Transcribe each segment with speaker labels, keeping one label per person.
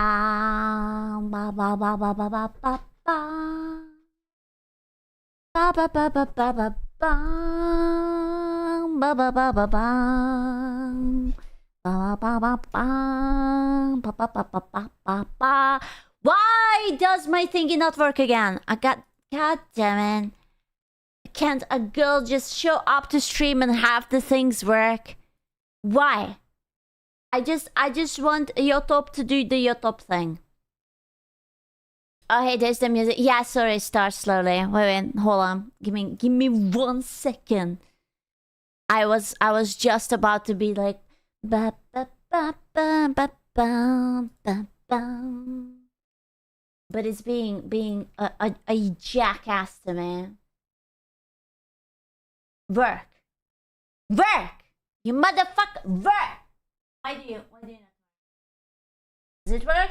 Speaker 1: Ba ba ba ba ba ba ba ba. Ba ba ba ba ba ba ba. Ba ba ba ba ba. Ba ba ba ba. Ba ba ba ba ba ba ba. Why does my thingy not work again? God damn it. Can't a girl just show up to stream and have the things work? Why? I just want Yotop to do the Yotop thing. Oh hey, there's the music. Yeah, sorry, start slowly. Wait, hold on. Give me 1 second. I was just about to be like ba ba ba ba ba ba ba ba. But it's being a jackass to me. Work. You motherfucker, work! Why do you not? Does it work?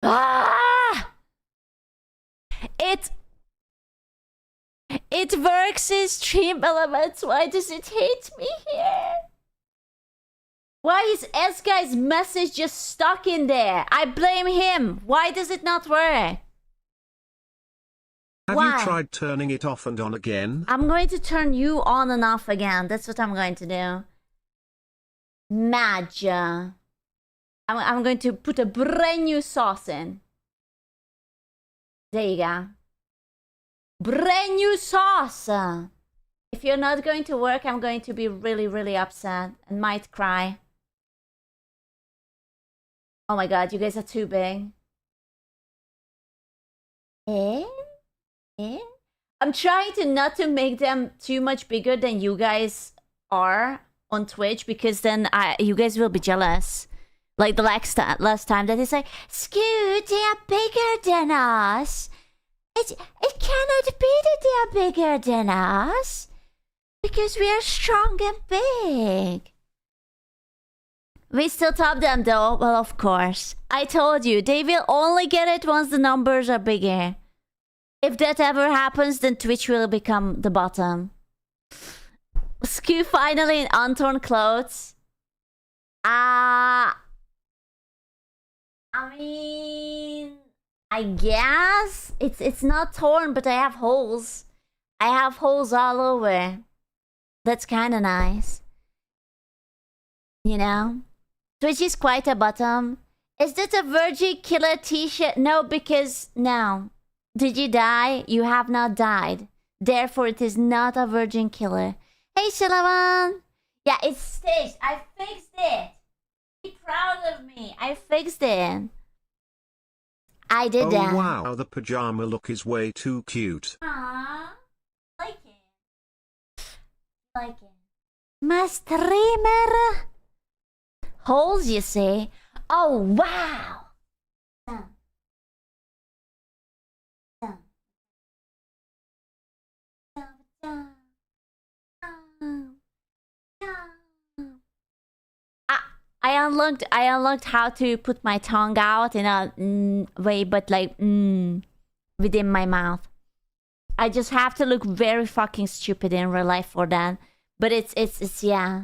Speaker 1: Ah! It works in Stream Elements. Why does it hate me here? Why is S-Guy's message just stuck in there? I blame him. Why does it not work?
Speaker 2: Have you tried turning it off and on again?
Speaker 1: I'm going to turn you on and off again. That's what I'm going to do. Magia. I'm going to put a brand new sauce in. There you go. Brand new sauce. If you're not going to work, I'm going to be really, really upset and might cry. Oh my god, you guys are too big. I'm trying to not to make them too much bigger than you guys are on Twitch, because then you guys will be jealous. Like the last time that it's like, Scoot, they are bigger than us. It cannot be that they are bigger than us, because we are strong and big. We still top them though. Well, of course. I told you, they will only get it once the numbers are bigger. If that ever happens, then Twitch will become the bottom. Scoot finally in untorn clothes. I mean, I guess it's not torn, but I have holes. I have holes all over. That's kind of nice. You know? Twitch is quite a bottom. Is that a Virgin Killer t-shirt? No, because no. Did you die? You have not died. Therefore, it is not a Virgin Killer. Hey, Shalavan! Yeah, it's stitched. I fixed it. Be proud of me. I fixed it. I did that.
Speaker 2: Oh wow, the pajama look is way too cute.
Speaker 1: Aww. Like it. Like it. My streamer. Holes, you see? Oh, wow. I unlocked how to put my tongue out in a way, but like within my mouth. I just have to look very fucking stupid in real life for that. But it's yeah.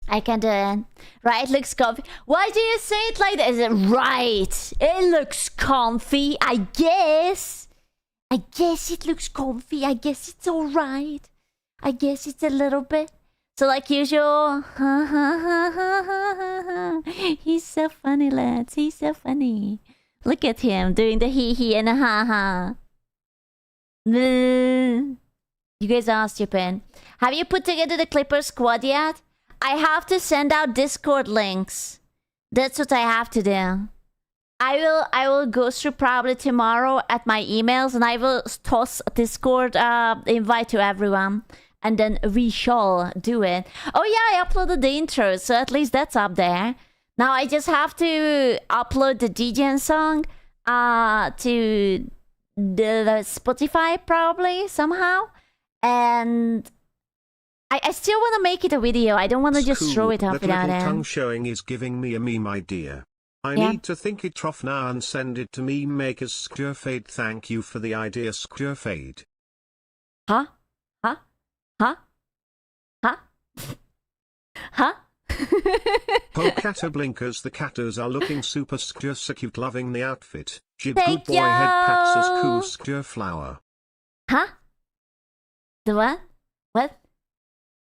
Speaker 1: I can do it. Right, it looks comfy. Why do you say it like that? Is it right? It looks comfy, I guess. I guess it looks comfy. I guess it's alright. I guess it's a little bit. So like usual. He's so funny, lads. He's so funny. Look at him doing the hee and a ha. You guys are stupid. Have you put together the Clipper squad yet? I have to send out Discord links. That's what I have to do. I will go through probably tomorrow at my emails, and I will toss a Discord invite to everyone. And then we shall do it. Oh yeah, I uploaded the intro, so at least that's up there. Now I just have to upload the DJ song to the Spotify probably somehow. And I still want to make it a video. I don't want to just throw it up without it.
Speaker 2: Tongue showing is giving me a meme idea. I need to think it off now and send it to meme makers Skurfade. Thank you for the idea, Skurfade.
Speaker 1: Huh? Huh? Huh? Huh? Huh?
Speaker 2: Oh, Catter blinkers, the catters are looking super cute, loving the outfit. Jib
Speaker 1: Thank
Speaker 2: good boy head pats as
Speaker 1: you.
Speaker 2: cool flower.
Speaker 1: Huh? The what? What?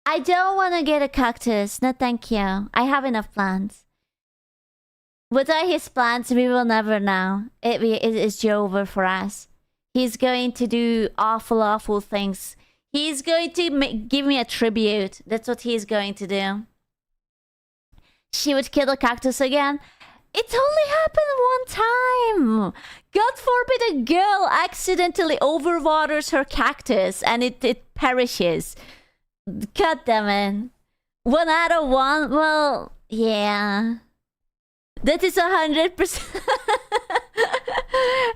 Speaker 1: I don't want to get a cactus. No, thank you. I have enough plants. What are his plans? We will never know. It is over for us. He's going to do awful things. He's going to give me a tribute. That's what he's going to do. She would kill the cactus again. It only happened one time. God forbid a girl accidentally overwaters her cactus and it perishes. God damn it. 1 out of 1? Well, yeah. That is 100%.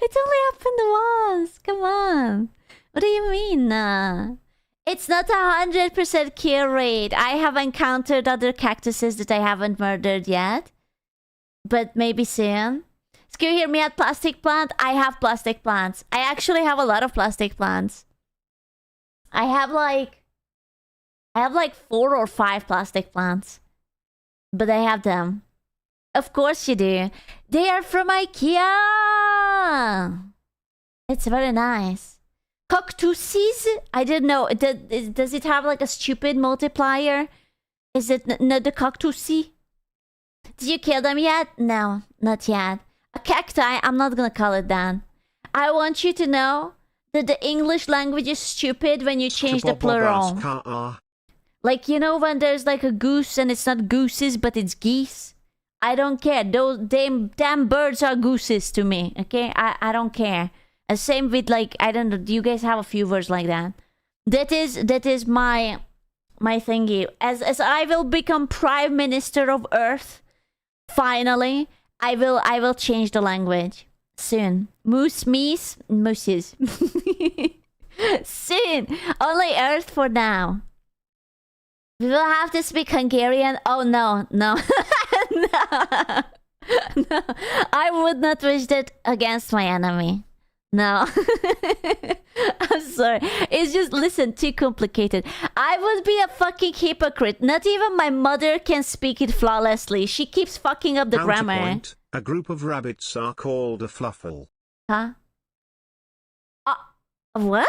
Speaker 1: It only happened once. Come on. What do you mean? It's not 100% kill rate. I have encountered other cactuses that I haven't murdered yet. But maybe soon. Skew, hear me out, plastic plant? I have plastic plants. I actually have a lot of plastic plants. I have like 4 or 5 plastic plants. But I have them. Of course you do. They are from IKEA. It's very nice. Cactuses? I didn't know. Does it have like a stupid multiplier? Is it not the cactusy? Did you kill them yet? No, not yet. A cacti, I'm not gonna call it that. I want you to know that the English language is stupid when you change the plural. Like, you know when there's like a goose and it's not gooses but it's geese? I don't care. Those damn birds are gooses to me, okay? I don't care. And same with like, I don't know, do you guys have a few words like that? That is my thingy. As I will become Prime Minister of Earth, finally, I will change the language. Soon. Mooses. Soon. Only Earth for now. We will have to speak Hungarian. Oh no. No. No. I would not wish that against my enemy. No. I'm sorry. It's just, listen, too complicated. I would be a fucking hypocrite. Not even my mother can speak it flawlessly. She keeps fucking up the grammar.
Speaker 2: A group of rabbits are called a fluffle.
Speaker 1: Huh? What?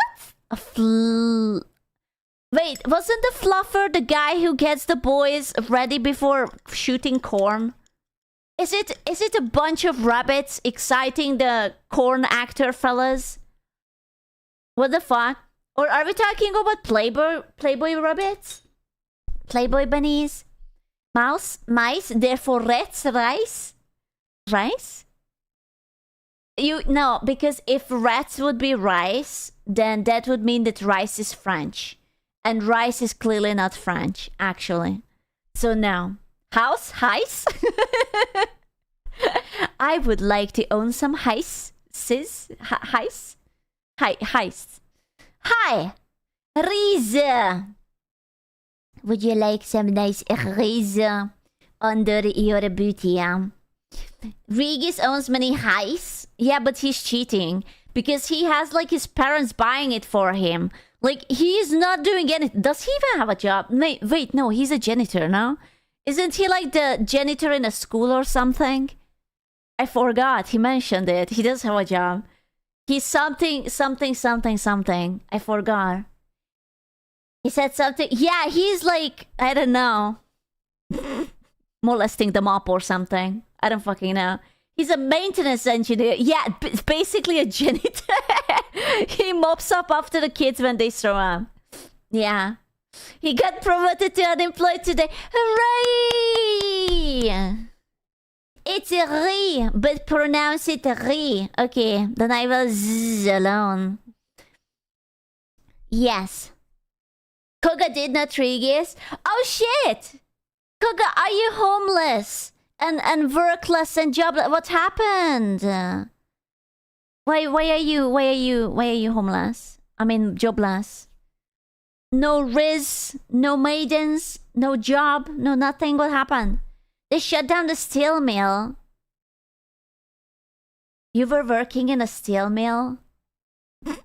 Speaker 1: Wait, wasn't the fluffer the guy who gets the boys ready before shooting corn? Is it a bunch of rabbits exciting the corn actor fellas? What the fuck? Or are we talking about Playboy rabbits? Playboy bunnies? Mice, therefore rats, rice? Rice? No, because if rats would be rice, then that would mean that rice is French. And rice is clearly not French, actually. So no. House? Heist? I would like to own some heists. Heists? Heists. Hi! Riese! Would you like some nice riese under your booty? Regis owns many heists. Yeah, but he's cheating. Because he has like his parents buying it for him. Like, he's not doing anything. Does he even have a job? Wait, no, he's a janitor, no? Isn't he like the janitor in a school or something? I forgot. He mentioned it. He does have a job. He's something. I forgot. He said something. Yeah, he's like, I don't know. Molesting the mop or something. I don't fucking know. He's a maintenance engineer. Yeah, basically a janitor. He mops up after the kids when they throw up. Yeah. He got promoted to unemployed today. Hooray! It's a re, but pronounce it re. Okay, then I will zzz alone. Yes. Koga did not Regis. Oh shit! Koga, are you homeless? And workless and jobless? What happened? Why are you homeless? I mean jobless. No Riz, no maidens, no job, no nothing. What happened? They shut down the steel mill. You were working in a steel mill? I'm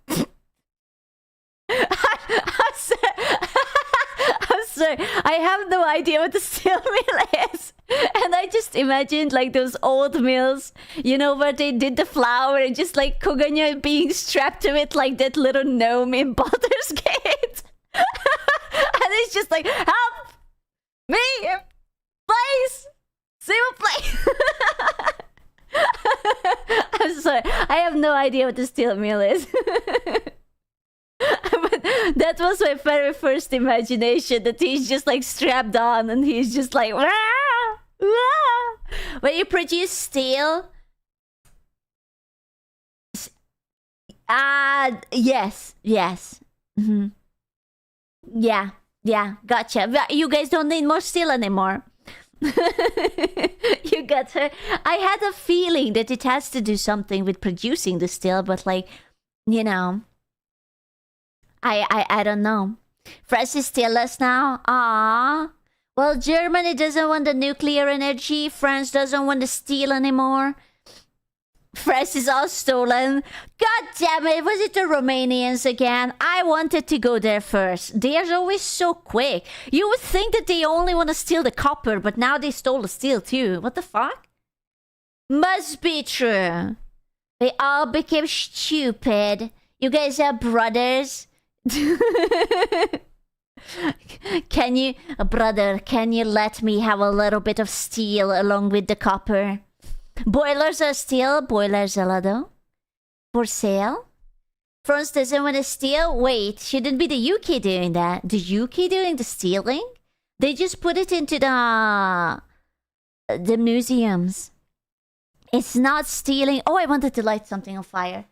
Speaker 1: sorry. I have no idea what the steel mill is. And I just imagined like those old mills, you know, where they did the flour and just like Kuganya being strapped to it like that little gnome in Baldur's Gate. And it's just like, help me, please, single place. I'm sorry, I have no idea what the steel mill is. But that was my very first imagination, that he's just like strapped on and he's just like, wah, wah. When you produce steel, yes, mm-hmm. Yeah, gotcha. But you guys don't need more steel anymore. You got her. I had a feeling that it has to do something with producing the steel, but like, you know, I don't know. France is steelless now. Ah, well, Germany doesn't want the nuclear energy. France doesn't want the steel anymore. France is all stolen. God damn it, was it the Romanians again? I wanted to go there first. They are always so quick. You would think that they only want to steal the copper, but now they stole the steel too. What the fuck? Must be true. They all became stupid. You guys are brothers. Can you, brother, can you let me have a little bit of steel along with the copper? Boilers are steel, boilers are though. For sale? France doesn't want to steal? Wait, shouldn't be the UK doing that. The UK doing the stealing? They just put it into the museums. It's not stealing. Oh, I wanted to light something on fire.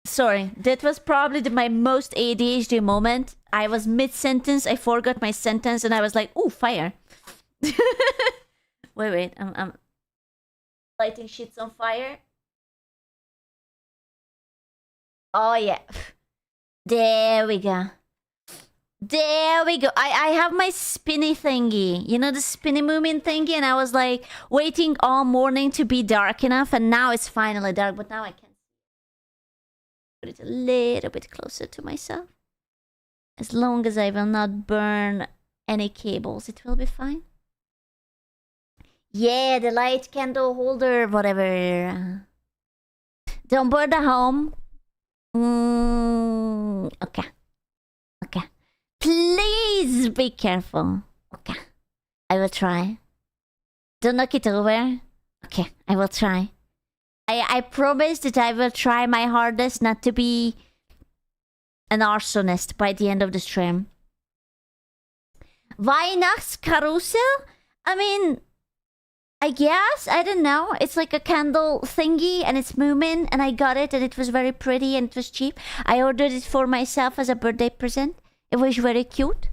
Speaker 1: Sorry, that was probably my most ADHD moment. I was mid-sentence, I forgot my sentence, and I was like, ooh, fire. wait, I'm lighting shits on fire. Oh, yeah. There we go. There we go. I have my spinny thingy. You know, the spinny moving thingy? And I was like waiting all morning to be dark enough, and now it's finally dark, but now I can't. Put it a little bit closer to myself. As long as I will not burn any cables, it will be fine. Yeah, the light candle holder, whatever. Don't burn the home. Okay. Please be careful. Okay. I will try. Don't knock it over. Okay, I will try. I promise that I will try my hardest not to be an arsonist by the end of the stream. Weihnachtskarussell? I mean, I guess, I don't know. It's like a candle thingy and it's moving, and I got it and it was very pretty and it was cheap. I ordered it for myself as a birthday present. It was very cute.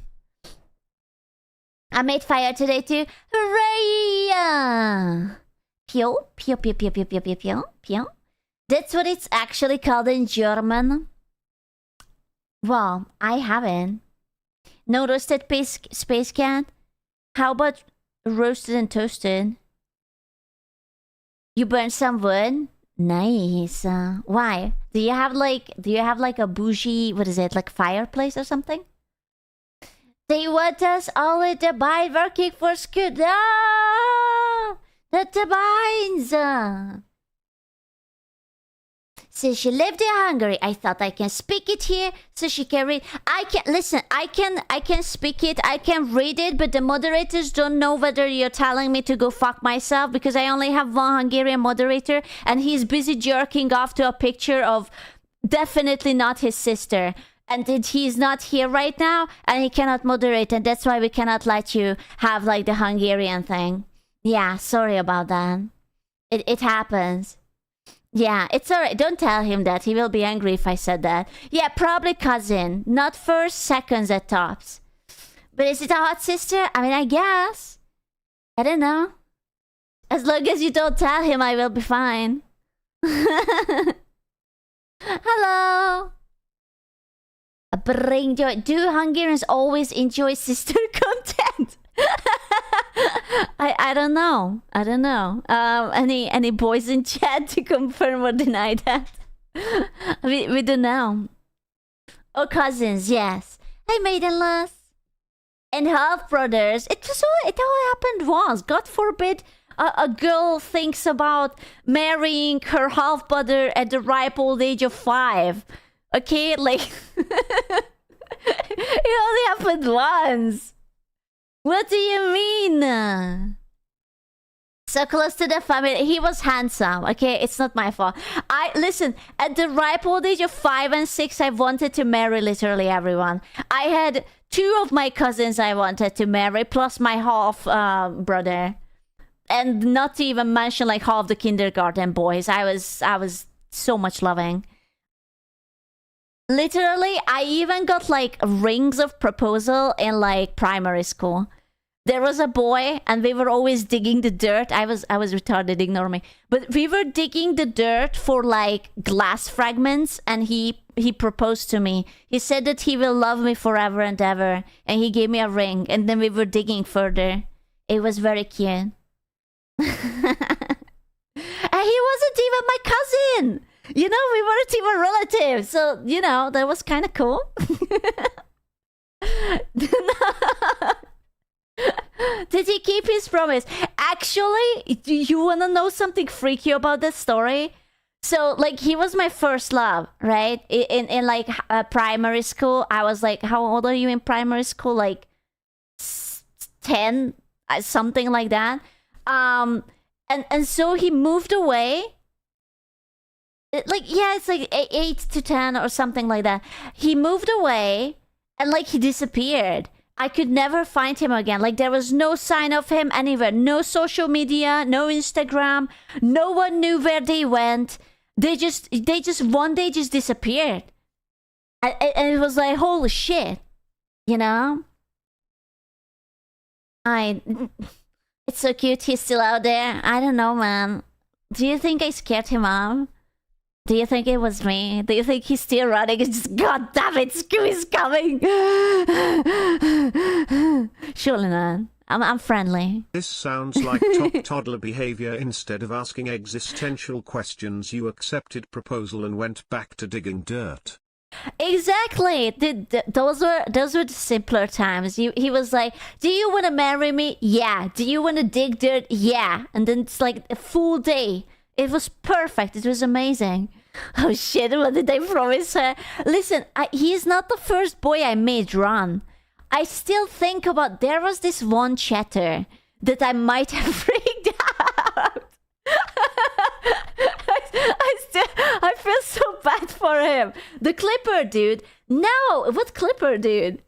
Speaker 1: I made fire today too. Hooray! Pew, pew, pew, pew, pew, pew, pew, pew, pew. That's what it's actually called in German. Well, I haven't. No roasted space cat? How about roasted and toasted? You burn some wood? Nice. Why? Do you have like a bougie, what is it, like fireplace or something? They want us all in the bind working for Scoot. Ah! The binds. So she lived in Hungary. I thought I can speak it here, so she can read. I can listen. I can speak it. I can read it, but the moderators don't know whether you're telling me to go fuck myself, because I only have one Hungarian moderator, and he's busy jerking off to a picture of definitely not his sister. And he's not here right now, and he cannot moderate, and that's why we cannot let you have like the Hungarian thing. Yeah, sorry about that. It happens. Yeah, it's alright. Don't tell him that. He will be angry if I said that. Yeah, probably cousin. Not first, seconds at tops. But is it a hot sister? I mean, I guess. I don't know. As long as you don't tell him, I will be fine. Hello. Bring joy. Do Hungarians always enjoy sister content? I don't know. I don't know. Any boys in chat to confirm or deny that? we don't know. Oh, cousins, yes. Hey, maidenless. and half brothers. It all happened once. God forbid a girl thinks about marrying her half brother at the ripe old age of 5. Okay, like it only happened once. What do you mean? So close to the family. He was handsome. Okay, it's not my fault. Listen. At the ripe old age of 5 and 6, I wanted to marry literally everyone. I had 2 of my cousins I wanted to marry, plus my half brother, and not to even mention like half the kindergarten boys. I was so much loving. Literally, I even got like rings of proposal in like primary school. There was a boy, and we were always digging the dirt. I was retarded, ignore me. But we were digging the dirt for like glass fragments, and he proposed to me. He said that he will love me forever and ever, and he gave me a ring. And then we were digging further. It was very cute. And he wasn't even my cousin. You know, we weren't even relatives. So, you know, that was kind of cool. Did he keep his promise? Actually, do you want to know something freaky about this story? So, like, he was my first love, right? In like primary school. I was like, how old are you in primary school? Like 10, something like that. And so he moved away. Like, yeah, it's like 8 to 10 or something like that. He moved away, and like he disappeared. I could never find him again. Like, there was no sign of him anywhere. No social media, no Instagram. No one knew where they went. They just one day just disappeared. And it was like, holy shit. You know? It's so cute he's still out there. I don't know, man. Do you think I scared him off? Do you think it was me? Do you think he's still running? It's just, God damn it, Scooby's coming! Surely not. I'm friendly.
Speaker 2: This sounds like top toddler behavior. Instead of asking existential questions, you accepted proposal and went back to digging dirt.
Speaker 1: Exactly. Those were the simpler times. He was like, do you want to marry me? Yeah. Do you want to dig dirt? Yeah. And then it's like a full day. It was perfect. It was amazing. Oh shit, what did I promise her? Listen, he's not the first boy I made run. I still think about, there was this one chatter that I might have freaked out. I feel so bad for him. The Clipper dude. No, what Clipper dude?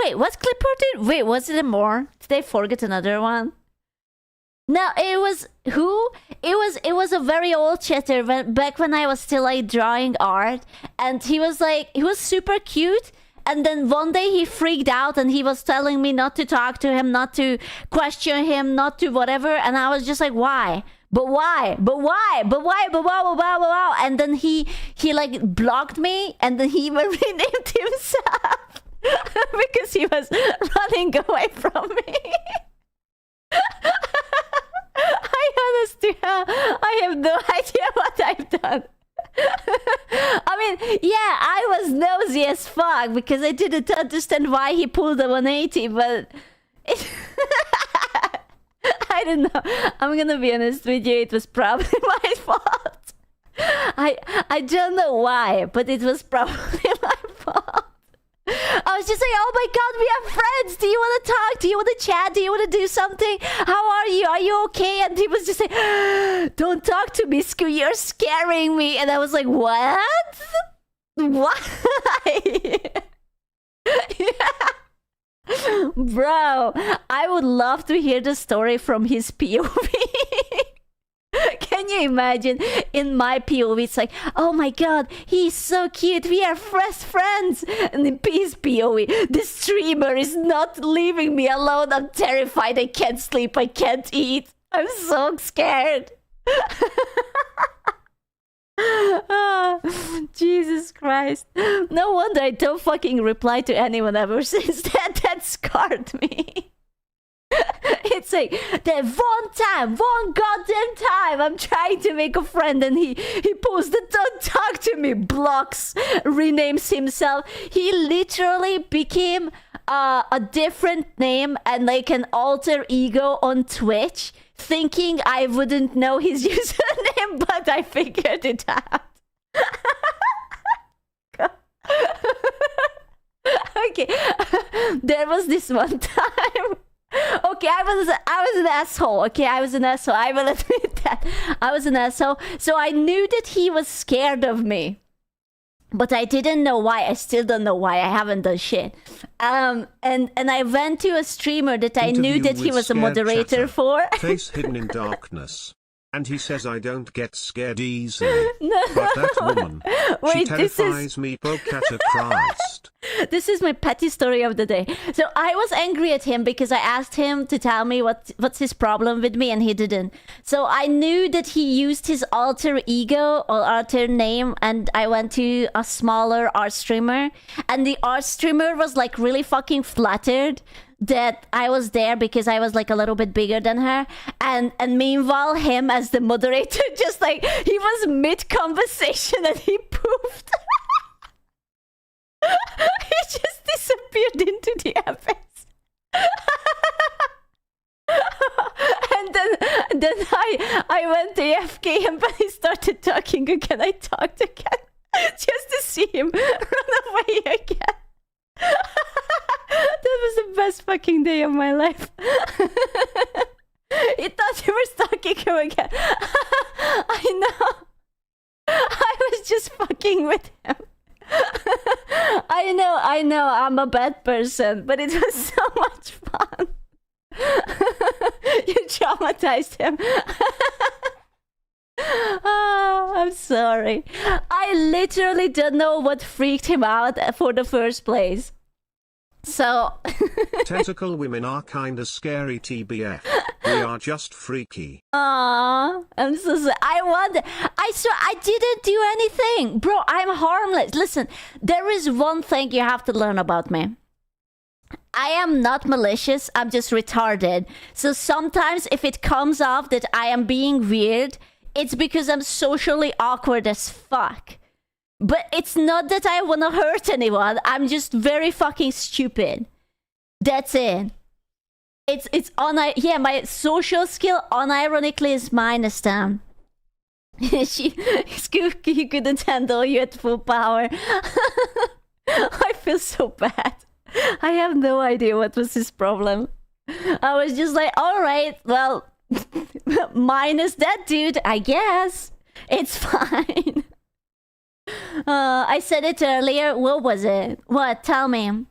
Speaker 1: Wait, what's Clipper dude? Wait, was it more? Did I forget another one? No, it was who? It was a very old chatter back when I was still like drawing art, and he was super cute. And then one day he freaked out and he was telling me not to talk to him, not to question him, not to whatever. And I was just like, why? But why? But why? But why? But wow. And then he like blocked me, and then he even renamed himself because he was running away from me. I have no idea what I've done. I mean, yeah, I was nosy as fuck because I didn't understand why he pulled a 180, but I don't know. I'm gonna be honest with you, it was probably my fault. I don't know why, but it was probably my fault. I was just like, oh my god, we have friends. Do you want to talk? Do you want to chat? Do you want to do something? How are you? Are you okay? And he was just like, don't talk to me, Scoo. You're scaring me. And I was like, what? Why? Bro, I would love to hear the story from his POV. Can you imagine? In my POV, it's like, oh my god, he's so cute. We are fresh friends. And in his POV, the streamer is not leaving me alone. I'm terrified. I can't sleep. I can't eat. I'm so scared. Oh, Jesus Christ. No wonder I don't fucking reply to anyone ever since that. That scarred me. It's like that one goddamn time I'm trying to make a friend and he posts the "don't talk to me," blocks, renames himself. He literally became a different name and like an alter ego on Twitch, thinking I wouldn't know his username, but I figured it out. Okay, there was this one time. Okay, I was an asshole. Okay, I was an asshole. I will admit that. I was an asshole. So I knew that he was scared of me. But I didn't know why. I still don't know why. I haven't done shit. And I went to a streamer that I knew that he was a moderator for.
Speaker 2: Face hidden in darkness. And he says I don't get scared easily.
Speaker 1: No.
Speaker 2: But that woman, she terrifies me, Bocata Christ.
Speaker 1: This is my petty story of the day. So I was angry at him because I asked him to tell me what's his problem with me and he didn't. So I knew that he used his alter ego or alter name, and I went to a smaller art streamer, and the art streamer was like really fucking flattered that I was there because I was like a little bit bigger than her, and meanwhile him as the moderator just like he was mid conversation and he poofed. He just disappeared into the abyss. And then I went to AFK him, but he started talking again. I talked again just to see him run away again. That was the best fucking day of my life. He thought you were stalking him again. I know. I was just fucking with him. I know, I'm a bad person, but it was so much fun. You traumatized him. Oh, I'm sorry. I literally don't know what freaked him out for the first place. So
Speaker 2: Tentacle women are kinda scary, TBF. We are just freaky.
Speaker 1: Aww, I'm so sorry. I didn't do anything. Bro, I'm harmless. Listen, there is one thing you have to learn about me. I am not malicious, I'm just retarded. So sometimes if it comes off that I am being weird, it's because I'm socially awkward as fuck. But it's not that I want to hurt anyone. I'm just very fucking stupid. That's it. Yeah, my social skill unironically is minus them. He couldn't handle you at full power. I feel so bad. I have no idea what was his problem. I was just like, alright, well, minus that dude, I guess. It's fine. I said it earlier. What was it? What? Tell me.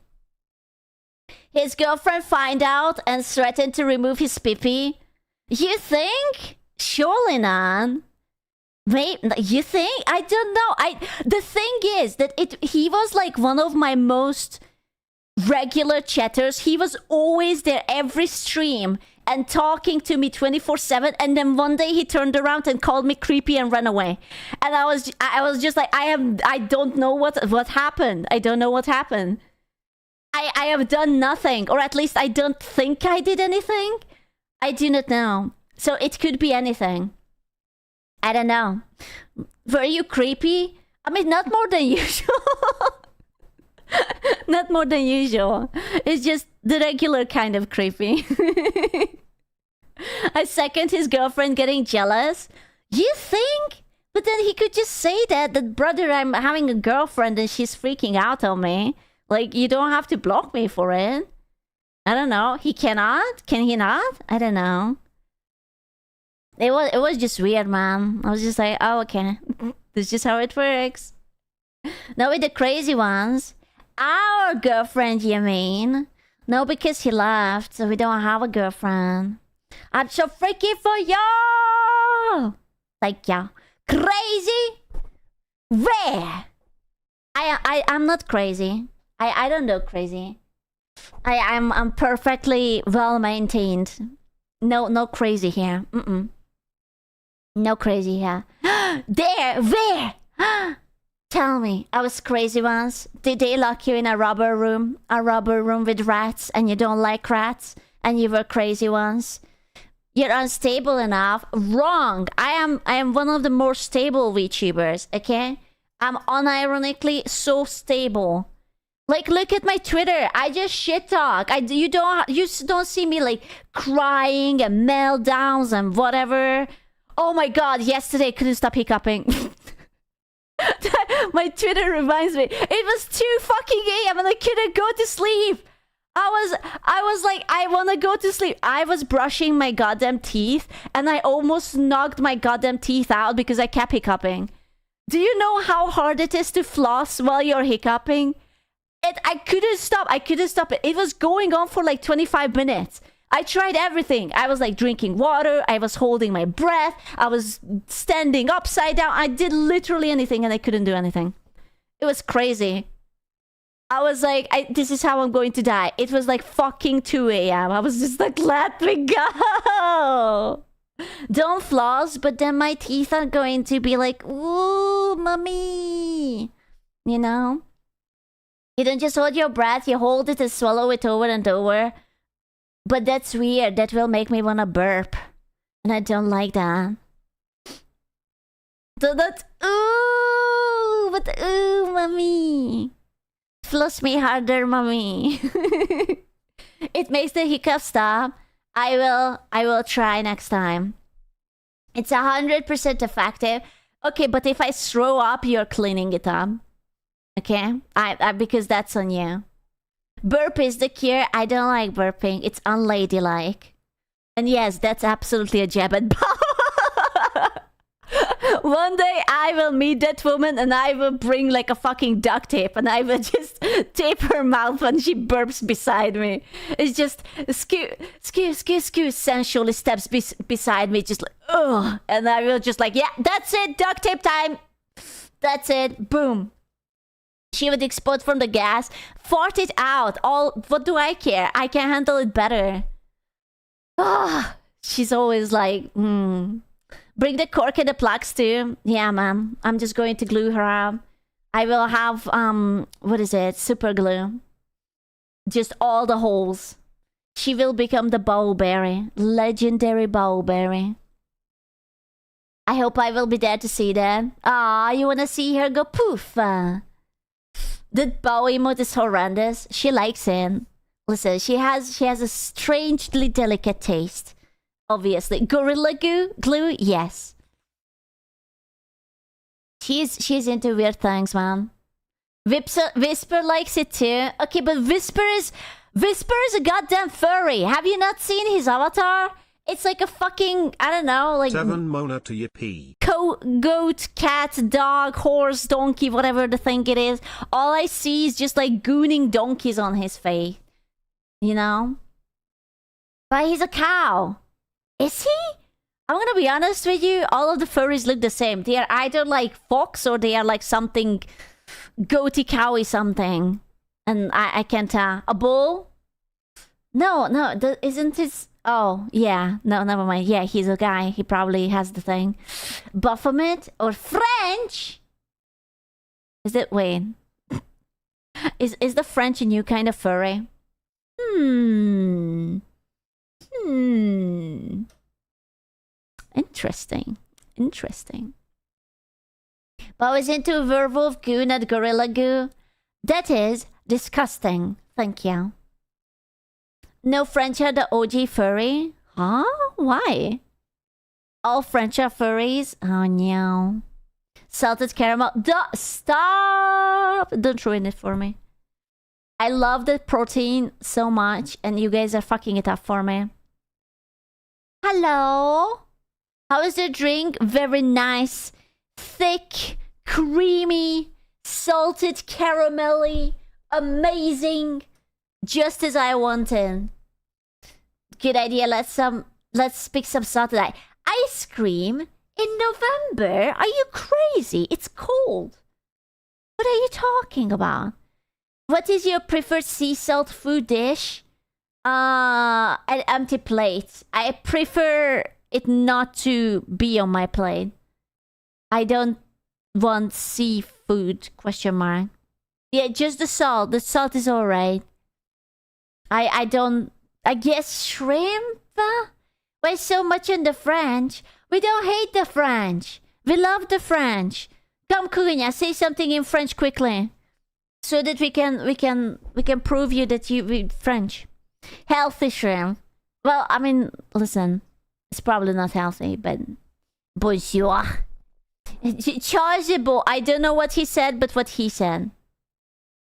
Speaker 1: His girlfriend find out and threatened to remove his pee-pee. You think? Surely not. Wait, you think? I don't know. The thing is that he was like one of my most regular chatters. He was always there every stream and talking to me 24/7, and then one day he turned around and called me creepy and ran away. And I was just like, I don't know what happened. I don't know what happened. I have done nothing, or at least I don't think I did anything. I do not know. So it could be anything. I don't know. Were you creepy? I mean, not more than usual. Not more than usual. It's just the regular kind of creepy. I second his girlfriend getting jealous. You think? But then he could just say that brother, I'm having a girlfriend and she's freaking out on me. Like, you don't have to block me for it. I don't know. He cannot? Can he not? I don't know. It was just weird, man. I was just like, oh, okay. This is just how it works. Now with the crazy ones. Our girlfriend, you mean? No, because he left, so we don't have a girlfriend. I'm so freaky for y'all! Like, yeah. Crazy? Where? I'm not crazy. I don't know crazy. I'm perfectly well maintained. No crazy here. No crazy here. There! Where? Tell me, I was crazy once. Did they lock you in a rubber room? A rubber room with rats and you don't like rats? and you were crazy once. You're unstable enough. Wrong. I am one of the more stable VTubers, okay? I'm unironically so stable. Like, look at my Twitter. I just shit talk. You don't see me like crying and meltdowns and whatever. Oh my god, yesterday I couldn't stop hiccuping. My Twitter reminds me. It was 2 fucking a.m. and I couldn't go to sleep. I was like, I want to go to sleep. I was brushing my goddamn teeth and I almost knocked my goddamn teeth out because I kept hiccuping. Do you know how hard it is to floss while you're hiccuping? I couldn't stop. I couldn't stop it. It was going on for like 25 minutes. I tried everything. I was like drinking water. I was holding my breath. I was standing upside down. I did literally anything and I couldn't do anything. It was crazy. I was like, this is how I'm going to die. It was like fucking 2 a.m. I was just like, let me go. Don't floss, but then my teeth are going to be like, ooh, mommy. You know? You don't just hold your breath. You hold it and swallow it over and over. But that's weird. That will make me want to burp. And I don't like that. So that's, ooh, but ooh, mommy. Floss me harder, mommy. It makes the hiccup stop. I will try next time. It's 100% effective. Okay, but if I throw up, you're cleaning it up. Okay? I because that's on you. Burp is the cure. I don't like burping. It's unladylike. And yes, that's absolutely a jab at Bob. One day I will meet that woman and I will bring like a fucking duct tape and I will just tape her mouth when she burps beside me. It's just skew sensually steps beside me, just like, ugh. And I will just like, yeah, that's it, duct tape time. That's it, boom. She would explode from the gas, fart it out. What do I care? I can handle it better. Ah, she's always like, Bring the cork and the plugs too. Yeah, man. I'm just going to glue her up. I will have, what is it? Super glue. Just all the holes. She will become the bowberry. Legendary bowberry. I hope I will be there to see that. Ah, you wanna see her go poof? The bow emote is horrendous. She likes it. Listen, she has a strangely delicate taste. Obviously. Gorilla glue? Yes. She's into weird things, man. Whisper likes it too. Okay, but Whisper is a goddamn furry. Have you not seen his avatar? It's like a fucking, I don't know, like
Speaker 2: 7 Mona to your pee.
Speaker 1: Goat, cat, dog, horse, donkey, whatever the thing it is. All I see is just like gooning donkeys on his face. You know? But he's a cow. Is he? I'm gonna be honest with you, all of the furries look the same. They are either like fox or they are like something goaty cowy something. And I can't tell. A bull? No, isn't his... Oh, yeah. No, never mind. Yeah, he's a guy. He probably has the thing. Baphomet or French? Is it... Wait. Is the French a new kind of furry? Interesting. But I was into werewolf goo, not gorilla goo. That is disgusting. Thank you. No French are the OG furry? Huh? Why? All French are furries? Oh no. Salted caramel. Stop! Don't ruin it for me. I love the protein so much and you guys are fucking it up for me. Hello? How is the drink? Very nice. Thick, creamy, salted caramelly. Amazing. Just as I wanted. Good idea. Let's pick some Saturday. Ice cream in November? Are you crazy? It's cold. What are you talking about? What is your preferred sea salt food dish? An empty plate. I prefer it not to be on my plate. I don't want seafood, question mark. Yeah, just the salt. The salt is alright. I don't I guess shrimp? Why so much in the French? We don't hate the French. We love the French. Come, Kunya, say something in French quickly, so that we can prove you that you read French. Healthy shrimp. Well, I mean, listen, it's probably not healthy, but bonjour. Chargeable. I don't know what he said, but what he said.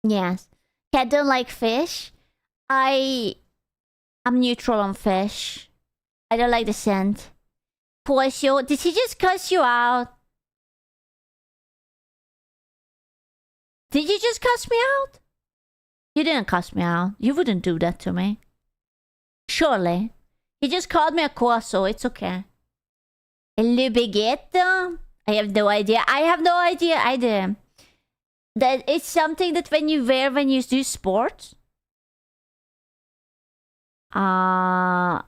Speaker 1: Yes. Cat don't like fish. I'm neutral on fish. I don't like the scent. Poisho, did he just cuss you out? Did you just cuss me out? You didn't cuss me out. You wouldn't do that to me. Surely. He just called me a corso. It's okay. Le baguette? I have no idea. I have no idea either. That it's something that when you wear when you do sports. I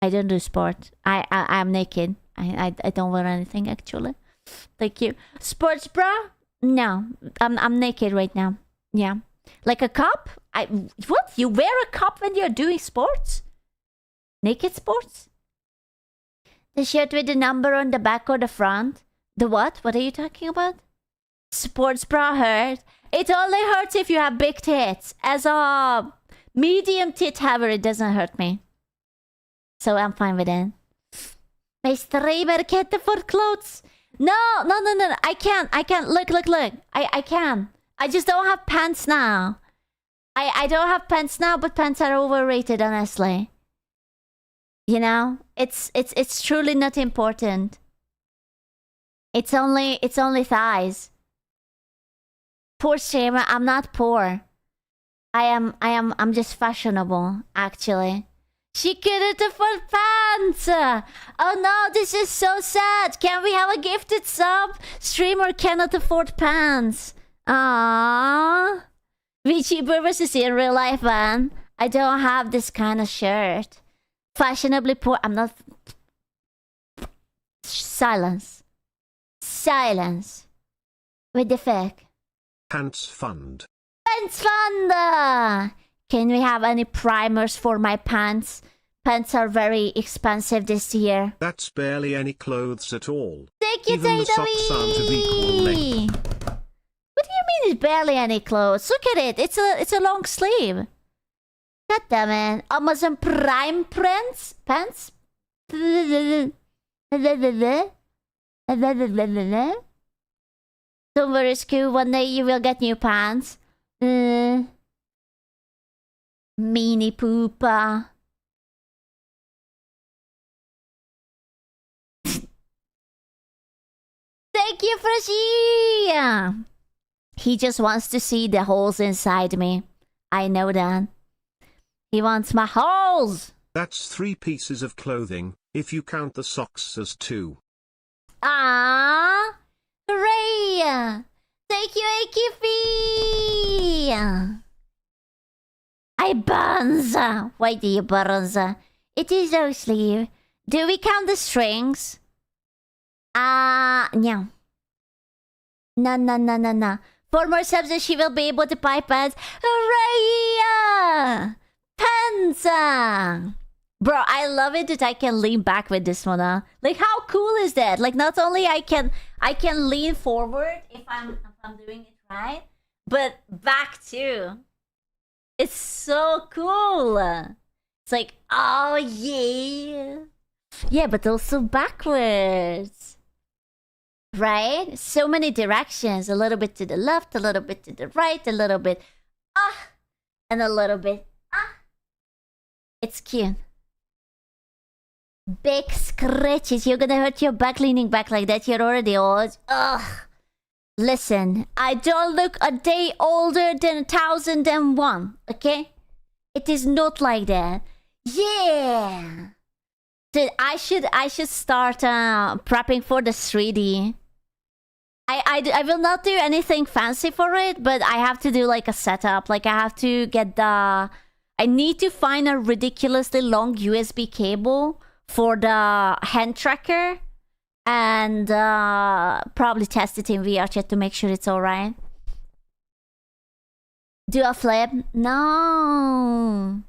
Speaker 1: don't do sport. I'm naked. I don't wear anything actually. Thank you. Sports bra? No. I'm naked right now. Yeah. Like a cup? What? You wear a cup when you're doing sports? Naked sports? The shirt with the number on the back or the front? The what? What are you talking about? Sports bra hurt. It only hurts if you have big tits. As a medium tit haver, it doesn't hurt me. So I'm fine with it. My streamer can't afford clothes. No. I can't. Look. I can. I just don't have pants now. I don't have pants now, but pants are overrated, honestly. You know? It's truly not important. It's only thighs. Poor streamer, I'm not poor. I'm just fashionable, actually. She couldn't afford pants! Oh no, this is so sad! Can we have a gifted sub? Streamer cannot afford pants. Aww. VTuber versus in real life, man. I don't have this kind of shirt. Fashionably poor. I'm not... Silence. Silence. With the fuck?
Speaker 2: Pants fund.
Speaker 1: Pants fund! Can we have any primers for my pants? Pants are very expensive this year.
Speaker 2: That's barely any clothes at all.
Speaker 1: Thank you,
Speaker 2: Even the socks aren't of equal length.
Speaker 1: What do you mean it's barely any clothes? Look at it. It's a long sleeve. God damn it. Amazon Prime pants? Pants? Don't worry, Scoo. One day you will get new pants. Meanie poopa. Thank you, Freshie! He just wants to see the holes inside me. I know that. He wants my holes!
Speaker 2: That's 3 pieces of clothing, if you count the socks as 2.
Speaker 1: Ah, hooray! Thank you, AKP! I buns! Why do you buns? It is no sleeve. Do we count the strings? No. No. 4 more subs and she will be able to buy pants. Hooray! Pants! Bro, I love it that I can lean back with this one. Like, how cool is that? Like, not only I can lean forward if I'm doing it right, but back too. It's so cool. It's like, oh yeah. Yeah, but also backwards. Right? So many directions. A little bit to the left, a little bit to the right, a little bit and a little bit It's cute. Big scratches. You're gonna hurt your back leaning back like that. You're already old. Ugh. Listen, I don't look a day older than 1001, okay? It is not like that. Yeah. So I should start prepping for the 3D. I will not do anything fancy for it, but I have to do like a setup. Like I have to get the... I need to find a ridiculously long USB cable for the hand tracker. And probably test it in VR chat to make sure it's alright. Do a flip? No.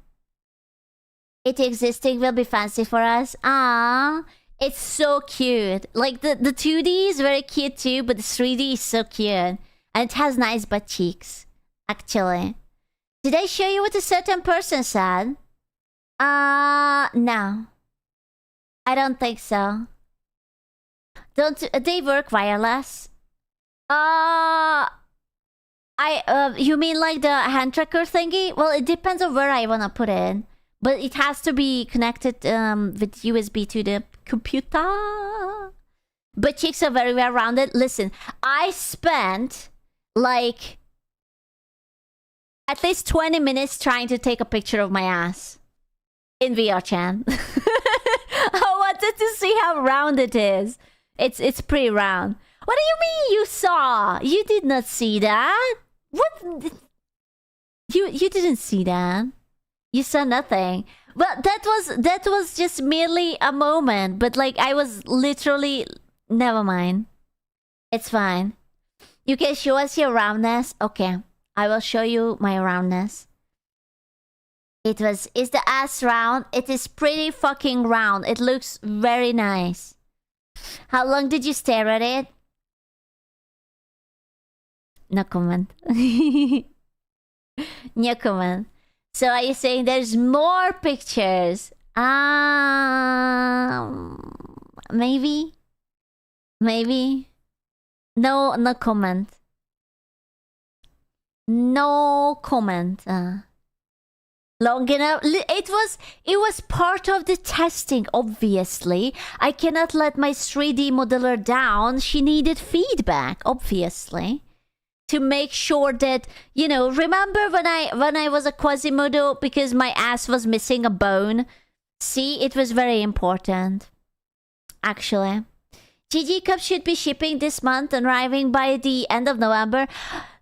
Speaker 1: It existing will be fancy for us. Ah, it's so cute. Like the 2D is very cute too, but the 3D is so cute. And it has nice butt cheeks, actually. Did I show you what a certain person said? No. I don't think so. Don't they work wireless? You mean like the hand tracker thingy? Well, it depends on where I wanna put it. But it has to be connected with USB to the computer. But cheeks are very well rounded. Listen, I spent like at least 20 minutes trying to take a picture of my ass in VR chan. I wanted to see how round it is. It's pretty round. What do you mean you saw? You did not see that? What? You didn't see that? You saw nothing. Well, that was just merely a moment, but like I was literally never mind. It's fine. You can show us your roundness. Okay. I will show you my roundness. Is the ass round? It is pretty fucking round. It looks very nice. How long did you stare at it? No comment. No comment. So are you saying there's more pictures? Maybe? Maybe? No comment. No comment. Long enough. It was part of the testing, obviously. I cannot let my 3D modeler down. She needed feedback, obviously. To make sure that, you know, remember when I was a Quasimodo because my ass was missing a bone? See, it was very important. Actually. GG Cup should be shipping this month and arriving by the end of November.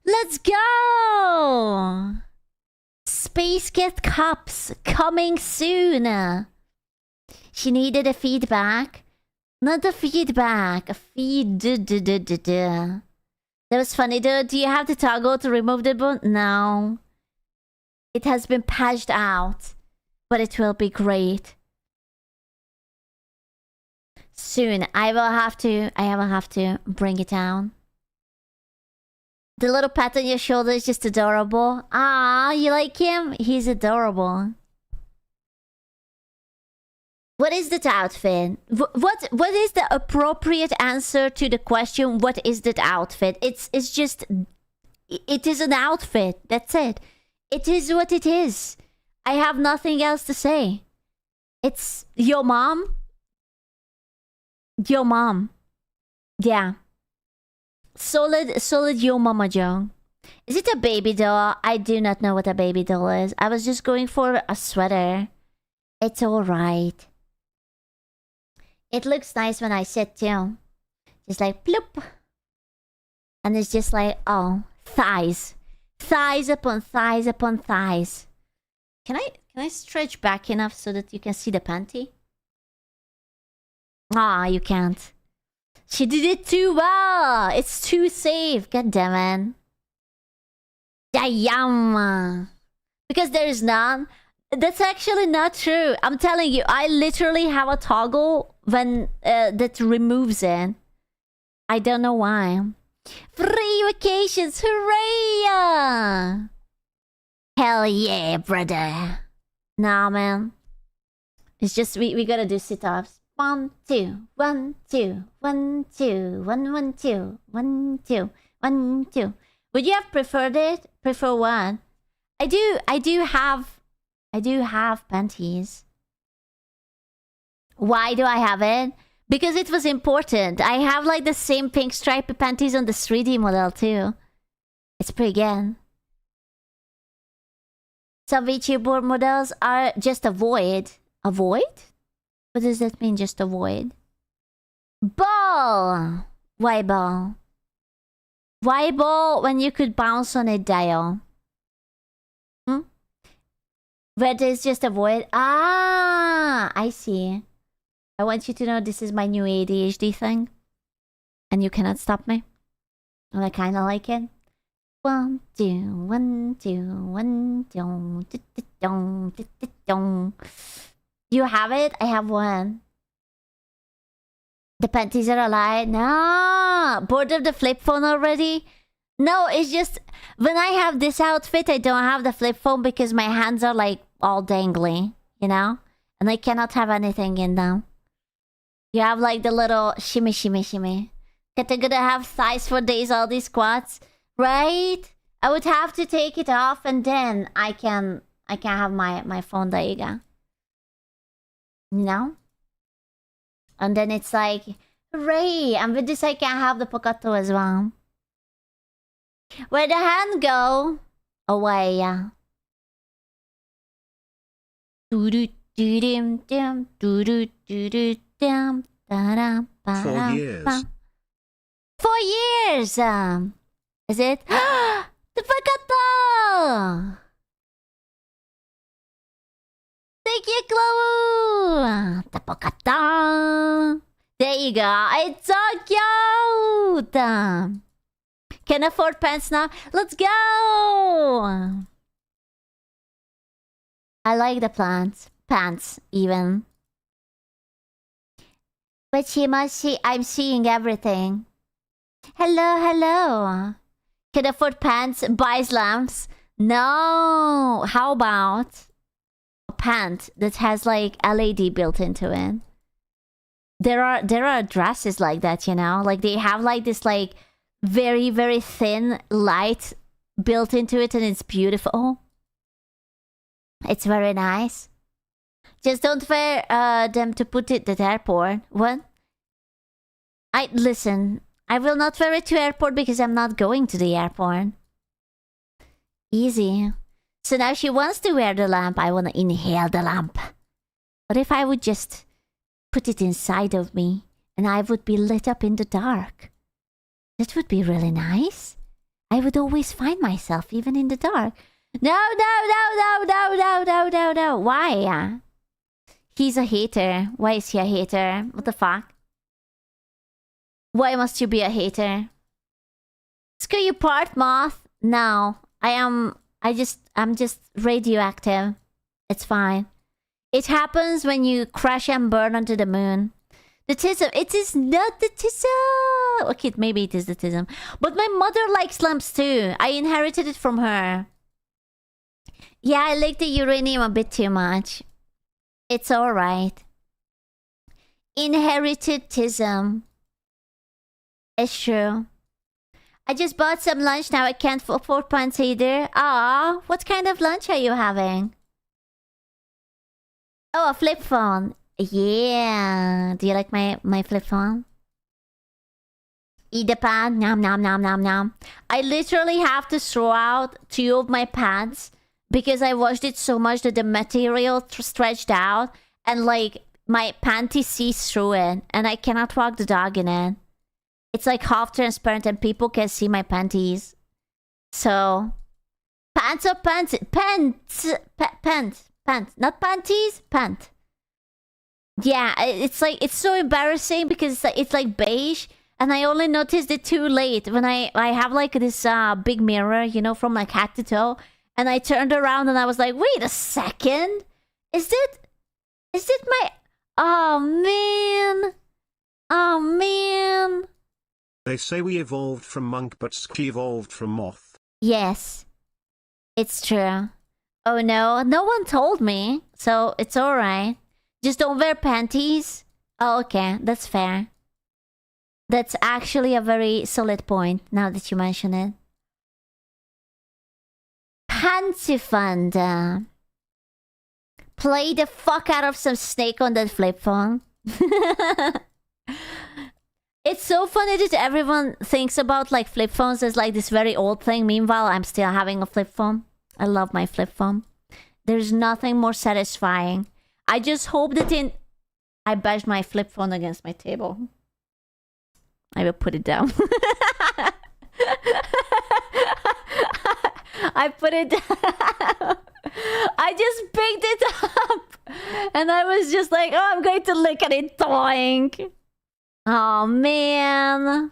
Speaker 1: Let's go! Space Cat Cups coming soon. She needed a feedback. Not a feedback. A feed. That was funny though. Do you have the toggle to remove the bone? No. It has been patched out. But it will be great. Soon. I will have to bring it down. The little pat on your shoulder is just adorable. Ah, you like him? He's adorable. What is that outfit? What is the appropriate answer to the question? What is that outfit? It's just it is an outfit. That's it. It is what it is. I have nothing else to say. It's your mom. Your mom. Yeah. Solid yo mama Joe. Is it a baby doll? I do not know what a baby doll is. I was just going for a sweater. It's alright. It looks nice when I sit too. Just like bloop. And it's just like, oh, thighs. Thighs upon thighs upon thighs. Can I stretch back enough so that you can see the panty? Ah, you can't. She did it too well. It's too safe. God damn it. Yum. Because there is none. That's actually not true. I'm telling you, I literally have a toggle when that removes it. I don't know why. Free vacations. Hooray! Hell yeah, brother. Nah, man. It's just we gotta do sit-ups. 1, 2, 1, 2, 1, 2, 1, 1, 2, 1, 2, 1, 2. Would you have preferred it? Prefer what? I do have panties. Why do I have it? Because it was important. I have like the same pink striped panties on the 3D model too. It's pretty good. Some VTuber models are just a void. A void? What does that mean, just a void? Ball! Why ball? Why ball when you could bounce on a dial? Where there's just a void? Ah, I see. I want you to know this is my new ADHD thing. And you cannot stop me. And I kinda like it. 1, 2, 1, 2, 1, 2, dun, dun, dun, dun. You have it? I have one. The panties are alive. No, bored of the flip phone already? No, it's just when I have this outfit, I don't have the flip phone because my hands are like all dangly, you know? And I cannot have anything in them. You have like the little shimmy, shimmy, shimmy. That I'm gonna have thighs for days, all these squats, right? I would have to take it off and then I can have my phone. There you go. You know? And then it's like, hooray! And with this I can have the Pokato as well. Where the hand go? Away.
Speaker 2: 4 years.
Speaker 1: 4 years! Is it? The Pokato! Thank you, Chloe! The Pokato! There you go. It's so cute! Can afford pants now? Let's go! I like the plants. Pants, even. But she must see... I'm seeing everything. Hello, hello. Can afford pants? Buys lamps? No! How about a pant that has like LED built into it? There are dresses like that, you know? Like they have like this like very, very thin light built into it and it's beautiful. It's very nice. Just don't wear them to put it at the airport. What? Listen, I will not wear it to airport because I'm not going to the airport. Easy. So now she wants to wear the lamp. I want to inhale the lamp. What if I would just put it inside of me and I would be lit up in the dark? That would be really nice. I would always find myself even in the dark. No. Why? He's a hater. Why is he a hater? What the fuck? Why must you be a hater? Screw you, part moth. No, I'm just radioactive. It's fine. It happens when you crash and burn onto the moon. The tism. It is not the tism. Okay, maybe it is the tism. But my mother likes lamps too. I inherited it from her. Yeah, I like the uranium a bit too much. It's alright. Inherited tism. It's true. I just bought some lunch now. I can't afford pants either. Ah, what kind of lunch are you having? Oh, a flip phone. Yeah. Do you like my flip phone? Eat the pan. Nom nom nom nom nom. I literally have to throw out 2 of my pants because I washed it so much that the material stretched out and like my panties see through it and I cannot walk the dog in it. It's like half transparent and people can see my panties. So, pants or pants? Pants. Pants. Not panties, pant. Yeah, it's like, it's so embarrassing because it's like beige. And I only noticed it too late when I have like this big mirror, you know, from like head to toe. And I turned around and I was like, wait a second. Is it my... Oh, man. Oh, man.
Speaker 2: They say we evolved from monk, but she evolved from moth.
Speaker 1: Yes. It's true. Oh no, no one told me. So it's alright. Just don't wear panties. Oh, okay, that's fair. That's actually a very solid point, now that you mention it. Panty Fund. Play the fuck out of some Snake on that flip phone. It's so funny that everyone thinks about like flip phones as like this very old thing. Meanwhile, I'm still having a flip phone. I love my flip phone. There's nothing more satisfying. I just hope that I bashed my flip phone against my table. I will put it down. I put it down. I just picked it up. And I was just like, oh, I'm going to look at it. Doink. Oh, man.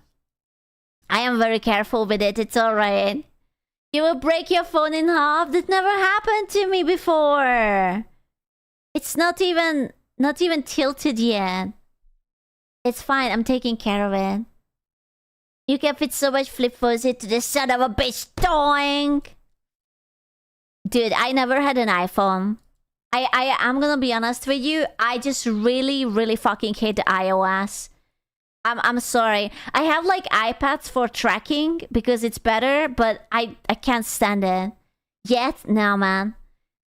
Speaker 1: I am very careful with it. It's alright. You will break your phone in half? That never happened to me before. It's not even tilted yet. It's fine, I'm taking care of it. You can fit so much flip phones into the son of a bitch. Doink! Dude, I never had an iPhone. I'm gonna be honest with you. I just really fucking hate the iOS. I'm sorry. I have like iPads for tracking because it's better, but I can't stand it. Yet, no man.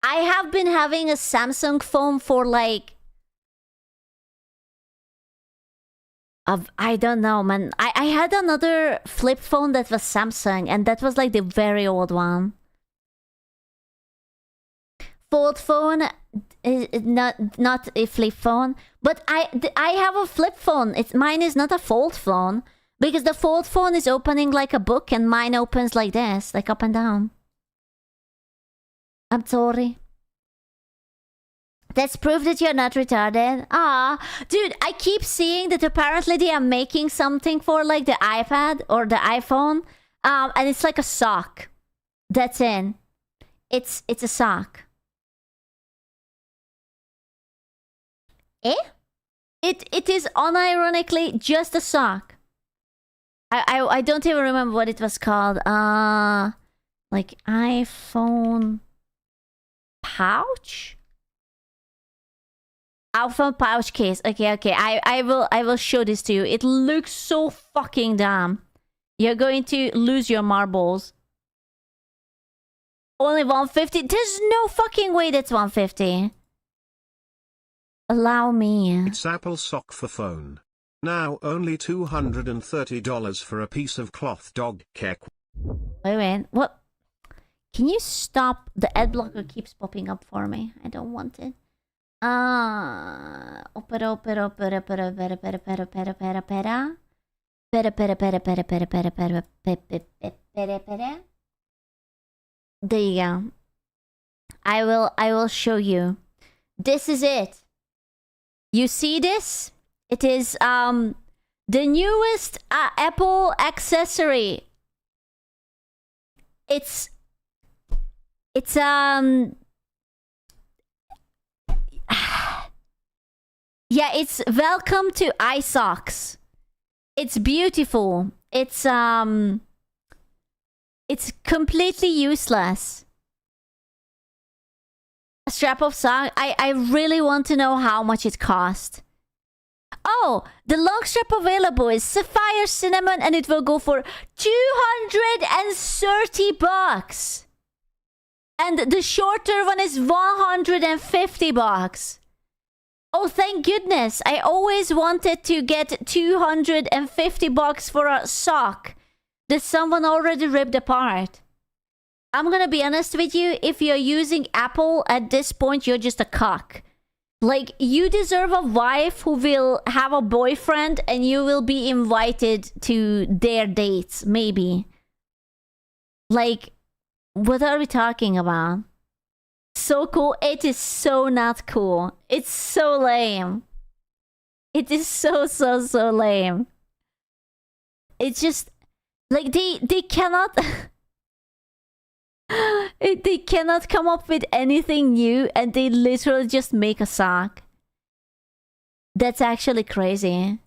Speaker 1: I have been having a Samsung phone for like... I don't know, man. I had another flip phone that was Samsung, and that was like the very old one. Fold phone is not a flip phone, but I have a flip phone. Mine is not a fold phone because the fold phone is opening like a book, and mine opens like this, like up and down. I'm sorry. That's proof that you're not retarded. Ah, dude, I keep seeing that apparently they are making something for like the iPad or the iPhone, and it's like a sock. That's in. It's a sock. Eh? It is unironically just a sock. I don't even remember what it was called. Like iPhone pouch? iPhone pouch case. Okay. I will show this to you. It looks so fucking dumb. You're going to lose your marbles. Only 150? There's no fucking way that's 150. Allow me.
Speaker 2: It's Apple sock for phone. Now only $230 for a piece of cloth dog cake.
Speaker 1: Wait. What? Can you stop? The ad blocker keeps popping up for me. I don't want it. There you go. I will show you. This is it. You see this? It is the newest Apple accessory. It's yeah, it's welcome to iSocks. It's beautiful. It's completely useless. A strap of sock. I really want to know how much it cost. Oh, the long strap available is sapphire cinnamon, and it will go for $230. And the shorter one is $150. Oh, thank goodness. I always wanted to get $250 for a sock that someone already ripped apart. I'm gonna be honest with you, if you're using Apple at this point, you're just a cock. Like, you deserve a wife who will have a boyfriend and you will be invited to their dates, maybe. Like, what are we talking about? So cool. It is so not cool. It's so lame. It is so lame. It's just like they cannot they cannot come up with anything new, and they literally just make a sock. That's actually crazy.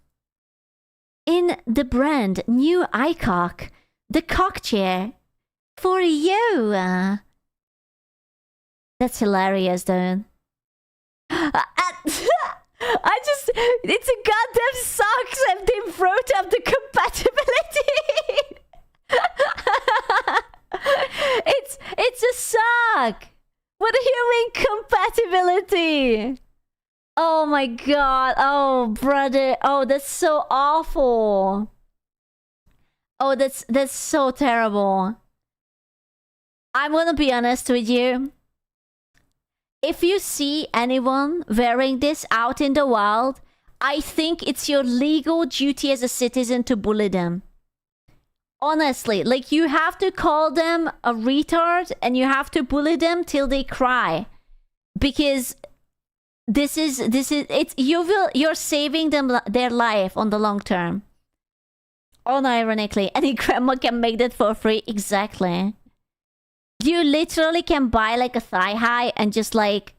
Speaker 1: In the brand new iCock, the cock chair for you. That's hilarious, dude. It's a goddamn socks, and they wrote up the compatibility. It's a sock. What do you mean compatibility? Oh my god. Oh, brother. Oh, that's so awful. Oh, that's so terrible. I'm gonna be honest with you. If you see anyone wearing this out in the wild, I think it's your legal duty as a citizen to bully them. Honestly, like, you have to call them a retard and you have to bully them till they cry. Because you're saving them their life on the long term. Unironically, any grandma can make that for free. Exactly. You literally can buy like a thigh high and just like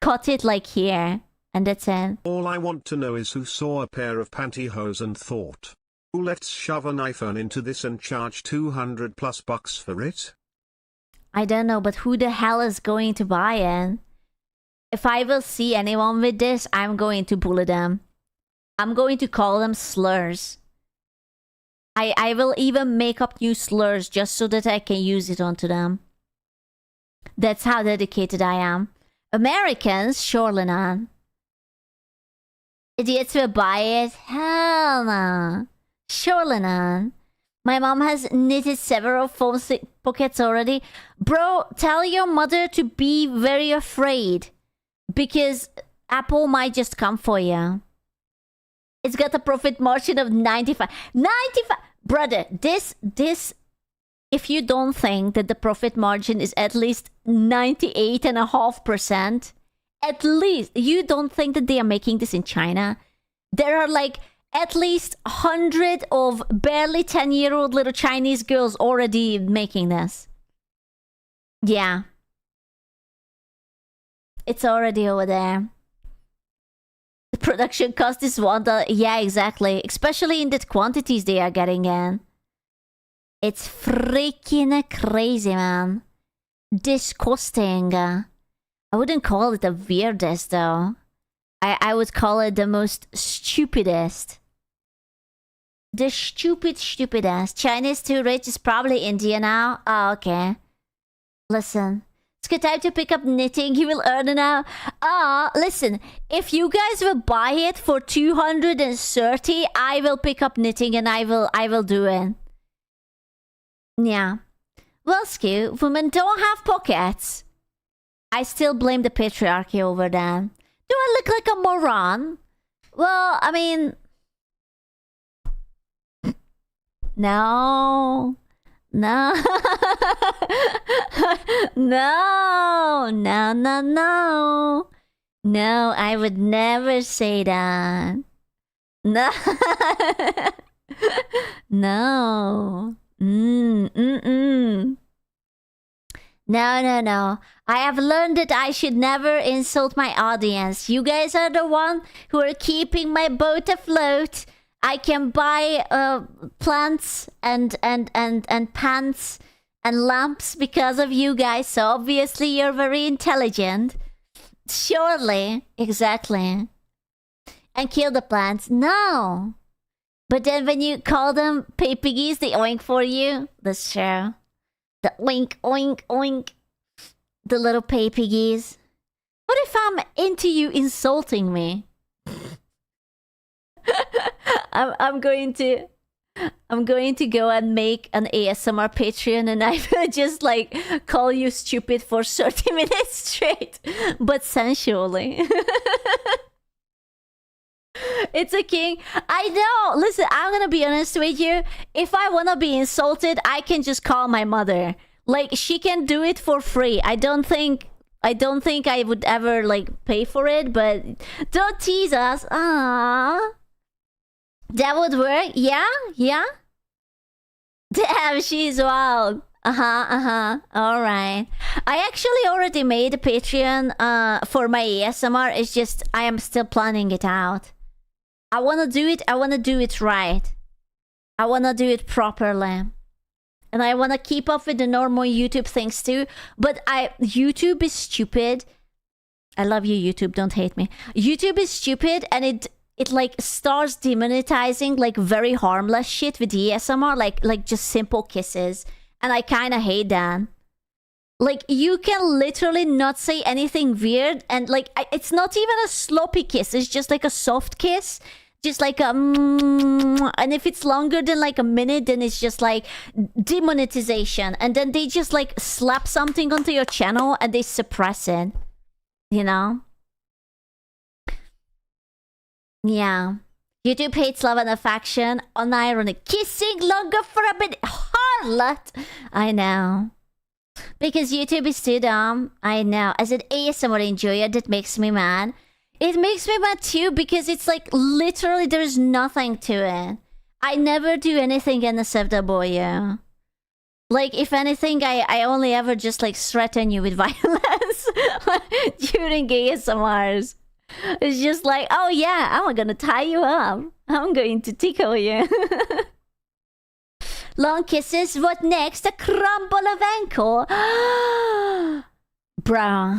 Speaker 1: cut it like here. And that's it.
Speaker 2: All I want to know is who saw a pair of pantyhose and thought, "Ooh, let's shove an iPhone into this and charge 200 plus bucks for it."
Speaker 1: I don't know, but who the hell is going to buy it? If I will see anyone with this, I'm going to bully them. I'm going to call them slurs. I will even make up new slurs just so that I can use it onto them. That's how dedicated I am. Americans, surely not. Idiots will buy it? Hell no. Surely not. My mom has knitted several phone pockets already. Bro, tell your mother to be very afraid. Because Apple might just come for you. It's got a profit margin of 95. 95! Brother, this... If you don't think that the profit margin is at least 98.5%, at least you don't think that they are making this in China. There are like at least 100 of barely 10-year-old little Chinese girls already making this. Yeah. It's already over there. The production cost is $1. Yeah, exactly. Especially in the quantities they are getting in. It's freaking crazy, man. Disgusting. I wouldn't call it the weirdest, though. I would call it the most stupidest. The stupidest. China's too rich is probably India now. Oh, okay. Listen. It's good time to pick up knitting. You will earn it now. Listen. If you guys will buy it for 230, I will pick up knitting and I will do it. Yeah. Well, Skew, women don't have pockets. I still blame the patriarchy over them. Do I look like a moron? Well, I mean... No. No. No. No, no, no. No, I would never say that. No. No. No, no. I have learned that I should never insult my audience. You guys are the one who are keeping my boat afloat. I can buy plants and pants and lamps because of you guys. So obviously you're very intelligent. Surely. Exactly. And kill the plants. No. But then when you call them pay piggies, they oink for you. That's true. The oink, oink, oink. The little pay piggies. What if I'm into you insulting me? I'm going to go and make an ASMR Patreon and I will just like call you stupid for 30 minutes straight. But sensually. It's a king. I know. Listen, I'm gonna be honest with you. If I wanna be insulted, I can just call my mother. Like, she can do it for free. I don't think I would ever like pay for it, but don't tease us. Aww. That would work? Yeah? Yeah? Damn, she's wild. Alright. I actually already made a Patreon for my ASMR. It's just I am still planning it out. I wanna do it right. I wanna do it properly. And I wanna keep up with the normal YouTube things too. But YouTube is stupid. I love you, YouTube, don't hate me. YouTube is stupid and it like starts demonetizing like very harmless shit with the ASMR, like just simple kisses. And I kinda hate that. Like, you can literally not say anything weird, and like, it's not even a sloppy kiss, it's just like a soft kiss. Just like a and if it's longer than like a minute, then it's just like demonetization. And then they just like slap something onto your channel and they suppress it. You know? Yeah. YouTube hates love and affection. Unironic. Kissing longer for a bit. Harlot. I know. Because YouTube is too dumb. I know. As an ASMR enjoyer, that makes me mad. It makes me mad too because it's like literally there's nothing to it. I never do anything unacceptable, yeah. Like, if anything, I only ever just like threaten you with violence during ASMRs. It's just like, oh yeah, I'm gonna tie you up. I'm going to tickle you. Long kisses, what next? A crumble of ankle. Bro.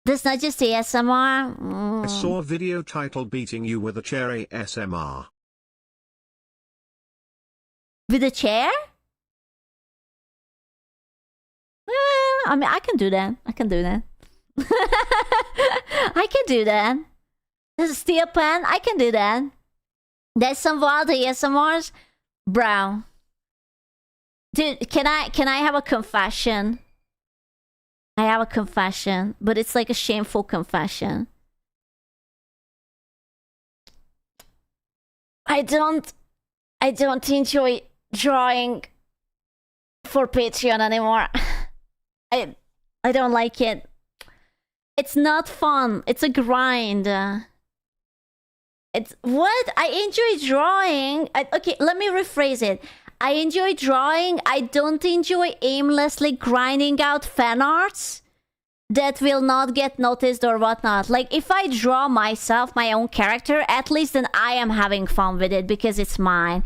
Speaker 1: That's not just ASMR.
Speaker 2: I saw a video titled Beating You with a Chair ASMR.
Speaker 1: With a chair? I mean, I can do that. I can do that. I can do that. There's a steel pan. I can do that. There's some wild ASMRs. Bro. Dude, can I have a confession? I have a confession, but it's like a shameful confession. I don't enjoy drawing for Patreon anymore. I don't like it. It's not fun. It's a grind. It's what? I enjoy drawing. Okay, let me rephrase it. I enjoy drawing. I don't enjoy aimlessly grinding out fan arts that will not get noticed or whatnot. Like, if I draw myself, my own character, at least then I am having fun with it because it's mine.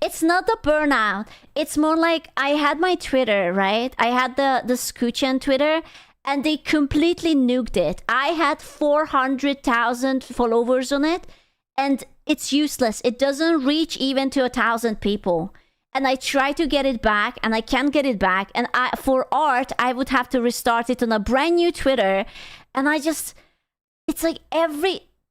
Speaker 1: It's not the burnout. It's more like I had my Twitter, right? I had the Scoochen Twitter, and they completely nuked it. I had 400,000 followers on it, and it's useless. It doesn't reach even to 1,000 people. And I try to get it back, and I can't get it back. And for art, I would have to restart it on a brand new Twitter. And it's like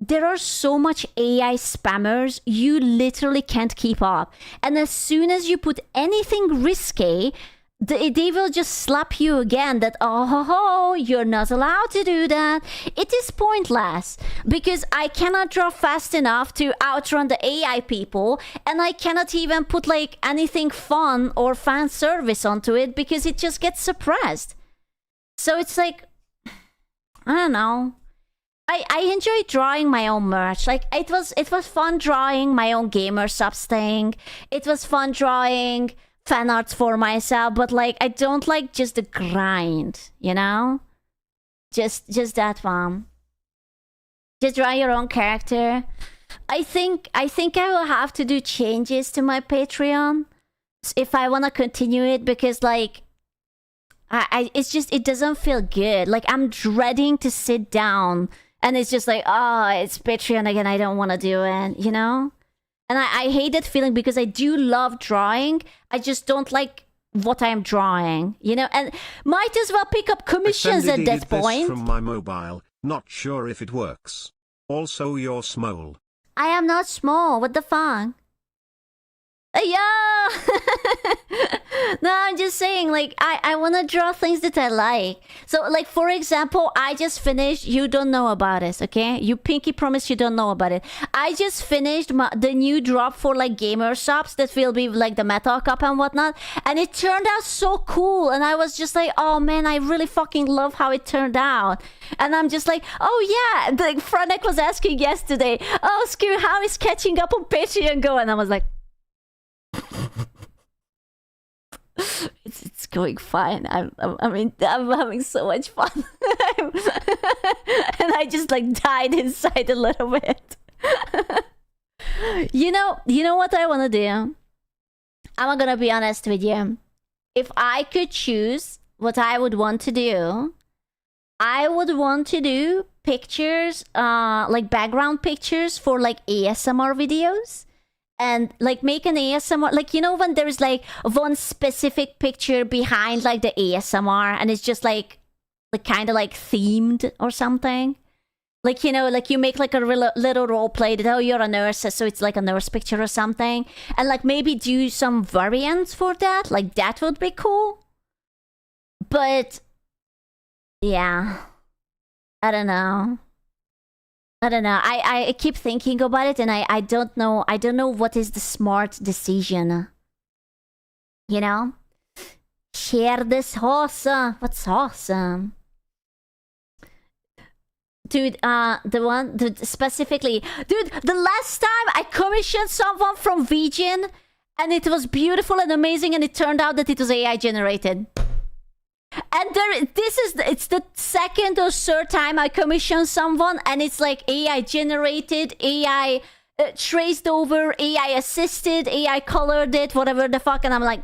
Speaker 1: there are so much AI spammers, you literally can't keep up. And as soon as you put anything risque, they will just slap you again that, oh, you're not allowed to do that. It is pointless because I cannot draw fast enough to outrun the AI people, and I cannot even put like anything fun or fan service onto it because it just gets suppressed. So it's like, I don't know. I enjoy drawing my own merch. Like, it was fun drawing my own gamer subs thing. It was fun drawing fan arts for myself, but like, I don't like just the grind, you know? Just that one. Just draw your own character. I think I will have to do changes to my Patreon if I want to continue it, because like it's just, it doesn't feel good. Like, I'm dreading to sit down and it's just like, oh, it's Patreon again, I don't want to do it, you know? And I hate that feeling because I do love drawing. I just don't like what I'm drawing, you know? And might as well pick up commissions at that point.
Speaker 2: From my mobile, not sure if it works. Also, you're small.
Speaker 1: I am not small. What the fuck? Yeah. No, I'm just saying, like, I want to draw things that I like. So, like, for example, I just finished, you don't know about this, okay? You pinky promise you don't know about it. I just finished the new drop for, like, gamer shops that will be, like, the Metal Cup and whatnot. And it turned out so cool. And I was just like, oh, man, I really fucking love how it turned out. And I'm just like, oh, yeah. Like, Franek was asking yesterday, oh, Skew, how is catching up on Patreon going? And I was like, it's going fine. I'm having so much fun. And I just like died inside a little bit. You know what I want to do? I'm gonna be honest with you. If I could choose what I would want to do, I would want to do pictures, like background pictures for like ASMR videos. And like make an ASMR, like, you know, when there's like one specific picture behind like the ASMR and it's just like kind of like themed or something. Like, you know, like you make like a little role play that, oh, you're a nurse, so it's like a nurse picture or something. And like maybe do some variants for that. Like that would be cool. But yeah, I don't know. I keep thinking about it and I don't know what is the smart decision. You know? Share this awesome. What's awesome? Dude, specifically, dude, the last time I commissioned someone from Vegan And it was beautiful and amazing, and it turned out that it was AI generated. And it's the second or third time I commissioned someone, and it's like AI generated, AI traced over, AI assisted, AI colored it, whatever the fuck, and I'm like,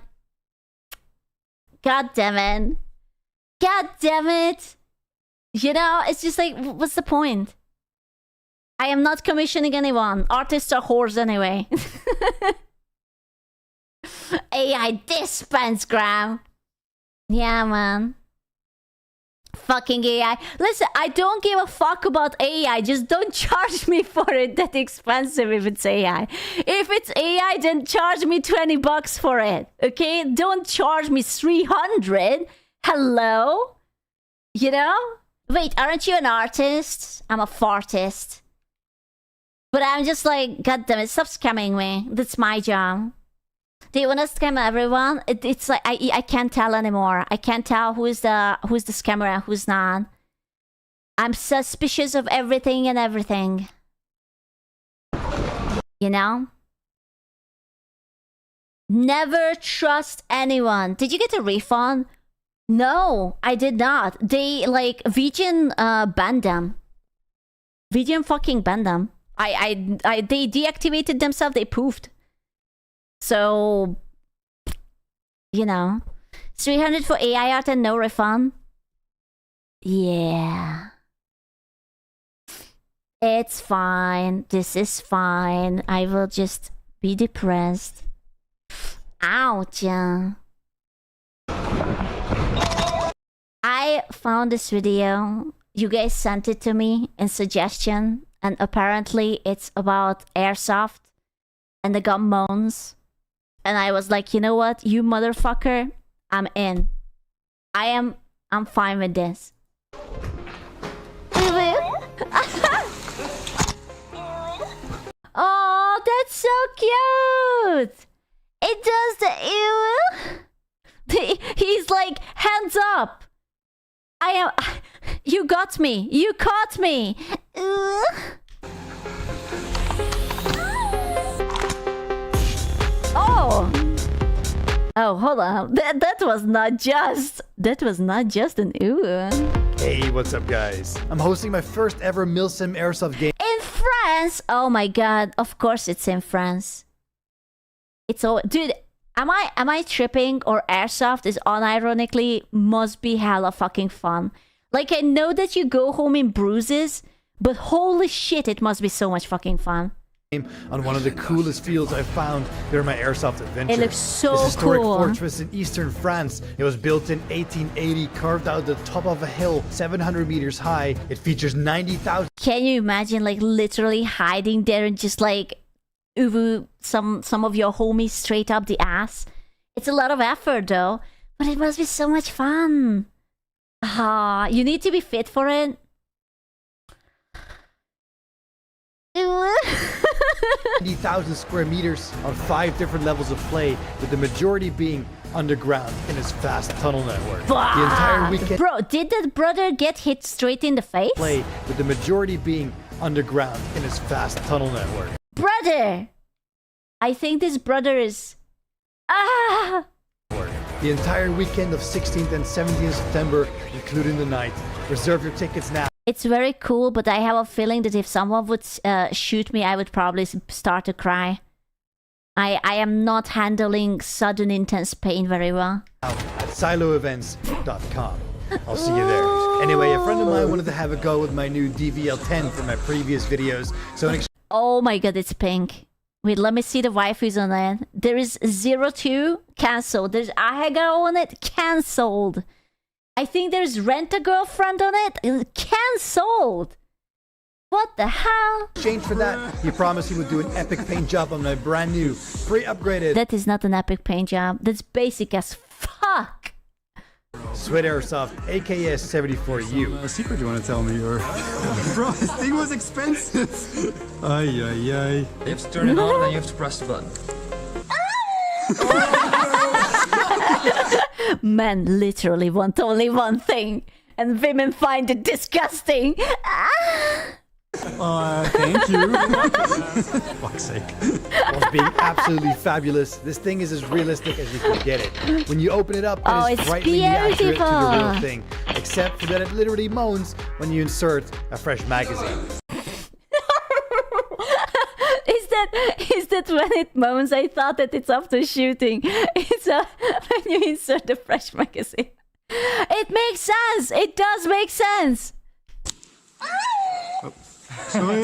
Speaker 1: God damn it. God damn it. You know, it's just like, what's the point? I am not commissioning anyone. Artists are whores anyway. AI dispense gram. Yeah, man. Fucking AI. Listen, I don't give a fuck about AI. Just don't charge me for it that expensive if it's AI. If it's AI, then charge me $20 for it. Okay? Don't charge me 300. Hello? You know? Wait, aren't you an artist? I'm a fartist. But I'm just like, God damn it, stop scamming me. That's my job. Do you want to scam everyone? It's like I can't tell anymore. I can't tell who's the scammer and who's not. I'm suspicious of everything and everything. You know? Never trust anyone. Did you get a refund? No, I did not. They like Vegan banned them. Vegan fucking banned them. They deactivated themselves. They poofed. So, you know, 300 for AI art and no refund. Yeah. It's fine. This is fine. I will just be depressed. Ouch. I found this video. You guys sent it to me in suggestion. And apparently it's about airsoft and the gun moans. And I was like, you know what? You motherfucker. I'm in. I'm fine with this. Oh, that's so cute. It does the ew. He's like, hands up. You got me. You caught me. Oh, hold on. That was not just an ooh.
Speaker 3: Hey, what's up, guys? I'm hosting my first ever Milsim Airsoft game
Speaker 1: in France. Oh my god! Of course, it's in France. It's all, dude. Am I tripping, or airsoft is unironically must be hella fucking fun? Like, I know that you go home in bruises, but holy shit, it must be so much fucking fun.
Speaker 3: On one of the coolest fields I've found during my airsoft adventure.
Speaker 1: It looks so
Speaker 3: this historic
Speaker 1: cool.
Speaker 3: fortress in eastern France. It was built in 1880, carved out the top of a hill, 700 meters high. It features 90,000.
Speaker 1: Can you imagine, like, literally hiding there and just like uwu some of your homies straight up the ass? It's a lot of effort though, but it must be so much fun. Ah, you need to be fit for it.
Speaker 3: 90,000 square meters on 5 different levels of play, with the majority being underground in its vast tunnel network.
Speaker 1: Fuck.
Speaker 3: The entire weekend.
Speaker 1: Bro, did that brother get hit straight in the face?
Speaker 3: Play, with the majority being underground in its vast tunnel network.
Speaker 1: Brother! I think this brother is... Ah!
Speaker 3: The entire weekend of 16th and 17th September, including the night. Reserve your tickets now.
Speaker 1: It's very cool, but I have a feeling that if someone would shoot me, I would probably start to cry. I am not handling sudden intense pain very well.
Speaker 3: At siloevents.com. I'll see you there. Anyway, a friend of mine wanted to have a go with my new DVL-10 from my previous videos, so
Speaker 1: oh my god, it's pink. Wait, let me see the waifus on it. There is 02, cancelled. There's Ahega on it, cancelled. I think there's Rent a Girlfriend on it, cancelled. What the hell?
Speaker 3: in exchange for that, he promised he would do an epic paint job on my brand new, pre-upgraded...
Speaker 1: That is not an epic paint job. That's basic as fuck.
Speaker 3: Sweat Airsoft AKS 74U.
Speaker 4: A secret you want to tell me, or bro, this thing was expensive. Ay ay ay.
Speaker 5: You have to turn it on and you have to press the button.
Speaker 1: Men literally want only one thing, and women find it disgusting.
Speaker 4: Thank you. Fuck's sake.
Speaker 3: Whilst being absolutely fabulous, this thing is as realistic as you can get it. When you open it up,
Speaker 1: Oh,
Speaker 3: it is
Speaker 1: it's
Speaker 3: frighteningly accurate to the
Speaker 1: beautiful.
Speaker 3: real thing, except for that it literally moans when you insert a fresh magazine.
Speaker 1: Is that when it moans? I thought that it's after shooting. It's when you insert the fresh magazine. It makes sense. It does make sense.
Speaker 4: Sorry.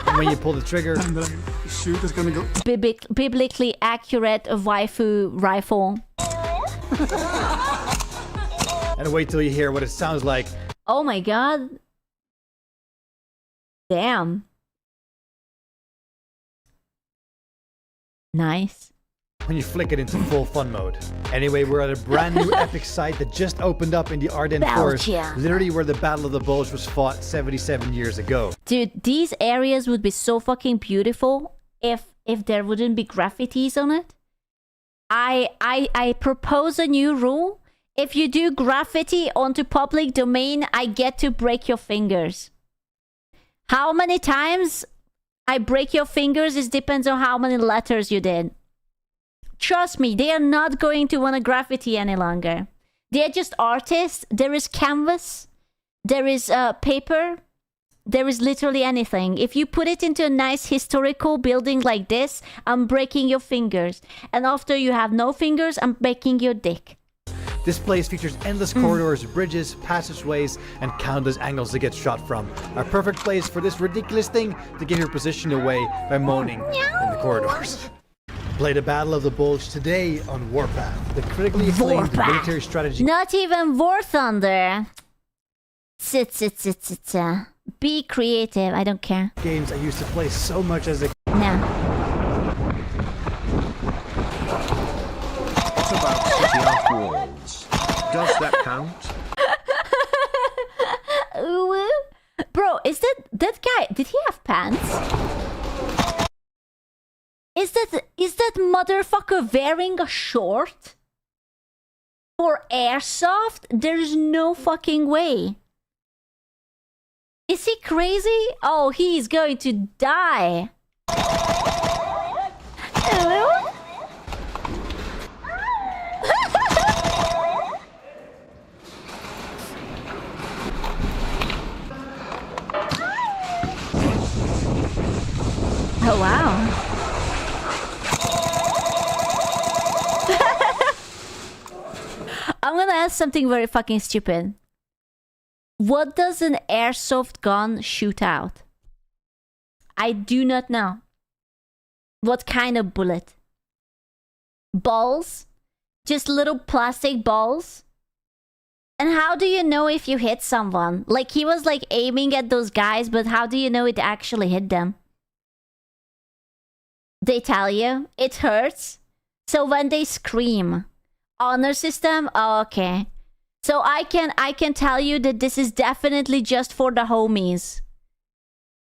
Speaker 3: And when you pull the trigger,
Speaker 4: And the shoot is gonna go.
Speaker 1: Biblically accurate waifu rifle.
Speaker 3: and wait till you hear what it sounds like.
Speaker 1: Oh my god. Damn. Nice.
Speaker 3: When you flick it into full fun mode. Anyway, we're at a brand new epic site that just opened up in the Ardennes Forest,
Speaker 1: Belgium.
Speaker 3: literally where the Battle of the Bulge was fought 77 years ago.
Speaker 1: Dude, these areas would be so fucking beautiful if there wouldn't be graffitis on it. I propose a new rule. If you do graffiti onto public domain, I get to break your fingers. How many times I break your fingers is depends on how many letters you did. Trust me, they are not going to want to graffiti any longer. They're just artists. There is canvas. There is paper. There is literally anything. If you put it into a nice historical building like this, I'm breaking your fingers. And after you have no fingers, I'm breaking your dick.
Speaker 3: This place features endless corridors, bridges, passageways, and countless angles to get shot from. A perfect place for this ridiculous thing to give your position away by moaning in the corridors. Play the Battle of the Bulge today on Warpath, the critically acclaimed
Speaker 1: Warpath.
Speaker 3: military strategy
Speaker 1: Not even War Thunder. Be creative. I don't care.
Speaker 3: games I used to play so much as a
Speaker 1: No.
Speaker 2: What about city off walls? Does that count?
Speaker 1: Ooh. Bro, is that guy? Did he have pants? Is that motherfucker wearing a short? For airsoft? There's no fucking way. Is he crazy? Oh, he's going to die. Hello? Oh, wow. I'm gonna ask something very fucking stupid. What does an airsoft gun shoot out? I do not know. What kind of bullet? Balls? Just little plastic balls? And how do you know if you hit someone? Like, he was like aiming at those guys, but how do you know it actually hit them? They tell you it hurts. So when they scream, honor system? Oh, okay. So I can tell you that this is definitely just for the homies.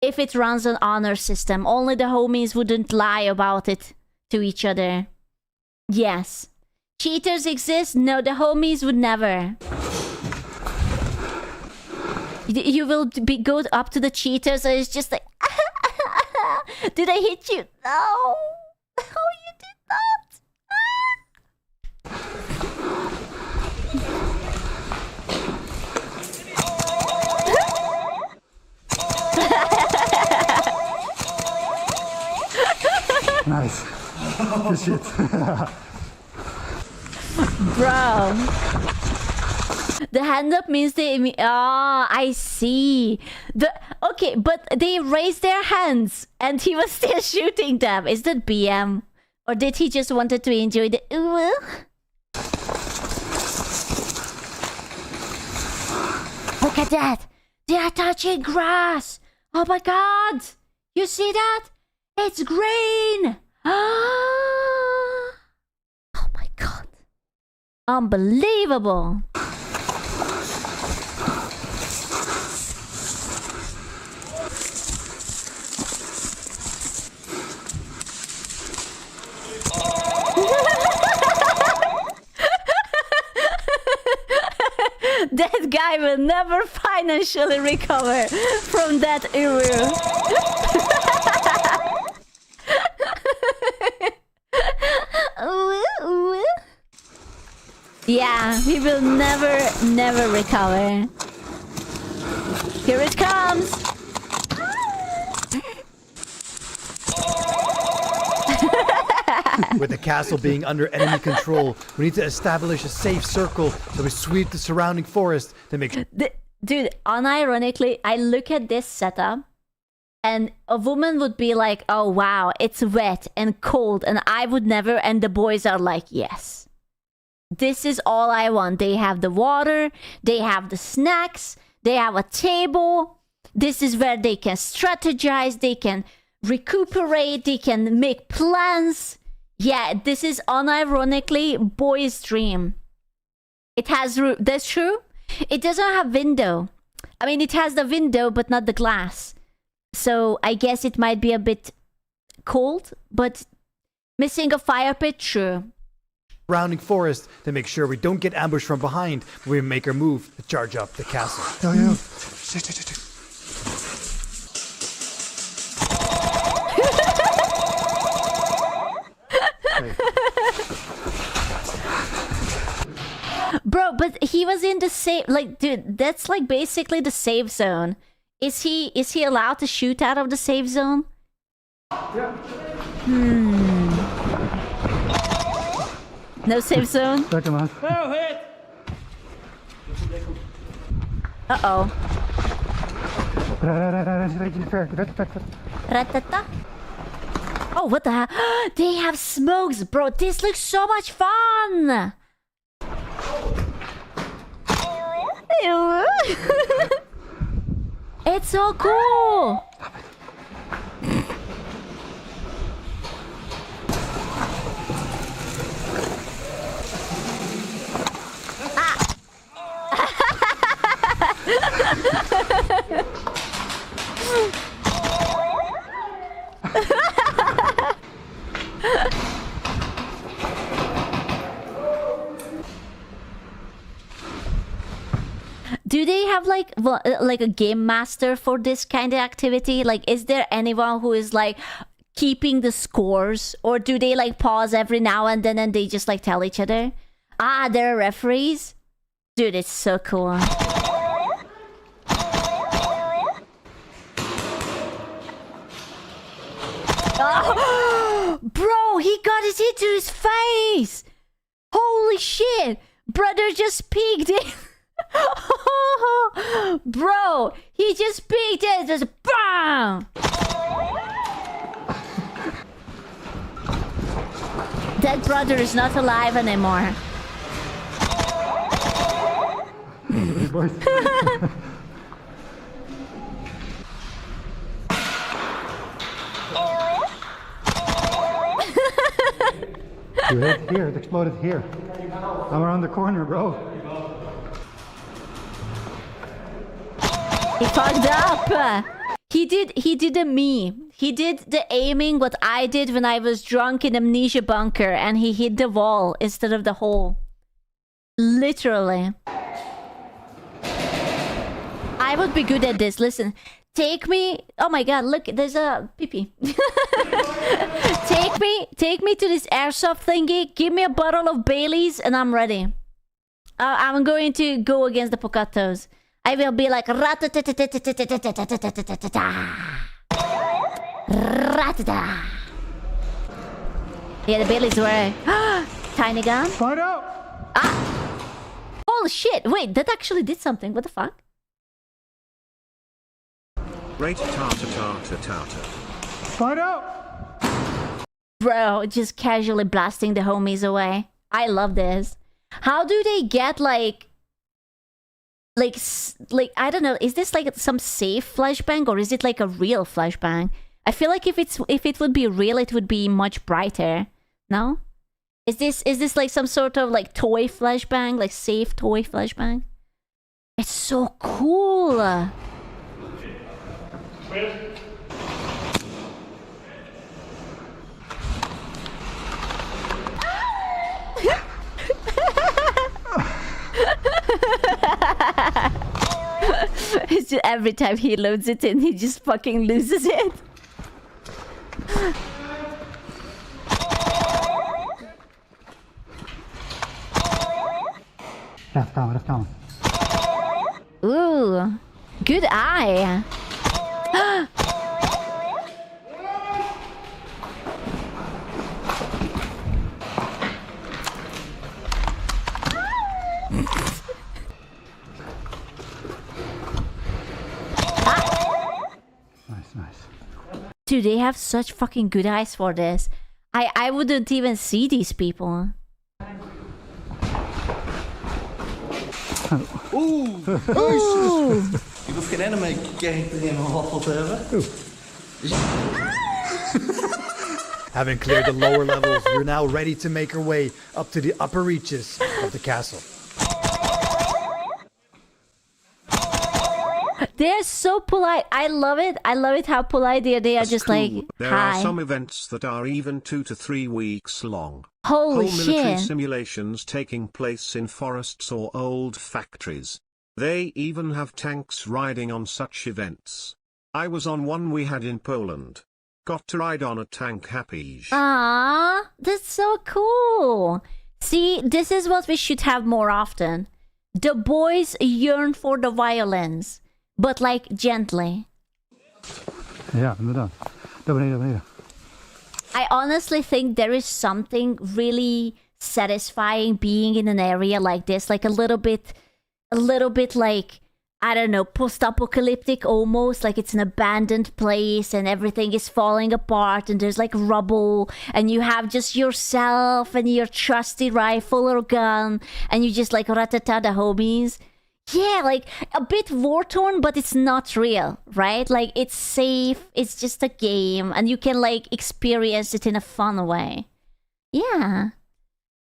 Speaker 1: If it runs an honor system, only the homies wouldn't lie about it to each other. Yes. Cheaters exist? No, the homies would never. You will go up to the cheaters and it's just like, did I hit you? No. No, you did not.
Speaker 4: Nice. Good shit.
Speaker 1: Bro. The hand up means they... Oh, I see. Okay, but they raised their hands and he was still shooting them. Is that BM? Or did he just wanted to enjoy the... Ooh. Look at that. They are touching grass. Oh my god. You see that? It's green. Oh my god. Unbelievable. That guy will never find financially recover from that era. Yeah, he will never recover. Here it comes.
Speaker 3: With the castle being under enemy control, we need to establish a safe circle so we sweep the surrounding forest to make sure.
Speaker 1: Dude, unironically, I look at this setup and a woman would be like, oh wow, it's wet and cold, and I would never, and the boys are like, yes. This is all I want. They have the water, they have the snacks, they have a table. This is where they can strategize, they can recuperate, they can make plans. Yeah, this is unironically boy's dream. It has that's true. It doesn't have window. I mean, it has the window, but not the glass. So I guess it might be a bit cold, but missing a fire pit, true.
Speaker 3: Surrounding forest to make sure we don't get ambushed from behind when we make our move to charge up the castle.
Speaker 1: Bro, but he was in the safe, like, dude, that's like basically the safe zone. Is he allowed to shoot out of the safe zone?
Speaker 4: Yeah.
Speaker 1: No safe zone?
Speaker 4: Second last.
Speaker 1: Uh-oh. Ratata. Oh, what the hell? They have smokes, bro. This looks so much fun. It's so cool. Do they have like a game master for this kind of activity? Like, is there anyone who is like keeping the scores, or do they like pause every now and then and they just like tell each other? Ah, there are referees. Dude, it's so cool. Oh, bro, he got it into his face. Holy shit, brother just peeked in. Bro, he just peeked in. Just BAM! That brother is not alive anymore.
Speaker 4: You hit here, it exploded here. I'm around the corner, bro.
Speaker 1: He fucked up. He did a me. He did the aiming what I did when I was drunk in Amnesia Bunker, and he hit the wall instead of the hole. Literally. I would be good at this. Listen, take me. Oh my god, look, there's a pee-pee. Take me to this airsoft thingy. Give me a bottle of Bailey's and I'm ready. I'm going to go against the Pocatos. I will be like ratata. Yeah, the Bailey's were tiny gun.
Speaker 4: Find out!
Speaker 1: Ah! Holy shit! Wait, that actually did something. What the fuck?
Speaker 2: Rate tartar tartar tartar.
Speaker 4: Find out!
Speaker 1: Bro, just casually blasting the homies away. I love this. How do they get like I don't know, is this like some safe flashbang or is it like a real flashbang? I feel like if it would be real, it would be much brighter. No? Is this like some sort of like toy flashbang, like safe toy flashbang? It's so cool. It's just every time he loads it in, he just fucking loses it.
Speaker 4: Left down, left down.
Speaker 1: Ooh, good eye.
Speaker 4: Nice, nice.
Speaker 1: Dude, they have such fucking good eyes for this. I wouldn't even see these people.
Speaker 6: Oeh,
Speaker 1: Ooh.
Speaker 6: ik hoef geen anime character in mijn waffel te hebben.
Speaker 3: Having cleared the lower levels, we're now ready to make our way up to the upper reaches of the castle.
Speaker 1: They're so polite. I love it. I love it how polite they are. They are
Speaker 2: That's
Speaker 1: just
Speaker 2: cool.
Speaker 1: like,
Speaker 2: There
Speaker 1: hi.
Speaker 2: are some events that are even 2 to 3 weeks long.
Speaker 1: Holy
Speaker 2: Whole military
Speaker 1: shit.
Speaker 2: simulations taking place in forests or old factories. They even have tanks riding on such events. I was on one we had in Poland. Got to ride on a tank happy.
Speaker 1: Ah, that's so cool. See, this is what we should have more often. The boys yearn for the violence, but like gently.
Speaker 4: Ja, inderdaad. Daar beneden, daar beneden.
Speaker 1: I honestly think there is something really satisfying being in an area like this, like a little bit like, I don't know, post-apocalyptic almost, like it's an abandoned place and everything is falling apart and there's like rubble and you have just yourself and your trusty rifle or gun and you just like ratata the homies. Yeah, like a bit war-torn, but it's not real, right? Like it's safe, it's just a game and you can like experience it in a fun way. Yeah.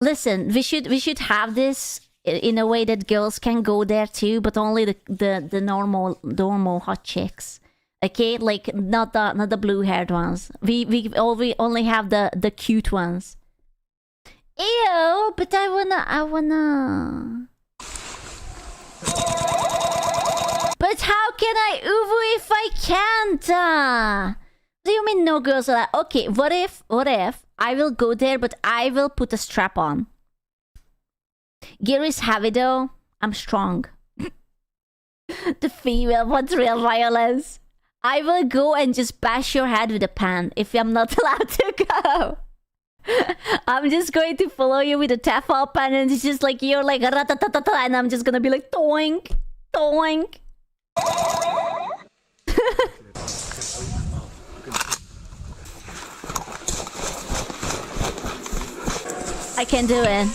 Speaker 1: Listen, we should have this in a way that girls can go there too, but only the normal hot chicks. Okay, like not the blue-haired ones. We only have the cute ones. Ew, but I wanna. But how can I uvu if I can't? What do you mean no girls allowed? Okay, what if I will go there, but I will put a strap on. Gear is heavy though. I'm strong. The female wants real violence. I will go and just bash your head with a pan if I'm not allowed to go. I'm just going to follow you with a tefal pan and it's just like you're like ratatatata and I'm just gonna be like toink, toink. I can do it.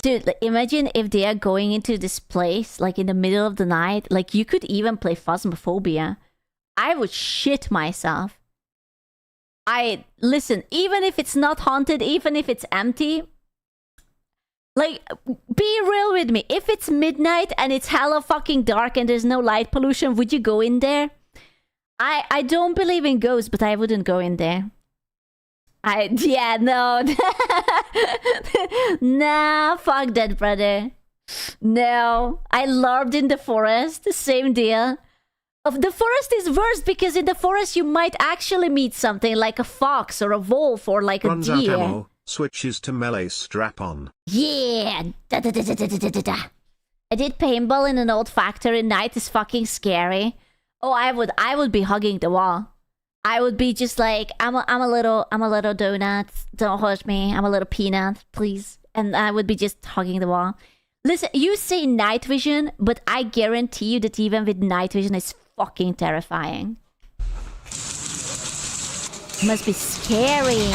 Speaker 1: Dude, like, imagine if they are going into this place, like in the middle of the night. Like, you could even play Phasmophobia. I would shit myself. Listen, even if it's not haunted, even if it's empty, like, be real with me. If it's midnight and it's hella fucking dark and there's no light pollution, would you go in there? I don't believe in ghosts, but I wouldn't go in there. Yeah, no. Nah, fuck that, brother. No. I loved in the forest. Same deal. The forest is worse because in the forest you might actually meet something like a fox or a wolf or like
Speaker 2: Runs
Speaker 1: a
Speaker 2: out
Speaker 1: deer.
Speaker 2: ammo, switches to melee strap-on.
Speaker 1: Yeah. Da, da, da, da, da, da, da, da. I did paintball in an old factory. Night is fucking scary. Oh, I would be hugging the wall. I would be just like, I'm a little donut. Don't hurt me. I'm a little peanut, please. And I would be just hugging the wall. Listen, you say night vision, but I guarantee you that even with night vision, it's fucking terrifying. It must be scary.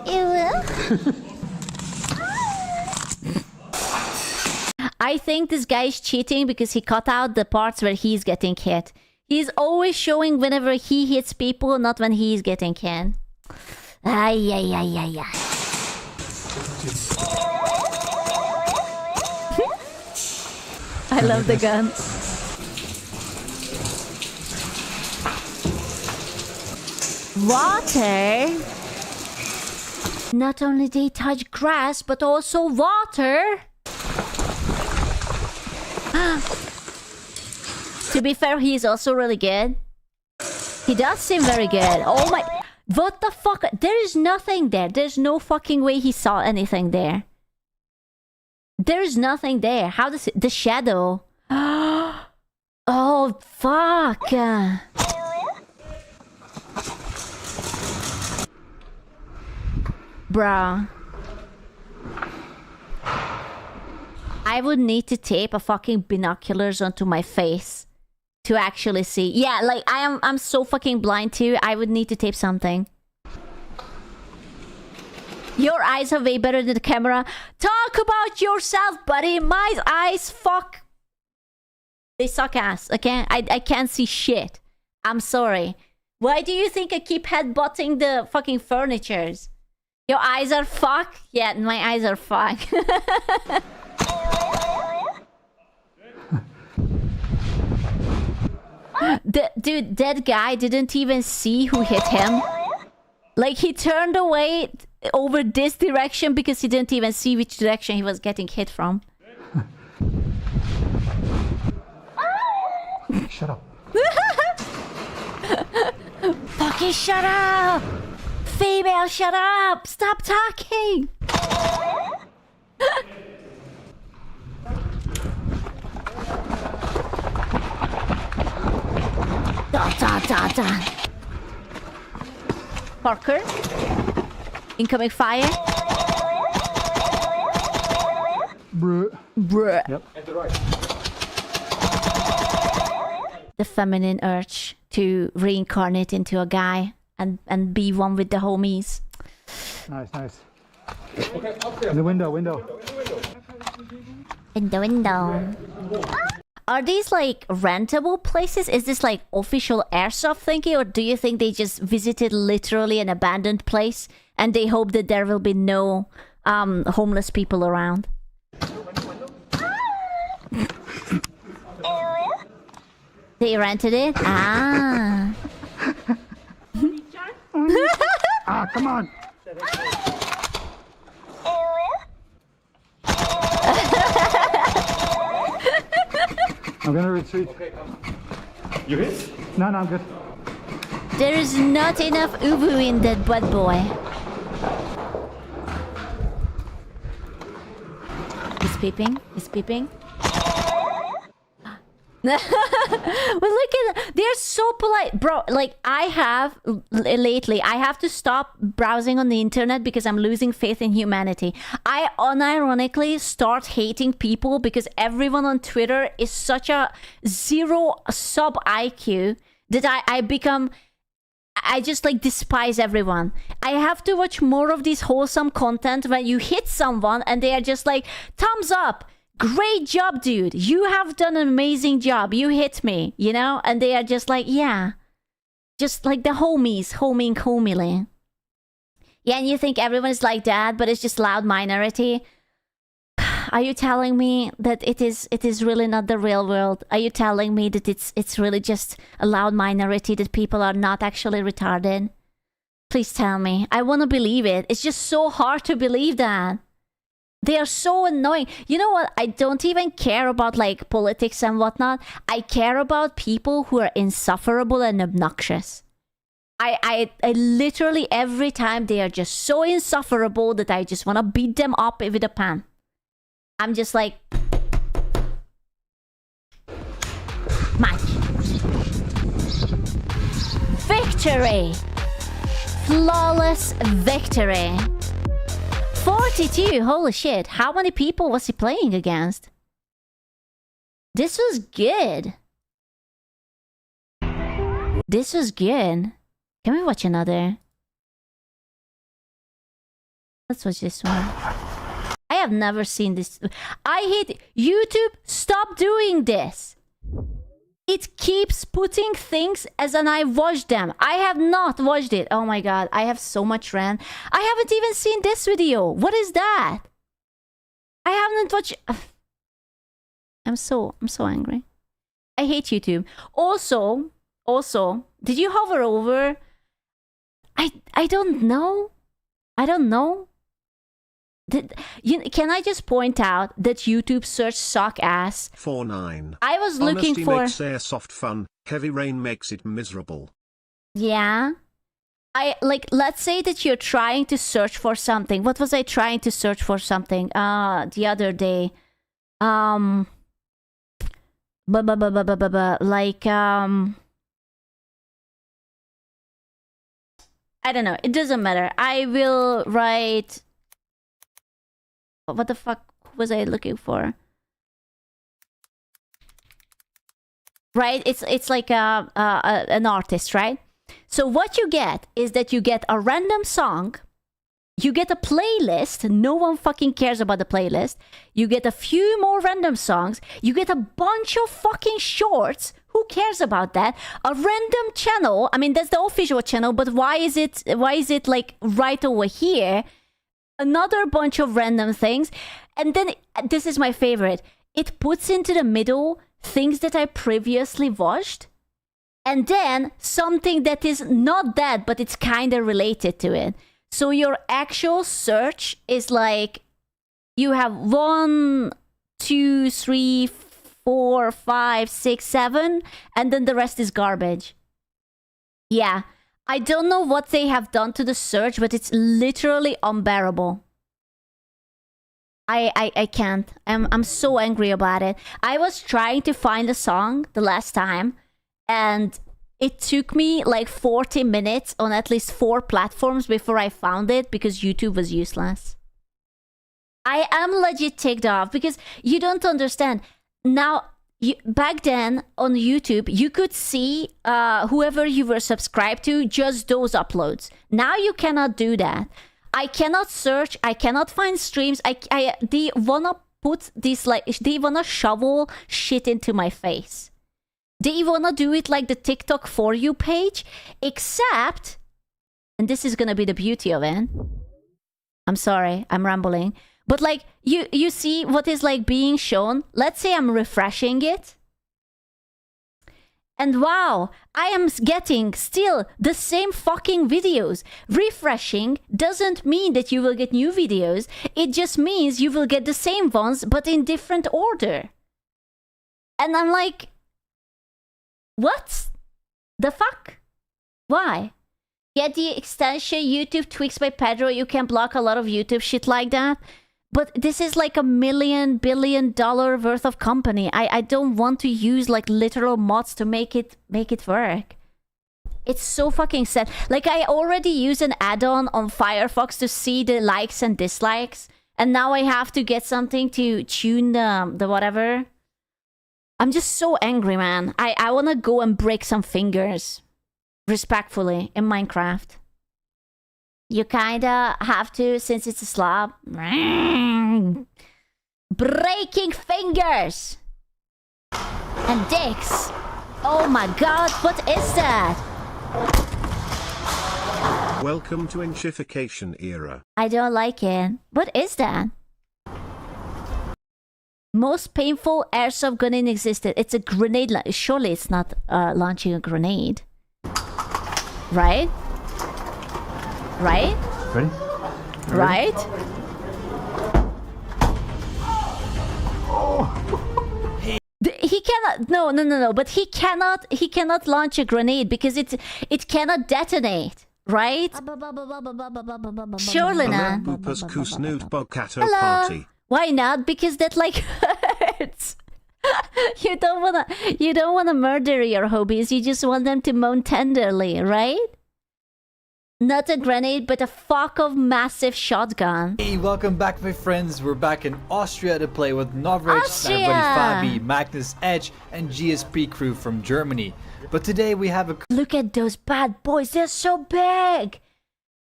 Speaker 1: Ew. I think this guy is cheating because he cut out the parts where he's getting hit. He's always showing whenever he hits people, not when he's getting hit. Ay, ay, ay, ay, ay. I love the gun. Water? Not only they touch grass, but also water. To be fair, he's also really good. He does seem very good. Oh my... What the fuck? There is nothing there. There's no fucking way he saw anything there. There's nothing there. How does it... The shadow. Oh, fuck. Bruh. I would need to tape a fucking binoculars onto my face to actually see. Yeah, like I'm so fucking blind too. I would need to tape something. Your eyes are way better than the camera. Talk about yourself, buddy. My eyes, fuck. They suck ass. Okay, I can't see shit. I'm sorry. Why do you think I keep headbutting the fucking furnitures? Your eyes are fuck? Yeah, my eyes are fuck. Dude, that guy didn't even see who hit him. Like, he turned away over this direction because he didn't even see which direction he was getting hit from.
Speaker 3: Shut up.
Speaker 1: Fucking shut up! Female, shut up! Stop talking! Da. Parker. Incoming fire. Bruh.
Speaker 3: Yep.
Speaker 1: The feminine urge to reincarnate into a guy and be one with the homies.
Speaker 3: Nice. The window.
Speaker 1: Window. Are these like rentable places? Is this like official airsoft thingy, or do you think they just visited literally an abandoned place and they hope that there will be no homeless people around? They rented it? Ah.
Speaker 3: Come on. I'm gonna retreat.
Speaker 4: Okay, you hit?
Speaker 3: No, I'm good.
Speaker 1: There is not enough ubu in that butt boy. He's peeping. Well, look at they're so polite, bro. Like, I have lately, I have to stop browsing on the internet because I'm losing faith in humanity. I unironically start hating people because everyone on Twitter is such a zero sub IQ that I just like despise everyone. I have to watch more of this wholesome content when you hit someone and they are just like, thumbs up. Great job, dude. You have done an amazing job. You hit me, you know? And they are just like, yeah. Just like the homies, homily. Yeah, and you think everyone is like that, but it's just loud minority. Are you telling me that it is really not the real world? Are you telling me that it's really just a loud minority, that people are not actually retarded? Please tell me. I want to believe it. It's just so hard to believe that. They are so annoying. You know what? I don't even care about like politics and whatnot. I care about people who are insufferable and obnoxious. I literally every time they are just so insufferable that I just want to beat them up with a pan. I'm just like, match. Victory! Flawless victory! 42! Holy shit. How many people was he playing against? This was good. This was good. Can we watch another? Let's watch this one. I have never seen this. I hate YouTube. Stop doing this. It keeps putting things as an I watched them. I have not watched it. Oh my god, I have so much rant. I haven't even seen this video. What is that? I haven't watched. I'm so angry. I hate YouTube. Also, did you hover over? I don't know. I don't know. Can I just point out that YouTube search suck ass?
Speaker 2: 49.
Speaker 1: I was looking
Speaker 2: Honesty
Speaker 1: for...
Speaker 2: makes airsoft fun, heavy rain makes it miserable.
Speaker 1: Yeah. Let's say that you're trying to search for something. What was I trying to search for something the other day? Like, I don't know. It doesn't matter. I will write... What the fuck was I looking for? Right? It's like an artist, right? So what you get is that you get a random song, you get a playlist, no one fucking cares about the playlist, you get a few more random songs, you get a bunch of fucking shorts, who cares about that? A random channel, I mean that's the official channel, but why is it like right over here? Another bunch of random things, and then this is my favorite, it puts into the middle things that I previously watched. And then something that is not that, but it's kind of related to it. So your actual search is like, you have 1, 2, 3, 4, 5, 6, 7, and then the rest is garbage. Yeah, I don't know what they have done to the search, but it's literally unbearable. I can't. I'm so angry about it. I was trying to find a song the last time, and it took me like 40 minutes on at least 4 platforms before I found it because YouTube was useless. I am legit ticked off because you don't understand. Now, back then on YouTube, you could see whoever you were subscribed to, just those uploads. Now you cannot do that. I cannot search. I cannot find streams. They wanna put this like, they wanna shovel shit into my face. They wanna do it like the TikTok For You page, except, and this is gonna be the beauty of it. I'm sorry, I'm rambling. But like, you see what is like being shown? Let's say I'm refreshing it. And wow, I am getting still the same fucking videos. Refreshing doesn't mean that you will get new videos. It just means you will get the same ones, but in different order. And I'm like, what the fuck? Why? Get the extension YouTube tweaks by Pedro. You can block a lot of YouTube shit like that. But this is like $1 million billion worth of company. I don't want to use like literal mods to make it work. It's so fucking sad. Like I already use an add-on on Firefox to see the likes and dislikes, and now I have to get something to tune the whatever. I'm just so angry, man. I want to go and break some fingers. Respectfully, in Minecraft. You kinda have to, since it's a slab. Breaking fingers! And dicks! Oh my god, what is that?
Speaker 2: Welcome to Inchification era.
Speaker 1: I don't like it. What is that? Most painful airsoft gun in existence. It's a grenade. Surely it's not launching a grenade. Right? Right?
Speaker 4: Ready?
Speaker 1: Right? He cannot. No. But he cannot launch a grenade because it cannot detonate. Right? Surely not.
Speaker 2: Poopers Kusnoot Bokato
Speaker 1: Hello.
Speaker 2: Party.
Speaker 1: Why not? Because that like hurts. You don't wanna murder your hobbies. You just want them to moan tenderly, right? Not a grenade, but a fuck of massive shotgun.
Speaker 3: Hey, welcome back, my friends. We're back in Austria to play with Novrich,
Speaker 1: Austria!
Speaker 3: Fabi, Magnus Edge, and GSP crew from Germany. But today we have a
Speaker 1: Look at those bad boys. They're so big.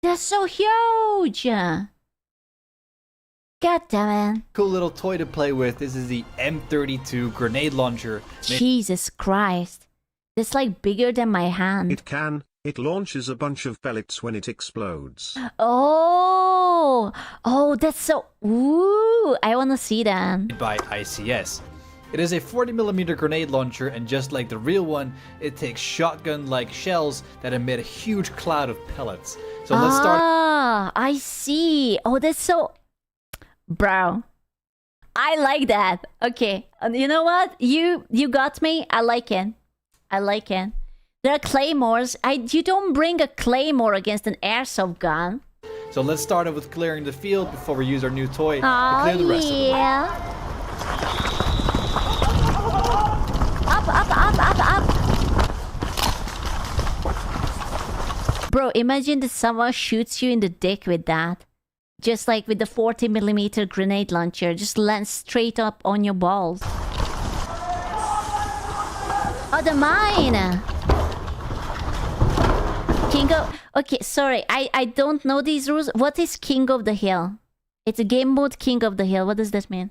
Speaker 1: They're so huge. God damn it.
Speaker 3: cool little toy to play with. This is the M32 grenade launcher.
Speaker 1: Jesus Christ. It's like bigger than my hand.
Speaker 2: It launches a bunch of pellets when it explodes.
Speaker 1: Oh, that's so... Ooh, I want to see that.
Speaker 3: By ICS. It is a 40mm grenade launcher, and just like the real one, it takes shotgun-like shells that emit a huge cloud of pellets. So let's start.
Speaker 1: Ah, I see. Oh, that's so... Bro. I like that. Okay. You know what? You got me. I like it. I like it. There are claymores. You don't bring a claymore against an airsoft gun.
Speaker 3: So let's start off with clearing the field before we use our new toy to
Speaker 1: Oh,
Speaker 3: clear the rest of it.
Speaker 1: yeah. Up, up, up, up, up. Bro, imagine that someone shoots you in the dick with that. Just like with the 40mm grenade launcher. Just lands straight up on your balls. Oh, the mine! King of... Okay, sorry. I don't know these rules. What is King of the Hill? It's a game mode King of the Hill. What does that mean?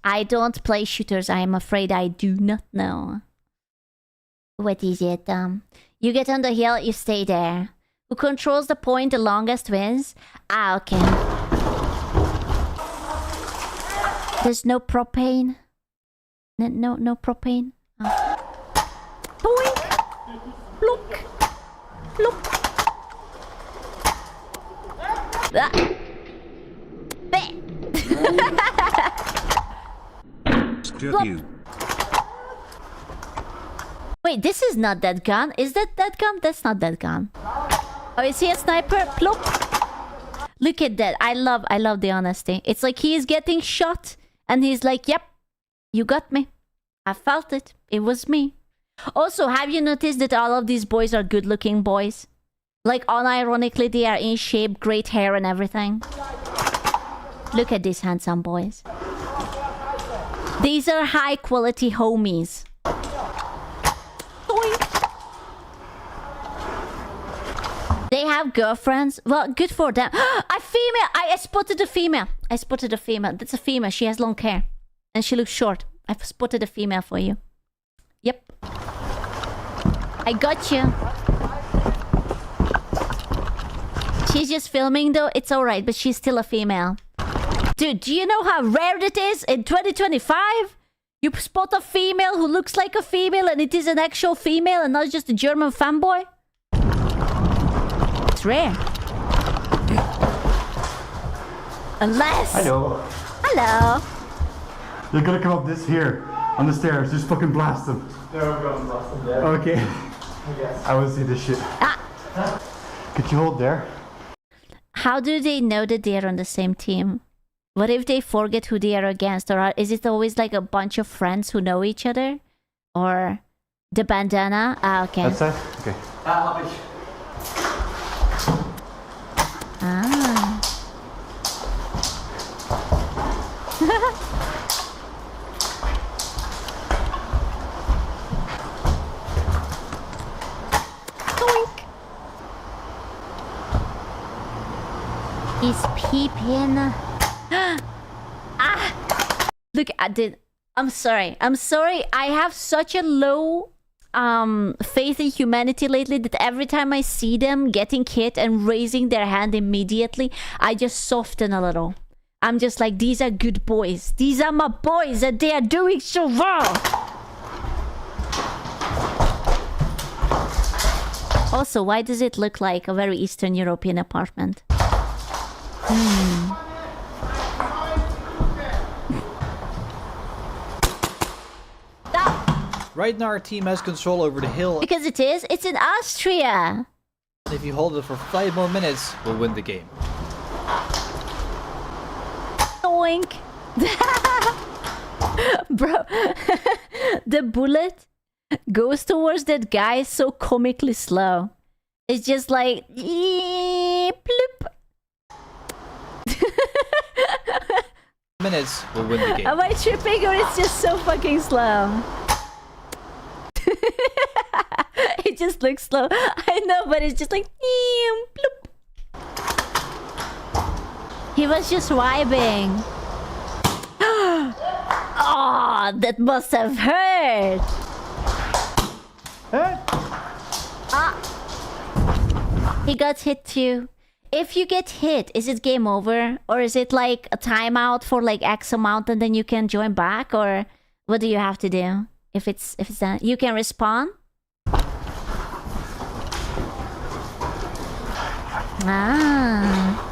Speaker 1: I don't play shooters. I am afraid I do not know. What is it? You get on the hill, you stay there. Who controls the point the longest wins? Ah, okay. There's no propane? No propane? Oh. Boink! Look! Look! Ah. Beh.
Speaker 2: You.
Speaker 1: Wait, this is not that gun. Is that gun? That's not that gun. Oh, is he a sniper? Plop. Look at that. I love the honesty. It's like he is getting shot and he's like, yep, you got me. I felt it. It was me. Also, have you noticed that all of these boys are good looking boys? Like, unironically, they are in shape, great hair and everything. Look at these handsome boys. These are high quality homies. They have girlfriends. Well, good for them. A female! I spotted a female. I spotted a female. That's a female. She has long hair. And she looks short. I've spotted a female for you. Yep. I got you. She's just filming though. It's alright, but she's still a female. Dude, do you know how rare it is in 2025? You spot a female who looks like a female and it is an actual female and not just a German fanboy? It's rare. Unless...
Speaker 4: Hello.
Speaker 1: Hello.
Speaker 4: You're gonna come up this here on the stairs. Just fucking blast them.
Speaker 6: Yeah, we're going to blast them, yeah.
Speaker 4: Okay.
Speaker 6: I guess.
Speaker 4: I will see this shit.
Speaker 1: Ah.
Speaker 4: Could you hold there?
Speaker 1: How do they know that they are on the same team? What if they forget who they are against? Or is it always like a bunch of friends who know each other? Or the bandana? Ah, okay.
Speaker 4: That's it? Okay.
Speaker 6: Happy.
Speaker 1: Ah. Doink. He's peeping. Ah! Look, I'm sorry. I have such a low faith in humanity lately that every time I see them getting hit and raising their hand immediately, I just soften a little. I'm just like, these are good boys. These are my boys and they are doing so well. Also, why does it look like a very Eastern European apartment?
Speaker 3: Right now our team has control over the hill.
Speaker 1: Because it's in Austria.
Speaker 3: If you hold it for 5 more minutes, we'll win the game.
Speaker 1: Doink. Bro, the bullet goes towards that guy so comically slow. It's just like... Bloop.
Speaker 3: Minutes, we'll win the game.
Speaker 1: Am I tripping or it's just so fucking slow? It just looks slow. I know, but it's just like... Bloop. He was just vibing. Oh, that must have hurt. Ah. He got hit too. if you get hit, is it game over? Or is it like a timeout for like X amount and then you can join back? Or what do you have to do? If it's that you can respawn? Ah.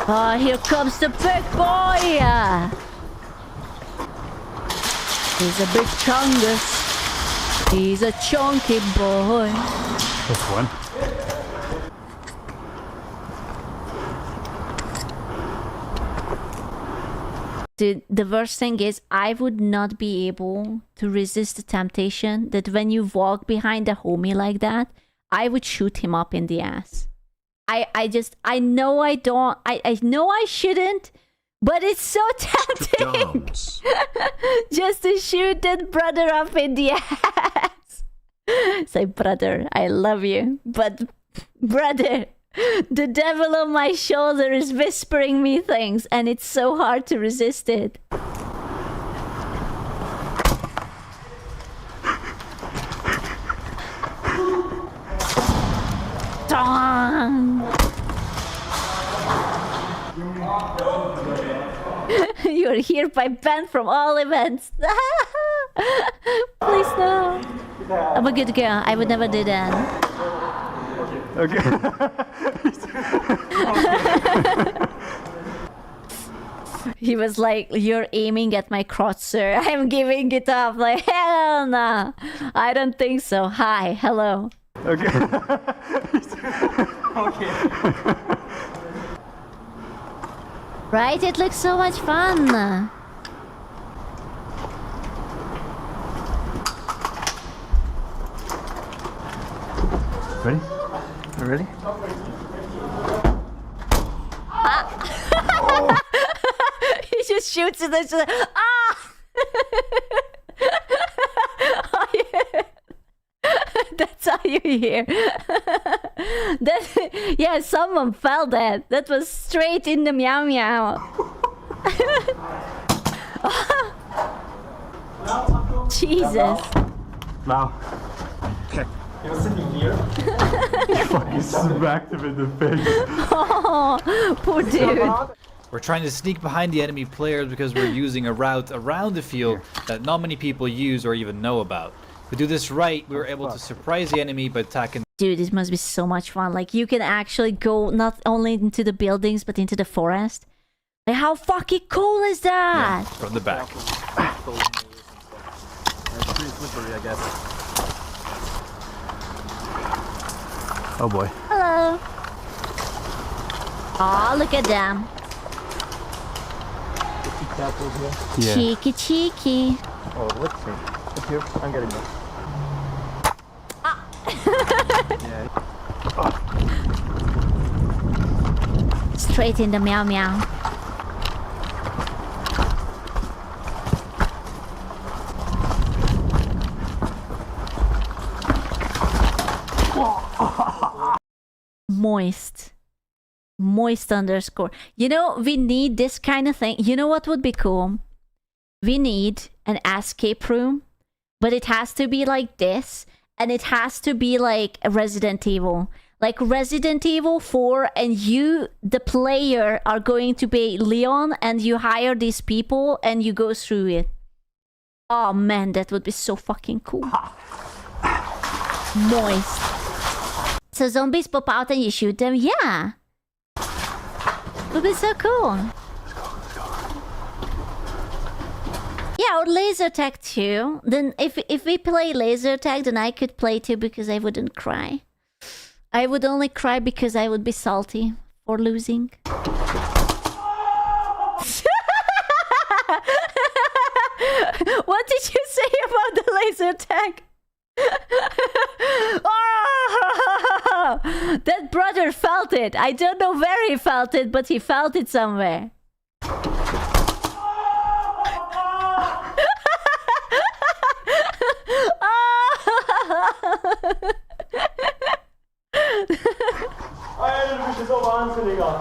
Speaker 1: Oh, here comes the big boy. He's a big chungus. He's a chunky boy.
Speaker 3: That's one.
Speaker 1: Dude, the worst thing is I would not be able to resist the temptation that when you walk behind a homie like that, I would shoot him up in the ass. I know I don't, I know I shouldn't, but it's so tempting. Just to shoot that brother up in the ass. Say, brother, I love you, but brother, the devil on my shoulder is whispering me things and it's so hard to resist it. You're hereby banned from all events. Please no. I'm a good girl. I would never do that.
Speaker 3: Okay.
Speaker 1: He was like, you're aiming at my crotch, sir. I'm giving it up. Like, hell no. I don't think so. Hi. Hello.
Speaker 3: Okay.
Speaker 6: Okay.
Speaker 1: Right? It looks so much fun.
Speaker 3: Ready? Ready?
Speaker 1: He just shoots it and just ah! Oh, yeah. That's how you hear. That, yeah, someone felt that. That was straight in the meow meow. Jesus.
Speaker 3: Now.
Speaker 6: You're sitting here.
Speaker 3: Fucking smacked him in the face.
Speaker 1: Oh, poor dude.
Speaker 3: We're trying to sneak behind the enemy players because we're using a route around the field that not many people use or even know about. If we do this right, we were able to surprise the enemy by attacking.
Speaker 1: Dude, this must be so much fun. Like, you can actually go not only into the buildings, but into the forest. Like, how fucking cool is that?
Speaker 3: Yeah, from the back.
Speaker 6: It's pretty slippery, I guess.
Speaker 3: Oh boy.
Speaker 1: Hello. Aw, look at them.
Speaker 3: Yeah.
Speaker 1: Cheeky, cheeky.
Speaker 6: Oh, let's see. Up here. I'm getting this. Yeah.
Speaker 1: Straight in the meow meow. Moist. Moist underscore. You know, we need this kind of thing. You know what would be cool? We need an escape room, but it has to be like this, and it has to be like a Resident Evil. Like Resident Evil 4, and you, the player, are going to be Leon, and you hire these people, and you go through it. Oh man, that would be so fucking cool. Moist. So zombies pop out and you shoot them? Yeah. Would be so cool. Yeah, or laser tag too. Then if we play laser tag, then I could play too because I wouldn't cry. I would only cry because I would be salty for losing. What did you say about the laser tag? Oh, that brother felt it. I don't know where he felt it, but he felt it somewhere.
Speaker 6: Du bist so wahnsinniger.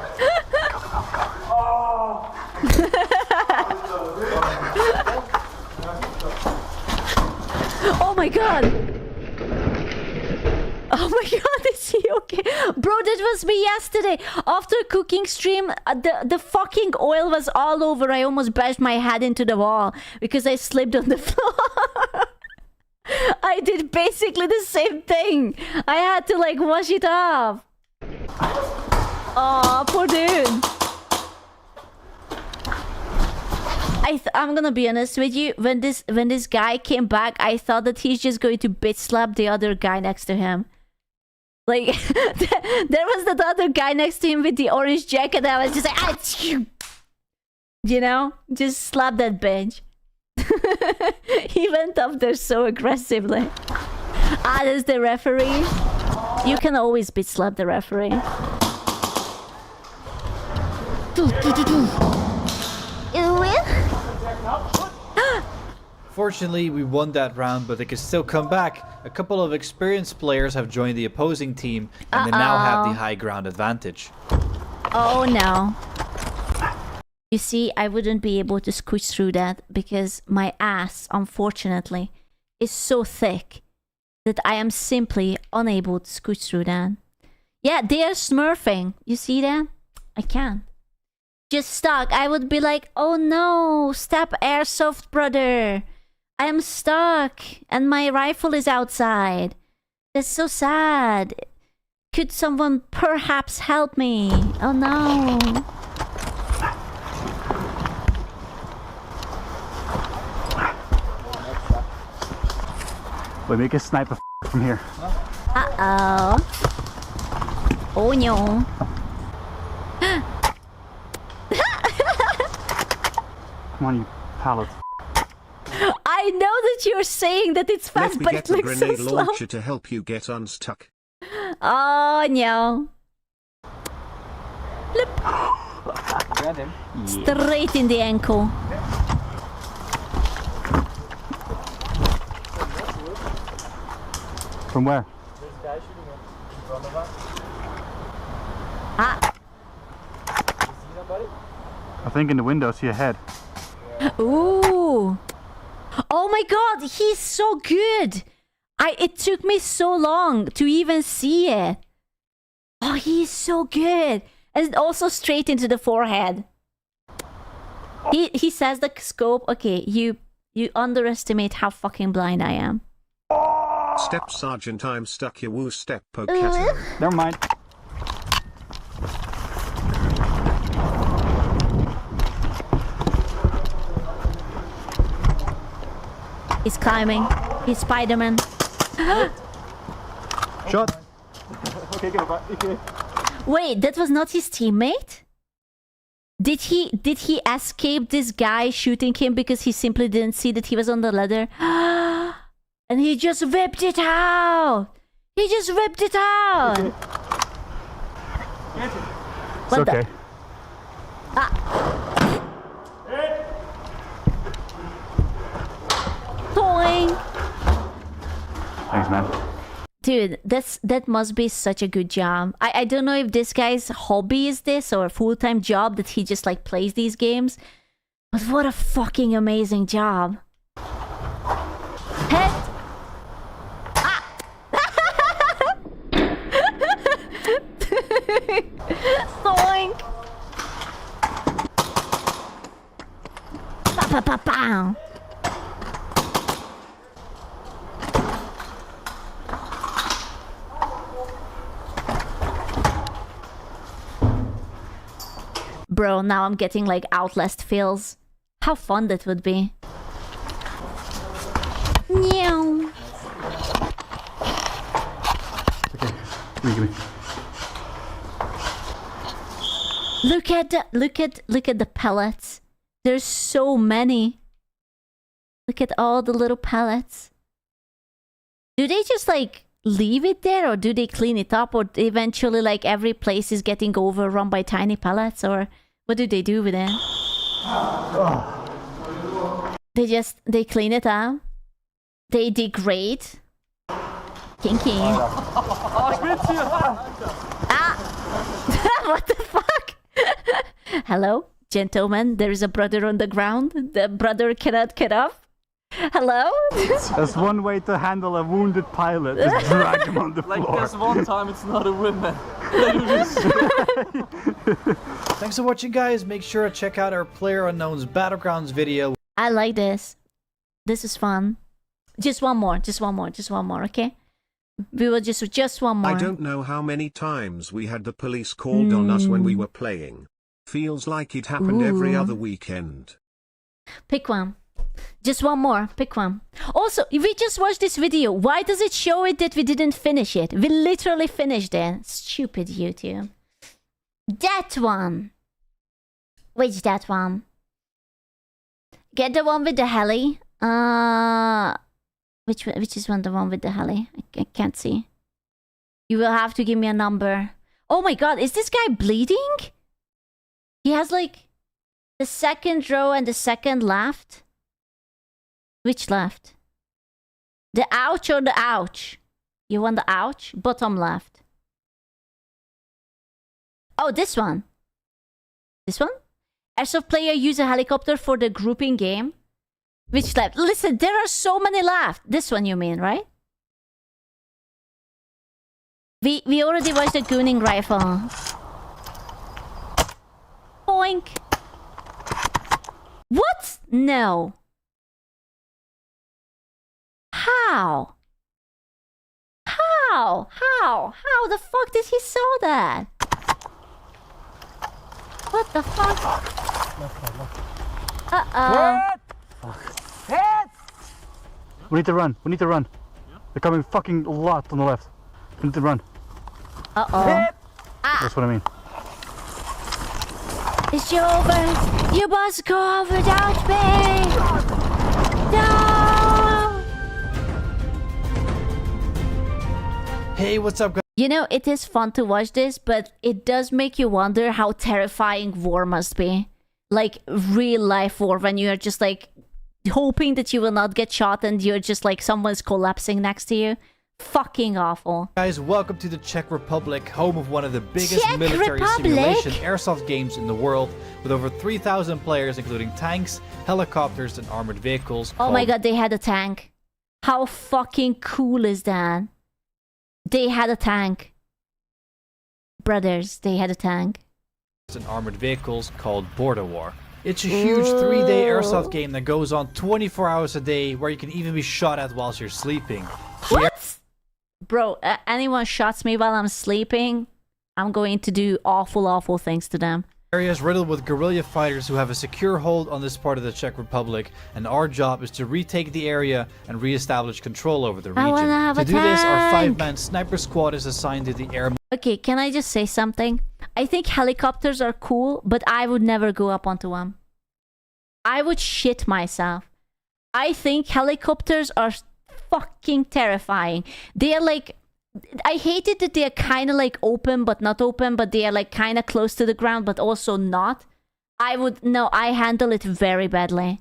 Speaker 1: Oh my god! Oh my god, is he okay? Bro, that was me yesterday. After cooking stream, the fucking oil was all over. I almost bashed my head into the wall because I slipped on the floor. I did basically the same thing. I had to like wash it off. Oh, poor dude. I'm gonna be honest with you. When this guy came back, I thought that he's just going to bitch slap the other guy next to him. Like there was that other guy next to him with the orange jacket. I was just like, ah, you know, just slap that bitch. He went up there so aggressively. Ah, there's the referee. You can always bitch slap the referee.
Speaker 3: Fortunately, we won that round, but they can still come back. A couple of experienced players have joined the opposing team, and they now have the high ground advantage.
Speaker 1: Oh no. You see, I wouldn't be able to squish through that because my ass, unfortunately, is so thick that I am simply unable to squish through that. Yeah, they are smurfing. You see that? I can't. Just stuck. I would be like, oh no, stop airsoft, brother. I am stuck and my rifle is outside. That's so sad. Could someone perhaps help me? Oh no.
Speaker 7: Wait, make a sniper from here.
Speaker 1: Uh-oh. Oh no.
Speaker 7: Come on, you pallets.
Speaker 1: I know that you're saying that it's fast,
Speaker 2: Let me
Speaker 1: but
Speaker 2: get
Speaker 1: it
Speaker 2: a
Speaker 1: looks so
Speaker 2: grenade
Speaker 1: slow.
Speaker 2: launcher to help you get unstuck.
Speaker 1: Oh no.
Speaker 7: Grab him.
Speaker 1: Straight in the ankle.
Speaker 7: From where?
Speaker 1: Ah.
Speaker 7: I think in the window, see a head.
Speaker 1: Ooh. Oh my god, he's so good. It took me so long to even see it. Oh, he's so good. And also straight into the forehead. He says the scope. Okay, you underestimate how fucking blind I am.
Speaker 2: Step Sergeant, I'm stuck. You woo step poke at him.
Speaker 7: Never mind.
Speaker 1: He's climbing. He's Spider-Man.
Speaker 7: Shot. Okay, go back. Okay.
Speaker 1: Wait, that was not his teammate? Did he escape this guy shooting him because he simply didn't see that he was on the ladder? And he just whipped it out! He just whipped it out!
Speaker 7: Okay. It's
Speaker 1: What the-
Speaker 7: okay.
Speaker 1: Toing!
Speaker 7: Thanks, man.
Speaker 1: Dude, that must be such a good job. I don't know if this guy's hobby is this or a full-time job that he just like plays these games. But what a fucking amazing job. Head! Ah! Soink! Pa pa pa pa! Bro, now I'm getting like Outlast feels. How fun that would be. Meow.
Speaker 7: Okay. Give me.
Speaker 1: Look at the pellets. There's so many. Look at all the little pellets. Do they just like leave it there or do they clean it up or eventually like every place is getting overrun by tiny pellets or what do they do with it? They clean it up. They degrade. Kinky. Ah! What the fuck? Hello, gentlemen. There is a brother on the ground. The brother cannot get up. Hello?
Speaker 7: That's one way to handle a wounded pilot. Just drag him on the floor.
Speaker 6: Like this one time, it's not a win, man.
Speaker 3: Thanks for watching, guys. Make sure to check out our PlayerUnknown's Battlegrounds video.
Speaker 1: I like this. This is fun. Just one more, okay? We will just one more.
Speaker 2: I don't know how many times we had the police called on us when we were playing. Feels like it happened every other weekend.
Speaker 1: Pick one. Just one more. Pick one. Also, if we just watched this video, why does it show it that we didn't finish it? We literally finished it. Stupid YouTube. That one. Which that one? Get the one with the heli. Which is one? The one with the heli? I can't see. You will have to give me a number. Oh my god, is this guy bleeding? He has like the second row and the second left. Which left? The ouch or the ouch? You want the ouch? Bottom left. Oh, this one. This one? Airsoft player use a helicopter for the grouping game. Which left? Listen, there are so many left. This one you mean, right? We already watched the gooning rifle. Boink. What? No. How? How the fuck did he saw that? What the fuck?
Speaker 7: We need to run. We need to run. They're coming fucking a lot on the left. We need to run. That's what I mean.
Speaker 1: It's over. You must go without me. No.
Speaker 3: Hey, what's up, guys?
Speaker 1: You know, it is fun to watch this, but it does make you wonder how terrifying war must be. Like, real life war, when you're just like hoping that you will not get shot and you're just like someone's collapsing next to you. Fucking awful.
Speaker 3: Guys, welcome to the Czech Republic, home of one of the biggest
Speaker 1: Czech
Speaker 3: military
Speaker 1: Republic?
Speaker 3: simulation airsoft games in the world, with over 3,000 players, including tanks, helicopters, and armored vehicles.
Speaker 1: Oh my god, they had a tank. How fucking cool is that? They had a tank. Brothers, they had a tank.
Speaker 3: And armored vehicles called Border War. It's a huge 3-day airsoft game that goes on 24 hours a day, where you can even be shot at whilst you're sleeping.
Speaker 1: What? Bro, anyone shots me while I'm sleeping, I'm going to do awful things to them.
Speaker 3: Area is riddled with guerrilla fighters who have a secure hold on this part of the Czech Republic, and our job is to retake the area and re-establish control over the region. To do this, our 5-man sniper squad is assigned to the air.
Speaker 1: Okay, can I just say something? I think helicopters are cool, but I would never go up onto one. I would shit myself. I think helicopters are fucking terrifying. They are like... I hate it that they are kind of like open but not open, but they are like kind of close to the ground but also not. I handle it very badly.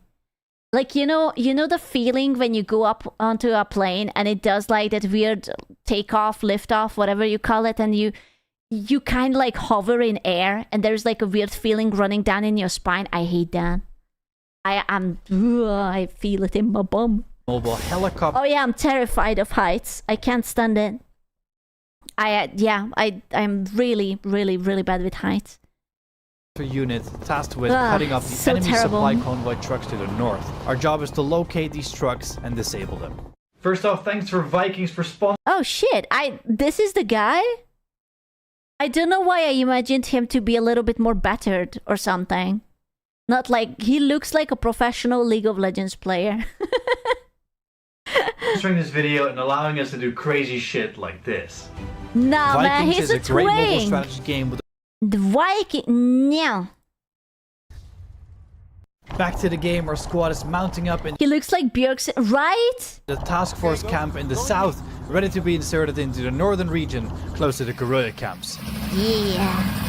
Speaker 1: Like, you know the feeling when you go up onto a plane and it does like that weird takeoff, liftoff, whatever you call it, and you kind of like hover in air and there's like a weird feeling running down in your spine. I hate that. I feel it in my bum.
Speaker 3: Mobile helicopter.
Speaker 1: Oh yeah, I'm terrified of heights. I can't stand it. I'm really bad with heights.
Speaker 3: Unit tasked with cutting off the enemy supply convoy trucks to the north. Our job is to locate these trucks and disable them. First off, thanks for Vikings for sponsoring.
Speaker 1: Oh shit, this is the guy? I don't know why I imagined him to be a little bit more battered or something. Not like, he looks like a professional League of Legends player.
Speaker 3: Sponsoring this video and allowing us to do crazy shit like this.
Speaker 1: Nah, man,
Speaker 3: Vikings
Speaker 1: he's
Speaker 3: is a great mobile
Speaker 1: twink.
Speaker 3: strategy game with
Speaker 1: The Viking, no.
Speaker 3: Back to the game, our squad is mounting up in
Speaker 1: He looks like Björk's, right?
Speaker 3: the task force camp in the south, ready to be inserted into the northern region, close to the guerrilla camps.
Speaker 1: Yeah.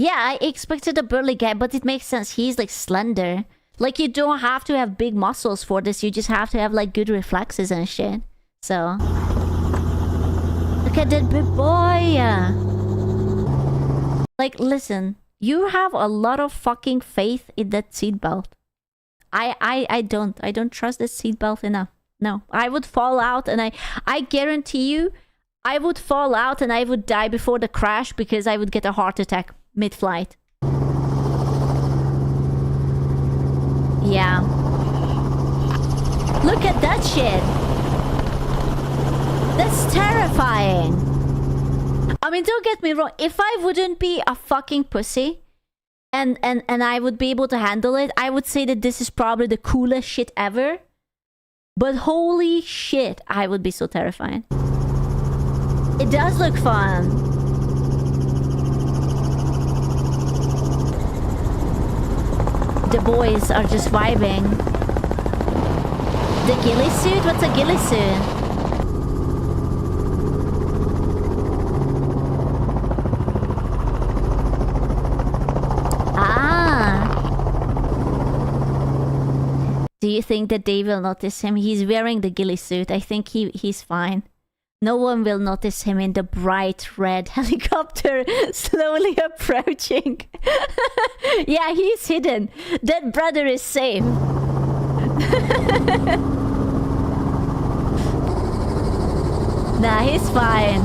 Speaker 1: Yeah, I expected a burly guy, but it makes sense. He's like slender. Like, you don't have to have big muscles for this. You just have to have like good reflexes and shit. So, look at that big boy. Like, listen, You have a lot of fucking faith in that seatbelt. I don't trust this seatbelt enough. No, I would fall out, and I guarantee you, I would fall out and I would die before the crash because I would get a heart attack mid-flight. Yeah. Look at that shit. That's terrifying. I mean, don't get me wrong. If I wouldn't be a fucking pussy and I would be able to handle it, I would say that this is probably the coolest shit ever. But holy shit, I would be so terrified. It does look fun. The boys are just vibing. The ghillie suit? What's a ghillie suit? Ah. Do you think that they will notice him? He's wearing the ghillie suit. I think he's fine. No one will notice him in the bright red helicopter slowly approaching. Yeah, he's hidden. That brother is safe. Nah, he's fine.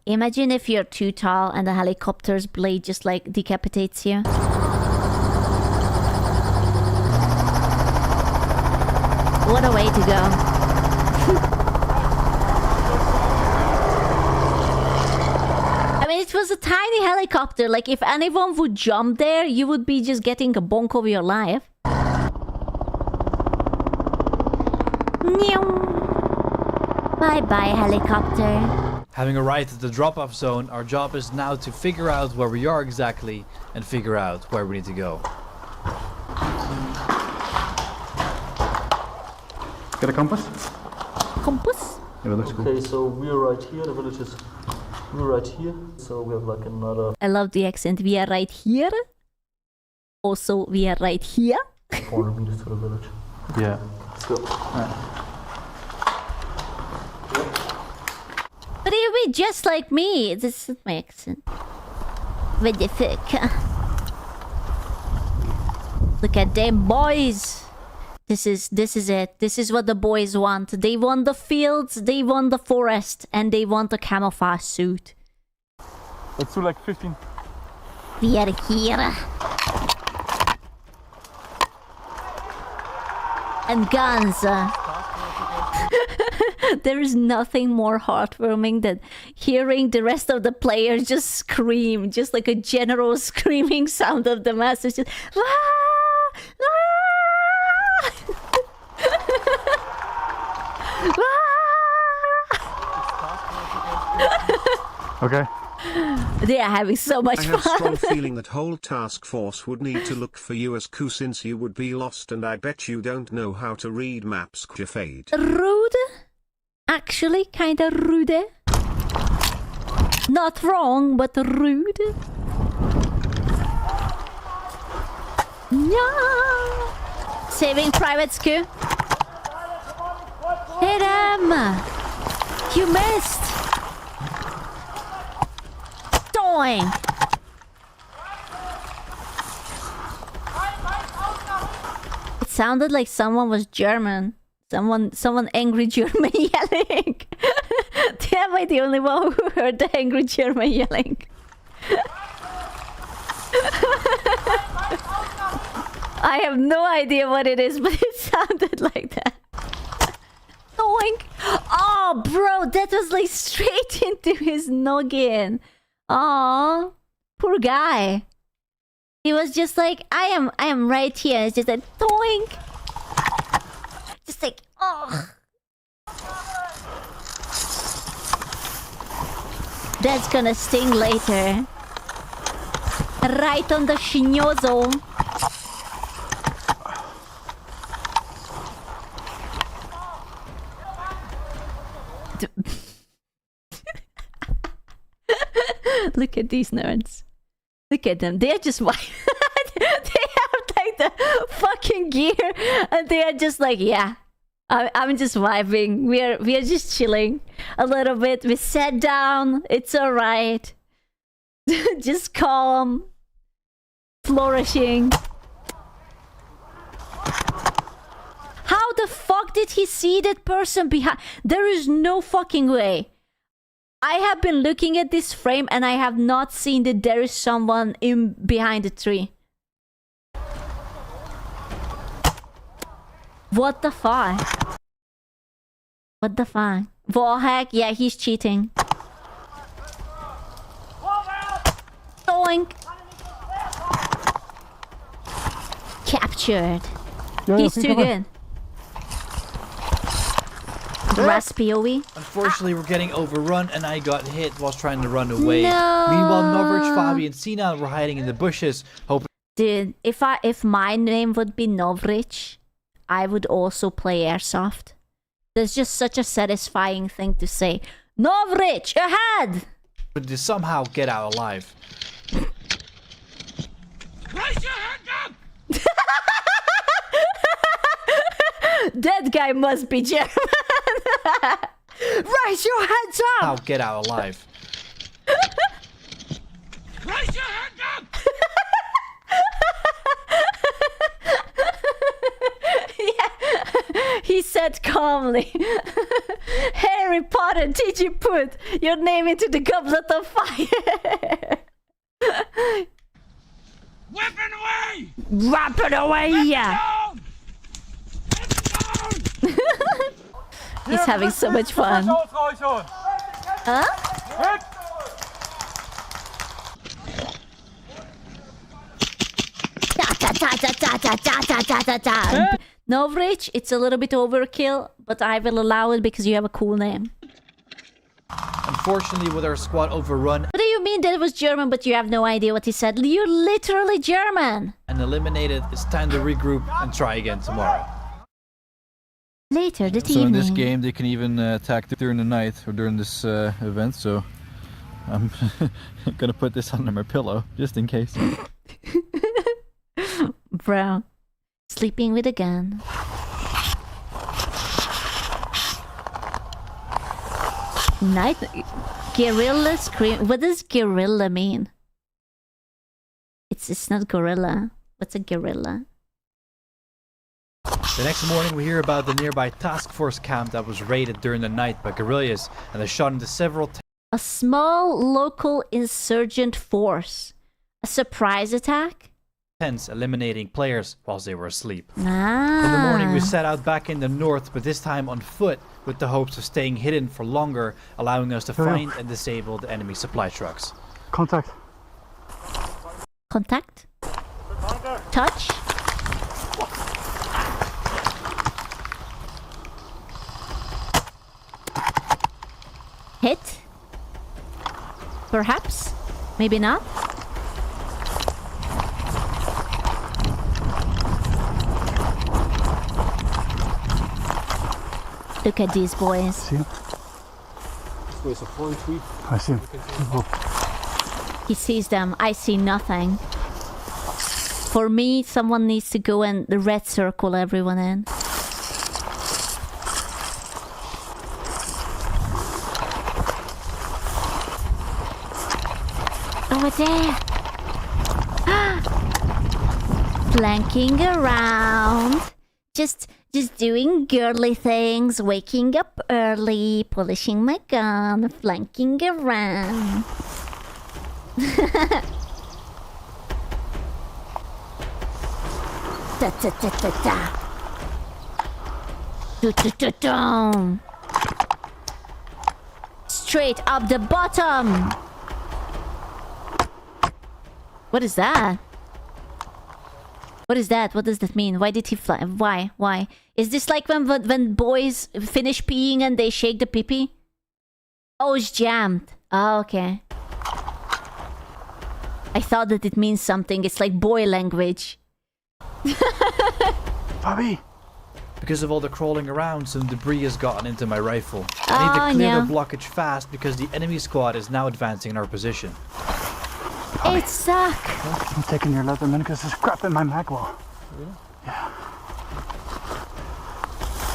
Speaker 1: Imagine if you're too tall and the helicopter's blade just like decapitates you. What a way to go. I mean, it was a tiny helicopter. Like, if anyone would jump there, you would be just getting a bonk over your life. Bye-bye, helicopter.
Speaker 3: Having arrived at the drop-off zone, our job is now to figure out where we are exactly and figure out where we need to go.
Speaker 7: Got a compass?
Speaker 1: Compass?
Speaker 7: Yeah, that looks cool.
Speaker 6: Okay, so we're right here. The village is we're right here. So we have like another
Speaker 1: I love the accent. We are right here. Also, we are right here.
Speaker 6: 400 meters to the village.
Speaker 7: Yeah.
Speaker 6: Let's go.
Speaker 1: But you'll be just like me. This is my accent. What the fuck? Look at them boys. This is it. This is what the boys want. They want the fields, they want the forest, and they want a camouflage suit.
Speaker 7: Let's do like 15.
Speaker 1: We are here. And guns. There is nothing more heartwarming than hearing the rest of the players just scream. Just like a general screaming sound of the masses. Just, "Wah! Wah!"
Speaker 7: Okay.
Speaker 1: They are having so much
Speaker 2: I have
Speaker 1: fun.
Speaker 2: strong feeling that whole task force would need to look for you as Ku, since you would be lost, and I bet you don't know how to read maps. Fade.
Speaker 1: Rude? Actually, kinda rude. Not wrong, but rude. No. Saving Private Sku. Hit him! You missed! Doing! It sounded like someone was German. Someone angry German yelling. Am I the only one who heard the angry German yelling? I have no idea what it is, but it sounded like that. Doink! Oh, bro, that was like straight into his noggin. Oh, poor guy. He was just like, I am right here. It's just like, doink! Just like, oh. That's gonna sting later. Right on the schnozzel. Look at these nerds. Look at them. They're just white. They have like the fucking gear, and they are just like, yeah, I'm just vibing. We're just chilling a little bit. We sat down. It's all right. Just calm, flourishing. How the fuck did he see that person behind? There is no fucking way. I have been looking at this frame and I have not seen that there is someone in behind the tree. What the fuck? What the fuck? Wallhack? Yeah, he's cheating. Doink. Captured. He's too good. Grass POV.
Speaker 3: Unfortunately, we're getting overrun, and I got hit whilst trying to run away.
Speaker 1: No.
Speaker 3: Meanwhile, Novrich, Fabi, and Sina were hiding in the bushes, hoping.
Speaker 1: Dude, if my name would be Novrich, I would also play airsoft. There's just such a satisfying thing to say. Novrich, ahead!
Speaker 3: But to somehow get out alive.
Speaker 5: Raise your hand up!
Speaker 1: That guy must be German. Raise your hands up!
Speaker 3: How get out alive.
Speaker 5: Raise your hand up!
Speaker 1: Yeah. He said calmly, Harry Potter, did you put your name into the goblet of fire?
Speaker 5: Weapon away!
Speaker 1: Weapon away, yeah.
Speaker 5: Down!
Speaker 1: He's having so much fun. Huh? Novrich, it's a little bit overkill, but I will allow it because you have a cool name.
Speaker 3: Unfortunately, with our squad overrun
Speaker 1: What do you mean that it was German, but you have no idea what he said? You're literally German.
Speaker 3: and eliminated, it's time to regroup and try again tomorrow.
Speaker 1: Later that
Speaker 8: So
Speaker 1: evening.
Speaker 8: in this game they can even attack during the night or during this event, so I'm gonna put this under my pillow just in case.
Speaker 1: Bro, sleeping with a gun. Night guerrilla scream. What does guerrilla mean? It's not gorilla. What's a guerrilla?
Speaker 3: The next morning, we hear about the nearby task force camp that was raided during the night by guerrillas, and they shot into several
Speaker 1: A small local insurgent force. A surprise attack?
Speaker 3: tents, eliminating players whilst they were asleep.
Speaker 1: Ah.
Speaker 3: In the morning, we set out back in the north, but this time on foot, with the hopes of staying hidden for longer, allowing us to find and disable the enemy supply trucks.
Speaker 7: Contact.
Speaker 1: Contact? Touch? Hit? Perhaps? Maybe not? Look at these boys.
Speaker 7: See him?
Speaker 6: There's a fallen tree.
Speaker 7: I see him.
Speaker 1: He sees them. I see nothing. For me, someone needs to go and the red circle everyone in. Over there. Flanking around. Just doing girly things. Waking up early. Polishing my gun. Flanking around. Da da da da da. Do do do do. Straight up the bottom. What is that? What is that? What does that mean? Why did he fly? Why? Why? Is this like when boys finish peeing and they shake the pee-pee? Oh, it's jammed. Oh, okay. I thought that it means something. It's like boy language.
Speaker 7: Bobby!
Speaker 3: Because of all the crawling around, some debris has gotten into my rifle. I need to clear the blockage fast because the enemy squad is now advancing in our position.
Speaker 1: It sucks.
Speaker 7: I'm taking your leather man because there's crap in my mag wall. Really? Yeah.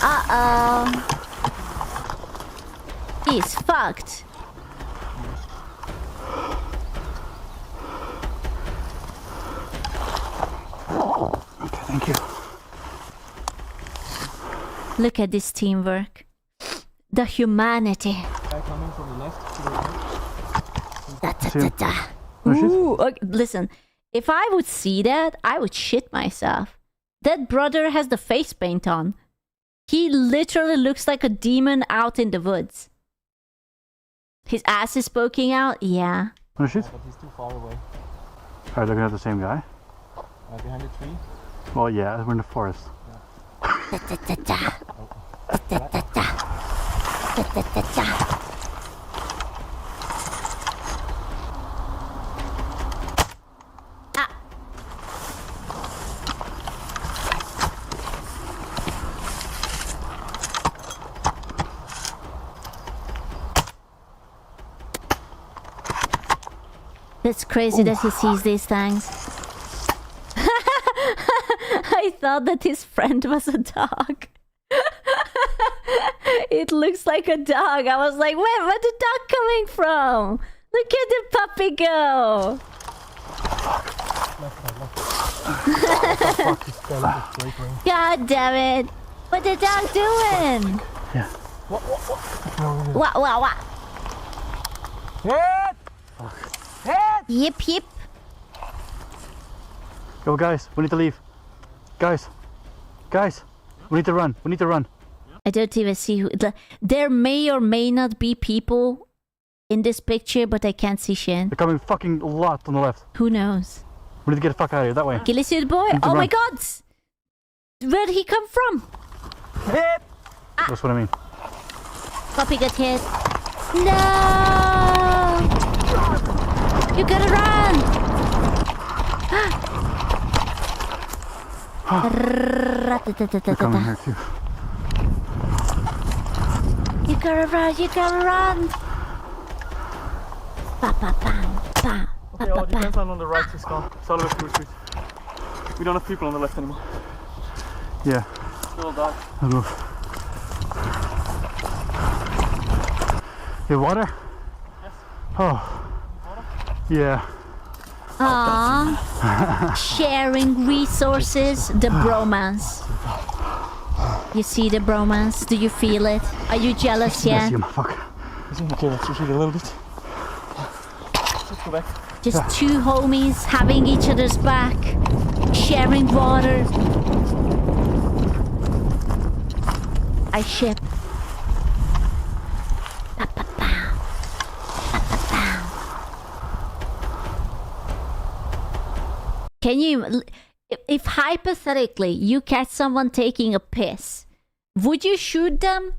Speaker 1: Uh-oh. He's fucked.
Speaker 7: Okay, thank you.
Speaker 1: Look at this teamwork. The humanity.
Speaker 6: Coming from the left to the right.
Speaker 1: Da, da, da, da. Ooh, okay, listen. If I would see that, I would shit myself. That brother has the face paint on. He literally looks like a demon out in the woods. His ass is poking out. Yeah.
Speaker 7: Wanna shoot?
Speaker 6: But he's too far away.
Speaker 7: Are they looking at the same guy?
Speaker 6: Behind the tree.
Speaker 7: Well, yeah, we're in the forest.
Speaker 1: Da, da, da, da. Da, da, da, da. Da, da, da, da. It's crazy that he sees these things. I thought that his friend was a dog. It looks like a dog. I was like, where's the dog coming from? Look at the puppy go. God damn it. What the dog doing?
Speaker 7: Yeah.
Speaker 1: What? Yip, yip.
Speaker 7: Go, guys, we need to leave. Guys, we need to run. We need to run.
Speaker 1: I don't even see who. There may or may not be people in this picture, but I can't see shit.
Speaker 7: They're coming fucking a lot on the left.
Speaker 1: Who knows?
Speaker 7: We need to get the fuck out of here, that way.
Speaker 1: Gillisuit boy? Oh my god! Where'd he come from?
Speaker 7: That's what I mean.
Speaker 1: Puppy got hit. No! You gotta run!
Speaker 7: They're coming here too.
Speaker 1: You gotta run, you gotta run! Ba ba bam, bam.
Speaker 7: Okay, all defense line on the right is gone. It's all the way through the street. We don't have people on the left anymore. Yeah. Still die. You have water? Yes. Oh. Water? Yeah.
Speaker 1: Aww. Sharing resources, the bromance. You see the bromance? Do you feel it? Are you jealous yet?
Speaker 7: Yes, you motherfucker. Okay, let's retreat a little bit. Let's go back.
Speaker 1: Just two homies having each other's back, sharing water. I ship. Can you, if hypothetically you catch someone taking a piss, would you shoot them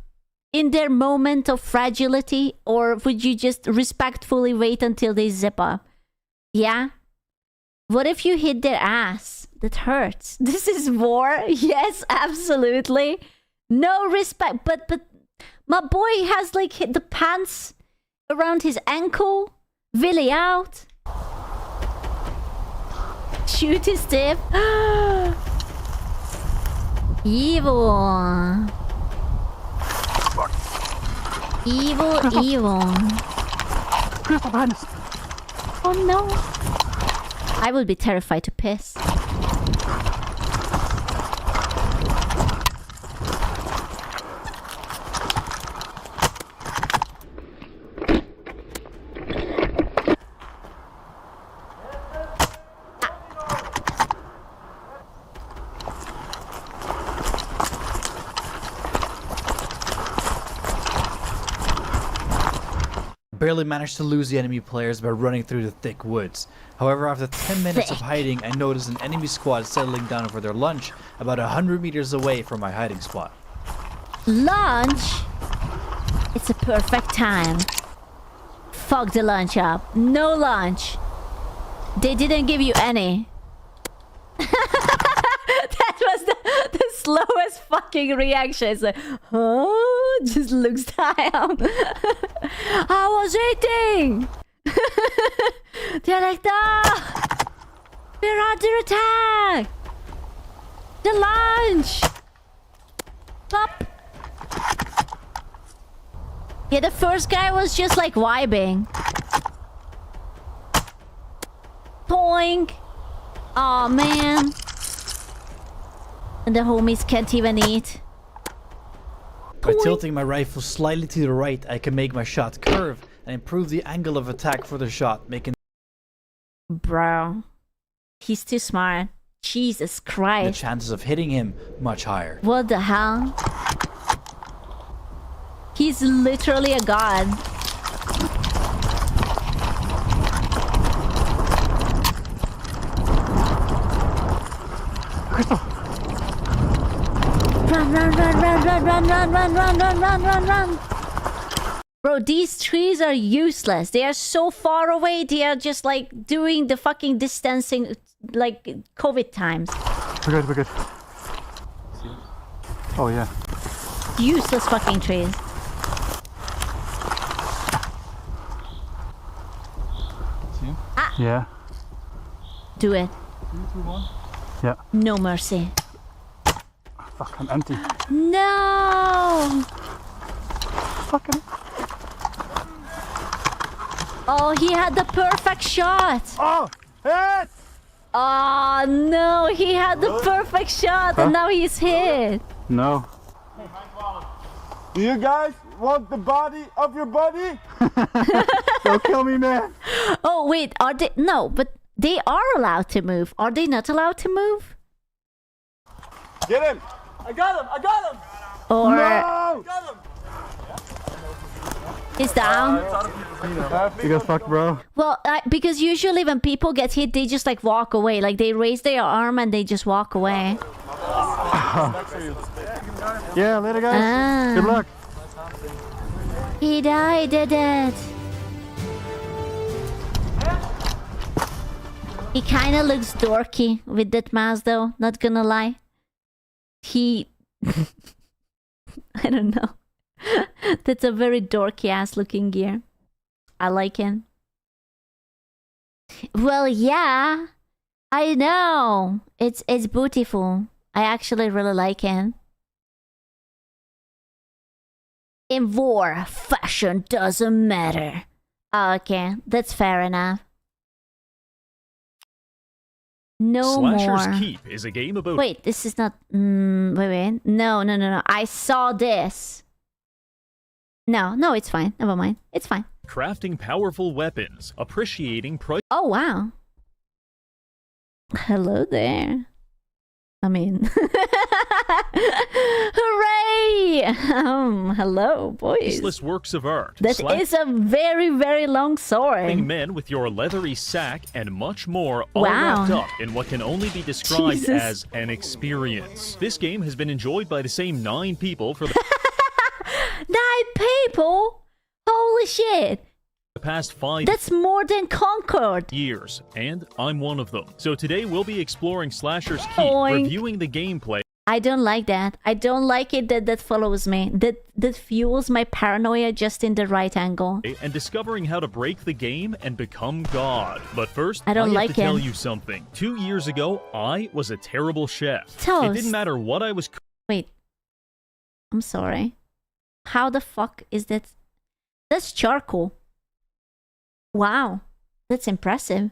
Speaker 1: in their moment of fragility, or would you just respectfully wait until they zip up? Yeah? What if you hit their ass? That hurts. This is war. Yes, absolutely. No respect. But my boy has like hit the pants around his ankle. Willy out. Shoot his tip. Evil. Evil.
Speaker 7: Crystal behind us.
Speaker 1: Oh no. I would be terrified to piss.
Speaker 3: Barely managed to lose the enemy players by running through the thick woods. However, after 10 minutes of hiding, I noticed an enemy squad settling down for their lunch about 100 meters away from my hiding spot.
Speaker 1: Lunch? It's a perfect time. Fuck the lunch up. No lunch. They didn't give you any. That was the slowest fucking reaction. It's like, huh? Just looks down. I was eating. They're like, no. We're under attack. The lunch. Pop. Yeah, the first guy was just like vibing. Toink. Aw, man. And the homies can't even eat.
Speaker 3: By tilting my rifle slightly to the right, I can make my shot curve and improve the angle of attack for the shot, making
Speaker 1: Bro. He's too smart. Jesus
Speaker 3: the
Speaker 1: Christ.
Speaker 3: chances of hitting him much higher.
Speaker 1: What the hell? He's literally a god. Run, run, run, run, run, run, run, run, run, run, run, run, run. Bro, these trees are useless. They are so far away. They are just like doing the fucking distancing like COVID times.
Speaker 7: We're good, we're good. Oh yeah.
Speaker 1: Useless fucking trees.
Speaker 7: See him? Yeah.
Speaker 1: Do it.
Speaker 7: 3, 2, 1. Yeah.
Speaker 1: No mercy.
Speaker 7: Fuck, I'm empty.
Speaker 1: No!
Speaker 7: Fucking.
Speaker 1: Oh, he had the perfect shot.
Speaker 7: Oh! Hit!
Speaker 1: Oh no, he had the perfect shot and now he's hit.
Speaker 7: No.
Speaker 5: Do you guys want the body of your buddy?
Speaker 7: Don't kill me, man.
Speaker 1: Oh wait, are they? No, but they are allowed to move. Are they not allowed to move?
Speaker 5: Get him! I got him! I got him!
Speaker 1: Or
Speaker 5: I got him!
Speaker 1: he's down?
Speaker 7: You got fucked, bro.
Speaker 1: Well, because usually when people get hit, they just like walk away. Like they raise their arm and they just walk away.
Speaker 7: Yeah, later, guys.
Speaker 1: Ah.
Speaker 7: Good luck.
Speaker 1: He died, did it? He kind of looks dorky with that mask, though. Not gonna lie. He... I don't know. That's a very dorky ass looking gear. I like him. Well, yeah. I know. It's beautiful. I actually really like him. In war, fashion doesn't matter. Okay, that's fair enough. No
Speaker 9: Slasher's
Speaker 1: more.
Speaker 9: Keep is a game about...
Speaker 1: Wait, this is not... wait. No. I saw this. No, it's fine. Never mind. It's fine.
Speaker 9: crafting powerful weapons, appreciating price...
Speaker 1: Oh, wow. Hello there. I mean... Hooray! Hello, boys.
Speaker 9: Priceless works of art.
Speaker 1: That is a very, very long sword.
Speaker 9: Men with your leathery sack and much more, all
Speaker 1: Wow.
Speaker 9: wrapped up in what can only be described
Speaker 1: Jesus.
Speaker 9: as an experience. This game has been enjoyed by the same 9 people for the
Speaker 1: 9 people? Holy shit.
Speaker 9: past 5
Speaker 1: That's more than Concord.
Speaker 9: years, and I'm one of them. So today we'll be exploring Slasher's Keep,
Speaker 1: Oink.
Speaker 9: reviewing the gameplay,
Speaker 1: I don't like that. I don't like it that follows me. That fuels my paranoia just in the right angle.
Speaker 9: and discovering how to break the game and become God. But first,
Speaker 1: I don't
Speaker 9: have
Speaker 1: like
Speaker 9: to tell
Speaker 1: him.
Speaker 9: you something. 2 years ago, I was a terrible chef. It
Speaker 1: Toast.
Speaker 9: didn't matter what I was
Speaker 1: Wait. I'm sorry. How the fuck is that? That's charcoal. Wow. That's impressive.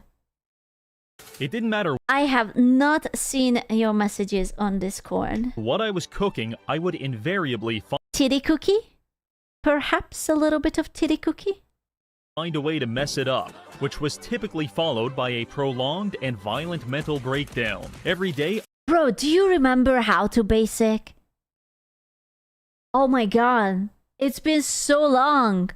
Speaker 9: It didn't matter
Speaker 1: I have not seen your messages on Discord.
Speaker 9: what I was cooking, I would invariably
Speaker 1: Titty cookie? Perhaps a little bit of titty cookie?
Speaker 9: find a way to mess it up, which was typically followed by a prolonged and violent mental breakdown. Every day,
Speaker 1: Bro, do you remember How to Basic? Oh my god. It's been so long.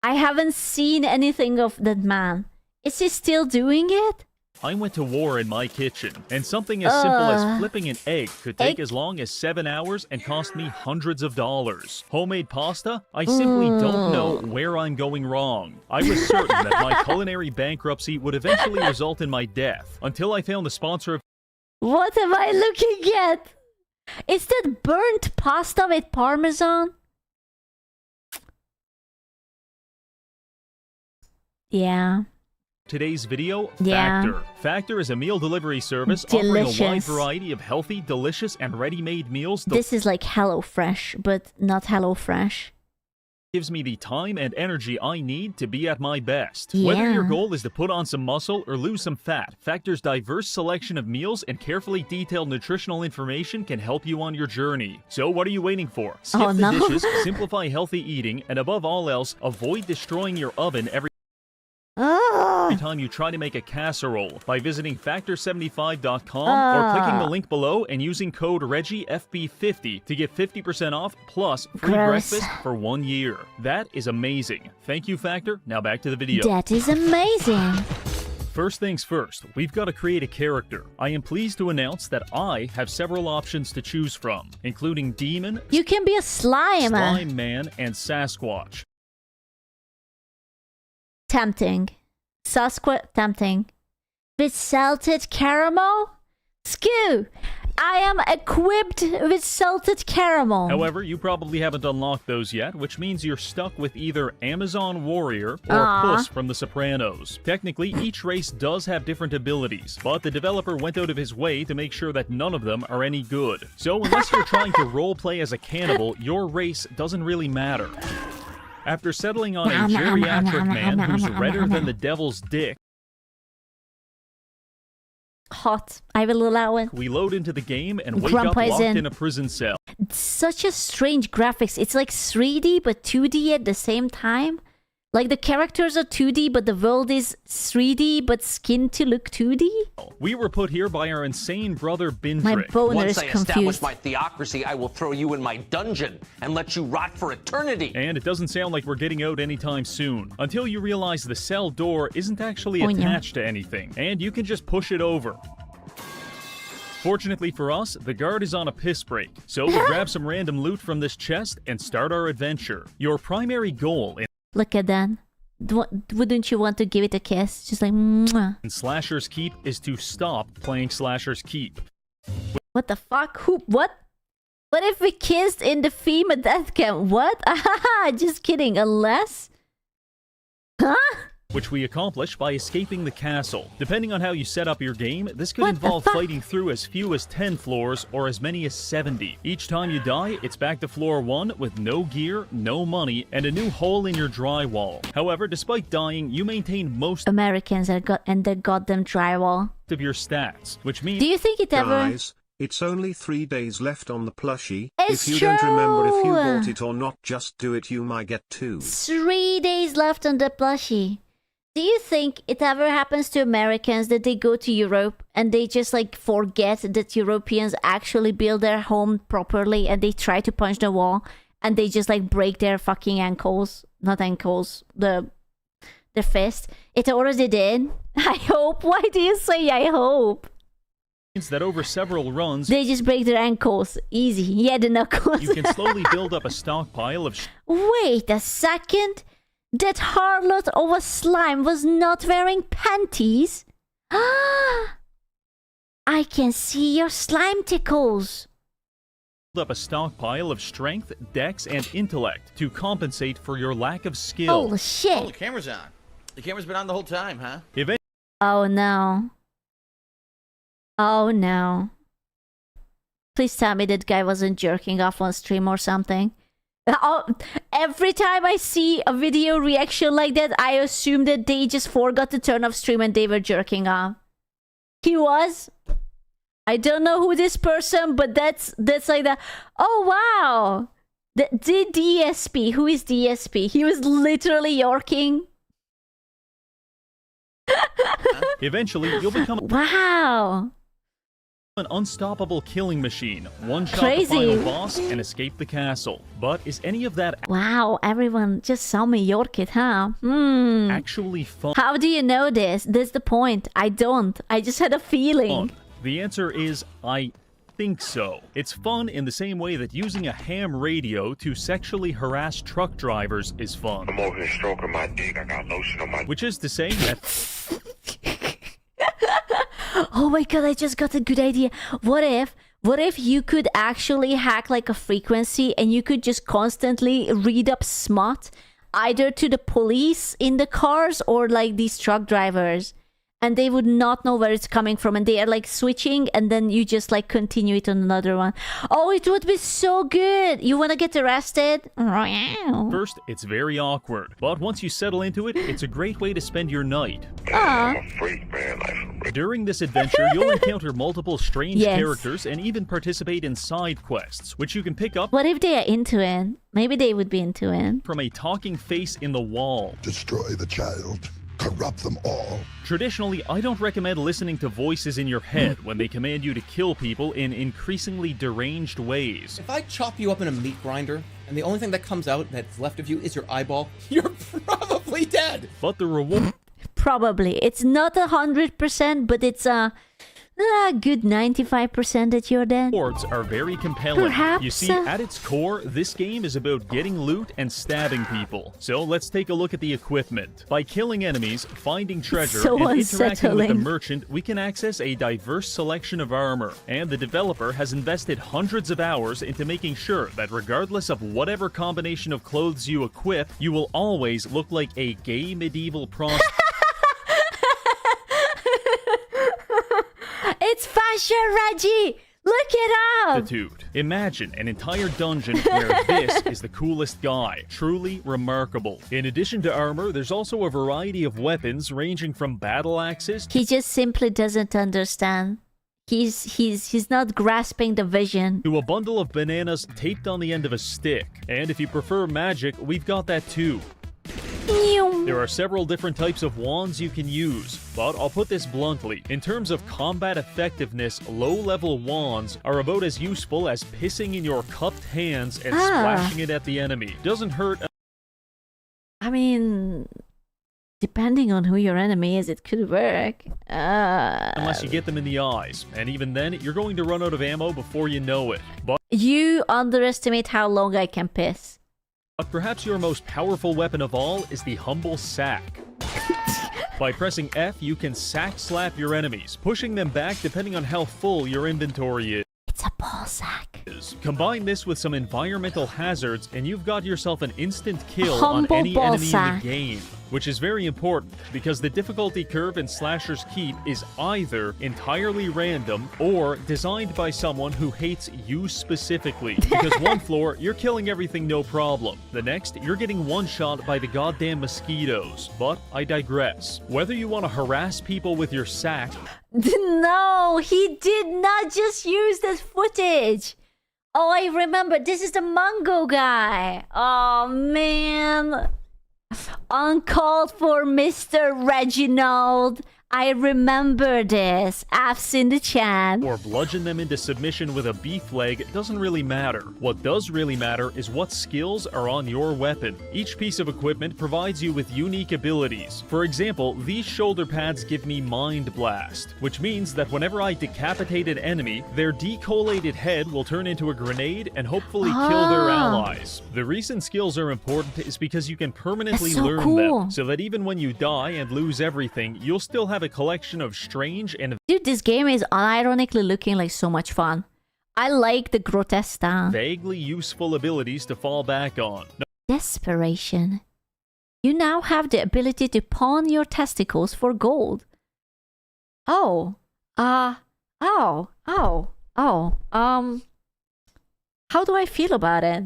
Speaker 1: I haven't seen anything of that man. Is he still doing it?
Speaker 9: I went to war in my kitchen, and something as simple as flipping an egg could take
Speaker 1: Egg?
Speaker 9: as long as 7 hours and cost me hundreds of dollars. Homemade pasta? I simply don't know where I'm going wrong. I was certain that my culinary bankruptcy would eventually result in my death, until I found the sponsor of
Speaker 1: What am I looking at? Is that burnt pasta with parmesan? Yeah.
Speaker 9: today's video,
Speaker 1: Yeah.
Speaker 9: Factor. Factor is a meal delivery service offering a wide
Speaker 1: Delicious.
Speaker 9: variety of healthy, delicious, and ready-made meals
Speaker 1: This is like HelloFresh, but not HelloFresh.
Speaker 9: gives me the time and energy I need to be at my best. Whether your
Speaker 1: Yeah.
Speaker 9: goal is to put on some muscle or lose some fat, Factor's diverse selection of meals and carefully detailed nutritional information can help you on your journey. So what are you waiting for? Skip
Speaker 1: Oh,
Speaker 9: the
Speaker 1: no.
Speaker 9: dishes, simplify healthy eating, and above all else, avoid destroying your oven every
Speaker 1: Oh,
Speaker 9: time you try to make a casserole by visiting factor75.com or clicking the link below and using code ReggieFB50 to get 50% off plus free
Speaker 1: Gross.
Speaker 9: breakfast for 1 year. That is amazing. Thank you, Factor. Now back to the video.
Speaker 1: that is amazing.
Speaker 9: First things first, we've got to create a character. I am pleased to announce that I have several options to choose from, including Demon,
Speaker 1: You can be a slime.
Speaker 9: Slime Man, and Sasquatch.
Speaker 1: Tempting. Sasquatch tempting. With salted caramel? Skoo! I am equipped with salted caramel.
Speaker 9: However, you probably haven't unlocked those yet, which means you're stuck with either Amazon Warrior or
Speaker 1: Aw.
Speaker 9: Puss from The Sopranos. Technically, each race does have different abilities, but the developer went out of his way to make sure that none of them are any good. So unless you're trying to roleplay as a cannibal, your race doesn't really matter. After settling on a geriatric man who's redder than the devil's dick,
Speaker 1: Hot. I will allow it.
Speaker 9: we load into the game and wake
Speaker 1: Grandpa
Speaker 9: up
Speaker 1: is
Speaker 9: locked
Speaker 1: in.
Speaker 9: in a prison cell.
Speaker 1: Such a strange graphics. It's like 3D but 2D at the same time. Like the characters are 2D but the world is 3D but skinned to look 2D.
Speaker 9: We were put here by our insane brother
Speaker 1: My
Speaker 9: Bindrick.
Speaker 1: boner is
Speaker 10: Once I establish
Speaker 1: confused.
Speaker 10: my theocracy, I will throw you in my dungeon and let you rot for eternity.
Speaker 9: And it doesn't sound like we're getting out anytime soon. Until you realize the cell door isn't actually
Speaker 1: Oh, yeah.
Speaker 9: attached to anything, and you can just push it over. Fortunately for us, the guard is on a piss break, so we grab some random loot from this chest and start our adventure. Your primary goal
Speaker 1: Look at that. Wouldn't you want to give it a kiss? Just like, mwah.
Speaker 9: in Slasher's Keep is to stop playing Slasher's Keep.
Speaker 1: What the fuck? Who? What? What if we kissed in the FEMA death camp? What? Just kidding. Unless? Huh?
Speaker 9: Which we accomplish by escaping the castle. Depending on how you set up your game, this could
Speaker 1: What the
Speaker 9: involve
Speaker 1: fuck?
Speaker 9: fighting through as few as 10 floors or as many as 70. Each time you die, it's back to floor 1 with no gear, no money, and a new hole in your drywall. However, despite dying, you maintain most
Speaker 1: Americans are and their goddamn drywall.
Speaker 9: of your stats, which means
Speaker 1: Do you think it ever?
Speaker 2: Guys, it's only 3 days left on the plushie.
Speaker 1: It's
Speaker 2: if you don't remember if you
Speaker 1: true.
Speaker 2: bought it or not, just do it, you might get 2.
Speaker 1: 3 days left on the plushie. Do you think it ever happens to Americans that they go to Europe and they just like forget that Europeans actually build their home properly and they try to punch the wall and they just like break their fucking ankles? Not ankles, the fist. It already did. I hope. Why do you say I hope?
Speaker 9: that over several runs,
Speaker 1: They just break their ankles. Easy. Yeah, the knuckles.
Speaker 9: you can slowly build up a stockpile of
Speaker 1: Wait a second. That harlot of a slime was not wearing panties. I can see your slime tickles.
Speaker 9: strength, dex, and intellect to compensate for your lack of skill.
Speaker 1: Oh shit.
Speaker 10: Oh, the camera's on. The camera's been on the whole time, huh?
Speaker 1: Oh no. Oh no. Please tell me that guy wasn't jerking off on stream or something. Oh, every time I see a video reaction like that, I assume that they just forgot to turn off stream and they were jerking off. He was. I don't know who this person, but that's like the. Oh wow, the DSP. Who is DSP? He was literally yorking.
Speaker 9: Eventually, you'll become
Speaker 1: Wow.
Speaker 9: an unstoppable killing machine, one-shot the
Speaker 1: Crazy.
Speaker 9: final boss, and escape the castle. But is any of that
Speaker 1: Wow, everyone just saw me york it, huh?
Speaker 9: actually fun?
Speaker 1: How do you know this? That's the point. I don't. I just had a feeling.
Speaker 9: The answer is, I think so. It's fun in the same way that using a ham radio to sexually harass truck drivers is fun.
Speaker 5: I'm over here stroking my dick. I got lotion on my.
Speaker 9: Which is to say that
Speaker 1: Oh my god, I just got a good idea. What if you could actually hack like a frequency and you could just constantly read up smut either to the police in the cars or like these truck drivers, and they would not know where it's coming from, and they are like switching, and then you just like continue it on another one. Oh, it would be so good. You want to get arrested?
Speaker 9: First, it's very awkward, but once you settle into it, it's a great way to spend your night. During this adventure, you'll encounter multiple strange characters and even participate in side quests, which you can pick up.
Speaker 1: What if they are into it? Maybe they would be into it.
Speaker 9: From a talking face in the wall.
Speaker 11: Destroy the child. Corrupt them all.
Speaker 9: Traditionally, I don't recommend listening to voices in your head when they command you to kill people in increasingly deranged ways.
Speaker 12: If I chop you up in a meat grinder, and the only thing that comes out that's left of you is your eyeball, you're probably dead!
Speaker 9: But the reward...
Speaker 1: Probably. It's not 100%, but it's a good 95% that you're dead.
Speaker 9: Rewards are very compelling.
Speaker 1: Perhaps.
Speaker 9: You see, at its core, this game is about getting loot and stabbing people. So let's take a look at the equipment. By killing enemies, finding treasure, and interacting with the merchant, we can access a diverse selection of armor. And the developer has invested hundreds of hours into making sure that regardless of whatever combination of clothes you equip, you will always look like a gay medieval prostitute.
Speaker 1: It's fashion, Reggie! Look it up!
Speaker 9: Imagine an entire dungeon where this is the coolest guy. Truly remarkable. In addition to armor, there's also a variety of weapons ranging from battle axes.
Speaker 1: He just simply doesn't understand. He's not grasping the vision.
Speaker 9: To a bundle of bananas taped on the end of a stick. And if you prefer magic, we've got that too. There are several different types of wands you can use, but I'll put this bluntly. In terms of combat effectiveness, low-level wands are about as useful as pissing in your cupped hands and splashing it at the enemy. Doesn't hurt.
Speaker 1: I mean, depending on who your enemy is, it could work.
Speaker 9: Unless you get them in the eyes, and even then, you're going to run out of ammo before you know it. But
Speaker 1: you underestimate how long I can piss.
Speaker 9: But perhaps your most powerful weapon of all is the humble sack. By pressing F, you can sack slap your enemies, pushing them back depending on how full your inventory is.
Speaker 1: It's a ball sack.
Speaker 9: Combine this with some environmental hazards, and you've got yourself an instant kill on any enemy in the game. Which is very important, because the difficulty curve in Slasher's Keep is either entirely random or designed by someone who hates you specifically. Because one floor, you're killing everything no problem. The next, you're getting one-shot by the goddamn mosquitoes. But I digress. Whether you want to harass people with your sack...
Speaker 1: No, he did not just use this footage. Oh, I remember. This is the Mungo guy. Oh, man. Uncalled for, Mr. Reginald. I remember this. I've seen the chat.
Speaker 9: Or bludgeon them into submission with a beef leg doesn't really matter. What does really matter is what skills are on your weapon. Each piece of equipment provides you with unique abilities. For example, these shoulder pads give me Mind Blast, which means that whenever I decapitate an enemy, their decollated head will turn into a grenade and hopefully kill their allies. The reason skills are important is because you can permanently learn them, so that even when you die and lose everything, you'll still have a collection of strange and...
Speaker 1: Dude, this game is unironically looking like so much fun. I like the grotesque style.
Speaker 9: Vaguely useful abilities to fall back on.
Speaker 1: Desperation. You now have the ability to pawn your testicles for gold. How do I feel about it?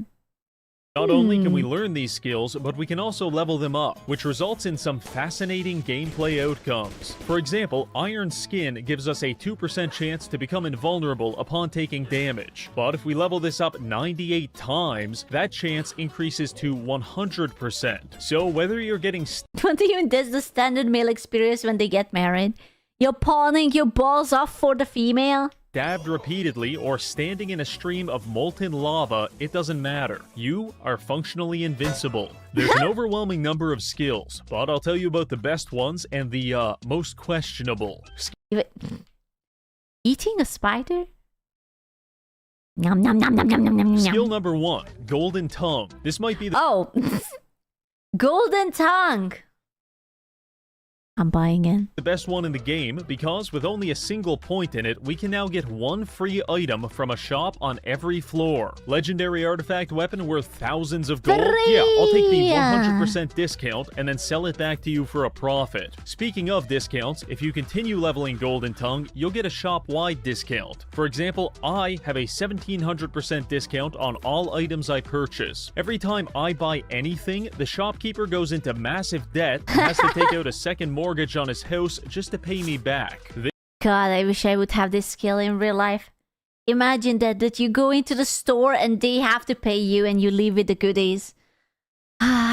Speaker 9: Not only can we learn these skills, but we can also level them up, which results in some fascinating gameplay outcomes. For example, Iron Skin gives us a 2% chance to become invulnerable upon taking damage. But if we level this up 98 times, that chance increases to 100%. So whether you're getting...
Speaker 1: What even does the standard male experience when they get married? You're pawning your balls off for the female?
Speaker 9: Stabbed repeatedly or standing in a stream of molten lava, it doesn't matter. You are functionally invincible. There's an overwhelming number of skills, but I'll tell you about the best ones and the most questionable.
Speaker 1: Eating a spider? Nom nom nom nom nom nom nom.
Speaker 9: Skill number 1, Golden Tongue. This might be the...
Speaker 1: Oh! Golden Tongue! I'm buying in.
Speaker 9: The best one in the game because with only a single point in it, we can now get one free item from a shop on every floor. Legendary artifact weapon worth thousands of gold? Yeah, I'll take the 100% discount and then sell it back to you for a profit. Speaking of discounts, if you continue leveling Golden Tongue, you'll get a shop-wide discount. For example, I have a 1700% discount on all items I purchase. Every time I buy anything, the shopkeeper goes into massive debt and has to take out a second mortgage on his house just to pay me back.
Speaker 1: God, I wish I would have this skill in real life. Imagine that you go into the store and they have to pay you and you leave with the goodies.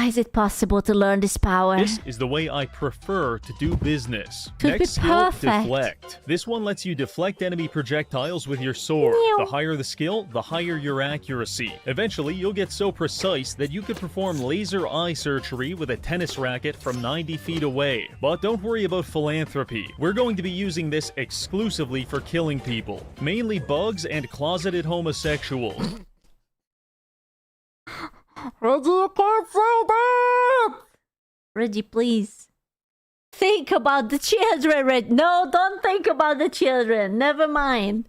Speaker 1: Is it possible to learn this power?
Speaker 9: This is the way I prefer to do business.
Speaker 1: Could
Speaker 9: Next
Speaker 1: be
Speaker 9: skill,
Speaker 1: perfect.
Speaker 9: deflect. This one lets you deflect enemy projectiles with your sword. The higher the skill, the higher your accuracy. Eventually, you'll get so precise that you could perform laser eye surgery with a tennis racket from 90 feet away. But don't worry about philanthropy. We're going to be using this exclusively for killing people, mainly bugs and closeted homosexuals.
Speaker 1: Reggie, you can't say that! Reggie, please. Think about the children, Reggie. No, don't think about the children. Never mind.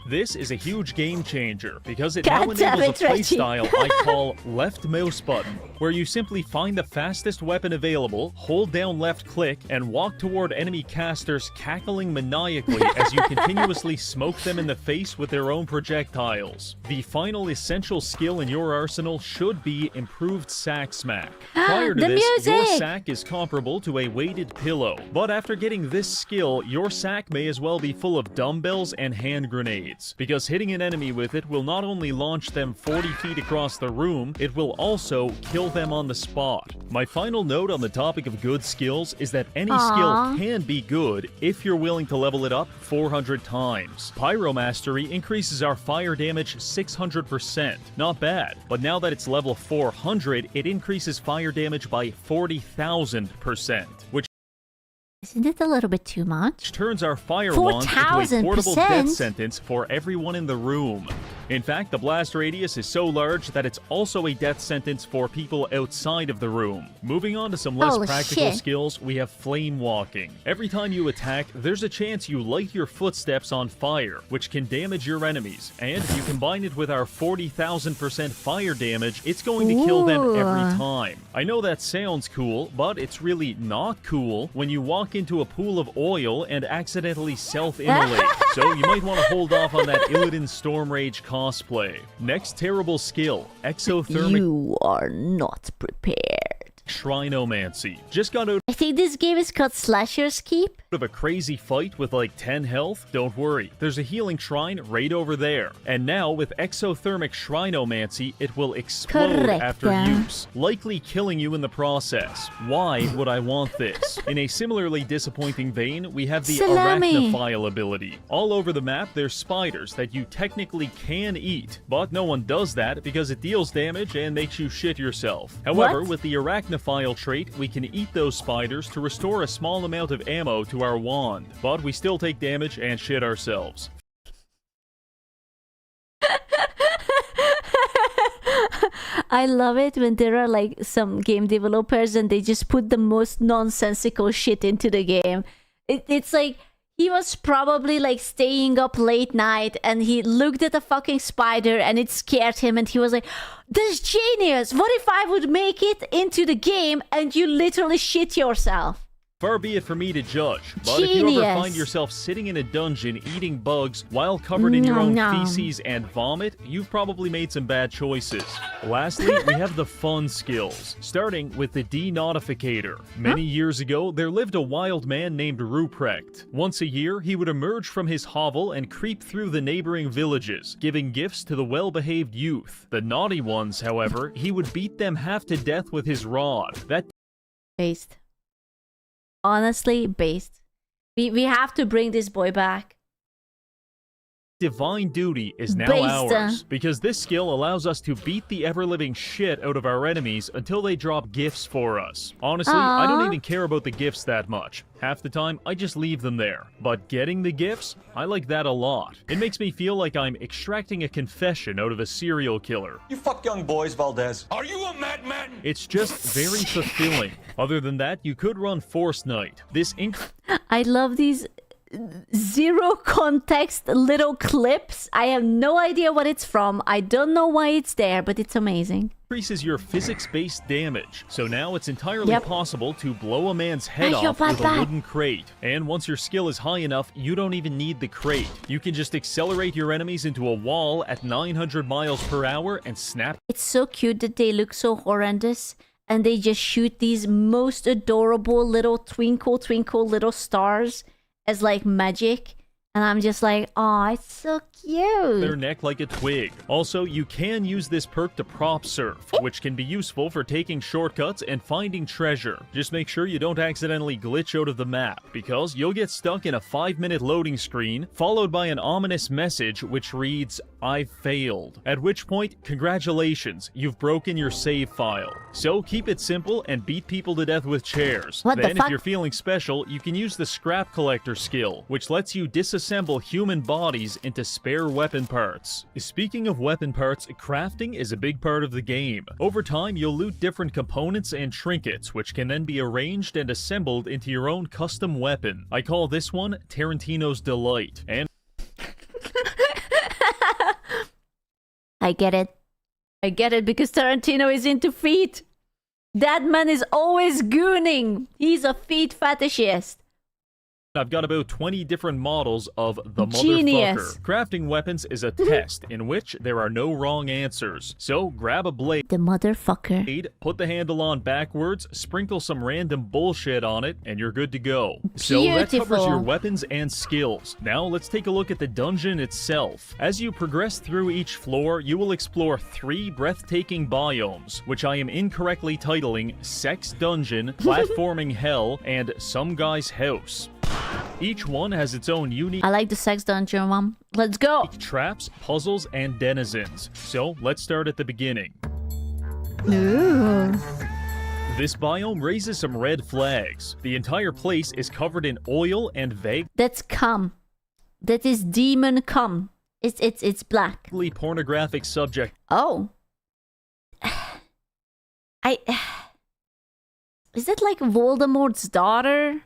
Speaker 9: This is a huge game changer because it
Speaker 1: God
Speaker 9: now
Speaker 1: damn
Speaker 9: enables a
Speaker 1: it, Reggie.
Speaker 9: playstyle I call left mouse button, where you simply find the fastest weapon available, hold down left click, and walk toward enemy casters cackling maniacally as you continuously smoke them in the face with their own projectiles. The final essential skill in your arsenal should be improved sack smack. Prior to
Speaker 1: The
Speaker 9: this, your
Speaker 1: music!
Speaker 9: sack is comparable to a weighted pillow, but after getting this skill, your sack may as well be full of dumbbells and hand grenades. Because hitting an enemy with it will not only launch them 40 feet across the room, it will also kill them on the spot. My final note on the topic of good skills is that any skill can be good if you're willing to level it up 400 times. Pyromastery increases our fire damage 600%. Not bad, but now that it's level 400, it increases fire damage by 40,000%, which
Speaker 1: Isn't it a little bit too much?
Speaker 9: turns our fire wand into a portable
Speaker 1: 4,000%?
Speaker 9: death sentence for everyone in the room. In fact, the blast radius is so large that it's also a death sentence for people outside of the room. Moving on to some less
Speaker 1: Holy
Speaker 9: practical
Speaker 1: shit.
Speaker 9: skills, we have flame walking. Every time you attack, there's a chance you light your footsteps on fire, which can damage your enemies. And if you combine it with our 40,000% fire damage, it's going to kill them every
Speaker 1: Ooh.
Speaker 9: time. I know that sounds cool, but it's really not cool when you walk into a pool of oil and accidentally self-immolate. So you might want to hold off on that Illidan Storm Rage cosplay. Next terrible skill, exothermic
Speaker 1: You are not prepared.
Speaker 9: Shrinomancy. Just got out
Speaker 1: I think this game is called Slasher's Keep.
Speaker 9: of a crazy fight with like 10 health. Don't worry, there's a healing shrine right over there. And now with exothermic Shrinomancy, it will explode
Speaker 1: Correct.
Speaker 9: after use, likely killing you in the process. Why would I want this? In a similarly disappointing vein, we have the
Speaker 1: Salami.
Speaker 9: Arachnophile ability. All over the map, there's spiders that you technically can eat, but no one does that because it deals damage and makes you shit yourself. However,
Speaker 1: What?
Speaker 9: with the Arachnophile trait, we can eat those spiders to restore a small amount of ammo to our wand, but we still take damage and shit ourselves.
Speaker 1: I love it when there are like some game developers and they just put the most nonsensical shit into the game. It's like he was probably like staying up late night and he looked at a fucking spider and it scared him and he was like, "This genius! What if I would make it into the game and you literally shit yourself?"
Speaker 9: Far be it for me to judge, but if you ever
Speaker 1: Genius.
Speaker 9: find yourself sitting in a dungeon eating bugs while covered in your own
Speaker 1: Nom nom.
Speaker 9: feces and vomit, you've probably made some bad choices. Lastly, we have the fun skills, starting with the denotificator. Many years ago, there lived a wild man named Ruprecht. Once a year, he would emerge from his hovel and creep through the neighboring villages, giving gifts to the well-behaved youth. The naughty ones, however, he would beat them half to death with his rod. That
Speaker 1: Based. Honestly, based. We have to bring this boy back.
Speaker 9: Divine Duty is now ours, because this skill allows us to beat the ever-living shit out of our enemies until they drop gifts for us. Honestly, I don't even care about the gifts that much. Half the time, I just leave them there. But getting the gifts, I like that a lot. It makes me feel like I'm extracting a confession out of a serial killer.
Speaker 10: You fuck young boys, Valdez. Are you a madman?
Speaker 9: It's just very fulfilling. Other than that, you could run Force Knight.
Speaker 1: I love these zero context little clips. I have no idea what it's from. I don't know why it's there, but it's amazing.
Speaker 9: Increases your physics-based damage, so now it's entirely possible to blow a man's head off with a wooden crate. And once your skill is high enough, you don't even need the crate. You can just accelerate your enemies into a wall at 900 miles per hour and snap.
Speaker 1: It's so cute that they look so horrendous, and they just shoot these most adorable little twinkle little stars as like magic, and I'm just like, oh, it's so cute.
Speaker 9: Their neck like a twig. Also, you can use this perk to prop surf, which can be useful for taking shortcuts and finding treasure. Just make sure you don't accidentally glitch out of the map, because you'll get stuck in a 5-minute loading screen, followed by an ominous message which reads, "I've failed." At which point, congratulations, you've broken your save file. So keep it simple and beat people to death with chairs. Then, if you're feeling special, you can use the scrap collector skill, which lets you disassemble human bodies into spare weapon parts. Speaking of weapon parts, crafting is a big part of the game. Over time, you'll loot different components and trinkets, which can then be arranged and assembled into your own custom weapon. I call this one Tarantino's Delight. And
Speaker 1: I get it. I get it, because Tarantino is into feet. That man is always gooning. He's a feet fetishist.
Speaker 9: I've got about 20 different models of the
Speaker 1: Genius.
Speaker 9: motherfucker. Crafting weapons is a test in which there are no wrong answers. So grab a blade.
Speaker 1: The motherfucker.
Speaker 9: Put the handle on backwards, sprinkle some random bullshit on it, and you're good to go. So that covers your weapons and skills. Now let's take a look at the dungeon itself. As you progress through each floor, you will explore 3 breathtaking biomes, which I am incorrectly titling Sex Dungeon, Platforming Hell, and Some Guy's House. Each one has its own unique...
Speaker 1: I like the sex dungeon one. Let's go!
Speaker 9: ...traps, puzzles, and denizens. So, let's start at the beginning.
Speaker 1: Ooh.
Speaker 9: This biome raises some red flags. The entire place is covered in oil and vague...
Speaker 1: That's cum. That is demon cum. It's black.
Speaker 9: ...pornographic subject.
Speaker 1: Oh. Is that like Voldemort's daughter?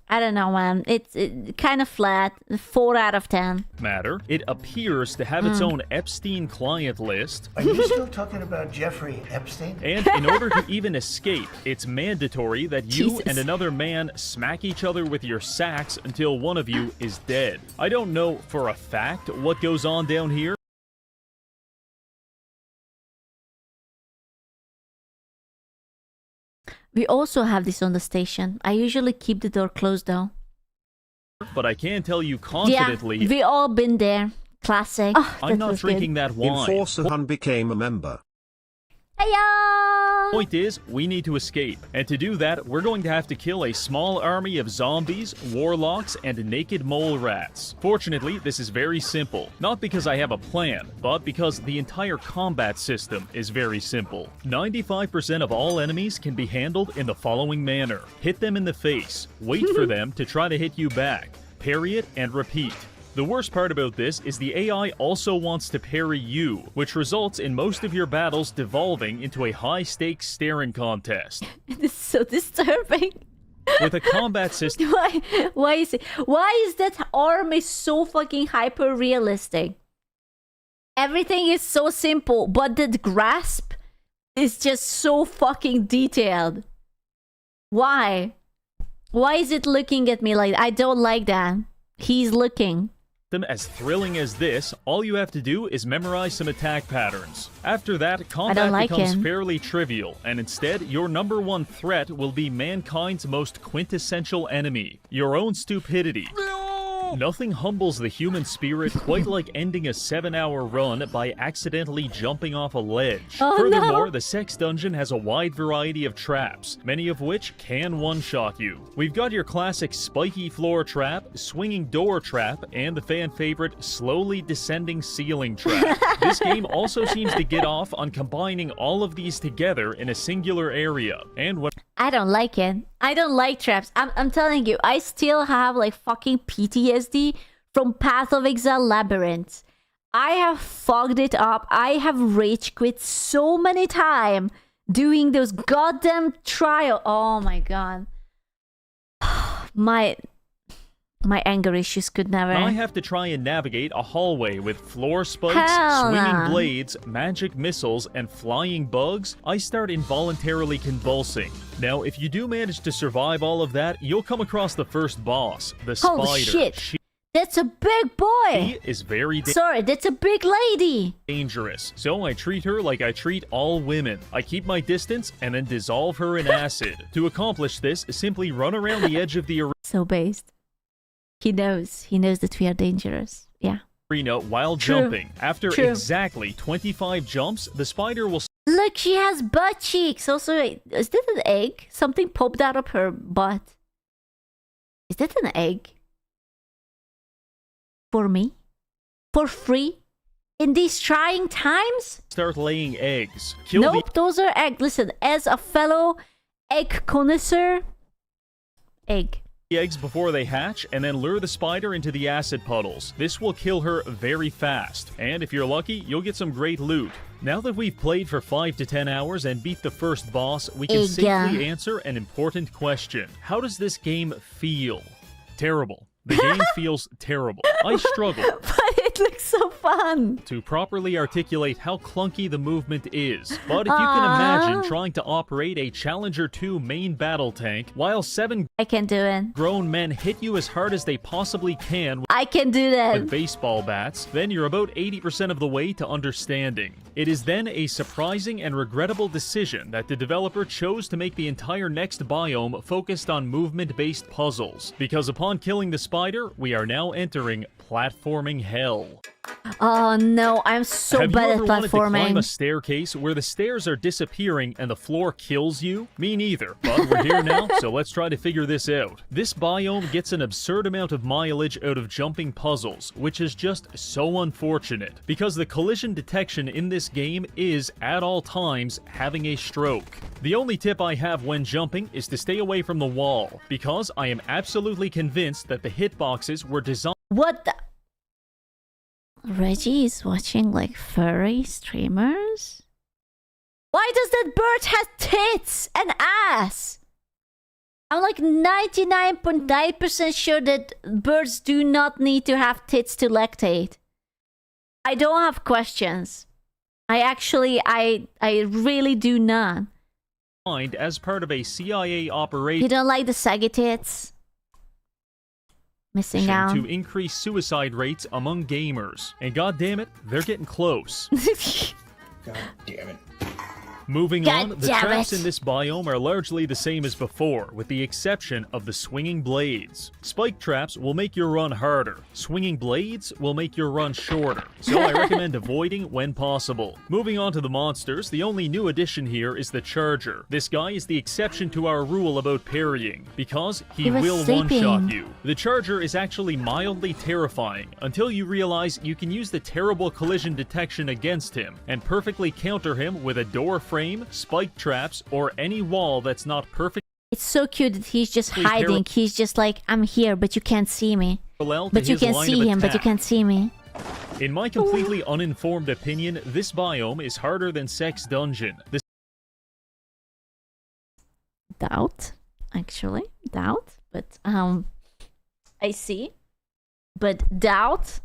Speaker 1: I don't know, man. It's kind of flat. 4 out of 10.
Speaker 9: Matter. It appears to have its own Epstein client list.
Speaker 13: Are you still talking about Jeffrey Epstein?
Speaker 9: And in order to even escape, it's mandatory that you and another man smack each other with your sacks until one of you is dead. I don't know for a fact what goes on down here.
Speaker 1: We also have this on the station. I usually keep the door closed though.
Speaker 9: But I can tell you confidently...
Speaker 1: Yeah, we all been there. Classic. Oh,
Speaker 9: I'm not drinking that wine.
Speaker 2: Enforcer Han became a member.
Speaker 1: Hiya!
Speaker 9: Point is, we need to escape. And to do that, we're going to have to kill a small army of zombies, warlocks, and naked mole rats. Fortunately, this is very simple. Not because I have a plan, but because the entire combat system is very simple. 95% of all enemies can be handled in the following manner. Hit them in the face, wait for them to try to hit you back, parry it, and repeat. The worst part about this is the AI also wants to parry you, which results in most of your battles devolving into a high-stakes staring contest.
Speaker 1: This is so disturbing.
Speaker 9: With a combat system...
Speaker 1: Why is that arm so fucking hyper-realistic? Everything is so simple, but the grasp is just so fucking detailed. Why? Why is it looking at me like that? I don't like that. He's looking.
Speaker 9: As thrilling as this, all you have to do is memorize some attack patterns. After that, combat becomes fairly trivial, and instead, your #1 threat will be mankind's most quintessential enemy, your own stupidity. Nothing humbles the human spirit quite like ending a 7-hour run by accidentally jumping off a ledge.
Speaker 1: Oh,
Speaker 9: Furthermore,
Speaker 1: no.
Speaker 9: the sex dungeon has a wide variety of traps, many of which can one-shot you. We've got your classic spiky floor trap, swinging door trap, and the fan favorite slowly descending ceiling trap. This game also seems to get off on combining all of these together in a singular area. And when
Speaker 1: I don't like it. I don't like traps. I'm telling you, I still have like fucking PTSD from Path of Exile Labyrinth. I have fogged it up. I have rage quit so many times doing those goddamn trial. Oh my god. My anger issues could never.
Speaker 9: I have to try and navigate a hallway with floor spikes,
Speaker 1: Hell
Speaker 9: swinging
Speaker 1: nah.
Speaker 9: blades, magic missiles, and flying bugs, I start involuntarily convulsing. Now, if you do manage to survive all of that, you'll come across the first boss, the spider.
Speaker 1: Holy shit. That's a big boy.
Speaker 9: She is very
Speaker 1: Sorry, that's a big lady.
Speaker 9: dangerous, so I treat her like I treat all women. I keep my distance and then dissolve her in acid. To accomplish this, simply run around the edge of the
Speaker 1: So based. He knows that we are dangerous. Yeah.
Speaker 9: arena while
Speaker 1: True.
Speaker 9: jumping. After
Speaker 1: True.
Speaker 9: exactly 25 jumps, the spider will
Speaker 1: Look, she has butt cheeks. Also, is that an egg? Something popped out of her butt. Is that an egg? For me? For free? In these trying times?
Speaker 9: start laying eggs. Kill
Speaker 1: Nope, those are eggs. Listen, as a fellow egg connoisseur, egg.
Speaker 9: the eggs before they hatch, and then lure the spider into the acid puddles. This will kill her very fast, and if you're lucky, you'll get some great loot. Now that we've played for 5 to 10 hours and beat the first boss, we can safely answer an important question. How does this game feel? Terrible. The game feels terrible. I struggle
Speaker 1: But it looks so fun.
Speaker 9: to properly articulate how clunky the movement is. But if you can imagine trying to operate a Challenger 2 main battle tank while 7
Speaker 1: I can do it.
Speaker 9: grown men hit you as hard as they possibly can
Speaker 1: I can do
Speaker 9: with
Speaker 1: that.
Speaker 9: baseball bats, then you're about 80% of the way to understanding. It is then a surprising and regrettable decision that the developer chose to make the entire next biome focused on movement-based puzzles, because upon killing the spider, we are now entering platforming hell.
Speaker 1: Oh no, I'm so
Speaker 9: Have
Speaker 1: bad
Speaker 9: you
Speaker 1: at
Speaker 9: ever wanted to climb
Speaker 1: platforming.
Speaker 9: a staircase where the stairs are disappearing and the floor kills you? Me neither, but we're here now, so let's try to figure this out. This biome gets an absurd amount of mileage out of jumping puzzles, which is just so unfortunate, because the collision detection in this game is, at all times, having a stroke. The only tip I have when jumping is to stay away from the wall, because I am absolutely convinced that the hitboxes were designed
Speaker 1: What the? Reggie is watching like furry streamers? Why does that bird have tits and ass? I'm like 99.9% sure that birds do not need to have tits to lactate. I don't have questions. I really do not.
Speaker 9: as part of a CIA operation.
Speaker 1: You don't like the saggy tits? Missing out.
Speaker 9: To increase suicide rates among gamers. And god damn it, they're getting close.
Speaker 12: God damn it.
Speaker 9: Moving
Speaker 1: God
Speaker 9: on, the
Speaker 1: damn
Speaker 9: traps
Speaker 1: it.
Speaker 9: in this biome are largely the same as before, with the exception of the swinging blades. Spike traps will make your run harder. Swinging blades will make your run shorter, so I recommend avoiding when possible. Moving on to the monsters, the only new addition here is the Charger. This guy is the exception to our rule about parrying, because he
Speaker 1: was
Speaker 9: will
Speaker 1: sleeping.
Speaker 9: one-shot you. The Charger is actually mildly terrifying, until you realize you can use the terrible collision detection against him, and perfectly counter him with a door frame, spike traps, or any wall that's not perfect.
Speaker 1: It's so cute that he's just
Speaker 9: Please,
Speaker 1: hiding.
Speaker 9: Harold.
Speaker 1: He's just like, I'm here, but you can't see me.
Speaker 9: Parallel to
Speaker 1: But you
Speaker 9: his
Speaker 1: can
Speaker 9: line
Speaker 1: see
Speaker 9: of
Speaker 1: him, but you
Speaker 9: attack.
Speaker 1: can't see me.
Speaker 9: In my completely uninformed opinion, this biome is harder than Sex Dungeon. The
Speaker 1: Doubt, actually. Doubt. But, I see. But doubt.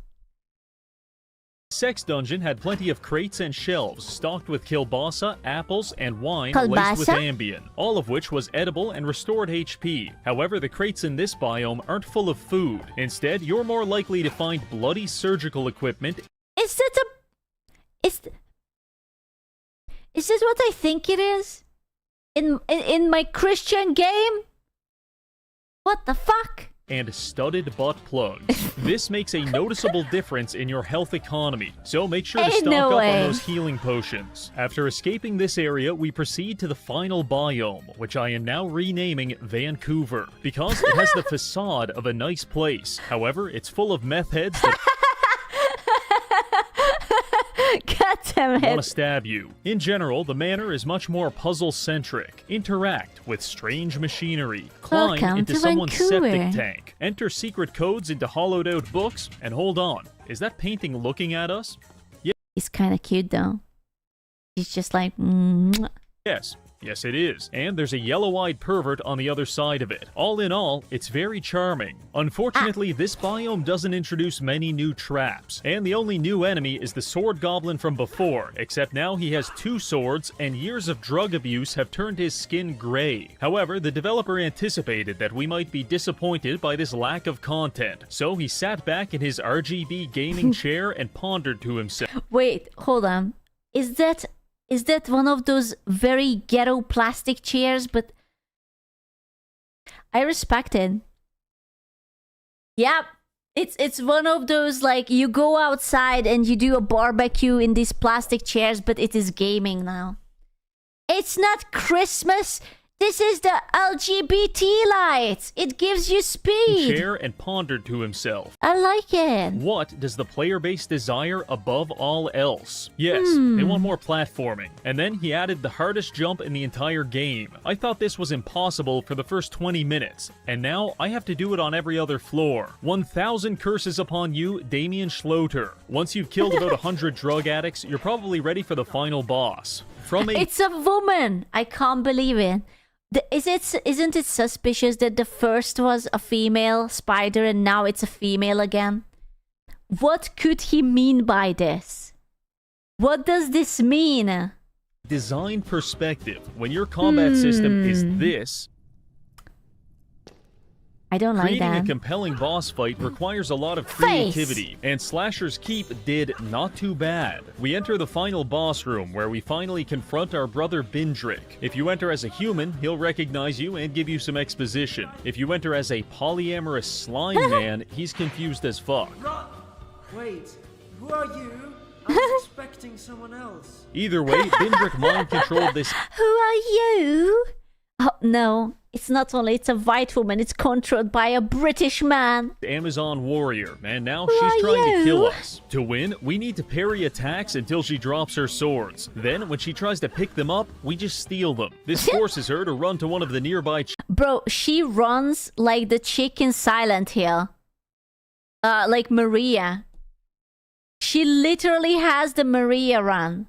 Speaker 9: Sex Dungeon had plenty of crates and shelves stocked with kielbasa, apples, and wine laced with
Speaker 1: Kielbasa?
Speaker 9: Ambien, all of which was edible and restored HP. However, the crates in this biome aren't full of food. Instead, you're more likely to find bloody surgical equipment.
Speaker 1: Is that a... Is this what I think it is? In my Christian game? What the fuck?
Speaker 9: and studded butt plugs. This makes a noticeable difference in your health economy, so make sure to
Speaker 1: Ain't
Speaker 9: stock
Speaker 1: no
Speaker 9: up
Speaker 1: way.
Speaker 9: on those healing potions. After escaping this area, we proceed to the final biome, which I am now renaming Vancouver, because it has the facade of a nice place. However, it's full of meth heads that
Speaker 1: God damn
Speaker 9: want to
Speaker 1: it.
Speaker 9: stab you. In general, the manor is much more puzzle-centric. Interact with strange machinery. Climb
Speaker 1: Welcome
Speaker 9: into
Speaker 1: to
Speaker 9: someone's
Speaker 1: Vancouver.
Speaker 9: septic tank. Enter secret codes into hollowed-out books. And hold on, is that painting looking at us?
Speaker 1: He's kind of cute though. He's just like,
Speaker 9: Yes. Yes, it is. And there's a yellow-eyed pervert on the other side of it. All in all, it's very charming. Unfortunately, this biome doesn't introduce many new traps, and the only new enemy is the sword goblin from before, except now he has 2 swords, and years of drug abuse have turned his skin gray. However, the developer anticipated that we might be disappointed by this lack of content, so he sat back in his RGB gaming chair and pondered to himself.
Speaker 1: wait, hold on. Is that one of those very ghetto plastic chairs? But I respect it. Yep. It's one of those, like, you go outside and you do a barbecue in these plastic chairs, but it is gaming now. It's not Christmas. This is the LGBT lights. It gives you speed.
Speaker 9: Chair and pondered to himself.
Speaker 1: I like it.
Speaker 9: What does the player base desire above all else? Yes, they want more platforming. And then he added the hardest jump in the entire game. I thought this was impossible for the first 20 minutes, and now I have to do it on every other floor. 1,000 curses upon you, Damien Schloter. Once you've killed about 100 drug addicts, you're probably ready for the final boss.
Speaker 1: It's a woman. I can't believe it. Isn't it suspicious that the first was a female spider and now it's a female again? What could he mean by this? What does this mean?
Speaker 9: Design perspective. When your combat system is this,
Speaker 1: I don't like
Speaker 9: creating
Speaker 1: that.
Speaker 9: a compelling boss fight requires a lot of creativity, and Slasher's Keep did not too bad. We enter the final boss room, where we finally confront our brother Bindrick. If you enter as a human, he'll recognize you and give you some exposition. If you enter as a polyamorous slime man, he's confused as fuck.
Speaker 14: Wait, who are you? I was expecting someone else.
Speaker 9: Either way, Bindrick mind-controlled this.
Speaker 1: Who are you? Oh, no. It's not only it's a white woman, it's controlled by a British man.
Speaker 9: Amazon warrior, and now
Speaker 1: Who
Speaker 9: she's
Speaker 1: are
Speaker 9: trying to
Speaker 1: you?
Speaker 9: kill us. To win, we need to parry attacks until she drops her swords. Then, when she tries to pick them up, we just steal them. This forces her to run to one of the nearby
Speaker 1: Bro, she runs like the chick in Silent Hill. Like Maria. She literally has the Maria run.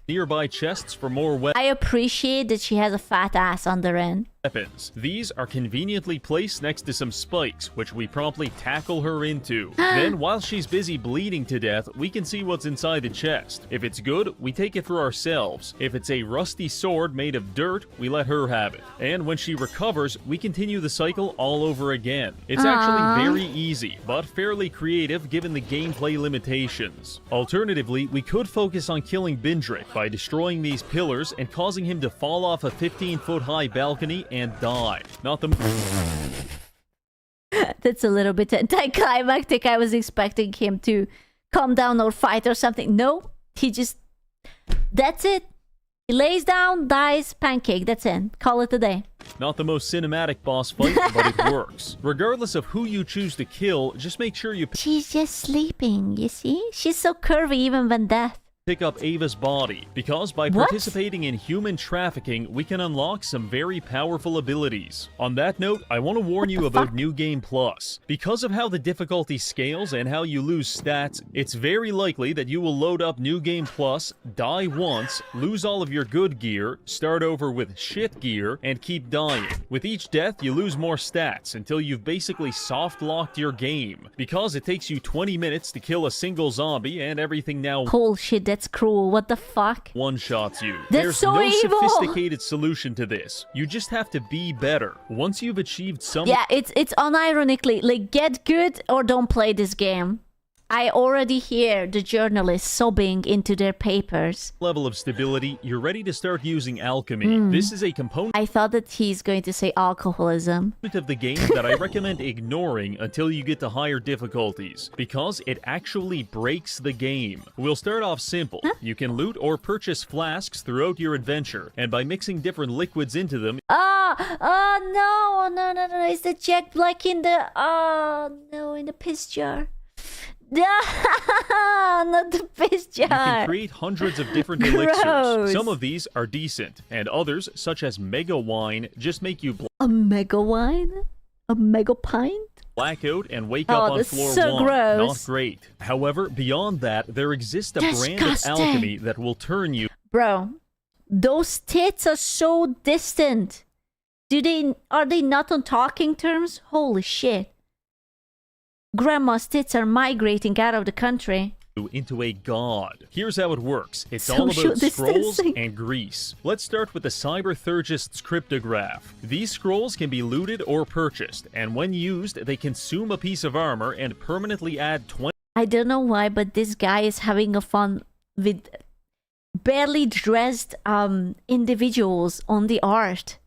Speaker 9: nearby chests for more
Speaker 1: I appreciate that she has a fat ass on the end.
Speaker 9: weapons. These are conveniently placed next to some spikes, which we promptly tackle her into. Then, while she's busy bleeding to death, we can see what's inside the chest. If it's good, we take it for ourselves. If it's a rusty sword made of dirt, we let her have it. And when she recovers, we continue the cycle all over again. It's actually very easy, but fairly creative given the gameplay limitations. Alternatively, we could focus on killing Bindrick by destroying these pillars and causing him to fall off a 15-foot high balcony and die. Not the...
Speaker 1: That's a little bit anticlimactic. I was expecting him to calm down or fight or something. No, he just... That's it. He lays down, dies, pancake. That's it. Call it a day.
Speaker 9: Not the most cinematic boss fight, but it works. Regardless of who you choose to kill, just make sure you
Speaker 1: She's just sleeping, you see? She's so curvy even when death.
Speaker 9: pick up Ava's body, because by
Speaker 1: What?
Speaker 9: participating in human trafficking, we can unlock some very powerful abilities. On that note, I want to warn you about New Game Plus. Because of how the difficulty scales and how you lose stats, it's very likely that you will load up New Game Plus, die once, lose all of your good gear, start over with shit gear, and keep dying. With each death, you lose more stats until you've basically soft-locked your game, because it takes you 20 minutes to kill a single zombie and everything now
Speaker 1: Bullshit, that's cruel. What the fuck?
Speaker 9: one-shots you.
Speaker 1: That's
Speaker 9: There's
Speaker 1: so
Speaker 9: no
Speaker 1: evil.
Speaker 9: sophisticated solution to this. You just have to be better. Once you've achieved some...
Speaker 1: Yeah, it's unironically, like, get good or don't play this game. I already hear the journalists sobbing into their papers.
Speaker 9: Level of stability, you're ready to start using alchemy. This is a component
Speaker 1: I thought that he's going to say alcoholism.
Speaker 9: of the game that I recommend ignoring until you get to higher difficulties, because it actually breaks the game. We'll start off simple. You can loot or purchase flasks throughout your adventure, and by mixing different liquids into them,
Speaker 1: No. Is the Jack Black in the... no, in the piss jar. Not the piss jar.
Speaker 9: you can create hundreds of different elixirs. Some of these are decent, and others, such as Mega Wine, just make you
Speaker 1: A mega wine? A mega pint?
Speaker 9: black out and wake up on
Speaker 1: that's
Speaker 9: floor
Speaker 1: so
Speaker 9: 1.
Speaker 1: gross.
Speaker 9: Not great. However, beyond that, there exists a brand of
Speaker 1: Disgusting.
Speaker 9: alchemy that will turn you
Speaker 1: Bro, those tits are so distant. Are they not on talking terms? Holy shit. Grandma's tits are migrating out of the country.
Speaker 9: into a god. Here's how it works. It's
Speaker 1: Social
Speaker 9: all about scrolls
Speaker 1: distancing.
Speaker 9: and grease. Let's start with the Cyberthurgist's cryptograph. These scrolls can be looted or purchased, and when used, they consume a piece of armor and permanently add 20
Speaker 1: I don't know why, but this guy is having a fun with barely dressed individuals on the art.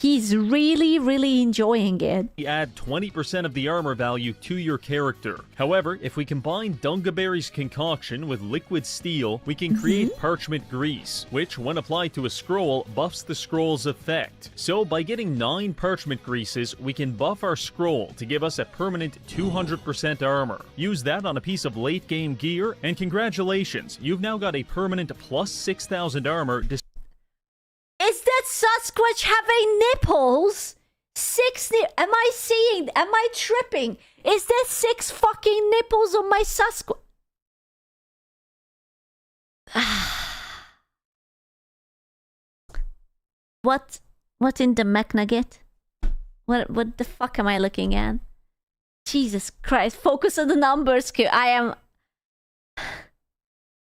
Speaker 1: He's really, really enjoying it.
Speaker 9: add 20% of the armor value to your character. However, if we combine Dungaberry's concoction with liquid steel, we can create parchment grease, which, when applied to a scroll, buffs the scroll's effect. So, by getting 9 parchment greases, we can buff our scroll to give us a permanent 200% armor. Use that on a piece of late-game gear, and congratulations, you've now got a permanent plus 6,000 armor.
Speaker 1: Is that Sasquatch having nipples? Am I tripping? Is there 6 fucking nipples on my Sasquatch? What in the McNugget? What the fuck am I looking at? Jesus Christ, focus on the numbers, I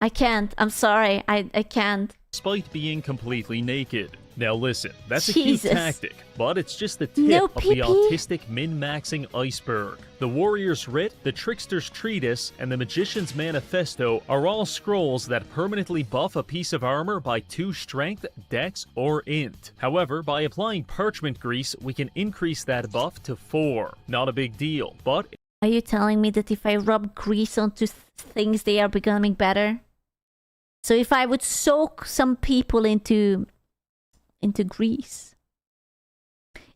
Speaker 1: can't. I'm sorry. I can't.
Speaker 9: Despite being completely naked. Now listen, that's
Speaker 1: Jesus.
Speaker 9: a cute tactic, but it's just the tip
Speaker 1: No
Speaker 9: of the
Speaker 1: pee-pee.
Speaker 9: autistic min-maxing iceberg. The Warrior's Writ, the Trickster's Treatise, and the Magician's Manifesto are all scrolls that permanently buff a piece of armor by 2 strength, dex, or int. However, by applying parchment grease, we can increase that buff to 4. Not a big deal, but...
Speaker 1: Are you telling me that if I rub grease onto things, they are becoming better? So if I would soak some people into grease.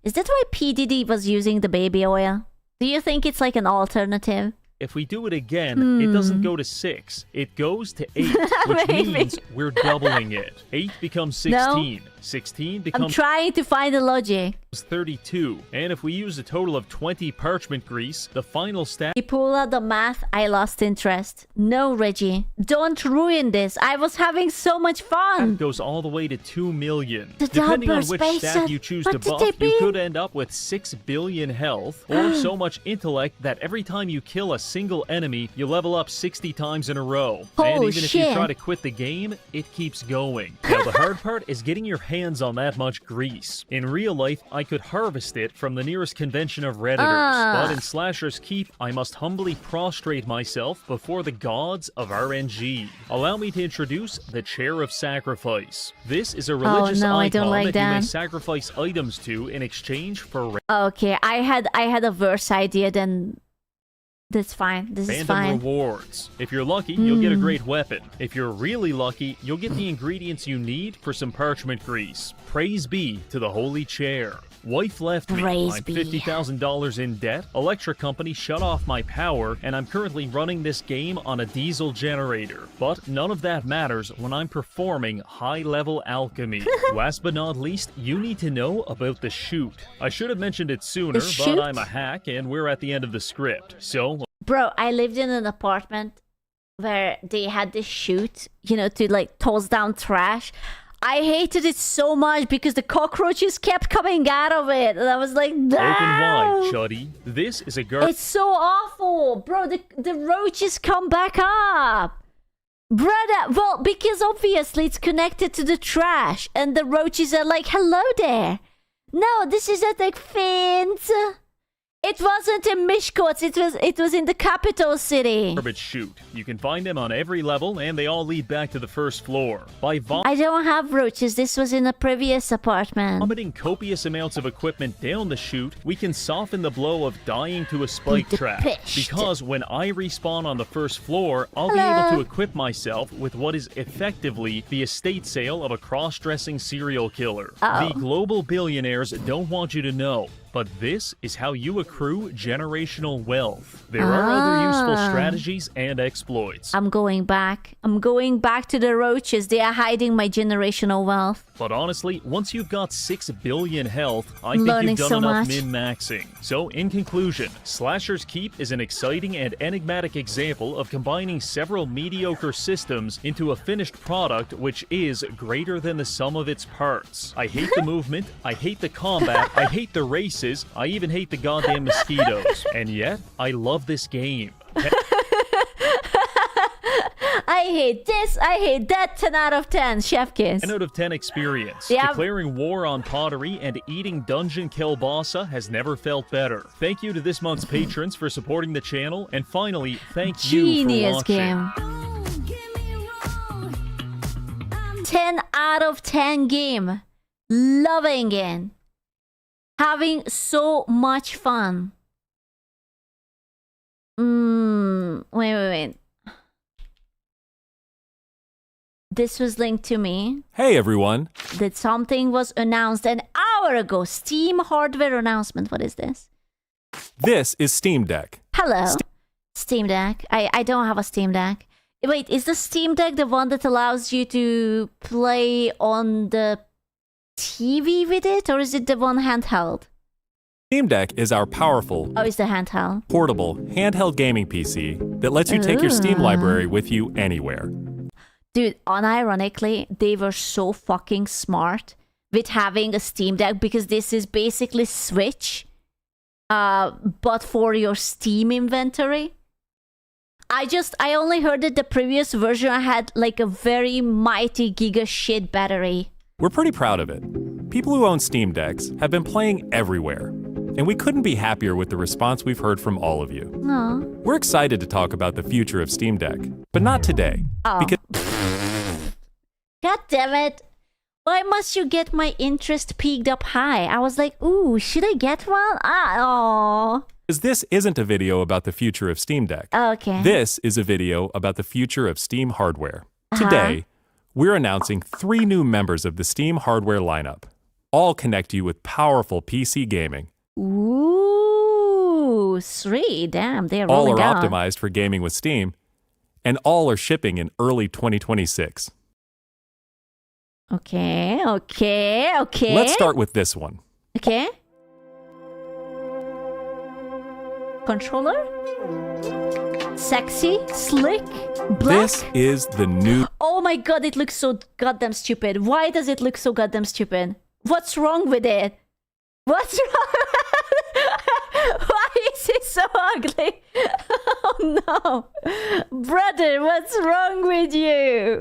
Speaker 1: Is that why P. Diddy was using the baby oil? Do you think it's like an alternative?
Speaker 9: If we do it again, it doesn't go to 6. It goes to 8, which
Speaker 1: Maybe.
Speaker 9: means we're doubling it. 8 becomes 16. 16
Speaker 1: I'm
Speaker 9: becomes
Speaker 1: trying to find the logic.
Speaker 9: 32. And if we use a total of 20 parchment grease, the final stat
Speaker 1: You pull out the math, I lost interest. No, Reggie. Don't ruin this. I was having so much fun.
Speaker 9: goes all the way to 2 million.
Speaker 1: The
Speaker 9: Depending on
Speaker 1: double
Speaker 9: which
Speaker 1: space
Speaker 9: stat
Speaker 1: set.
Speaker 9: you choose
Speaker 1: What
Speaker 9: to
Speaker 1: did
Speaker 9: buff,
Speaker 1: they
Speaker 9: you
Speaker 1: mean?
Speaker 9: could end up with 6 billion health, or so much intellect that every time you kill a single enemy, you level up 60 times in a row. And
Speaker 1: Oh,
Speaker 9: even if you
Speaker 1: shit.
Speaker 9: try to quit the game, it keeps going. Now the hard part is getting your hands on that much grease. In real life, I could harvest it from the nearest convention of Redditors, but in Slasher's Keep, I must humbly prostrate myself before the gods of RNG. Allow me to introduce the Chair of Sacrifice. This is a religious
Speaker 1: no, I
Speaker 9: icon
Speaker 1: don't like
Speaker 9: that you may
Speaker 1: that.
Speaker 9: sacrifice items to in exchange for
Speaker 1: Okay, I had a verse idea, then that's fine. This is
Speaker 9: random
Speaker 1: fine.
Speaker 9: rewards. If you're lucky, you'll get a great weapon. If you're really lucky, you'll get the ingredients you need for some parchment grease. Praise be to the Holy Chair. Wife left me.
Speaker 1: Praise
Speaker 9: I'm
Speaker 1: be.
Speaker 9: $50,000 in debt. Electric company shut off my power, and I'm currently running this game on a diesel generator. But none of that matters when I'm performing high-level alchemy. Last but not least, you need to know about the shoot. I should have mentioned it sooner,
Speaker 1: shoot?
Speaker 9: but I'm a hack, and we're at the end of the script. So
Speaker 1: Bro, I lived in an apartment where they had this chute, to like toss down trash. I hated it so much because the cockroaches kept coming out of it. And I was like, no!
Speaker 9: open wide, Chuddy. This is a
Speaker 1: It's so awful. Bro, the roaches come back up. Brother, well, because obviously it's connected to the trash. And the roaches are like, hello there. No, this is at like fence. It wasn't in Mishkot. It was in the capital city.
Speaker 9: Garbage chute. You can find them on every level, and they all lead back to the first floor. By
Speaker 1: I don't have roaches. This was in a previous apartment.
Speaker 9: vomiting copious amounts of equipment down the chute, we can soften the blow of dying to a spike trap. Because when I respawn on the first floor, I'll be able to equip myself with what is effectively the estate sale of a cross-dressing serial killer. The global billionaires don't want you to know, but this is how you accrue generational wealth. There are other useful strategies and exploits.
Speaker 1: I'm going back. I'm going back to the roaches. They are hiding my generational wealth.
Speaker 9: But honestly, once you've got 6 billion health, I think
Speaker 1: Learning
Speaker 9: you've done
Speaker 1: so
Speaker 9: enough
Speaker 1: much.
Speaker 9: min-maxing. So in conclusion, Slasher's Keep is an exciting and enigmatic example of combining several mediocre systems into a finished product which is greater than the sum of its parts. I hate the movement, I hate the combat, I hate the races, I even hate the goddamn mosquitoes. And yet, I love this game.
Speaker 1: I hate this, I hate that. 10 out of 10, Chefkins.
Speaker 9: 10 out of 10 experience.
Speaker 1: Yeah.
Speaker 9: Declaring war on pottery and eating dungeon kielbasa has never felt better. Thank you to this month's patrons for supporting the channel, and finally, thank you for
Speaker 1: Genius
Speaker 9: watching.
Speaker 1: game. 10 out of 10 game. Loving it. Having so much fun. Wait. This was linked to me.
Speaker 15: Hey everyone.
Speaker 1: That something was announced an hour ago. Steam hardware announcement. What is this?
Speaker 15: This is Steam Deck.
Speaker 1: Hello. Steam Deck. I don't have a Steam Deck. Wait, is the Steam Deck the one that allows you to play on the TV with it? Or is it the one handheld?
Speaker 15: Steam Deck is our powerful,
Speaker 1: Oh, it's the handheld.
Speaker 15: portable, handheld gaming PC that lets you take your Steam library with you anywhere.
Speaker 1: Dude, unironically, they were so fucking smart with having a Steam Deck because this is basically Switch, but for your Steam inventory. I only heard that the previous version had like a very mighty giga shit battery.
Speaker 15: We're pretty proud of it. People who own Steam Decks have been playing everywhere, and we couldn't be happier with the response we've heard from all of you.
Speaker 1: No.
Speaker 15: We're excited to talk about the future of Steam Deck, but not today.
Speaker 1: Oh.
Speaker 15: Because
Speaker 1: God damn it. Why must you get my interest peaked up high? I was like, ooh, should I get one?
Speaker 15: this isn't a video about the future of Steam Deck.
Speaker 1: Okay.
Speaker 15: This is a video about the future of Steam hardware. Today, we're announcing 3 new members of the Steam hardware lineup. All connect you with powerful PC gaming.
Speaker 1: Ooh, 3. Damn, they're
Speaker 15: All
Speaker 1: rolling
Speaker 15: are
Speaker 1: out.
Speaker 15: optimized for gaming with Steam, and all are shipping in early 2026.
Speaker 1: Okay.
Speaker 15: Let's start with this one.
Speaker 1: Okay. Controller? Sexy? Slick? Black?
Speaker 15: This is the new
Speaker 1: Oh my god, it looks so goddamn stupid. Why does it look so goddamn stupid? What's wrong with it? What's wrong? Why is it so ugly? Oh no. Brother, what's wrong with you?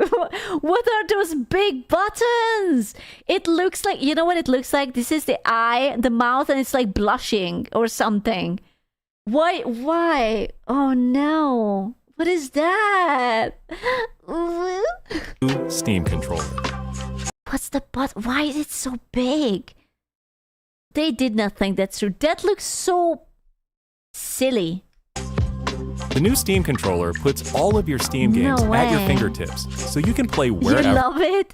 Speaker 1: What are those big buttons? It looks like, you know what it looks like? This is the eye, the mouth, and it's like blushing or something. Why? Oh no. What is that?
Speaker 15: new Steam controller.
Speaker 1: What's the why is it so big? They did not think that's true. That looks so silly.
Speaker 15: The new Steam controller puts all of your Steam games
Speaker 1: No
Speaker 15: at your
Speaker 1: way.
Speaker 15: fingertips, so you can play
Speaker 1: You
Speaker 15: wherever.
Speaker 1: love it?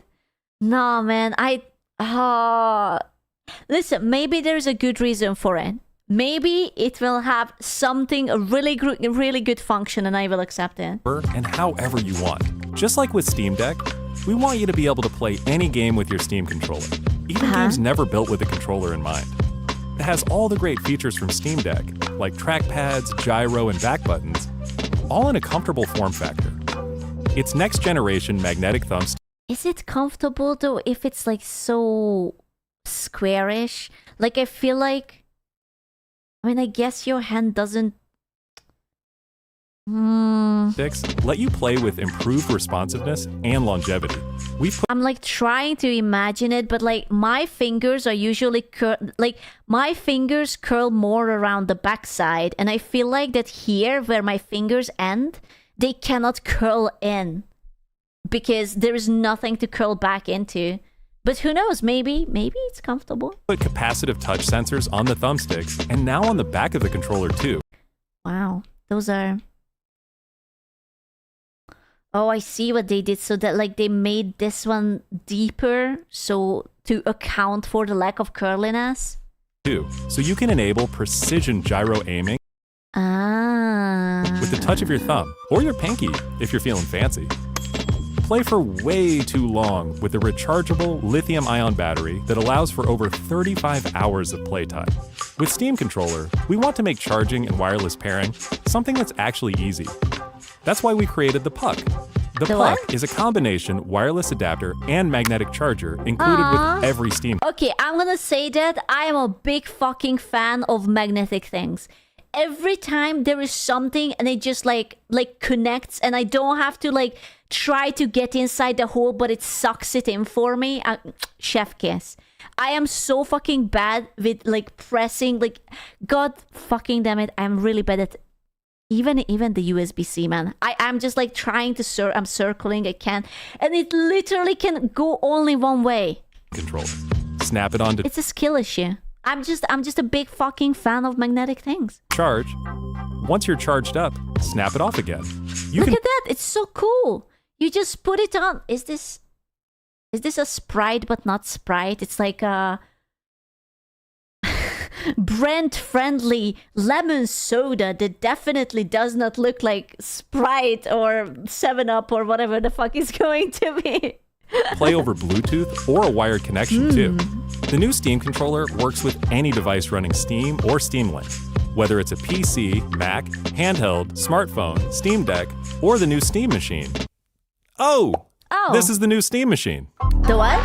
Speaker 1: No, man. Listen, maybe there's a good reason for it. Maybe it will have something, a really good function, and I will accept it.
Speaker 15: And however you want. Just like with Steam Deck, we want you to be able to play any game with your Steam controller, even games never built with a controller in mind. It has all the great features from Steam Deck, like trackpads, gyro, and back buttons, all in a comfortable form factor. Its next generation magnetic thumbstick.
Speaker 1: Is it comfortable though if it's like so squarish? Like I feel like, I mean, I guess your hand doesn't
Speaker 15: Sticks let you play with improved responsiveness and longevity.
Speaker 1: I'm like trying to imagine it, but like my fingers are usually my fingers curl more around the backside, and I feel like that here where my fingers end, they cannot curl in because there is nothing to curl back into. But who knows? Maybe it's comfortable.
Speaker 15: Put capacitive touch sensors on the thumbsticks and now on the back of the controller too.
Speaker 1: Wow, those are. Oh, I see what they did. So that like they made this one deeper so to account for the lack of curliness.
Speaker 15: So you can enable precision gyro aiming with the touch of your thumb or your pinky if you're feeling fancy. Play for way too long with a rechargeable lithium-ion battery that allows for over 35 hours of playtime. With Steam Controller, we want to make charging and wireless pairing something that's actually easy. That's why we created the Puck. The Puck is a combination wireless adapter and magnetic charger included with every Steam.
Speaker 1: Okay, I'm gonna say that I am a big fucking fan of magnetic things. Every time there is something and it just like connects and I don't have to like try to get inside the hole, but it sucks it in for me. Chef kiss. I am so fucking bad with like pressing, like god fucking damn it, I'm really bad at even the USB-C, man. I'm just like trying to I'm circling, I can't, and it literally can go only one way.
Speaker 15: Controller. Snap it onto.
Speaker 1: It's a skill issue. I'm just a big fucking fan of magnetic things.
Speaker 15: Charge. Once you're charged up, snap it off again.
Speaker 1: Look at that, it's so cool. You just put it on. Is this a Sprite but not Sprite? It's like a Brent-friendly lemon soda that definitely does not look like Sprite or 7-Up or whatever the fuck is going to be.
Speaker 15: Play over Bluetooth or a wired connection too. The new Steam controller works with any device running Steam or Steam Link, whether it's a PC, Mac, handheld, smartphone, Steam Deck, or the new Steam Machine. Oh! This is the new Steam Machine.
Speaker 1: The what?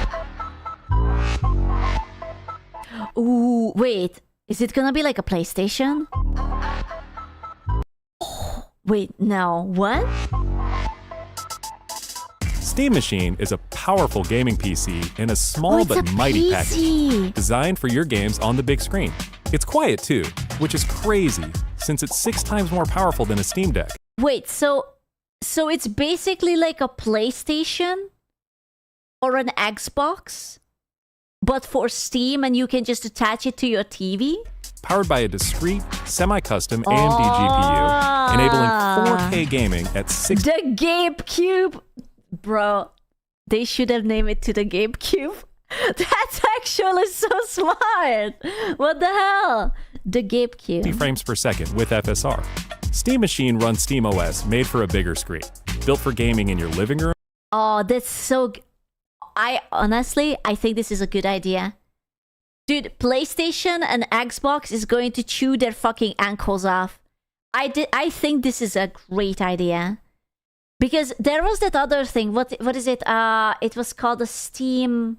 Speaker 1: Ooh, wait. Is it gonna be like a PlayStation? Oh, wait, no. What?
Speaker 15: Steam Machine is a powerful gaming PC in a small but mighty package, designed for your games on the big screen. It's quiet too, which is crazy since it's 6 times more powerful than a Steam Deck.
Speaker 1: Wait, so it's basically like a PlayStation or an Xbox, but for Steam, and you can just attach it to your TV?
Speaker 15: Powered by a discrete, semi-custom AMD GPU, enabling 4K gaming at 60...
Speaker 1: The GameCube! Bro, they should have named it to the GameCube. That's actually so smart! What the hell? The GameCube.
Speaker 15: 60 frames per second with FSR. Steam Machine runs SteamOS made for a bigger screen, built for gaming in your living room.
Speaker 1: Oh, that's so... I think this is a good idea. Dude, PlayStation and Xbox is going to chew their fucking ankles off. I think this is a great idea. Because there was that other thing. What is it? It was called a Steam...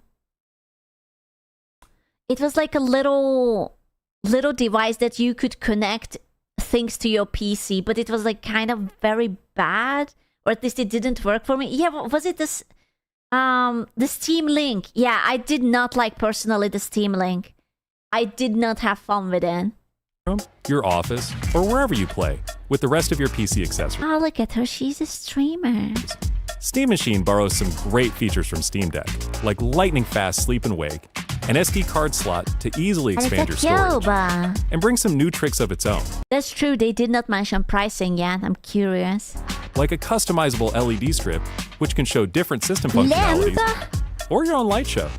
Speaker 1: It was like a little device that you could connect things to your PC, but it was like kind of very bad, or at least it didn't work for me. Yeah, was it this? The Steam Link. Yeah, I did not like personally the Steam Link. I did not have fun with it.
Speaker 15: Your office, or wherever you play, with the rest of your PC accessories.
Speaker 1: Oh, look at her. She's a streamer.
Speaker 15: Steam Machine borrows some great features from Steam Deck, like lightning fast sleep and wake, an SD card slot to easily expand your storage, and bring some new tricks of its own.
Speaker 1: That's true. They did not mention pricing yet. I'm curious.
Speaker 15: Like a customizable LED strip, which can show different system functionalities, or your own light show.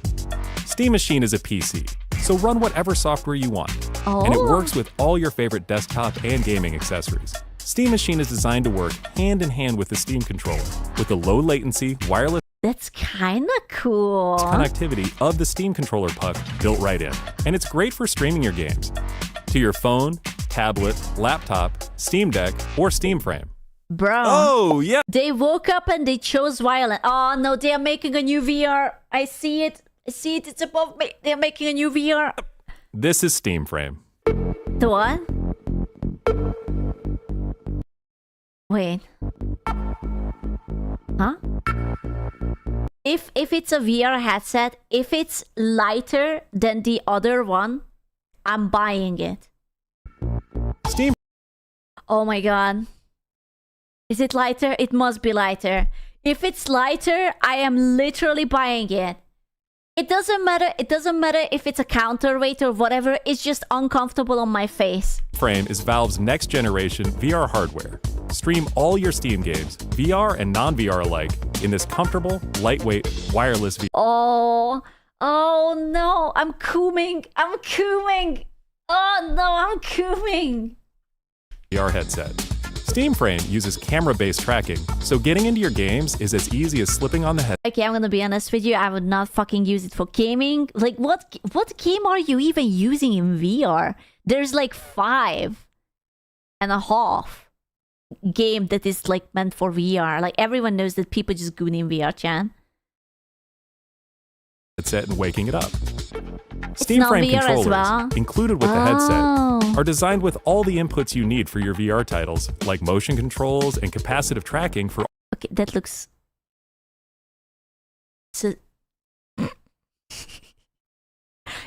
Speaker 15: Steam Machine is a PC, so run whatever software you want, and it works with all your favorite desktop and gaming accessories. Steam Machine is designed to work hand in hand with the Steam controller, with a low latency, wireless...
Speaker 1: That's kinda cool.
Speaker 15: ...connectivity of the Steam controller puck built right in. And it's great for streaming your games to your phone, tablet, laptop, Steam Deck, or Steam Frame.
Speaker 1: Bro.
Speaker 15: Oh, yeah.
Speaker 1: They woke up and they chose violent. Oh, no, they are making a new VR. I see it. It's above me. They're making a new VR.
Speaker 15: This is Steam Frame.
Speaker 1: The what? Wait. Huh? If it's a VR headset, if it's lighter than the other one, I'm buying it.
Speaker 15: Steam.
Speaker 1: Oh my god. Is it lighter? It must be lighter. If it's lighter, I am literally buying it. It doesn't matter if it's a counterweight or whatever, it's just uncomfortable on my face.
Speaker 15: Frame is Valve's next generation VR hardware. Stream all your Steam games, VR and non-VR alike, in this comfortable, lightweight, wireless VR.
Speaker 1: Oh no, I'm cooming. Oh no, I'm cooming.
Speaker 15: VR headset. Steam Frame uses camera-based tracking, so getting into your games is as easy as slipping on the head.
Speaker 1: Okay, I'm gonna be honest with you, I would not fucking use it for gaming. Like, what game are you even using in VR? There's like 5.5 game that is like meant for VR. Like, everyone knows that people just goon in VR, chan.
Speaker 15: Headset and waking it up. Steam Frame controllers, included with the headset, are designed with all the inputs you need for your VR titles, like motion controls and capacitive tracking for...
Speaker 1: Okay, that looks... So...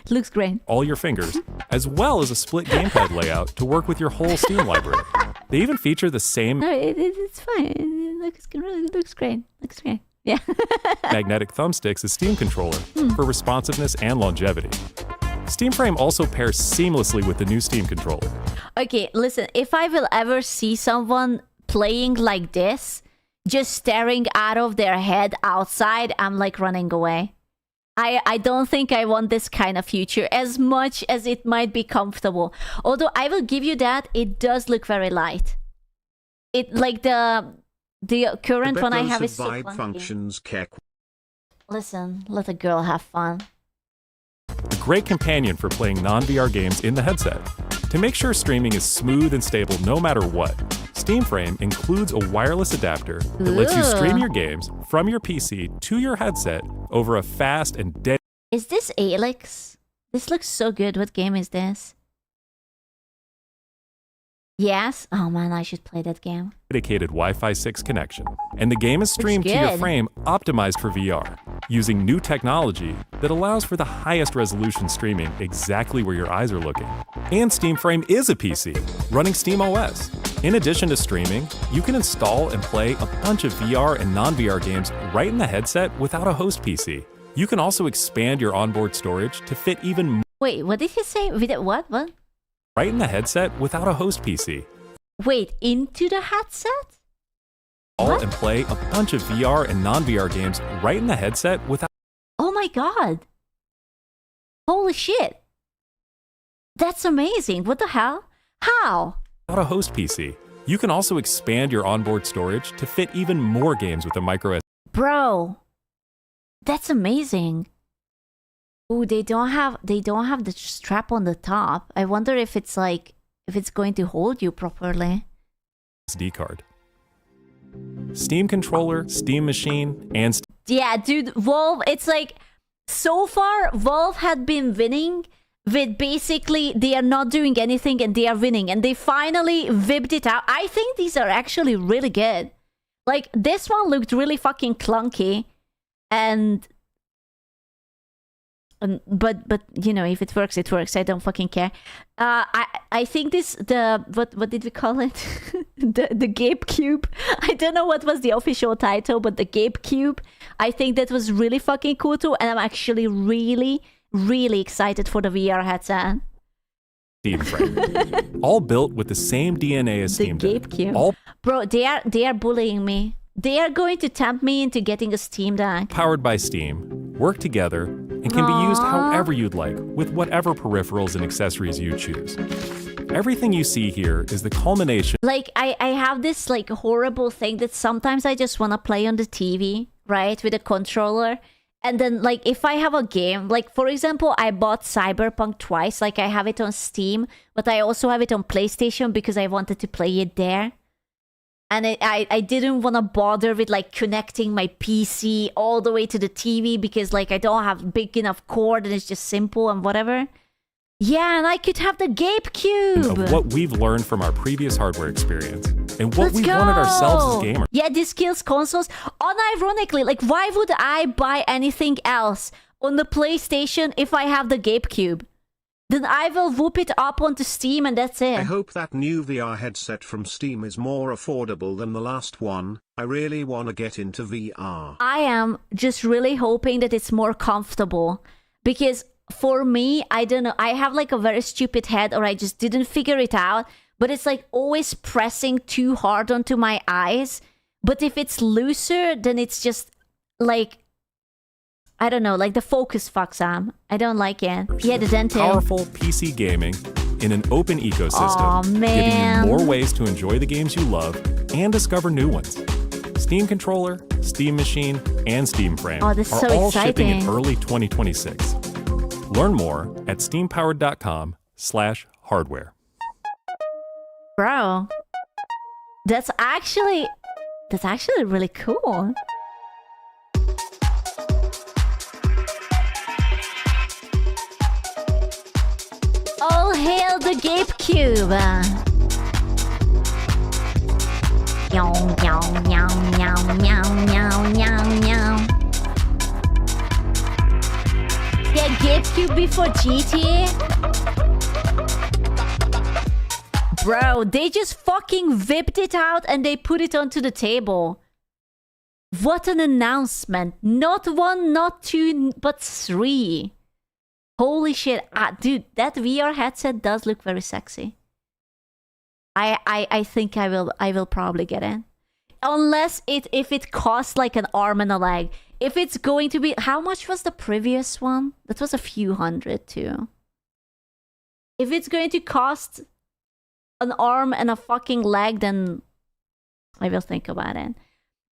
Speaker 1: It looks great.
Speaker 15: All your fingers, as well as a split gamepad layout to work with your whole Steam library. They even feature the same...
Speaker 1: No, it's fine. It looks great. Looks great. Yeah.
Speaker 15: magnetic thumbsticks as Steam controller for responsiveness and longevity. Steam Frame also pairs seamlessly with the new Steam controller.
Speaker 1: Okay, listen, if I will ever see someone playing like this, just staring out of their head outside, I'm like running away. I don't think I want this kind of future, as much as it might be comfortable. Although I will give you that, it does look very light. It like the current one I have is so clunky.
Speaker 2: Functions
Speaker 1: Listen, let a girl have fun.
Speaker 15: A great companion for playing non-VR games in the headset. To make sure streaming is smooth and stable no matter what, Steam Frame includes a wireless adapter that lets you stream your games from your PC to your headset over a fast and dead...
Speaker 1: Is this Alex? This looks so good. What game is this? Yes? Oh man, I should play that game.
Speaker 15: Dedicated Wi-Fi 6 connection. And the game is streamed to your frame optimized for VR, using new technology that allows for the highest resolution streaming exactly where your eyes are looking. And Steam Frame is a PC, running Steam OS. In addition to streaming, you can install and play a bunch of VR and non-VR games right in the headset without a host PC. You can also expand your onboard storage to fit even more.
Speaker 1: Wait, what did he say? What?
Speaker 15: Right in the headset without a host PC.
Speaker 1: Wait, into the headset?
Speaker 15: And play a bunch of VR and non-VR games right in the headset without...
Speaker 1: Oh my god. Holy shit. That's amazing. What the hell? How?
Speaker 15: Without a host PC. You can also expand your onboard storage to fit even more games with a micro SD.
Speaker 1: Bro, that's amazing. Oh, they don't have the strap on the top. I wonder if it's going to hold you properly.
Speaker 15: SD card. Steam controller, Steam machine, and...
Speaker 1: Yeah, dude, Valve, it's like, so far, Valve had been winning with basically, they are not doing anything and they are winning. And they finally whipped it out. I think these are actually really good. Like, this one looked really fucking clunky. But you know, if it works, it works. I don't fucking care. I think what did we call it? the Gape Cube. I don't know what was the official title, but the Gape Cube. I think that was really fucking cool too, and I'm actually really excited for the VR headset.
Speaker 15: Steam Frame. All built with the same DNA as Steam Deck.
Speaker 1: The Gape Cube. Bro, they are bullying me. They are going to tempt me into getting a Steam Deck.
Speaker 15: Powered by Steam, work together, and can be used however you'd like, with whatever peripherals and accessories you choose. Everything you see here is the culmination.
Speaker 1: Like, I have this like horrible thing that sometimes I just want to play on the TV, right, with a controller. And then, like, if I have a game, like, for example, I bought Cyberpunk twice. Like, I have it on Steam, but I also have it on PlayStation because I wanted to play it there. And I didn't want to bother with, like, connecting my PC all the way to the TV because, like, I don't have big enough cord and it's just simple and whatever. Yeah, and I could have the Gape Cube!
Speaker 15: Of what we've learned from our previous hardware experience. and what
Speaker 1: Let's
Speaker 15: we
Speaker 1: go!
Speaker 15: wanted ourselves as gamers.
Speaker 1: Yeah, these skills consoles. Unironically, like, why would I buy anything else on the PlayStation if I have the GameCube? Then I will whoop it up onto Steam and that's it.
Speaker 2: I hope that new VR headset from Steam is more affordable than the last one. I really want to get into VR.
Speaker 1: I am just really hoping that it's more comfortable. Because for me, I don't know, I have like a very stupid head or I just didn't figure it out. But it's like always pressing too hard onto my eyes. But if it's looser, then it's just like, I don't know, like the focus fucks up. I don't like it. Yeah, the dental.
Speaker 15: Powerful PC gaming in an open ecosystem,
Speaker 1: Aw, man.
Speaker 15: giving you more ways to enjoy the games you love and discover new ones. Steam Controller, Steam Machine, and Steam Frame
Speaker 1: Oh, this is
Speaker 15: are
Speaker 1: so
Speaker 15: all shipping in
Speaker 1: exciting.
Speaker 15: early 2026. Learn more at steampowered.com/hardware.
Speaker 1: Bro, that's actually really cool. All hail the GameCube! Meow, meow, meow, meow, meow, meow, meow, meow. Yeah, GameCube before GTA? Bro, they just fucking whipped it out and they put it onto the table. What an announcement. Not one, not two, but three. Holy shit. Dude, that VR headset does look very sexy. I think I will probably get it. Unless if it costs like an arm and a leg. If it's going to be... How much was the previous one? That was a few hundred too. If it's going to cost an arm and a fucking leg, then I will think about it.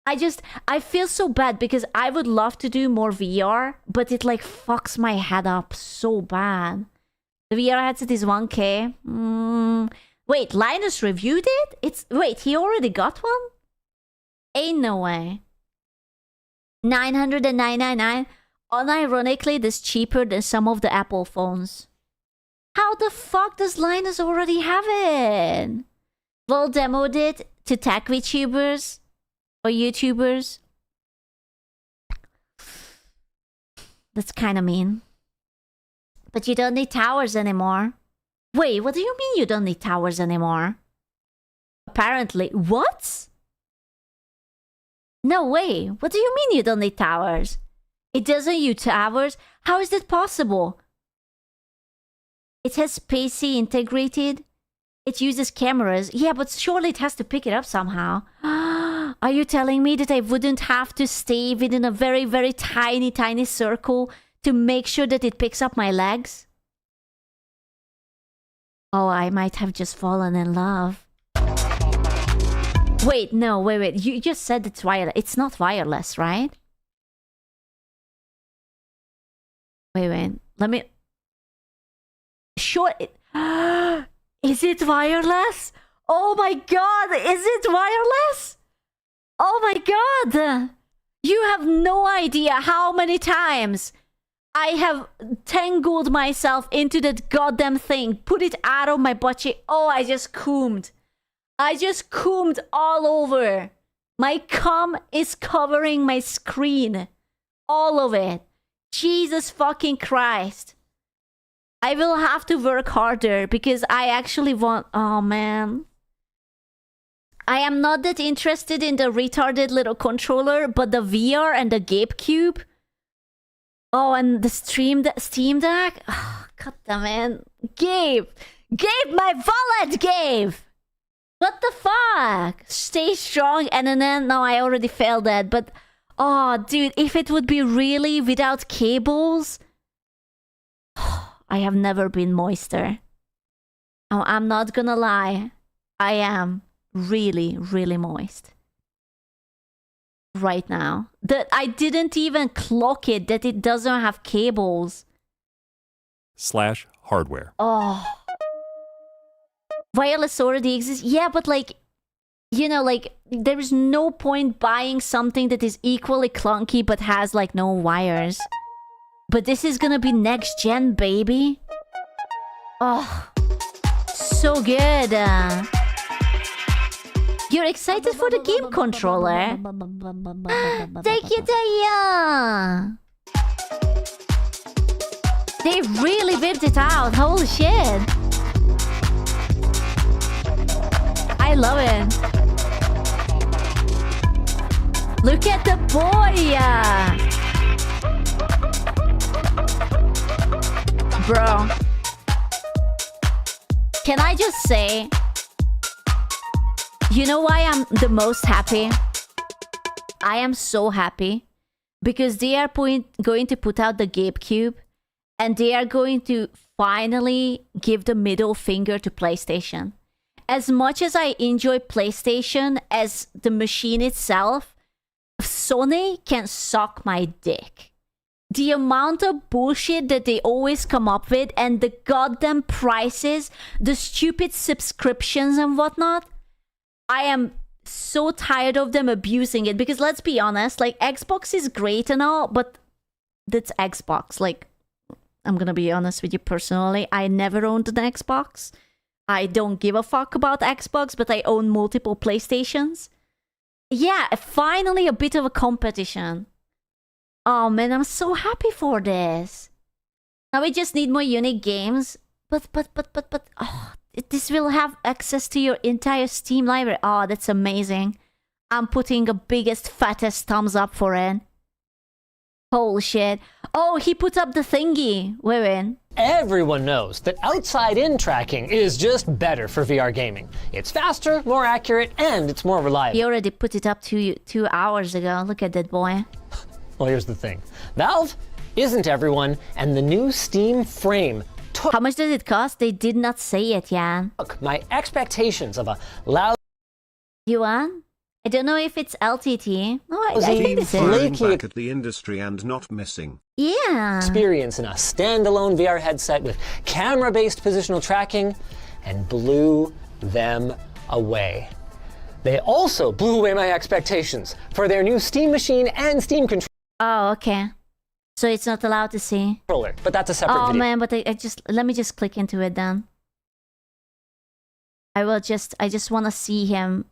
Speaker 1: I feel so bad because I would love to do more VR, but it like fucks my head up so bad. The VR headset is 1K. Wait, Linus reviewed it? Wait, he already got one? Ain't no way. 999. Unironically, this cheaper than some of the Apple phones. How the fuck does Linus already have it? Well, demoed it to tech VTubers or YouTubers. That's kind of mean. But you don't need towers anymore. Wait, what do you mean you don't need towers anymore? Apparently. What? No way. What do you mean you don't need towers? It doesn't use towers? How is that possible? It has PC integrated. It uses cameras. Yeah, but surely it has to pick it up somehow. Are you telling me that I wouldn't have to stay within a very, very tiny, tiny circle to make sure that it picks up my legs? Oh, I might have just fallen in love. Wait, no, wait. You just said it's wireless. It's not wireless, right? Wait. Let me... Sure. Is it wireless? Oh my god, is it wireless? Oh my god! You have no idea how many times I have tangled myself into that goddamn thing, put it out of my butt cheek. Oh, I just coomed. I just coomed all over. My cum is covering my screen. All of it. Jesus fucking Christ. I will have to work harder because I actually want... Oh, man. I am not that interested in the retarded little controller, but the VR and the GameCube. Oh, and the Steam Deck. Oh, God damn it. Gabe, my wallet, Gabe. What the fuck? Stay strong, and then... No, I already failed that, but... Oh, dude, if it would be really without cables... I have never been moister. I'm not gonna lie. I am really, really moist. Right now. I didn't even clock it that it doesn't have cables.
Speaker 15: /hardware.
Speaker 1: Oh. Wireless already exists. Yeah, but like, you know, like, there is no point buying something that is equally clunky but has like no wires. But this is gonna be next gen, baby. Oh, so good. You're excited for the game controller? Thank you, Taya! They really whipped it out. Holy shit. I love it. Look at the boy. Bro. Can I just say, you know why I'm the most happy? I am so happy because they are going to put out the GameCube and they are going to finally give the middle finger to PlayStation. As much as I enjoy PlayStation as the machine itself, Sony can suck my dick. The amount of bullshit that they always come up with and the goddamn prices, the stupid subscriptions and whatnot, I am so tired of them abusing it because let's be honest, like Xbox is great and all, but that's Xbox. Like, I'm gonna be honest with you personally, I never owned an Xbox. I don't give a fuck about Xbox, but I own multiple PlayStations. Yeah, finally a bit of a competition. Oh man, I'm so happy for this. Now we just need more unique games. But, oh, this will have access to your entire Steam library. Oh, that's amazing. I'm putting the biggest, fattest thumbs up for it. Holy shit. Oh, he put up the thingy. We're in.
Speaker 16: Everyone knows that outside-in tracking is just better for VR gaming. It's faster, more accurate, and it's more reliable.
Speaker 1: He already put it up 2 hours ago. Look at that boy.
Speaker 16: Well, here's the thing. Valve isn't everyone, and the new Steam Frame took...
Speaker 1: How much does it cost? They did not say it, Jan.
Speaker 16: My expectations of a loud...
Speaker 1: Yuan? I don't know if it's LTT. No, I think this is.
Speaker 2: Back at the industry and not missing.
Speaker 1: Yeah.
Speaker 16: Experience in a standalone VR headset with camera-based positional tracking and blew them away. They also blew away my expectations for their new Steam Machine and Steam Controller.
Speaker 1: Oh, okay. So it's not allowed to see.
Speaker 16: But that's a separate video.
Speaker 1: Oh man, but let me just click into it then. I just want to see him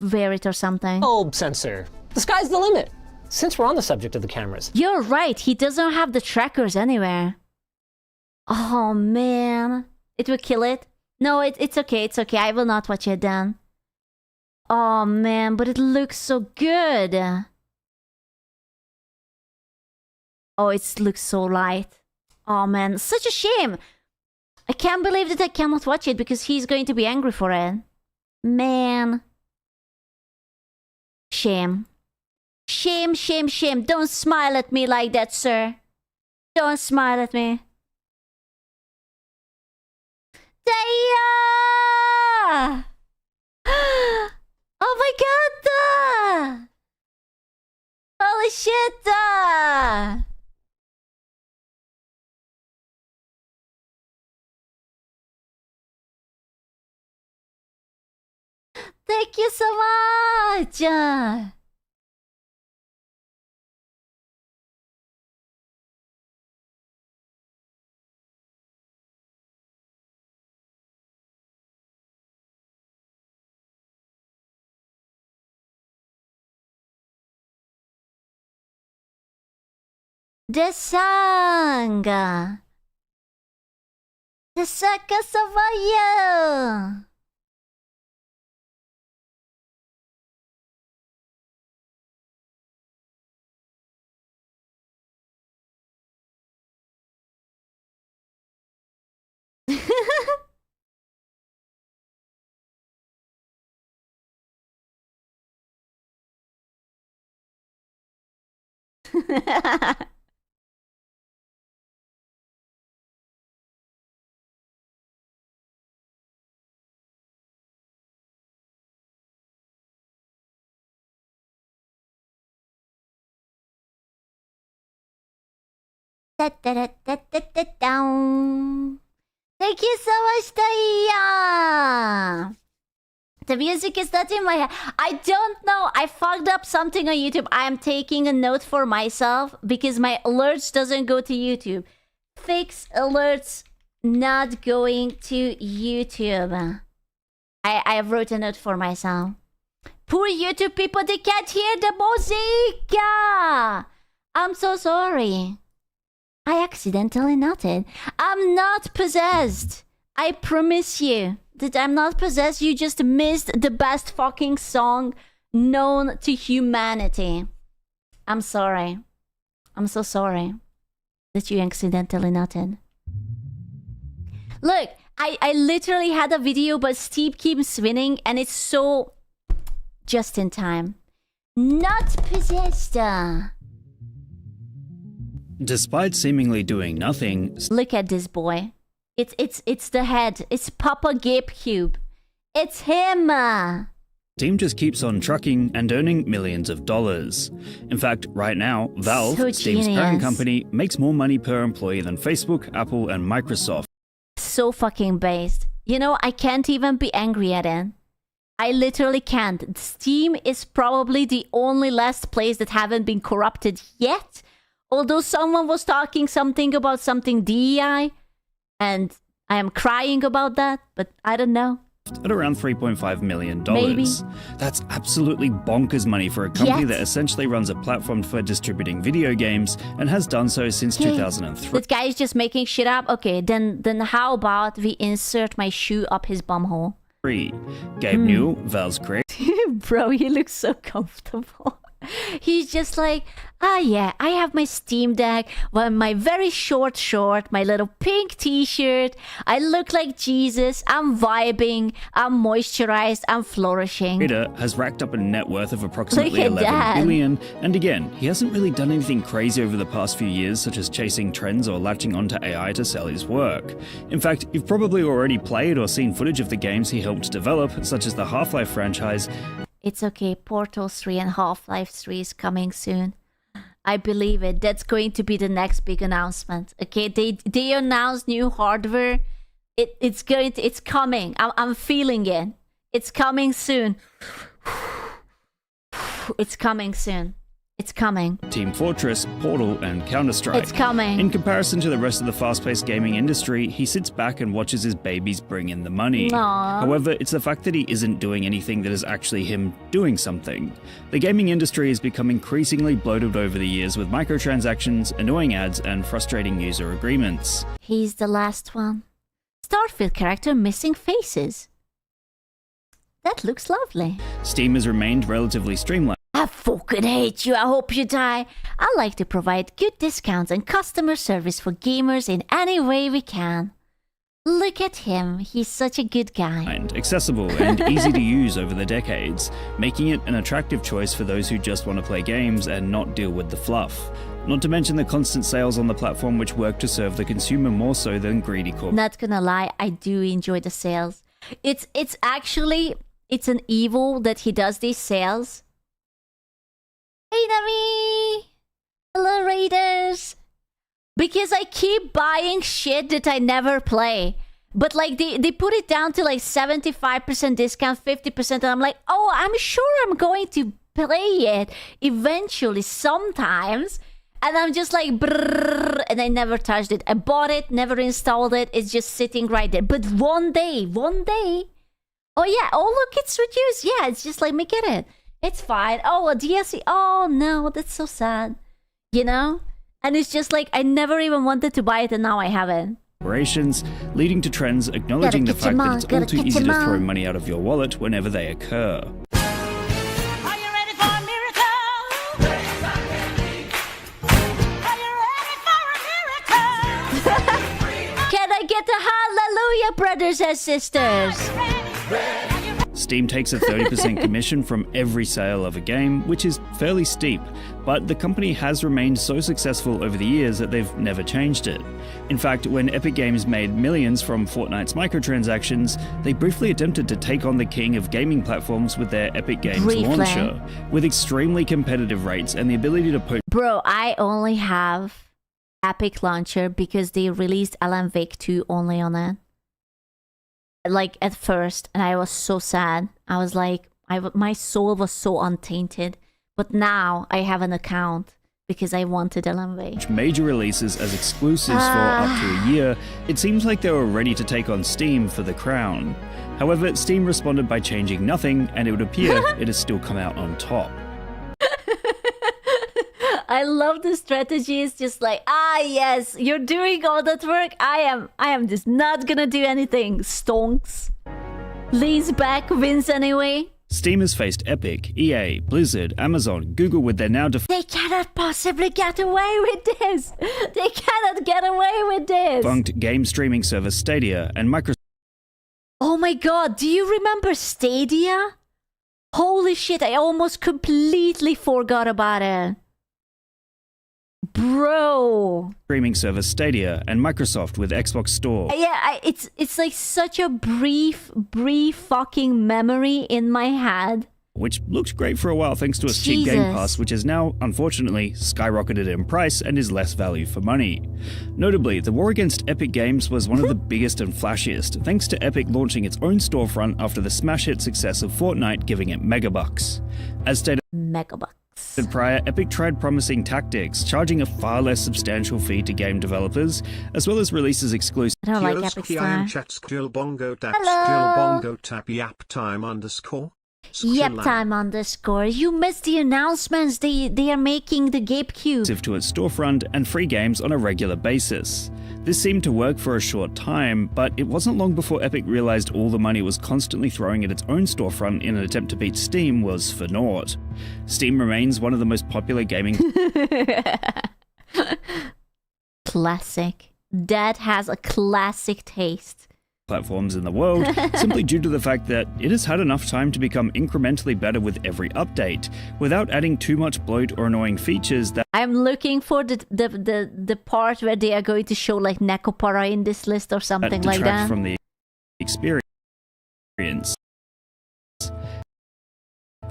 Speaker 1: wear it or something.
Speaker 16: Bulb sensor. The sky's the limit. Since we're on the subject of the cameras.
Speaker 1: You're right. He doesn't have the trackers anywhere. Oh man, it will kill it. No, it's okay. It's okay. I will not watch it then. Oh man, but it looks so good. Oh, it looks so light. Oh man, such a shame. I can't believe that I cannot watch it because he's going to be angry for it. Man. Shame. Shame, shame, shame. Don't smile at me like that, sir. Don't smile at me. Daya! Oh my god! Holy shit! Thank you so much! Desanga! Desaka Savaya! Thank you so much, Taya! The music is not in my head. I don't know. I fucked up something on YouTube. I am taking a note for myself because my alerts doesn't go to YouTube. Fix alerts not going to YouTube. I have written it for myself. Poor YouTube people, they can't hear the music. I'm so sorry. I accidentally nodded. I'm not possessed. I promise you that I'm not possessed. You just missed the best fucking song known to humanity. I'm sorry. I'm so sorry that you accidentally nodded. Look, I literally had a video, but Steve keeps winning, and it's so just in time. Not possessed.
Speaker 17: Despite seemingly doing nothing,
Speaker 1: Look at this boy. It's the head. It's Papa Gabe Cube. It's him.
Speaker 17: Steam just keeps on trucking and earning millions of dollars. In fact, right now, Valve,
Speaker 1: So
Speaker 17: Steam's
Speaker 1: genius.
Speaker 17: parent company, makes more money per employee than Facebook, Apple, and Microsoft.
Speaker 1: So fucking based. You know, I can't even be angry at it. I literally can't. Steam is probably the only last place that haven't been corrupted yet. Although someone was talking something about something DEI, and I am crying about that, but I don't know.
Speaker 17: At around $3.5 million.
Speaker 1: Maybe.
Speaker 17: That's absolutely bonkers money for a company
Speaker 1: Yet.
Speaker 17: that essentially runs a platform for distributing video games and has done so since 2003.
Speaker 1: This guy is just making shit up. Okay, then how about we insert my shoe up his bumhole?
Speaker 17: Gabe Newell, Valve's creator,
Speaker 1: Bro, he looks so comfortable. He's just like, yeah, I have my Steam Deck, well, my very short short, my little pink t-shirt. I look like Jesus. I'm vibing. I'm moisturized. I'm flourishing.
Speaker 17: has racked up a net worth of approximately
Speaker 1: Look at
Speaker 17: 11
Speaker 1: that.
Speaker 17: billion. And again, he hasn't really done anything crazy over the past few years, such as chasing trends or latching onto AI to sell his work. In fact, you've probably already played or seen footage of the games he helped develop, such as the Half-Life franchise.
Speaker 1: It's okay. Portal 3 and Half-Life 3 is coming soon. I believe it. That's going to be the next big announcement. Okay, they announced new hardware. It's coming. I'm feeling it. It's coming soon. It's coming soon. It's coming.
Speaker 17: Team Fortress, Portal, and Counter-Strike.
Speaker 1: It's coming.
Speaker 17: In comparison to the rest of the fast-paced gaming industry, he sits back and watches his babies bring in the money.
Speaker 1: Aw.
Speaker 17: However, it's the fact that he isn't doing anything that is actually him doing something. The gaming industry has become increasingly bloated over the years with microtransactions, annoying ads, and frustrating user agreements.
Speaker 1: He's the last one. Starfield character missing faces. That looks lovely.
Speaker 17: Steam has remained relatively streamlined.
Speaker 1: I fucking hate you. I hope you die. I like to provide good discounts and customer service for gamers in any way we can. Look at him. He's such a good guy.
Speaker 17: Accessible and easy to use over the decades, making it an attractive choice for those who just want to play games and not deal with the fluff. Not to mention the constant sales on the platform which work to serve the consumer more so than greedy corporations.
Speaker 1: Not gonna lie, I do enjoy the sales. It's actually, it's an evil that he does these sales. Hey Nami! Hello Raiders! Because I keep buying shit that I never play. But like they put it down to like 75% discount, 50%, and I'm like, oh, I'm sure I'm going to play it eventually sometimes. And I'm just like, brrr, and I never touched it. I bought it, never installed it. It's just sitting right there. But one day, oh yeah, oh look, it's reduced. Yeah, it's just like, me get it. It's fine. Oh, a DLC. Oh no, that's so sad. You know? And it's just like, I never even wanted to buy it and now I have it.
Speaker 17: Leading to trends acknowledging the
Speaker 1: Gotta get
Speaker 17: fact
Speaker 1: your
Speaker 17: that it's
Speaker 1: mom,
Speaker 17: all too
Speaker 1: gotta
Speaker 17: easy
Speaker 1: get
Speaker 17: to
Speaker 1: your
Speaker 17: throw
Speaker 1: mom.
Speaker 17: money out of your wallet whenever they occur.
Speaker 1: Can I get a hallelujah, brothers and sisters?
Speaker 17: Steam takes a 30% commission from every sale of a game, which is fairly steep, but the company has remained so successful over the years that they've never changed it. In fact, when Epic Games made millions from Fortnite's microtransactions, they briefly attempted to take on the king of gaming platforms with their Epic Games
Speaker 1: Briefly.
Speaker 17: launcher, with extremely competitive rates and the ability to put
Speaker 1: Bro, I only have Epic Launcher because they released Alan Wake 2 only on it. Like at first, and I was so sad. I was like, my soul was so untainted. But now I have an account because I wanted Alan Wake.
Speaker 17: Major releases as exclusives for up to a year, it seems like they were ready to take on Steam for the crown. However, Steam responded by changing nothing, and it would appear it has still come out on top.
Speaker 1: I love the strategy. It's just like, yes, you're doing all that work. I am just not gonna do anything. Stonks. Lee's back wins anyway.
Speaker 17: Steam has faced Epic, EA, Blizzard, Amazon, Google with their now
Speaker 1: They cannot possibly get away with this. They cannot get away with this.
Speaker 17: defunct game streaming service Stadia, and Microsoft.
Speaker 1: Oh my god, do you remember Stadia? Holy shit, I almost completely forgot about it. Bro.
Speaker 17: Streaming service Stadia, and Microsoft with Xbox Store.
Speaker 1: Yeah, it's like such a brief fucking memory in my head.
Speaker 17: Which looked great for a while thanks to a cheap Game Pass, which has now, unfortunately, skyrocketed in price and is less value for money. Notably, the war against Epic Games was one of the biggest and flashiest, thanks to Epic launching its own storefront after the smash hit success of Fortnite, giving it megabucks. As stated prior, Epic tried promising tactics, charging a far less substantial fee to game developers, as well as releases exclusive.
Speaker 1: I don't like Epic Star.
Speaker 2: Hello. Tap yap time _
Speaker 1: Yep time _ You missed the announcements. They are making the GameCube
Speaker 17: to its storefront and free games on a regular basis. This seemed to work for a short time, but it wasn't long before Epic realized all the money it was constantly throwing at its own storefront in an attempt to beat Steam was for naught. Steam remains one of the most popular gaming
Speaker 1: classic. Dad has a classic taste.
Speaker 17: Platforms in the world, simply due to the fact that it has had enough time to become incrementally better with every update, without adding too much bloat or annoying features that
Speaker 1: I'm looking for the part where they are going to show like Nekopara in this list or something like that.
Speaker 17: From the experience.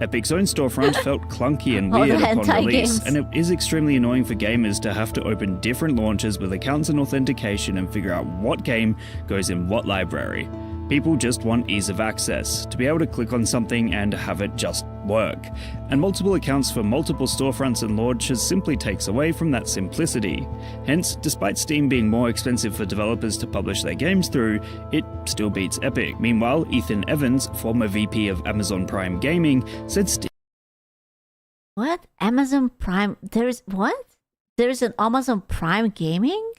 Speaker 17: Epic's own storefront felt clunky and weird upon release, and it is extremely annoying for gamers to have to open different launchers with accounts and authentication and figure out what game goes in what library. People just want ease of access, to be able to click on something and have it just work. And multiple accounts for multiple storefronts and launchers simply takes away from that simplicity. Hence, despite Steam being more expensive for developers to publish their games through, it still beats Epic. Meanwhile, Ethan Evans, former VP of Amazon Prime Gaming, said Steam...
Speaker 1: What? Amazon Prime? There's an Amazon Prime Gaming?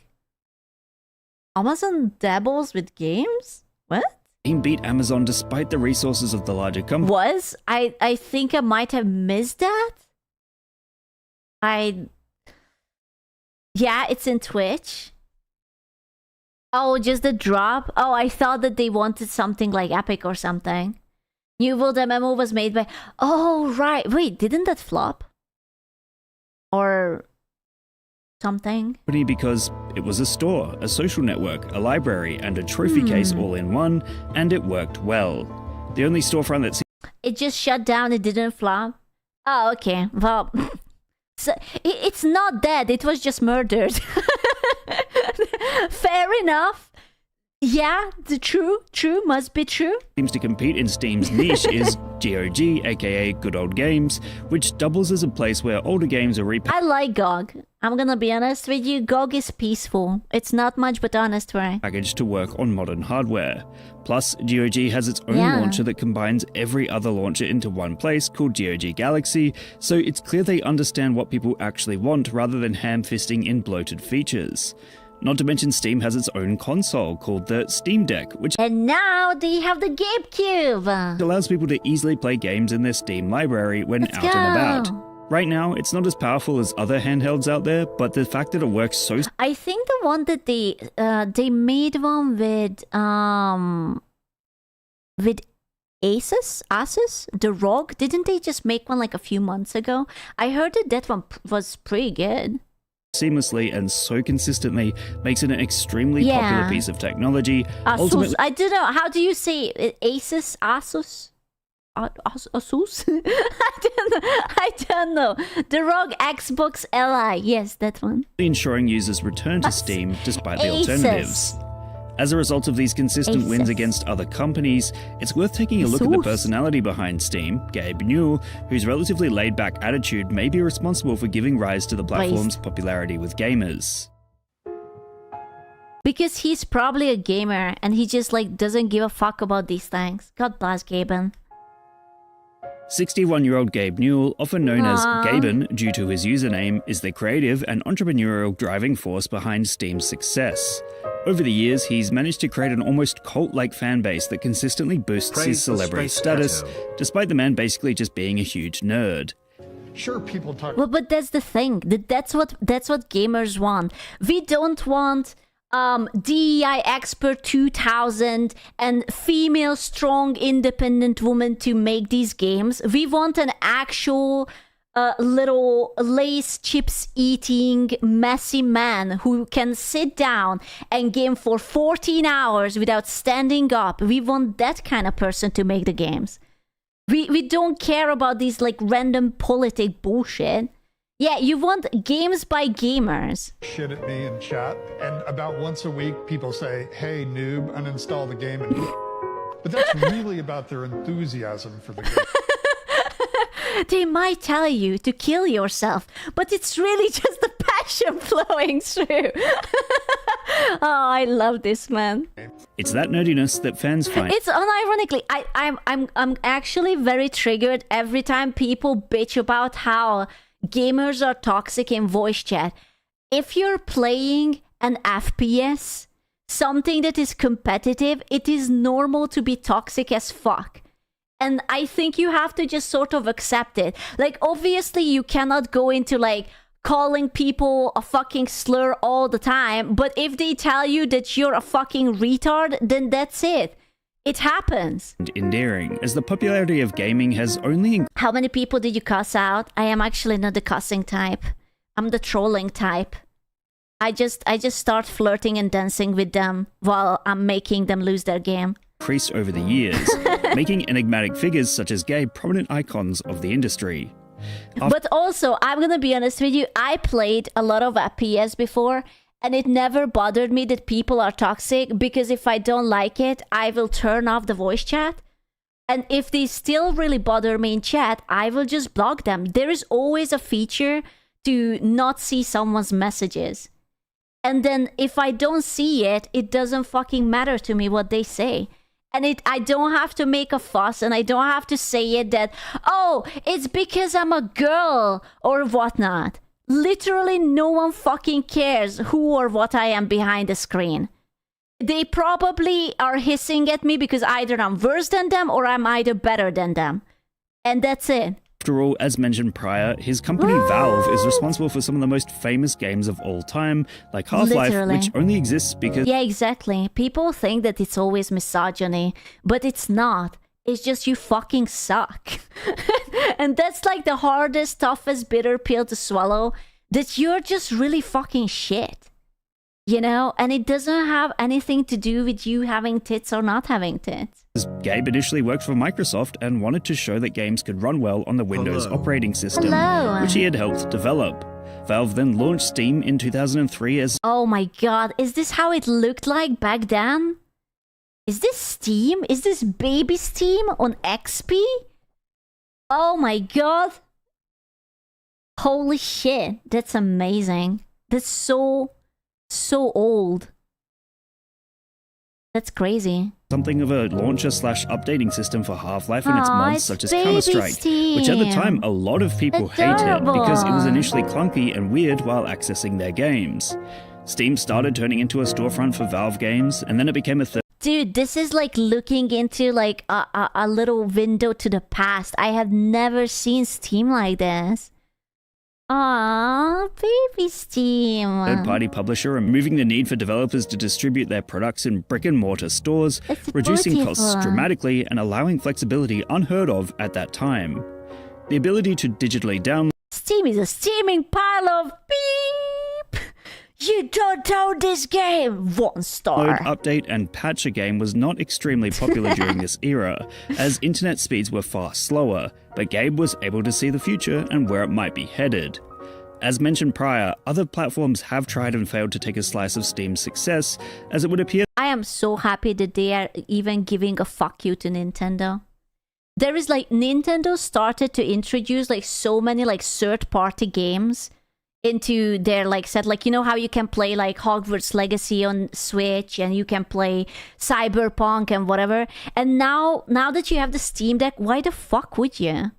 Speaker 1: Amazon dabbles with games? What?
Speaker 17: Steam beat Amazon despite the resources of the larger company.
Speaker 1: I think I might have missed that. Yeah, it's in Twitch. Oh, just the drop? Oh, I thought that they wanted something like Epic or something. New World MMO was made by... Oh, right. Wait, didn't that flop? Or... something?
Speaker 17: Because it was a store, a social network, a library, and a trophy case all in one, and it worked well. The only storefront that
Speaker 1: it just shut down, it didn't flop? Oh, okay. Well, so it's not dead, it was just murdered. Fair enough. Yeah, true, must be true.
Speaker 17: Seems to compete in Steam's niche is GOG, aka Good Old Games, which doubles as a place where older games are
Speaker 1: I like GOG. I'm gonna be honest with you, GOG is peaceful. It's not much, but honest, right?
Speaker 17: Packaged to work on modern hardware. Plus, GOG has its own launcher that combines every other launcher into one place called GOG Galaxy, so it's clear they understand what people actually want rather than ham-fisting in bloated features. Not to mention Steam has its own console called the Steam Deck, which
Speaker 1: and now they have the GameCube.
Speaker 17: Allows people to easily play games in their Steam library when out and about. Right now, it's not as powerful as other handhelds out there, but the fact that it works so...
Speaker 1: I think the one that they made one with Asus, the ROG. Didn't they just make one like a few months ago? I heard that one was pretty good.
Speaker 17: Seamlessly and so consistently makes it an extremely popular piece of technology.
Speaker 1: Asus. I don't know. How do you say it? Asus? Asus? Asus? I don't know. The ROG Xbox Li. Yes, that one.
Speaker 17: Ensuring users return to Steam despite the alternatives. As a result of these consistent wins against other companies, it's worth taking a look at the personality behind Steam, Gabe Newell, whose relatively laid-back attitude may be responsible for giving rise to the platform's popularity with gamers.
Speaker 1: Because he's probably a gamer and he just like doesn't give a fuck about these things. God bless Gaben.
Speaker 17: 61-year-old Gabe Newell, often known as Gaben due to his username, is the creative and entrepreneurial driving force behind Steam's success. Over the years, he's managed to create an almost cult-like fan base that consistently boosts his celebrity status, despite the man basically just being a huge nerd.
Speaker 11: Sure, people talk.
Speaker 1: Well, but that's the thing. That's what gamers want. We don't want DEI expert 2000 and female strong independent woman to make these games. We want an actual little Lace chips eating messy man who can sit down and game for 14 hours without standing up. We want that kind of person to make the games. We don't care about these like random politic bullshit. Yeah, you want games by gamers.
Speaker 11: Shit at me in chat, and about once a week people say, "Hey noob, uninstall the game," and but that's really about their enthusiasm for the game.
Speaker 1: They might tell you to kill yourself, but it's really just the passion flowing through. Oh, I love this, man.
Speaker 17: It's that nerdiness that fans find.
Speaker 1: It's unironically, I'm actually very triggered every time people bitch about how gamers are toxic in voice chat. If you're playing an FPS, something that is competitive, it is normal to be toxic as fuck. And I think you have to just sort of accept it. Like, obviously, you cannot go into, like, calling people a fucking slur all the time. But if they tell you that you're a fucking retard, then that's it. It happens.
Speaker 17: Endearing, as the popularity of gaming has only...
Speaker 1: How many people did you cuss out? I am actually not the cussing type. I'm the trolling type. I just start flirting and dancing with them while I'm making them lose their game.
Speaker 17: Increased over the years, making enigmatic figures such as Gabe prominent icons of the industry.
Speaker 1: But also, I'm gonna be honest with you, I played a lot of FPS before, and it never bothered me that people are toxic, because if I don't like it, I will turn off the voice chat. And if they still really bother me in chat, I will just block them. There is always a feature to not see someone's messages. And then if I don't see it, it doesn't fucking matter to me what they say. And I don't have to make a fuss, and I don't have to say it that, oh, it's because I'm a girl or whatnot. Literally no one fucking cares who or what I am behind the screen. They probably are hissing at me because either I'm worse than them or I'm either better than them. And that's it.
Speaker 17: After all, as mentioned prior, his company Valve is responsible for some of the most famous games of all time, like Half-Life, which only exists because...
Speaker 1: Yeah, exactly. People think that it's always misogyny, but it's not. It's just you fucking suck. And that's like the hardest, toughest, bitter pill to swallow, that you're just really fucking shit. You know? And it doesn't have anything to do with you having tits or not having tits.
Speaker 17: Gabe initially worked for Microsoft and wanted to show that games could run well on the Windows operating system, which he had helped develop. Valve then launched Steam in 2003 as...
Speaker 1: Oh my god, is this how it looked like back then? Is this Steam? Is this baby Steam on XP? Oh my god. Holy shit, that's amazing. That's so old. That's crazy.
Speaker 17: Something of a launcher/updating system for Half-Life and its mods such as Counter-Strike, which at the time a lot of people hated because it was initially clunky and weird while accessing their games. Steam started turning into a storefront for Valve games, and then it became a
Speaker 1: Dude, this is like looking into like a little window to the past. I have never seen Steam like this. Aww, baby Steam.
Speaker 17: Third-party publisher, removing the need for developers to distribute their products in brick-and-mortar stores, reducing costs dramatically and allowing flexibility unheard of at that time. The ability to digitally download...
Speaker 1: Steam is a steaming pile of beep! You don't own this game! 1 star.
Speaker 17: Update and patch a game was not extremely popular during this era, as internet speeds were far slower, but Gabe was able to see the future and where it might be headed. As mentioned prior, other platforms have tried and failed to take a slice of Steam's success, as it would appear
Speaker 1: I am so happy that they are even giving a fuck you to Nintendo. There is like, Nintendo started to introduce like so many like third-party games into their like set, like, you know how you can play like Hogwarts Legacy on Switch and you can play Cyberpunk and whatever. And now that you have the Steam Deck, why the fuck would you?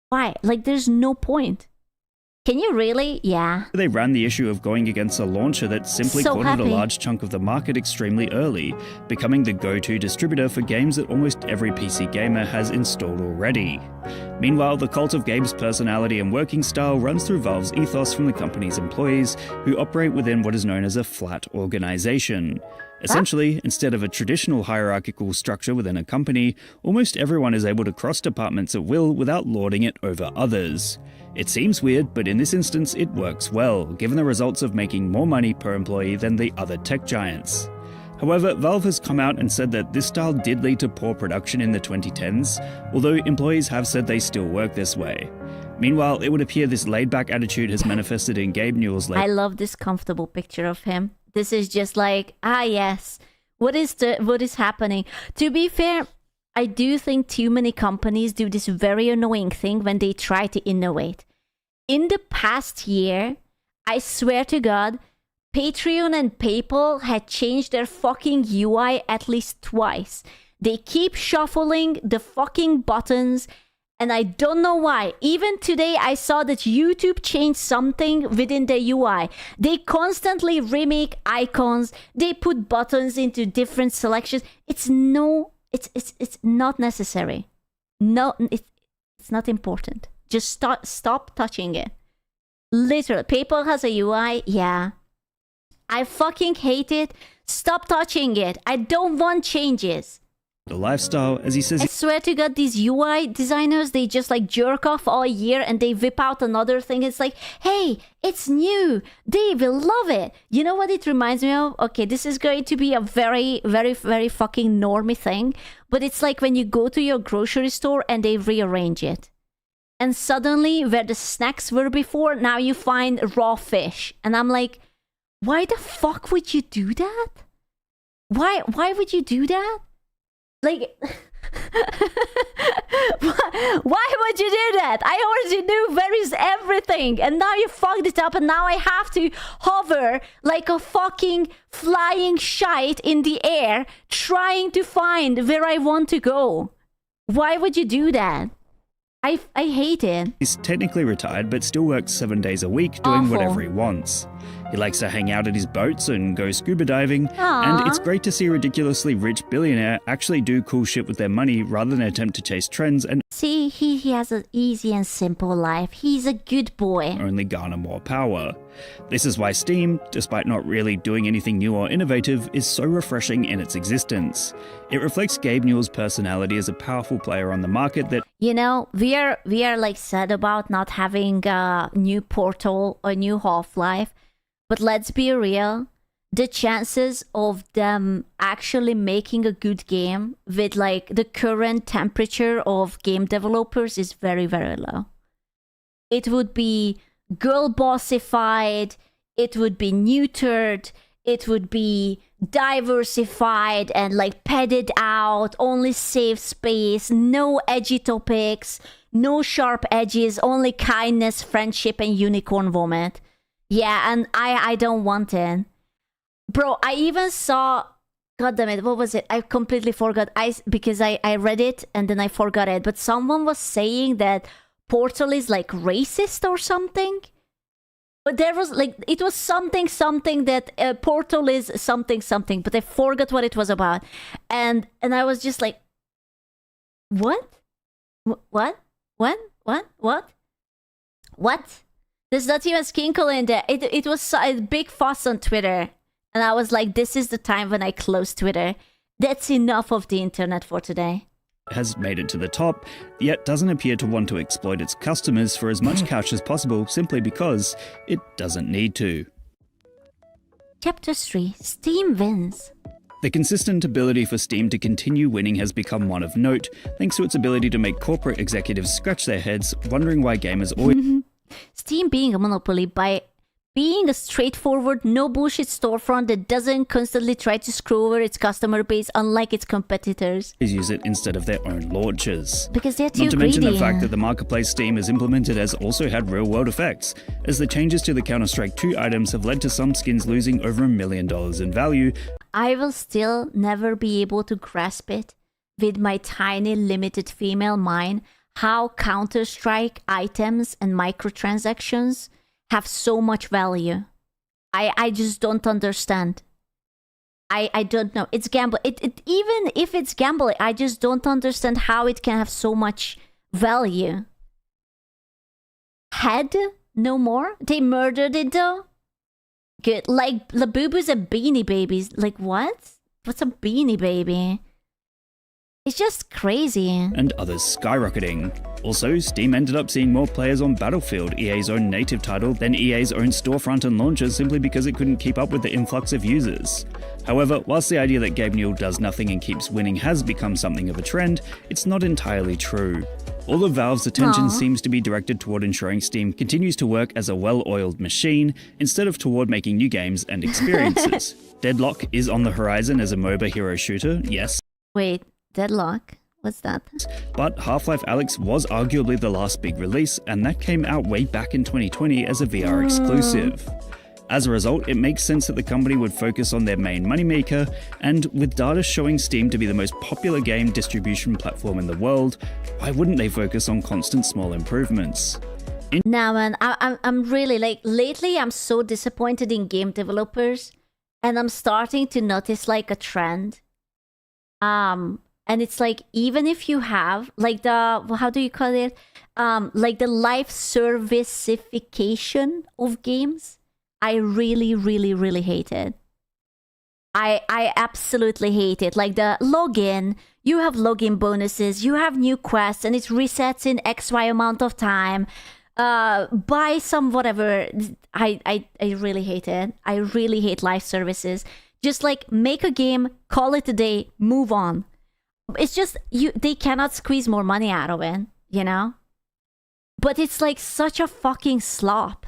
Speaker 1: Why? Like, there's no point. Can you really? Yeah.
Speaker 17: they ran the issue of going against a launcher that simply
Speaker 1: So
Speaker 17: cornered
Speaker 1: happy.
Speaker 17: a large chunk of the market extremely early, becoming the go-to distributor for games that almost every PC gamer has installed already. Meanwhile, the cult of Gabe's personality and working style runs through Valve's ethos from the company's employees, who operate within what is known as a flat organization. Essentially, instead of a traditional hierarchical structure within a company, almost everyone is able to cross departments at will without lording it over others. It seems weird, but in this instance it works well, given the results of making more money per employee than the other tech giants. However, Valve has come out and said that this style did lead to poor production in the 2010s, although employees have said they still work this way. Meanwhile, it would appear this laid-back attitude has manifested in Gabe Newell's
Speaker 1: I love this comfortable picture of him. This is just like, yes, what is happening? To be fair, I do think too many companies do this very annoying thing when they try to innovate. In the past year, I swear to God, Patreon and PayPal had changed their fucking UI at least twice. They keep shuffling the fucking buttons, and I don't know why. Even today, I saw that YouTube changed something within the UI. They constantly remake icons. They put buttons into different selections. It's not necessary. No, it's not important. Just stop touching it. Literally, PayPal has a UI. Yeah. I fucking hate it. Stop touching it. I don't want changes.
Speaker 17: the lifestyle, as he says.
Speaker 1: I swear to God, these UI designers, they just like jerk off all year and they whip out another thing. It's like, hey, it's new. They will love it. You know what it reminds me of? Okay, this is going to be a very, very, very fucking normie thing. But it's like when you go to your grocery store and they rearrange it. And suddenly, where the snacks were before, now you find raw fish. And I'm like, why the fuck would you do that? Why would you do that? Like, why would you do that? I already knew where is everything, and now you fucked it up, and now I have to hover like a fucking flying shite in the air, trying to find where I want to go. Why would you do that? I hate it.
Speaker 17: He's technically retired, but still works 7 days a week doing
Speaker 1: Awful.
Speaker 17: whatever he wants. He likes to hang out at his boats and go scuba diving,
Speaker 1: Aww.
Speaker 17: and it's great to see a ridiculously rich billionaire actually do cool shit with their money rather than attempt to chase trends and
Speaker 1: See, he has an easy and simple life. He's a good boy.
Speaker 17: only garner more power. This is why Steam, despite not really doing anything new or innovative, is so refreshing in its existence. It reflects Gabe Newell's personality as a powerful player on the market that
Speaker 1: You know, we are like sad about not having a new Portal or new Half-Life, but let's be real, the chances of them actually making a good game with like the current temperature of game developers is very, very low. It would be girl bossified, it would be neutered, it would be diversified and like padded out, only safe space, no edgy topics, no sharp edges, only kindness, friendship, and unicorn vomit. Yeah, and I don't want it. Bro, I even saw, god damn it, what was it? I completely forgot. Because I read it and then I forgot it. But someone was saying that Portal is like racist or something. But there was like, it was something that Portal is something, but I forgot what it was about. And I was just like, what? What? There's not even Skinkle in there. It was a big fuss on Twitter. And I was like, this is the time when I close Twitter. That's enough of the internet for today.
Speaker 17: has made it to the top, yet doesn't appear to want to exploit its customers for as much cash as possible simply because it doesn't need to.
Speaker 1: Chapter 3, Steam wins.
Speaker 17: The consistent ability for Steam to continue winning has become one of note, thanks to its ability to make corporate executives scratch their heads, wondering why gamers always
Speaker 1: Steam being a monopoly by being a straightforward, no bullshit storefront that doesn't constantly try to screw over its customer base, unlike its competitors.
Speaker 17: Use it instead of their own launches.
Speaker 1: Because they're too
Speaker 17: Not to mention
Speaker 1: greedy.
Speaker 17: the fact that the marketplace Steam has implemented has also had real-world effects, as the changes to the Counter-Strike 2 items have led to some skins losing over $1 million in value.
Speaker 1: I will still never be able to grasp it with my tiny, limited female mind, how Counter-Strike items and microtransactions have so much value. I just don't understand. I don't know. It's gambling. Even if it's gambling, I just don't understand how it can have so much value. Head? No more? They murdered it though? Good. Like, Labubu's a Beanie Babies. Like, what? What's a Beanie Baby? It's just crazy.
Speaker 17: And others skyrocketing. Also, Steam ended up seeing more players on Battlefield, EA's own native title, than EA's own storefront and launcher simply because it couldn't keep up with the influx of users. However, whilst the idea that Gabe Newell does nothing and keeps winning has become something of a trend, it's not entirely true. All of Valve's attention seems to be directed toward ensuring Steam continues to work as a well-oiled machine, instead of toward making new games and experiences. Deadlock is on the horizon as a MOBA hero shooter, yes.
Speaker 1: Wait, Deadlock? What's that?
Speaker 17: But Half-Life Alyx was arguably the last big release, and that came out way back in 2020 as a VR exclusive. As a result, it makes sense that the company would focus on their main moneymaker, and with data showing Steam to be the most popular game distribution platform in the world, why wouldn't they focus on constant small improvements?
Speaker 1: Nah, man, I'm really, like, lately I'm so disappointed in game developers, and I'm starting to notice, like, a trend. And it's like, even if you have, like, the, how do you call it? Like, the life servicification of games, I really, really, really hate it. I absolutely hate it. Like, the login, you have login bonuses, you have new quests, and it resets in XY amount of time. Buy some whatever. I really hate it. I really hate live services. Just, like, make a game, call it a day, move on. It's just, they cannot squeeze more money out of it, you know? But it's like such a fucking slop.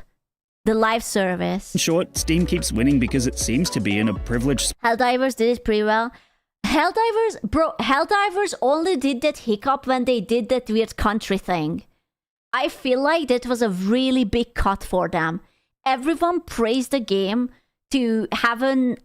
Speaker 1: The live service.
Speaker 17: In short, Steam keeps winning because it seems to be in a privileged...
Speaker 1: Helldivers did it pretty well. Helldivers only did that hiccup when they did that weird country thing. I feel like that was a really big cut for them. Everyone praised the game to heaven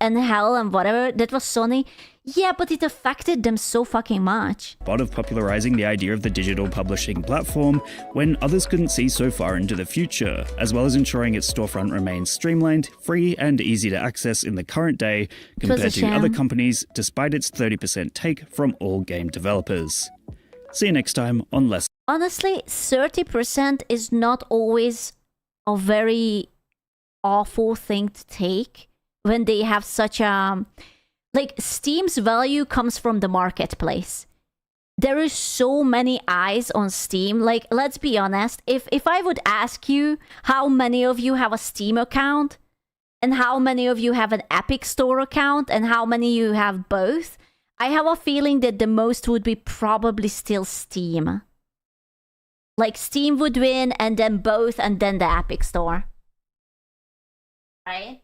Speaker 1: and hell and whatever. That was Sony. Yeah, but it affected them so fucking much.
Speaker 17: Of popularizing the idea of the digital publishing platform when others couldn't see so far into the future, as well as ensuring its storefront remains streamlined, free, and easy to access in the current day compared to other companies, despite its 30% take from all game developers. See you next time on Less.
Speaker 1: Honestly, 30% is not always a very awful thing to take when they have such a... Like, Steam's value comes from the marketplace. There is so many eyes on Steam. Like, let's be honest. If I would ask you how many of you have a Steam account, and how many of you have an Epic Store account, and how many you have both, I have a feeling that the most would be probably still Steam. Like, Steam would win, and then both, and then the Epic Store. Right?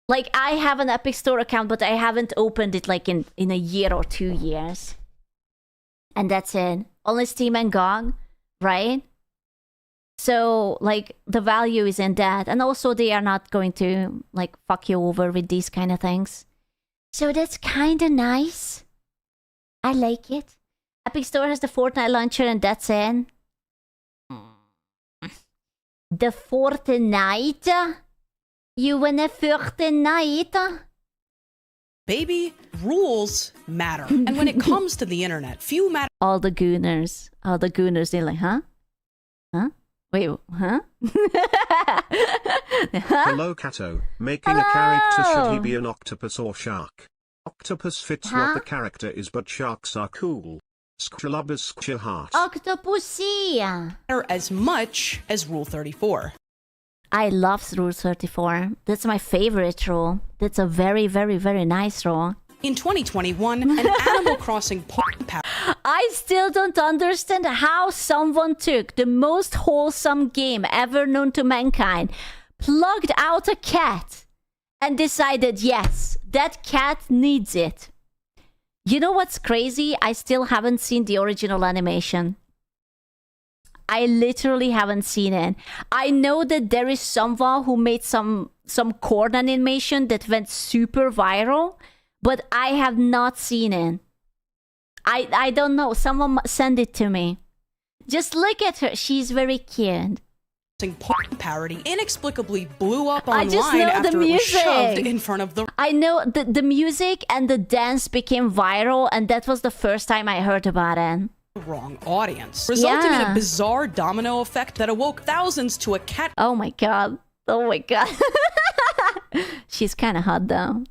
Speaker 1: Like, I have an Epic Store account, but I haven't opened it, like, in a year or 2 years. And that's it. Only Steam and GOG, right? So, like, the value is in that. And also, they are not going to, like, fuck you over with these kind of things. So that's kind of nice. I like it. Epic Store has the Fortnite launcher, and that's it. The Fortnite? You wanna Fortnite?
Speaker 18: Baby, rules matter. And when it comes to the internet, few matter.
Speaker 1: All the gooners, they're like, huh? Huh? Wait, huh?
Speaker 2: Hello, Kato. Making a character, should he be an octopus or shark? Octopus fits what the character is, but sharks are cool. Skrulubus heart.
Speaker 1: Octopussy!
Speaker 18: As much as Rule 34.
Speaker 1: I love Rule 34. That's my favorite rule. That's a very, very, very nice rule.
Speaker 18: In 2021, an Animal Crossing porn
Speaker 1: I still don't understand how someone took the most wholesome game ever known to mankind, plugged out a cat, and decided, yes, that cat needs it. You know what's crazy? I still haven't seen the original animation. I literally haven't seen it. I know that there is someone who made some corn animation that went super viral, but I have not seen it. I don't know. Someone send it to me. Just look at her. She's very cute.
Speaker 18: porn parody inexplicably blew up
Speaker 1: I
Speaker 18: online
Speaker 1: just know
Speaker 18: after
Speaker 1: the
Speaker 18: it was
Speaker 1: music.
Speaker 18: shoved in front of the...
Speaker 1: I know the music and the dance became viral, and that was the first time I heard about it.
Speaker 18: wrong audience, resulting in
Speaker 1: Yeah.
Speaker 18: a bizarre domino effect that awoke thousands to a cat.
Speaker 1: Oh my god. Oh my god. She's kind of hot though.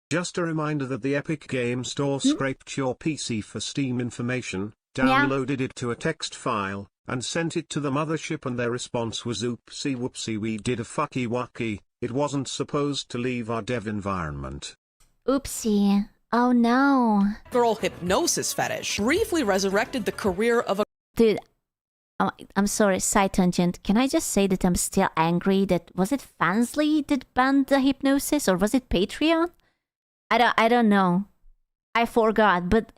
Speaker 2: Just a reminder that the Epic Game Store scraped your PC for Steam information, downloaded it to a text file, and sent it to the mothership, and their response was oopsie whoopsie, we did a fucky wucky, it wasn't supposed to leave our dev environment.
Speaker 1: Oopsie. Oh no.
Speaker 18: Girl hypnosis fetish briefly resurrected the career of a...
Speaker 1: Dude, I'm sorry, side tangent. Can I just say that I'm still angry that... Was it Fansly that banned the hypnosis, or was it Patreon? I don't know. I forgot, but...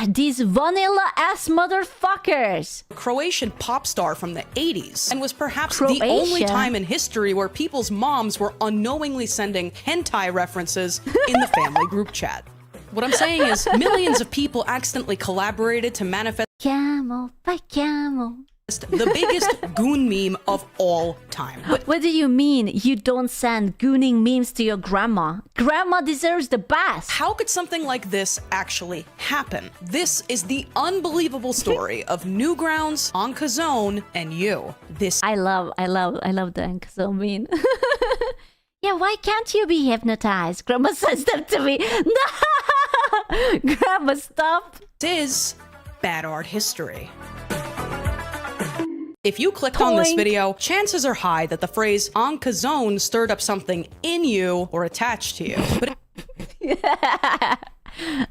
Speaker 1: These vanilla-ass motherfuckers!
Speaker 18: Croatian pop star from the 80s, and was perhaps
Speaker 1: Croatia?
Speaker 18: the only time in history where people's moms were unknowingly sending hentai references in the family group chat. What I'm saying is, millions of people accidentally collaborated to manifest
Speaker 1: Camel by camel.
Speaker 18: the biggest goon meme of all time. But
Speaker 1: What do you mean you don't send gooning memes to your grandma? Grandma deserves the best.
Speaker 18: how could something like this actually happen? This is the unbelievable story of Newgrounds, Onkazone, and you. This
Speaker 1: I love the Ankazone meme. Yeah, why can't you be hypnotized? Grandma says that to me. No! Grandma, stop.
Speaker 18: is bad art history. If you clicked on this
Speaker 1: Poink.
Speaker 18: video, chances are high that the phrase Onkazone stirred up something in you or attached to you. But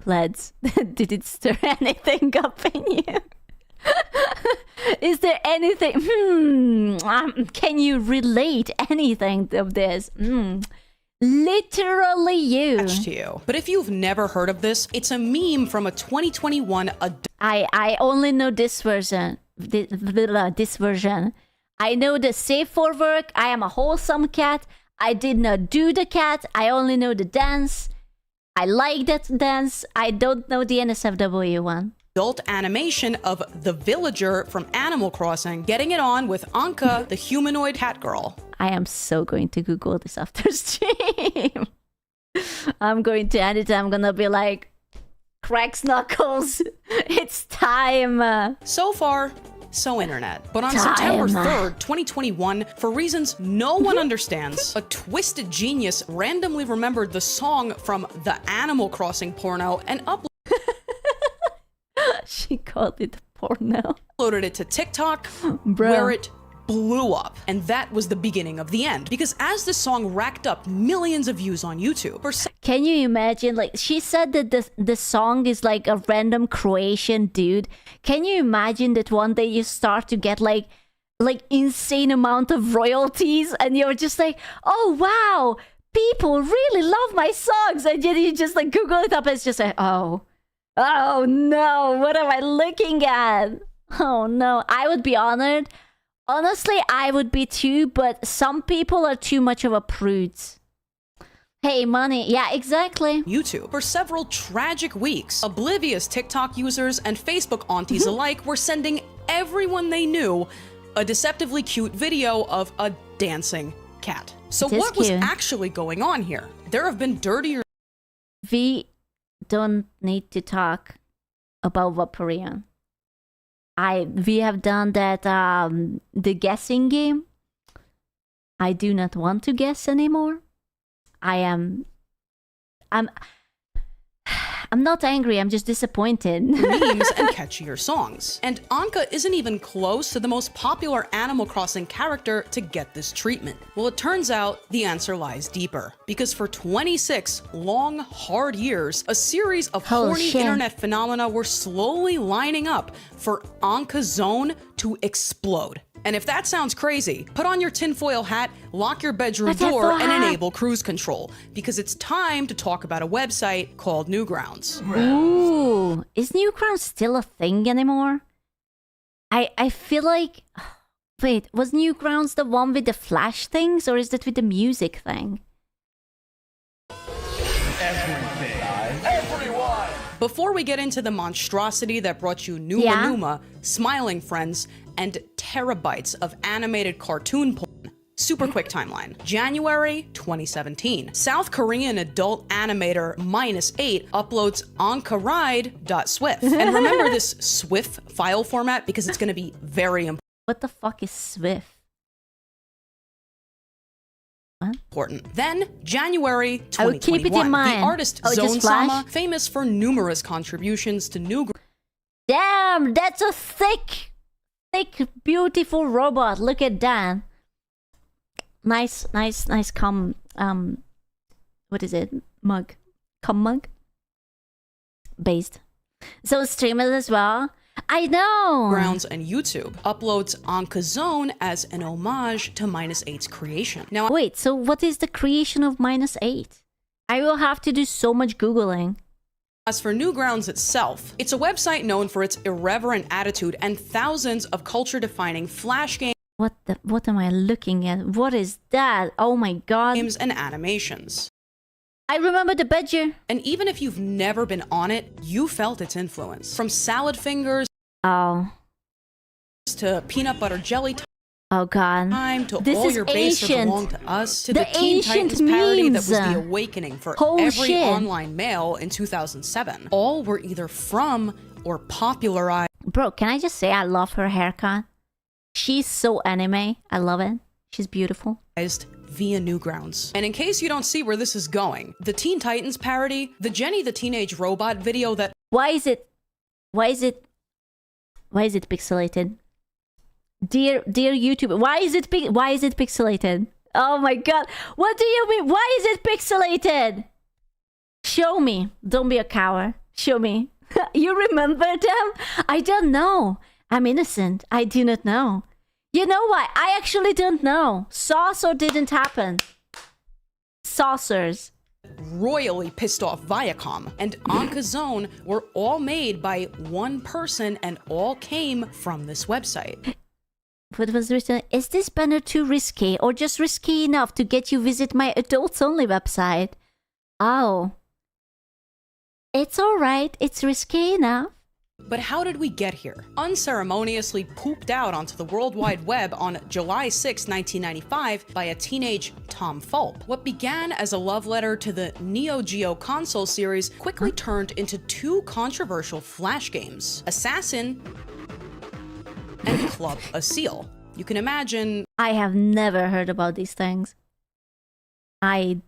Speaker 1: Lads, did it stir anything up in you? Is there anything? Can you relate anything of this? Literally you.
Speaker 18: attached to you. But if you've never heard of this, it's a meme from a 2021
Speaker 1: I only know this version. This version. I know the safe for work. I am a wholesome cat. I did not do the cat. I only know the dance. I like that dance. I don't know the NSFW one.
Speaker 18: adult animation of the villager from Animal Crossing getting it on with Anka, the humanoid cat girl.
Speaker 1: I am so going to Google this after stream. I'm going to edit it. I'm gonna be like, cracks knuckles. It's time.
Speaker 18: So far, so internet. But on
Speaker 1: Time.
Speaker 18: September 3rd, 2021, for reasons no one understands, a twisted genius randomly remembered the song from the Animal Crossing porno and
Speaker 1: She called it porno.
Speaker 18: uploaded it to TikTok,
Speaker 1: Bro.
Speaker 18: where it blew up. And that was the beginning of the end. Because as the song racked up millions of views on YouTube, for
Speaker 1: Can you imagine? Like, she said that the song is like a random Croatian dude. Can you imagine that one day you start to get like insane amount of royalties, and you're just like, oh wow, people really love my songs, and then you just like Google it up, and it's just like, oh no, what am I looking at? Oh no, I would be honored. Honestly, I would be too, but some people are too much of a prude. Hey, money. Yeah, exactly.
Speaker 18: YouTube. For several tragic weeks, oblivious TikTok users and Facebook aunties alike were sending everyone they knew a deceptively cute video of a dancing cat. So
Speaker 1: It is
Speaker 18: what was
Speaker 1: cute.
Speaker 18: actually going on here? There have been dirtier
Speaker 1: We don't need to talk about Vaporeon. We have done that the guessing game. I do not want to guess anymore. I'm I'm not angry, I'm just disappointed.
Speaker 18: Memes and catchier songs. And Anka isn't even close to the most popular Animal Crossing character to get this treatment. Well, it turns out the answer lies deeper. Because for 26 long, hard years, a series of horny internet phenomena were slowly lining up for Anka Zone to explode. And if that sounds crazy, put on your tinfoil hat, lock your bedroom door, and enable cruise control, because it's time to talk about a website called Newgrounds.
Speaker 1: Ooh, is Newgrounds still a thing anymore? I feel like... Wait, was Newgrounds the one with the flash things, or is that with the music thing?
Speaker 18: Before we get into the monstrosity that brought you Numa Numa, Smiling Friends, and terabytes of animated cartoon porn, super quick timeline. January 2017. South Korean adult animator -8 uploads onkaride.swift. And remember this SWIFT file format because it's going to be very important.
Speaker 1: What the fuck is Swift?
Speaker 18: Important. Then, January
Speaker 1: I will
Speaker 18: 2021,
Speaker 1: keep it in mind.
Speaker 18: the artist Zone Sama, famous for numerous contributions to Newgrounds.
Speaker 1: Damn, that's a thick, beautiful robot. Look at that. Nice what is it? Mug. Mug? Based. So streamers as well. I know!
Speaker 18: Grounds and YouTube uploads Anka Zone as an homage to -8's creation. Now,
Speaker 1: wait, so what is the creation of -8? I will have to do so much Googling.
Speaker 18: As for Newgrounds itself, it's a website known for its irreverent attitude and thousands of culture-defining flash games.
Speaker 1: What am I looking at? What is that? Oh my god.
Speaker 18: Games and animations.
Speaker 1: I remember the badger.
Speaker 18: And even if you've never been on it, you felt its influence. From salad fingers to peanut butter jelly
Speaker 1: oh god.
Speaker 18: time to
Speaker 1: this
Speaker 18: all
Speaker 1: is
Speaker 18: your base
Speaker 1: ancient.
Speaker 18: belong to us to
Speaker 1: the
Speaker 18: the Teen
Speaker 1: ancient
Speaker 18: Titans parody that
Speaker 1: memes.
Speaker 18: was the awakening for
Speaker 1: Holy
Speaker 18: every
Speaker 1: shit.
Speaker 18: online male in 2007. All were either from or popularized.
Speaker 1: Bro, can I just say I love her haircut? She's so anime. I love it. She's beautiful.
Speaker 18: Via Newgrounds. And in case you don't see where this is going, the Teen Titans parody, the Jenny the Teenage Robot video that...
Speaker 1: Why is it pixelated? Dear YouTube, why is it pixelated? Oh my god. What do you mean? Why is it pixelated? Show me. Don't be a coward. Show me. You remember them? I don't know. I'm innocent. I do not know. You know what? I actually don't know. Saucer didn't happen. Saucers.
Speaker 18: Royally pissed off Viacom and Anka Zone were all made by one person and all came from this website.
Speaker 1: What was written? Is this banner too risky or just risky enough to get you visit my adults only website? Oh. It's alright. It's risky enough.
Speaker 18: But how did we get here? Unceremoniously pooped out onto the World Wide Web on July 6, 1995 by a teenage Tom Fulp. What began as a love letter to the Neo Geo console series quickly turned into two controversial flash games, Assassin and Club a Seal. You can imagine...
Speaker 1: I have never heard about these things. I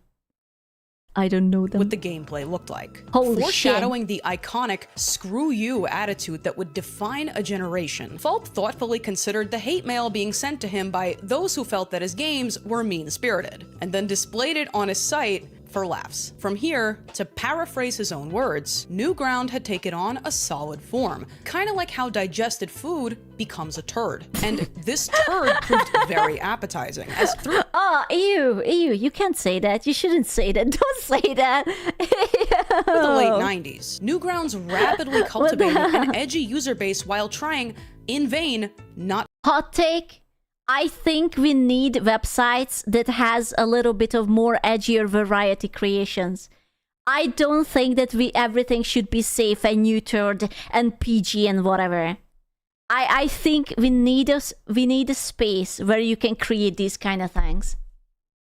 Speaker 1: don't know them.
Speaker 18: What the gameplay looked like.
Speaker 1: Holy
Speaker 18: Foreshadowing the iconic screw you attitude that would define a generation. Fulp thoughtfully considered the hate mail being sent to him by those who felt that his games were mean-spirited, and then displayed it on his site for laughs. From here, to paraphrase his own words, Newground had taken on a solid form, kind of like how digested food becomes a turd. And this turd proved very appetizing, as through...
Speaker 1: Oh, ew, you can't say that. You shouldn't say that. Don't say that.
Speaker 18: the late 90s, Newgrounds rapidly cultivated an edgy user base while trying, in vain, not...
Speaker 1: Hot take. I think we need websites that has a little bit of more edgier variety creations. I don't think that everything should be safe and neutered and PG and whatever. I think we need a space where you can create these kind of things.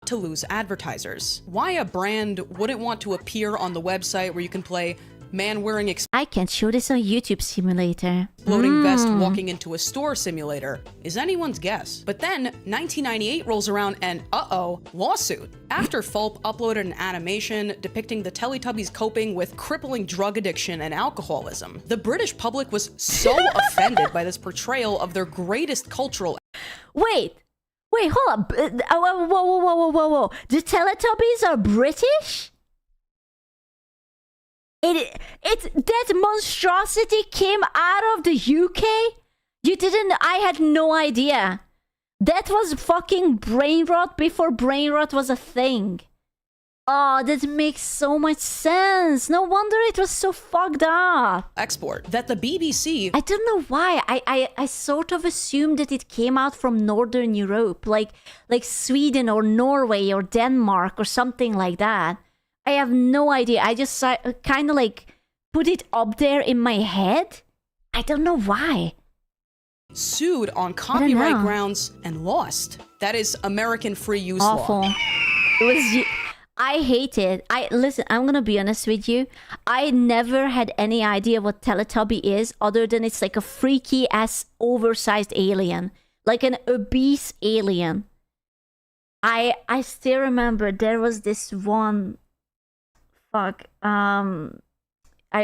Speaker 18: To lose advertisers. Why a brand wouldn't want to appear on the website where you can play man wearing
Speaker 1: I can show this on YouTube Simulator.
Speaker 18: exploding vest walking into a store simulator is anyone's guess. But then 1998 rolls around and uh-oh, lawsuit. After Fulp uploaded an animation depicting the Teletubbies coping with crippling drug addiction and alcoholism, the British public was so offended by this portrayal of their greatest cultural.
Speaker 1: Wait, hold up. Whoa. The Teletubbies are British? That monstrosity came out of the UK? I had no idea. That was fucking brain rot before brain rot was a thing. Oh, that makes so much sense. No wonder it was so fucked up.
Speaker 18: Export that the BBC.
Speaker 1: I don't know why. I sort of assumed that it came out from Northern Europe, like Sweden or Norway or Denmark or something like that. I have no idea. I just kind of like put it up there in my head. I don't know why.
Speaker 18: Sued on copyright grounds and lost. That is American free use
Speaker 1: Awful.
Speaker 18: law.
Speaker 1: It was. I hate it. Listen, I'm gonna be honest with you. I never had any idea what Teletubby is other than it's like a freaky ass oversized alien. Like an obese alien. I still remember there was this one I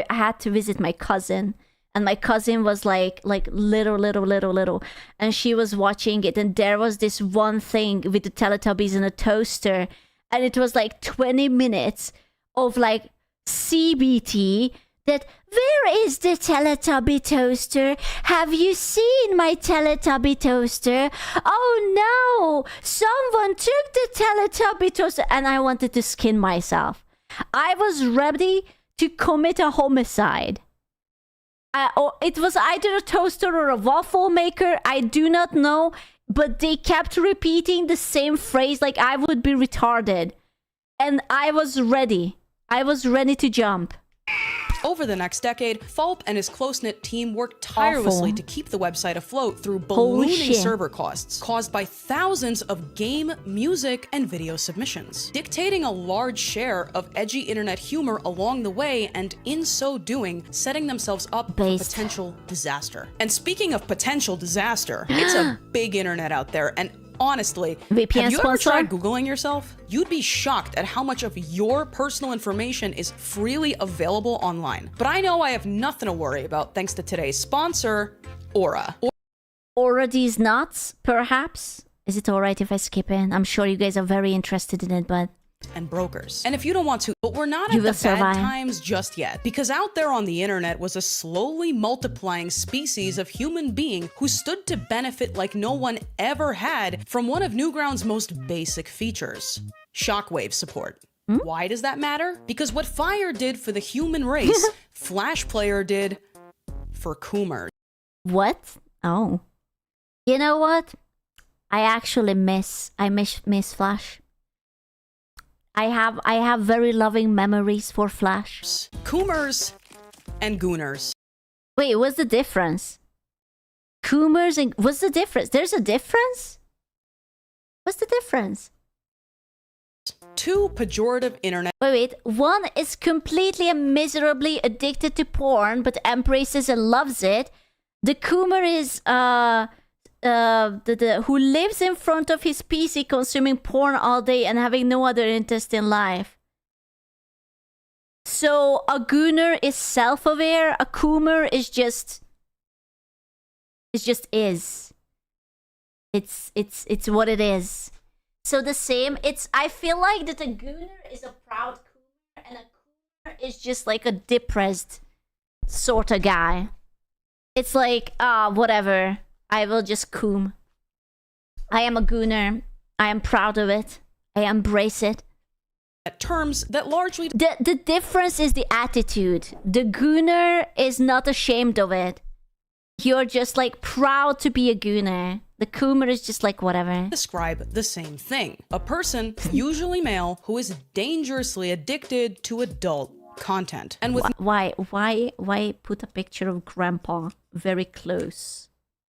Speaker 1: had to visit my cousin, and my cousin was like little, and she was watching it, and there was this one thing with the Teletubbies in a toaster, and it was like 20 minutes of like CBT that, where is the Teletubby toaster? Have you seen my Teletubby toaster? Oh no, someone took the Teletubby toaster, and I wanted to skin myself. I was ready to commit a homicide. Or it was either a toaster or a waffle maker. I do not know. But they kept repeating the same phrase like I would be retarded. And I was ready. I was ready to jump.
Speaker 18: Over the next decade, Fulp and his close-knit team worked tirelessly to keep the website afloat through ballooning server costs caused by thousands of game, music, and video submissions, dictating a large share of edgy internet humor along the way, and in so doing, setting themselves up for potential disaster. And speaking of potential disaster, it's a big internet out there, and honestly,
Speaker 1: VPN
Speaker 18: have you ever
Speaker 1: sponsor?
Speaker 18: tried Googling yourself? You'd be shocked at how much of your personal information is freely available online. But I know I have nothing to worry about thanks to today's sponsor, Aura.
Speaker 1: Aura these nuts, perhaps? Is it alright if I skip in? I'm sure you guys are very interested in it, but...
Speaker 18: And brokers. And if you don't want to, but we're not
Speaker 1: You
Speaker 18: at the
Speaker 1: will survive.
Speaker 18: bad times just yet. Because out there on the internet was a slowly multiplying species of human being who stood to benefit like no one ever had from one of Newgrounds' most basic features: shockwave support. Why does that matter? Because what Fire did for the human race, Flash Player did for Coomers.
Speaker 1: What? Oh. You know what? I actually miss Flash. I have very loving memories for Flash.
Speaker 18: Coomers and Gooners.
Speaker 1: Wait, what's the difference? Coomers and... What's the difference? There's a difference? What's the difference?
Speaker 18: Two pejorative internet...
Speaker 1: Wait. One is completely and miserably addicted to porn, but embraces and loves it. The Coomer is, who lives in front of his PC consuming porn all day and having no other interest in life. So a Gooner is self-aware, a Coomer is just... It's what it is. So the same, I feel like that a Gooner is a proud Coomer and a Coomer is just like a depressed sort of guy. It's like, whatever. I will just coom. I am a Gooner. I am proud of it. I embrace it.
Speaker 18: Terms that largely...
Speaker 1: The difference is the attitude. The Gooner is not ashamed of it. You're just like proud to be a Gooner. The Coomer is just like whatever.
Speaker 18: Describe the same thing. A person, usually male, who is dangerously addicted to adult content. And with...
Speaker 1: Why put a picture of Grandpa very close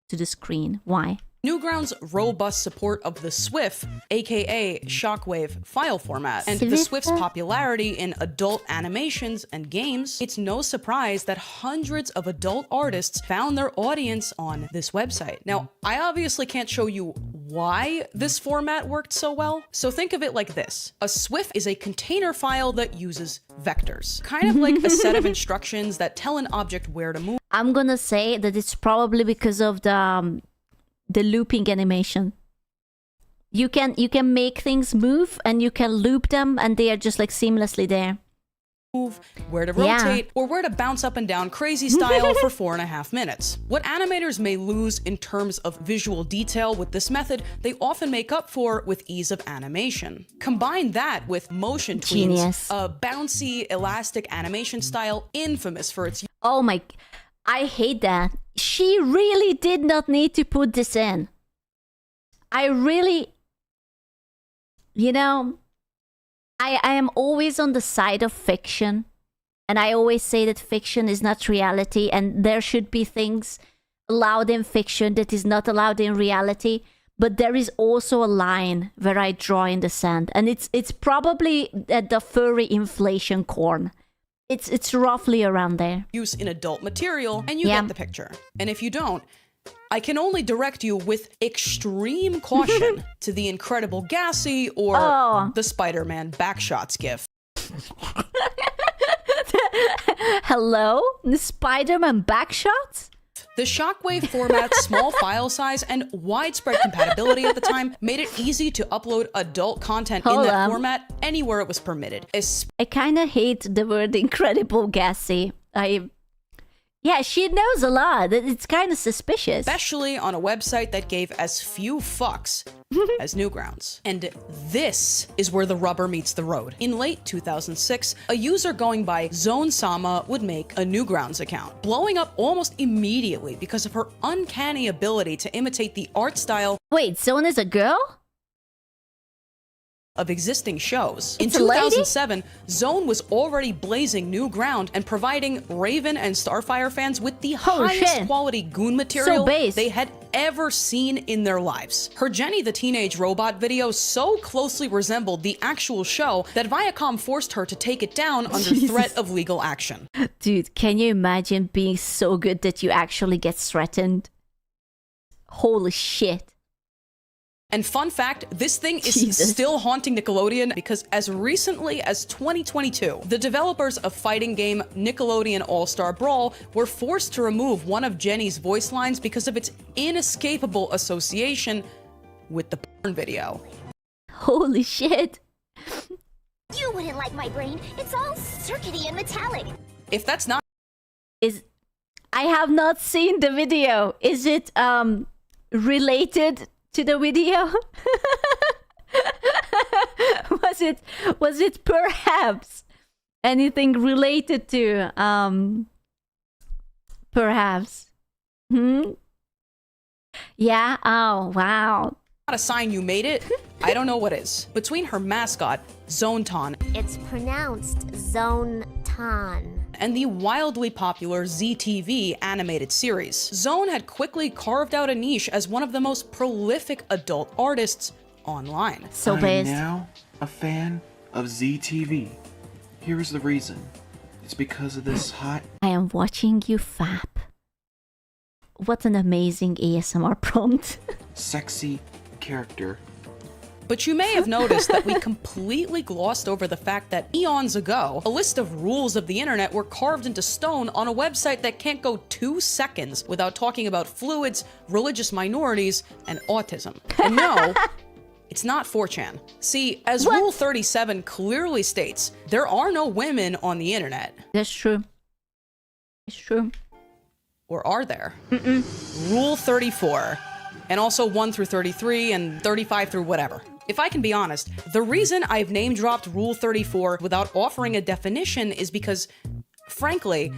Speaker 1: to the screen? Why?
Speaker 18: Newgrounds' robust support of the SWIF, aka shockwave, file format, and the SWIF's popularity in adult animations and games, it's no surprise that hundreds of adult artists found their audience on this website. Now, I obviously can't show you why this format worked so well, so think of it like this. A SWIF is a container file that uses vectors, kind of like a set of instructions that tell an object where to move.
Speaker 1: I'm gonna say that it's probably because of the looping animation. You can make things move and you can loop them and they are just like seamlessly there.
Speaker 18: Move, where to rotate, or where to bounce up and down crazy style for 4.5 minutes. What animators may lose in terms of visual detail with this method, they often make up for with ease of animation. Combine that with motion tweens, a bouncy, elastic animation style infamous for its...
Speaker 1: Oh my... I hate that. She really did not need to put this in. I really... You know, I am always on the side of fiction. And I always say that fiction is not reality. And there should be things allowed in fiction that is not allowed in reality. But there is also a line where I draw in the sand. And it's probably at the furry inflation corn. It's roughly around there.
Speaker 18: Use in adult material, and you get the picture. And if you don't, I can only direct you with extreme caution to the Incredible Gassy or the Spider-Man backshots gif.
Speaker 1: Hello? The Spider-Man backshots?
Speaker 18: The shockwave format, small file size, and widespread compatibility at the time made it easy to upload adult content in that format anywhere it was permitted.
Speaker 1: I kind of hate the word Incredible Gassy. Yeah, she knows a lot. It's kind of suspicious.
Speaker 18: Especially on a website that gave as few fucks as Newgrounds. And this is where the rubber meets the road. In late 2006, a user going by Zone Sama would make a Newgrounds account, blowing up almost immediately because of her uncanny ability to imitate the art style.
Speaker 1: Wait, Zone is a girl?
Speaker 18: Of existing shows. In 2007, Zone was already blazing new ground and providing Raven and Starfire fans with the highest quality goon material they had ever seen in their lives. Her Jenny the Teenage Robot video so closely resembled the actual show that Viacom forced her to take it down under threat of legal action.
Speaker 1: Dude, can you imagine being so good that you actually get threatened? Holy shit.
Speaker 18: And fun fact, this thing is still haunting Nickelodeon because as recently as 2022, the developers of fighting game Nickelodeon All-Star Brawl were forced to remove one of Jenny's voice lines because of its inescapable association with the porn video.
Speaker 1: Holy shit.
Speaker 19: You wouldn't like my brain. It's all circuity and metallic.
Speaker 18: If that's not...
Speaker 1: I have not seen the video. Is it related to the video? was it perhaps anything related to perhaps yeah, oh wow,
Speaker 18: not a sign you made it. I don't know what is. Between her mascot Zonton,
Speaker 19: it's pronounced Zone-ton,
Speaker 18: and the wildly popular ZTV animated series, Zone had quickly carved out a niche as one of the most prolific adult artists online.
Speaker 20: I'm now a fan of ZTV. Here is the reason. It's because of this hot...
Speaker 1: I am watching you fap. What an amazing ASMR prompt.
Speaker 20: Sexy character.
Speaker 18: But you may have noticed that we completely glossed over the fact that eons ago, a list of rules of the internet were carved into stone on a website that can't go 2 seconds without talking about fluids, religious minorities, and autism. And no, it's not 4chan. See, as Rule 37 clearly states, there are no women on the internet.
Speaker 1: That's true. It's true.
Speaker 18: Or are there? Rule 34. And also 1 through 33 and 35 through whatever. If I can be honest, the reason I've name-dropped Rule 34 without offering a definition is because, frankly,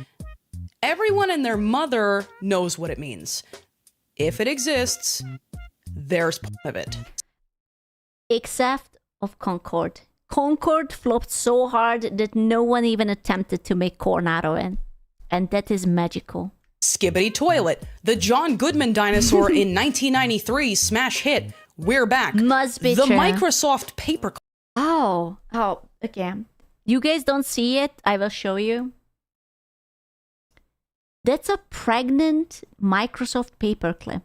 Speaker 18: everyone and their mother knows what it means. If it exists, there's part of it.
Speaker 1: Except of Concord. Concord flopped so hard that no one even attempted to make corn out of it. And that is magical.
Speaker 18: Skibbity Toilet, the John Goodman dinosaur in 1993 smash hit We're Back.
Speaker 1: Must be
Speaker 18: the
Speaker 1: true.
Speaker 18: Microsoft paperclip.
Speaker 1: Oh, okay. You guys don't see it? I will show you. That's a pregnant Microsoft paperclip.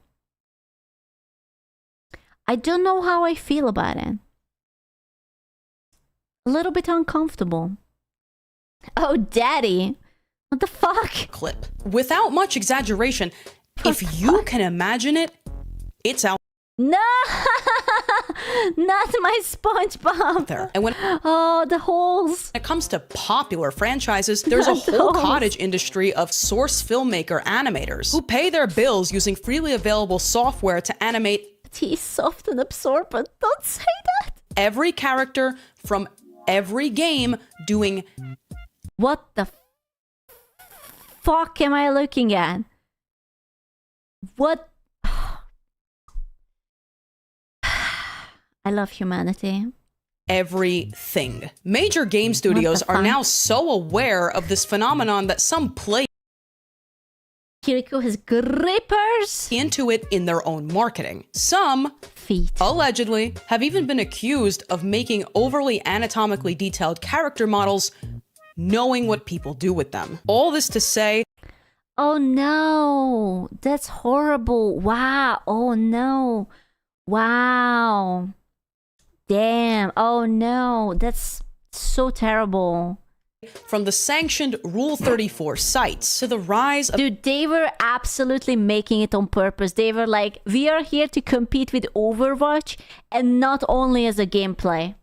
Speaker 1: I don't know how I feel about it. A little bit uncomfortable. Oh, daddy. What the fuck?
Speaker 18: Clip. Without much exaggeration, if you can imagine it, it's out
Speaker 1: No! Not my SpongeBob.
Speaker 18: there. And when
Speaker 1: Oh, the holes.
Speaker 18: it comes to popular franchises, there's a
Speaker 1: Not
Speaker 18: whole
Speaker 1: those.
Speaker 18: cottage industry of source filmmaker animators who pay their bills using freely available software to animate
Speaker 1: He's soft and absorbent. Don't say that.
Speaker 18: every character from every game doing
Speaker 1: What the fuck am I looking at? What? I love humanity.
Speaker 18: everything. Major game studios are
Speaker 1: fuck?
Speaker 18: now so aware of this phenomenon that some play
Speaker 1: Kiriko has grippers.
Speaker 18: into it in their own marketing. Some,
Speaker 1: Feet.
Speaker 18: allegedly, have even been accused of making overly anatomically detailed character models, knowing what people do with them. All this to say,
Speaker 1: Oh no. That's horrible. Wow. Oh no. Wow. Damn. Oh no. That's so terrible.
Speaker 18: from the sanctioned Rule 34 sites to the rise of
Speaker 1: Dude, they were absolutely making it on purpose. They were like, we are here to compete with Overwatch and not only as a gameplay.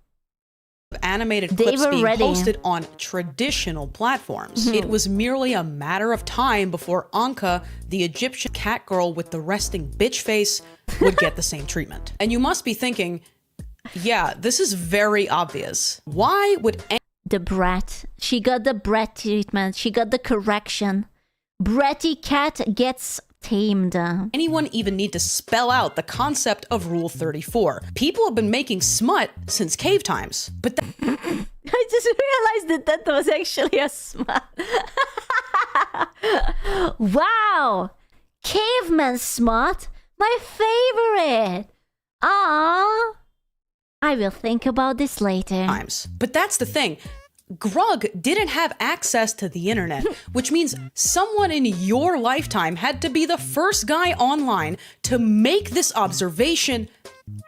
Speaker 18: animated
Speaker 1: They
Speaker 18: clips
Speaker 1: were
Speaker 18: being
Speaker 1: ready.
Speaker 18: posted on traditional platforms. It was merely a matter of time before Anka, the Egyptian cat girl with the resting bitch face, would get the same treatment. And you must be thinking, yeah, this is very obvious. Why would
Speaker 1: The brat. She got the brat treatment. She got the correction. Bratty cat gets tamed.
Speaker 18: anyone even need to spell out the concept of Rule 34? People have been making smut since cave times, but
Speaker 1: I just realized that was actually a smut. Wow! Caveman smut? My favorite! Ah, I will think about this later.
Speaker 18: times. But that's the thing. Grug didn't have access to the internet, which means someone in your lifetime had to be the first guy online to make this observation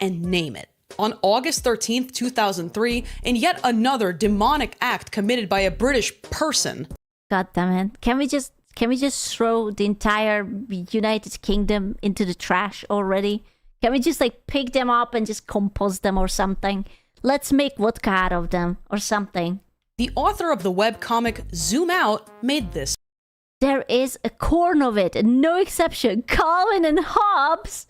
Speaker 18: and name it. On August 13th, 2003, in yet another demonic act committed by a British person,
Speaker 1: God damn it. Can we just throw the entire United Kingdom into the trash already? Can we just like pick them up and just compost them or something? Let's make vodka out of them or something.
Speaker 18: the author of the webcomic Zoom Out made this
Speaker 1: There is a corn of it, no exception. Calvin and Hobbes.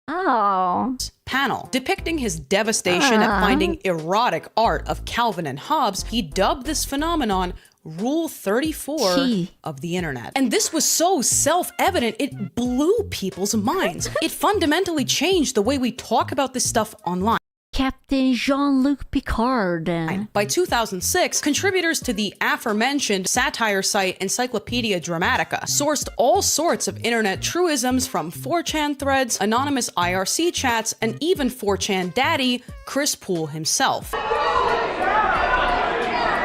Speaker 1: Oh.
Speaker 18: panel. Depicting his devastation at finding erotic art of Calvin and Hobbes, he dubbed this phenomenon Rule 34
Speaker 1: Gee.
Speaker 18: of the internet. And this was so self-evident, it blew people's minds. It fundamentally changed the way we talk about this stuff online.
Speaker 1: Captain Jean-Luc Picard.
Speaker 18: By 2006, contributors to the aforementioned satire site Encyclopedia Dramatica sourced all sorts of internet truisms from 4chan threads, anonymous IRC chats, and even 4chan daddy, Chris Poole himself.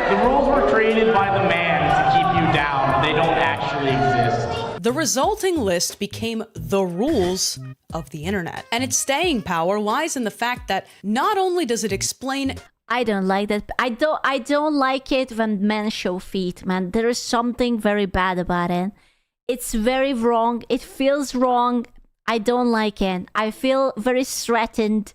Speaker 21: The rules were created by the man to keep you down. They don't actually exist.
Speaker 18: The resulting list became the rules of the internet. And its staying power lies in the fact that not only does it explain
Speaker 1: I don't like that. I don't like it when men show feet, man. There is something very bad about it. It's very wrong. It feels wrong. I don't like it. I feel very threatened.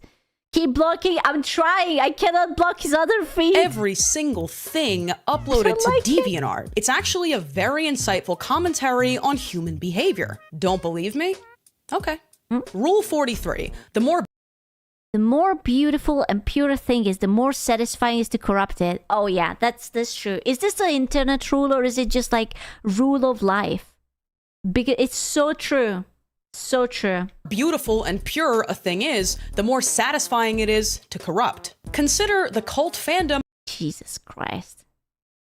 Speaker 1: Keep blocking. I'm trying. I cannot block his other feet.
Speaker 18: every single thing uploaded to DeviantArt. It's actually a very insightful commentary on human behavior. Don't believe me? Okay. Rule 43. The more
Speaker 1: beautiful and pure a thing is, the more satisfying is to corrupt it. Oh yeah, that's true. Is this the internet rule or is it just like rule of life? Because it's so true. So true.
Speaker 18: beautiful and pure a thing is, the more satisfying it is to corrupt. Consider the cult fandom.
Speaker 1: Jesus Christ.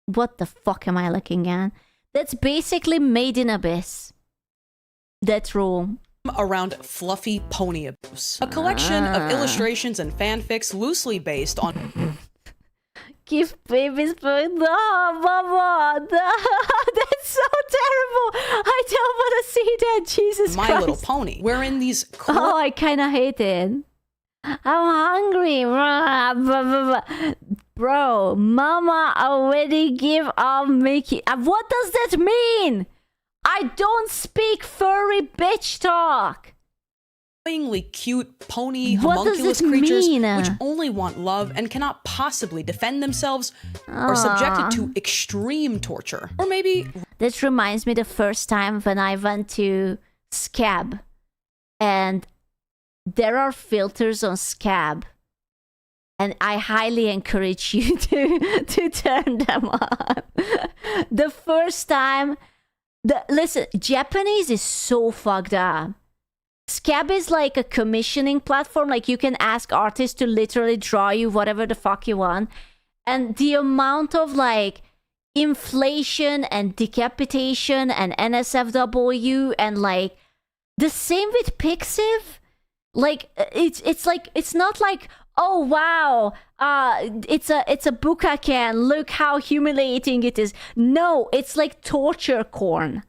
Speaker 1: What the fuck am I looking at? That's basically Made in Abyss. That's rule.
Speaker 18: Around fluffy pony abuse. A collection of illustrations and fanfics loosely based on...
Speaker 1: Give babies birth. No, Mama. No. That's so terrible. I don't want to see that. Jesus Christ.
Speaker 18: My Little Pony, wherein these...
Speaker 1: Oh, I kind of hate it. I'm hungry. Bro, Mama already give up Mickey. What does that mean? I don't speak furry bitch talk.
Speaker 18: Cute pony homunculus creatures which only want love and cannot possibly defend themselves are subjected to extreme torture. Or maybe...
Speaker 1: This reminds me the first time when I went to Scab. And there are filters on Scab. And I highly encourage you to turn them on. The first time... Listen, Japanese is so fucked up. Scab is like a commissioning platform. Like, you can ask artists to literally draw you whatever the fuck you want. And the amount of like inflation and decapitation and NSFW and like the same with Pixiv. Like, it's not like, oh wow, it's a bukaken, look how humiliating it is. No, it's like torture corn.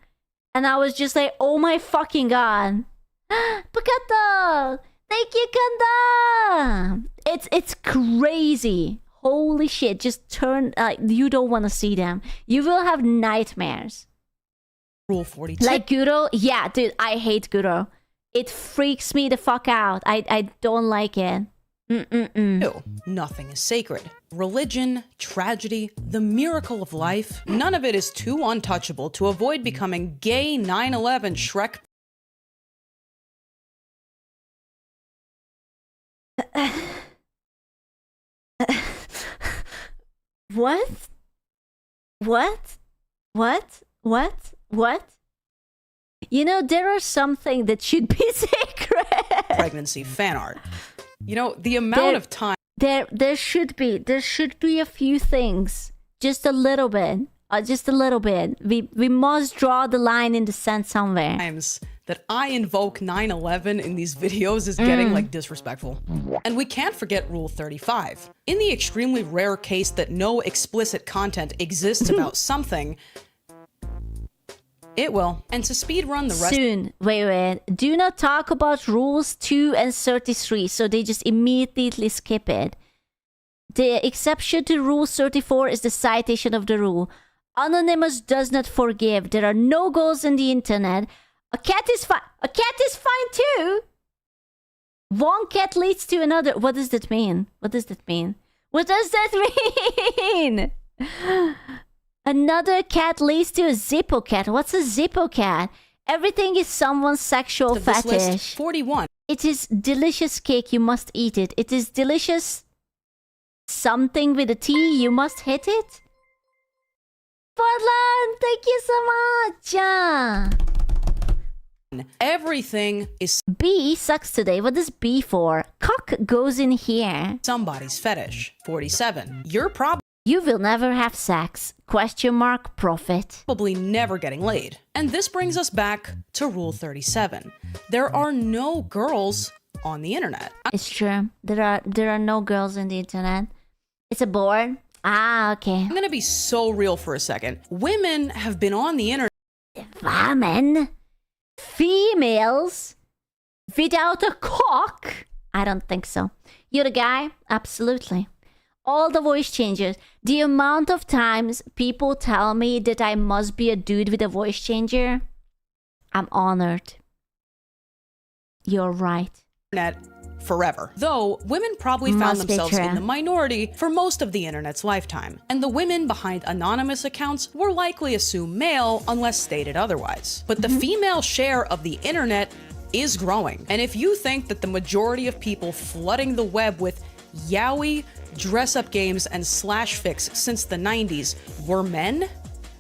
Speaker 1: And I was just like, oh my fucking god. Bukato! Thank you, Kanda! It's crazy. Holy shit, just turn, you don't want to see them. You will have nightmares.
Speaker 18: Rule 42.
Speaker 1: Like Guro? Yeah, dude, I hate Guro. It freaks me the fuck out. I don't like it.
Speaker 18: No, nothing is sacred. Religion, tragedy, the miracle of life, none of it is too untouchable to avoid becoming gay 9/11 Shrek.
Speaker 1: What? You know, there are something that should be sacred.
Speaker 18: Pregnancy fan art. You know, the amount of time...
Speaker 1: There should be a few things. Just a little bit. We must draw the line in the sand somewhere.
Speaker 18: Times that I invoke 9/11 in these videos is getting like disrespectful. And we can't forget Rule 35. In the extremely rare case that no explicit content exists about something, it will. And to speedrun the rest...
Speaker 1: Soon. Wait. Do not talk about rules 2 and 33, so they just immediately skip it. The exception to Rule 34 is the citation of the rule. Anonymous does not forgive. There are no goals in the internet. A cat is fine. A cat is fine too. One cat leads to another. What does that mean? Another cat leads to a Zippo cat. What's a Zippo cat? Everything is someone's sexual fetish.
Speaker 18: List, 41.
Speaker 1: It is delicious cake. You must eat it. It is delicious something with a T. You must hit it. Fadlan, thank you so much.
Speaker 18: Everything is...
Speaker 1: B sucks today. What is B for? Cock goes in here.
Speaker 18: Somebody's fetish. 47.
Speaker 1: You will never have sex. ? Profit.
Speaker 18: Probably never getting laid. And this brings us back to Rule 37. There are no girls on the internet.
Speaker 1: It's true. There are no girls on the internet. It's a board. Ah, okay.
Speaker 18: I'm gonna be so real for a second. Women have been on the internet.
Speaker 1: Women? Females? Without a cock? I don't think so. You're a guy? Absolutely. All the voice changes. The amount of times people tell me that I must be a dude with a voice changer, I'm honored. You're right.
Speaker 18: Forever. Though, women probably found themselves in the minority for most of the internet's lifetime. And the women behind anonymous accounts were likely assumed male unless stated otherwise. But the female share of the internet is growing. And if you think that the majority of people flooding the web with yaoi, dress-up games, and slash fics since the 90s were men,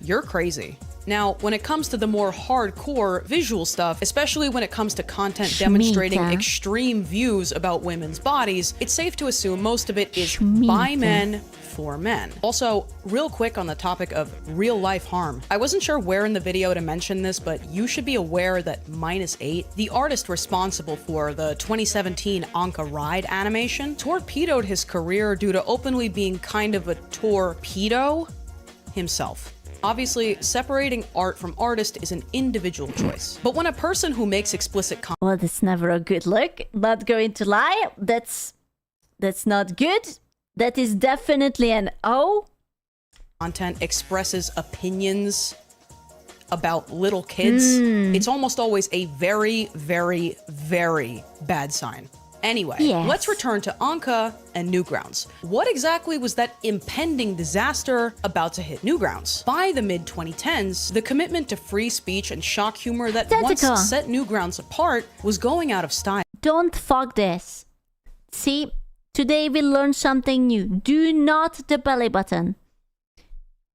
Speaker 18: you're crazy. Now, when it comes to the more hardcore visual stuff, especially when it comes to content demonstrating extreme views about women's bodies, it's safe to assume most of it is by men for men. Also, real quick on the topic of real life harm. I wasn't sure where in the video to mention this, but you should be aware that -8, the artist responsible for the 2017 Anka Ride animation, torpedoed his career due to openly being kind of a torpedo himself. Obviously, separating art from artist is an individual choice. But when a person who makes explicit content—
Speaker 1: Well, that's never a good look. Not going to lie. That's not good. That is definitely an O.
Speaker 18: Content expresses opinions about little kids, it's almost always a very, very, very bad sign. Anyway, let's return to Anka and Newgrounds. What exactly was that impending disaster about to hit Newgrounds? By the mid-2010s, the commitment to free speech and shock humor that once set Newgrounds apart was going out of style.
Speaker 1: Don't fuck this. See, today we learned something new. Do not the belly button.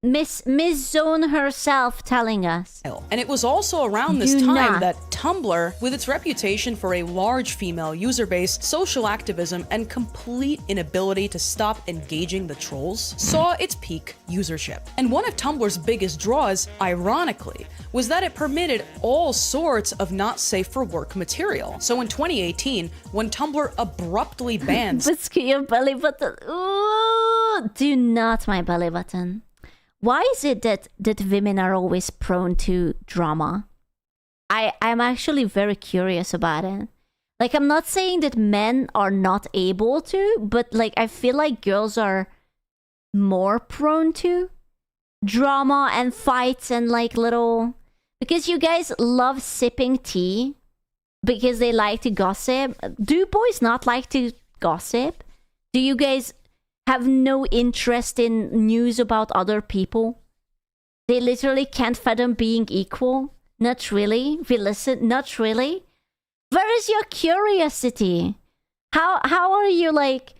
Speaker 1: Miss Zone herself telling us.
Speaker 18: And it was also around this time that Tumblr, with its reputation for a large female user base, social activism, and complete inability to stop engaging the trolls, saw its peak usership. And one of Tumblr's biggest draws, ironically, was that it permitted all sorts of not safe for work material. So in 2018, when Tumblr abruptly banned—
Speaker 1: your belly button. Ooh, do not my belly button. Why is it that women are always prone to drama? I'm actually very curious about it. Like, I'm not saying that men are not able to, but like, I feel like girls are more prone to drama and fights and like little... Because you guys love sipping tea because they like to gossip. Do boys not like to gossip? Do you guys have no interest in news about other people? They literally can't fathom being equal? Not really? We listen? Not really? Where is your curiosity? How are you like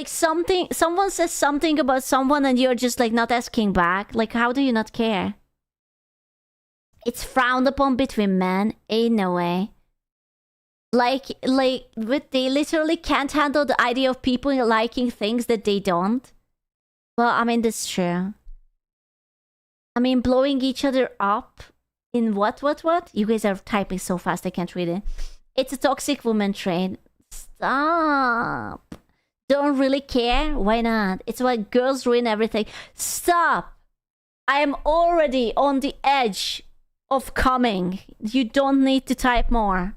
Speaker 1: something, someone says something about someone and you're just like not asking back? Like, how do you not care? It's frowned upon between men? Ain't no way. But they literally can't handle the idea of people liking things that they don't. Well, I mean, that's true. I mean, blowing each other up in what? You guys are typing so fast I can't read it. It's a toxic woman trait. Stop. Don't really care? Why not? It's why girls ruin everything. Stop. I am already on the edge of coming. You don't need to type more.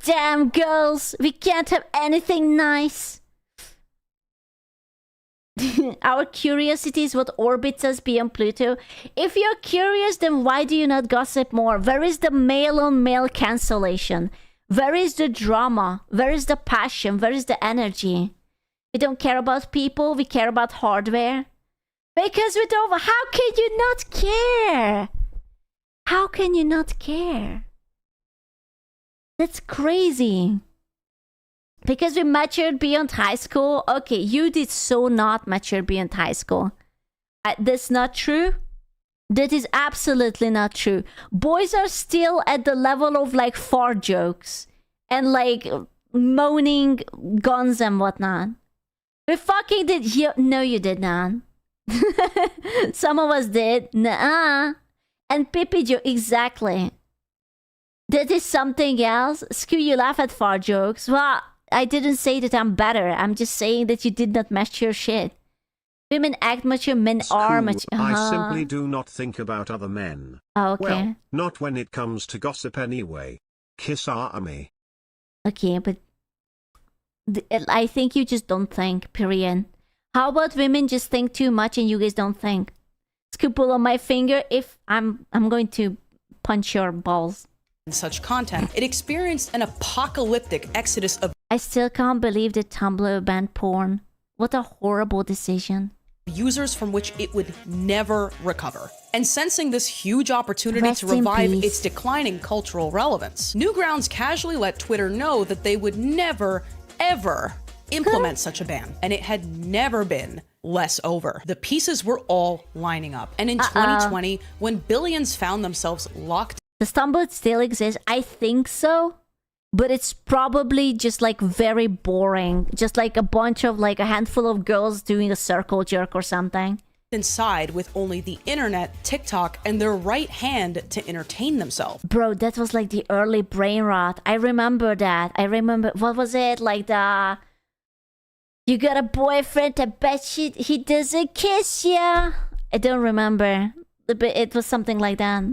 Speaker 1: Damn girls, we can't have anything nice. Our curiosity is what orbits us beyond Pluto. If you're curious, then why do you not gossip more? Where is the male-on-male cancellation? Where is the drama? Where is the passion? Where is the energy? We don't care about people, we care about hardware. Because we don't... How can you not care? How can you not care? That's crazy. Because we matured beyond high school? Okay, you did so not mature beyond high school. That's not true? That is absolutely not true. Boys are still at the level of like fart jokes. And like moaning guns and whatnot. We fucking did... No, you did not. Some of us did. Nuh-uh. And Pippi joke... Exactly. That is something else. Screw you, laugh at fart jokes. Well, I didn't say that I'm better. I'm just saying that you did not mature shit. Women act mature, men are mature.
Speaker 2: I simply do not think about other men.
Speaker 1: Oh, okay.
Speaker 2: Well, not when it comes to gossip anyway. Kiss army.
Speaker 1: Okay, but I think you just don't think, period. How about women just think too much and you guys don't think? Scoop on my finger if I'm going to punch your balls.
Speaker 18: Such content, it experienced an apocalyptic exodus of...
Speaker 1: I still can't believe that Tumblr banned porn. What a horrible decision.
Speaker 18: Users from which it would never recover. And sensing this huge opportunity to revive its declining cultural relevance, Newgrounds casually let Twitter know that they would never, ever implement such a ban. And it had never been less over. The pieces were all lining up. And in 2020, when billions found themselves locked...
Speaker 1: Does Tumblr still exist? I think so. But it's probably just like very boring. Just like a bunch of like a handful of girls doing a circle jerk or something.
Speaker 18: Inside with only the internet, TikTok, and their right hand to entertain themselves.
Speaker 1: Bro, that was like the early brain rot. I remember that. I remember, what was it? Like the... You got a boyfriend, I bet he doesn't kiss ya. I don't remember. But it was something like that.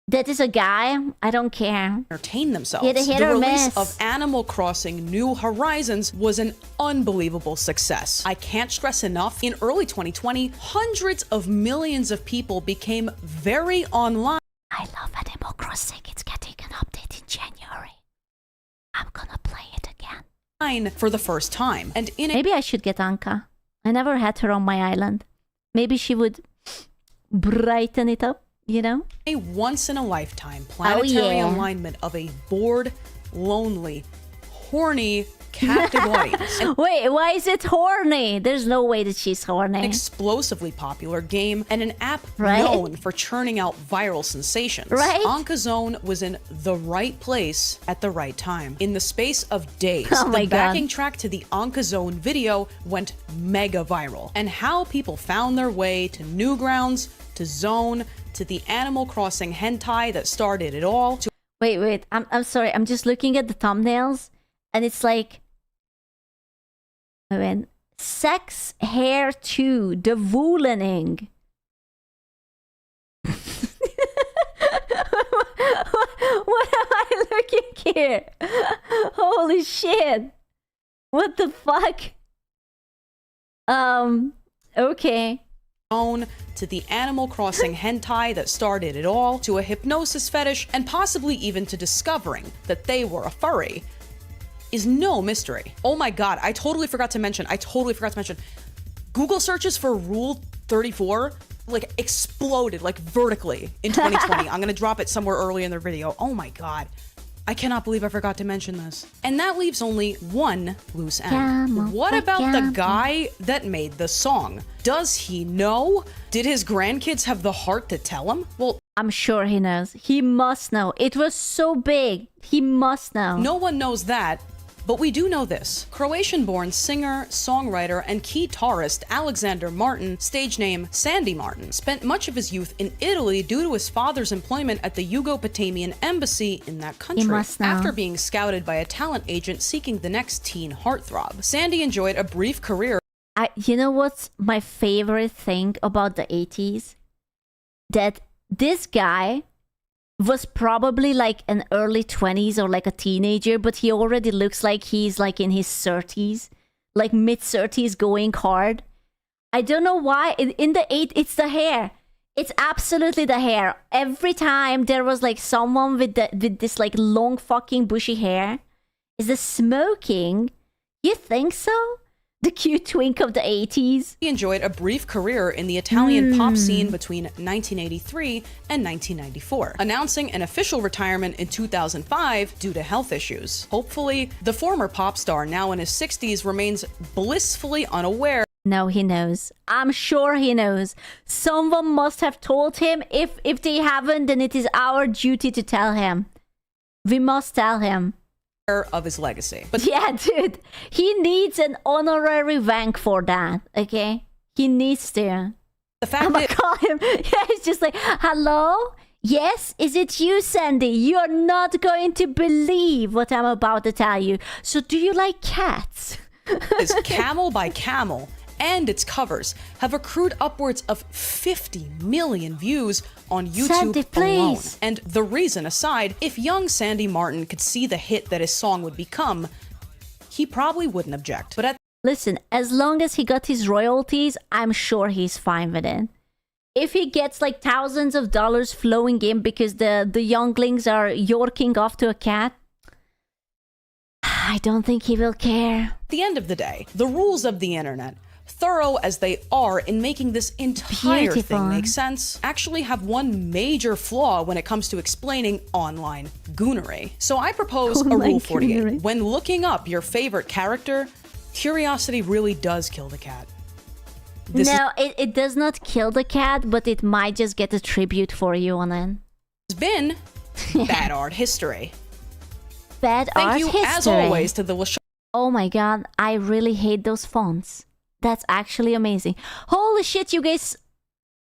Speaker 1: That is a guy. I don't care.
Speaker 18: Entertain themselves.
Speaker 1: Yeah,
Speaker 18: the release of Animal Crossing New Horizons was an unbelievable success. I can't stress enough, in early 2020, hundreds of millions of people became very online.
Speaker 1: I love Animal Crossing. It's getting an update in January. I'm gonna play it again.
Speaker 18: For the first time. And in
Speaker 1: Maybe I should get Anka. I never had her on my island. Maybe she would brighten it up. You know?
Speaker 18: A once-in-a-lifetime planetary alignment of a bored, lonely, horny, captive audience.
Speaker 1: Wait, why is it horny? There's no way that she's horny.
Speaker 18: An explosively popular game and an app known for churning out viral sensations.
Speaker 1: Right?
Speaker 18: OnkaZone was in the right place at the right time. In the space of days,
Speaker 1: the
Speaker 18: backing track to the OnkaZone video went mega viral. And how people found their way to Newgrounds, to Zone, to the Animal Crossing hentai that started it all.
Speaker 1: Wait, I'm sorry. I'm just looking at the thumbnails, and it's like, I mean, sex hair 2, the Woolening. What am I looking here? Holy shit! What the fuck? Okay.
Speaker 18: To the Animal Crossing hentai that started it all, to a hypnosis fetish, and possibly even to discovering that they were a furry, is no mystery. Oh my god, I totally forgot to mention, Google searches for Rule 34 like exploded like vertically in 2020. I'm gonna drop it somewhere early in the video. Oh my god. I cannot believe I forgot to mention this. And that leaves only one loose end. What about the guy that made the song? Does he know? Did his grandkids have the heart to tell him? Well,
Speaker 1: I'm sure he knows. He must know. It was so big. He must know.
Speaker 18: No one knows that. But we do know this. Croatian-born singer, songwriter, and guitarist Alexander Martin, stage name Sandy Martin, spent much of his youth in Italy due to his father's employment at the Yugo-Potamian embassy in that country.
Speaker 1: He must know.
Speaker 18: After being scouted by a talent agent seeking the next teen heartthrob, Sandy enjoyed a brief career.
Speaker 1: You know what's my favorite thing about the 80s? That this guy was probably like an early 20s or like a teenager, but he already looks like he's like in his 30s, like mid 30s, going hard. I don't know why. In the 8, it's the hair. It's absolutely the hair. Every time there was like someone with this like long fucking bushy hair. Is the smoking? You think so? The cute twink of the 80s.
Speaker 18: He enjoyed a brief career in the Italian pop scene between 1983 and 1994, announcing an official retirement in 2005 due to health issues. Hopefully, the former pop star, now in his 60s, remains blissfully unaware.
Speaker 1: No, he knows. I'm sure he knows. Someone must have told him. If they haven't, then it is our duty to tell him. We must tell him.
Speaker 18: Of his legacy. But
Speaker 1: yeah, dude, he needs an honorary rank for that, okay? He needs to.
Speaker 18: The fact
Speaker 1: I'm gonna call him. Yeah, it's just like, hello? Yes, is it you, Sandy? You're not going to believe what I'm about to tell you. So do you like cats?
Speaker 18: Is Camel by Camel and its covers have accrued upwards of 50 million views on YouTube
Speaker 1: Sandy,
Speaker 18: alone.
Speaker 1: please.
Speaker 18: And the reason aside, if young Sandy Martin could see the hit that his song would become, he probably wouldn't object. But
Speaker 1: listen, as long as he got his royalties, I'm sure he's fine with it. If he gets like thousands of dollars flowing in because the younglings are yorking off to a cat, I don't think he will care.
Speaker 18: At the end of the day, the rules of the internet, thorough as they are in making this entire thing make sense, actually have one major flaw when it comes to explaining online goonery. So I propose a Rule 48. When looking up your favorite character, curiosity really does kill the cat.
Speaker 1: No, it does not kill the cat, but it might just get a tribute for you on it.
Speaker 18: Has been Bad Art History.
Speaker 1: Bad Art
Speaker 18: Thank you,
Speaker 1: History.
Speaker 18: as always, to the
Speaker 1: Oh my god, I really hate those fonts. That's actually amazing. Holy shit, you guys.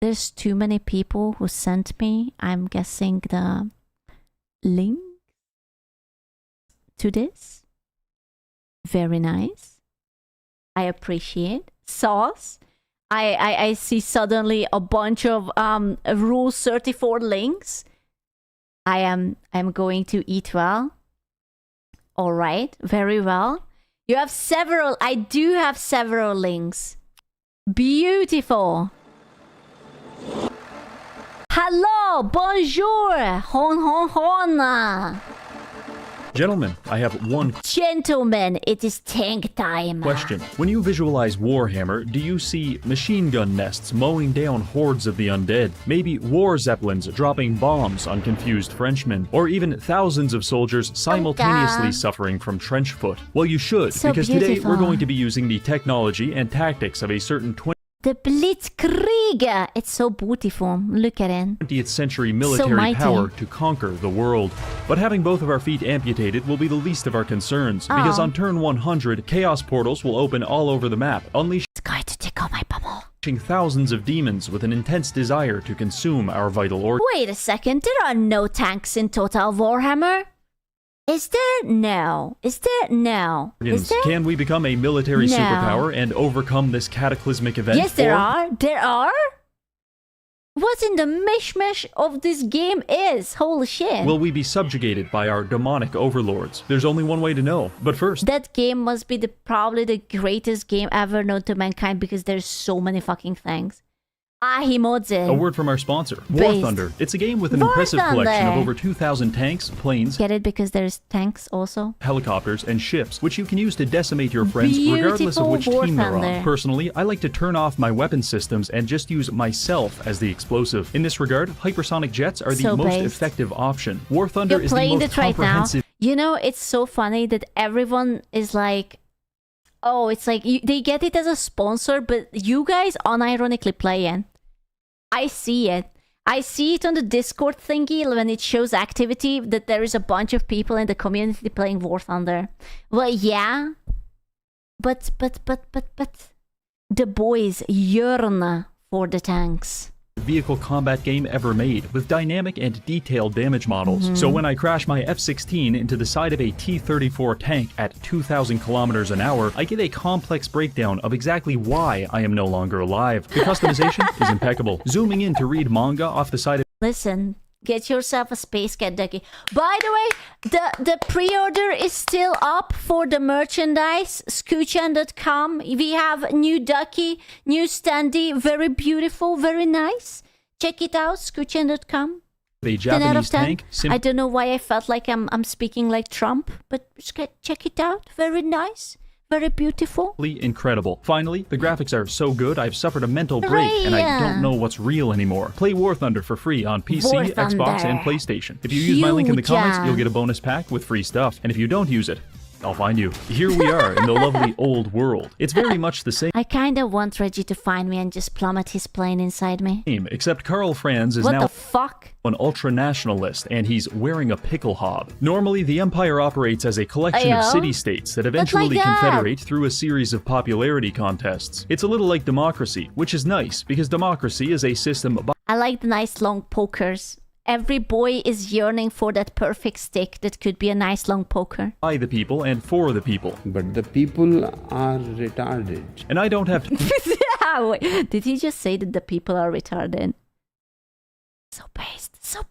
Speaker 1: There's too many people who sent me, I'm guessing, the link to this. Very nice. I appreciate. Sauce. I see suddenly a bunch of Rule 34 links. I'm going to eat well. All right, very well. You have several. I do have several links. Beautiful. Hello, bonjour, hon hon hon.
Speaker 9: Gentlemen, I have one
Speaker 1: Gentlemen, it is tank time.
Speaker 9: question. When you visualize Warhammer, do you see machine gun nests mowing down hordes of the undead? Maybe war zeppelins dropping bombs on confused Frenchmen? Or even thousands of soldiers simultaneously suffering from trench foot? Well, you should,
Speaker 1: So
Speaker 9: because today
Speaker 1: beautiful.
Speaker 9: we're going to be using the technology and tactics of a certain
Speaker 1: The Blitzkrieg. It's so beautiful. Look at it.
Speaker 9: 20th century military
Speaker 1: mighty.
Speaker 9: power to conquer the world. But having both of our feet amputated will be the least of our concerns, because
Speaker 1: Oh.
Speaker 9: on turn 100, chaos portals will open all over the map, unleashing thousands of demons with an intense desire to consume our vital organs.
Speaker 1: Wait a second. There are no tanks in Total Warhammer. Is there? No. Is there? No. Is there?
Speaker 9: Can we become a military
Speaker 1: No.
Speaker 9: superpower and overcome this cataclysmic event?
Speaker 1: Yes, there
Speaker 9: Or
Speaker 1: are. There are. What in the mishmash of this game is? Holy shit.
Speaker 9: will we be subjugated by our demonic overlords? There's only one way to know. But first,
Speaker 1: That game must be probably the greatest game ever known to mankind because there's so many fucking things. Ahimodze.
Speaker 9: a word from our sponsor, War
Speaker 1: Based.
Speaker 9: Thunder. It's a game with an
Speaker 1: War
Speaker 9: impressive collection of
Speaker 1: Thunder.
Speaker 9: over 2,000 tanks, planes,
Speaker 1: Get it because there's tanks also.
Speaker 9: helicopters, and ships, which you can use to decimate your friends regardless of
Speaker 1: Beautiful
Speaker 9: which
Speaker 1: War
Speaker 9: team they're on.
Speaker 1: Thunder.
Speaker 9: Personally, I like to turn off my weapon systems and just use myself as the explosive. In this regard, hypersonic jets are the
Speaker 1: So
Speaker 9: most
Speaker 1: based.
Speaker 9: effective option. War Thunder
Speaker 1: You're
Speaker 9: is the
Speaker 1: playing
Speaker 9: most
Speaker 1: it right now.
Speaker 9: comprehensive.
Speaker 1: You know, it's so funny that everyone is like, oh, it's like they get it as a sponsor, but you guys unironically playing. I see it. I see it on the Discord thingy when it shows activity that there is a bunch of people in the community playing War Thunder. Well, yeah. But the boys yearn for the tanks.
Speaker 9: Vehicle combat game ever made, with dynamic and detailed damage models.
Speaker 1: Mhm.
Speaker 9: So when I crash my F-16 into the side of a T-34 tank at 2,000 kilometers an hour, I get a complex breakdown of exactly why I am no longer alive. The customization is impeccable. Zooming in to read manga off the side of
Speaker 1: Listen, get yourself a Space Cat Ducky. By the way, the pre-order is still up for the merchandise, Scoochan.com. We have new ducky, new standee, very beautiful, very nice. Check it out, Scoochan.com.
Speaker 9: a
Speaker 1: 10 out of
Speaker 9: Japanese
Speaker 1: 10.
Speaker 9: tank.
Speaker 1: I don't know why I felt like I'm speaking like Trump, but check it out. Very nice, very beautiful.
Speaker 9: Simply incredible. Finally, the graphics are so good I've suffered a mental break and I don't know what's real anymore. Play War Thunder for free on PC,
Speaker 1: War
Speaker 9: Xbox,
Speaker 1: Thunder.
Speaker 9: and PlayStation. If you use my link in the comments,
Speaker 1: Huge.
Speaker 9: you'll get a bonus pack with free stuff. And if you don't use it, I'll find you. Here we are in the lovely old world. It's very much the same.
Speaker 1: I kind of want Reggie to find me and just plummet his plane inside me.
Speaker 9: Except Karl Franz is
Speaker 1: What
Speaker 9: now
Speaker 1: the fuck?
Speaker 9: an ultra-nationalist, and he's wearing a pickle hob. Normally, the Empire operates as a collection of
Speaker 1: Ayo.
Speaker 9: city-states that eventually
Speaker 1: that.
Speaker 9: confederate through a series of popularity contests. It's a little like democracy, which is nice, because democracy is a system
Speaker 1: I like the nice long pokers. Every boy is yearning for that perfect stick that could be a nice long poker.
Speaker 9: by the people and for the people.
Speaker 4: But the people are retarded.
Speaker 9: And I don't have to
Speaker 1: Wait, did he just say that the people are retarded? So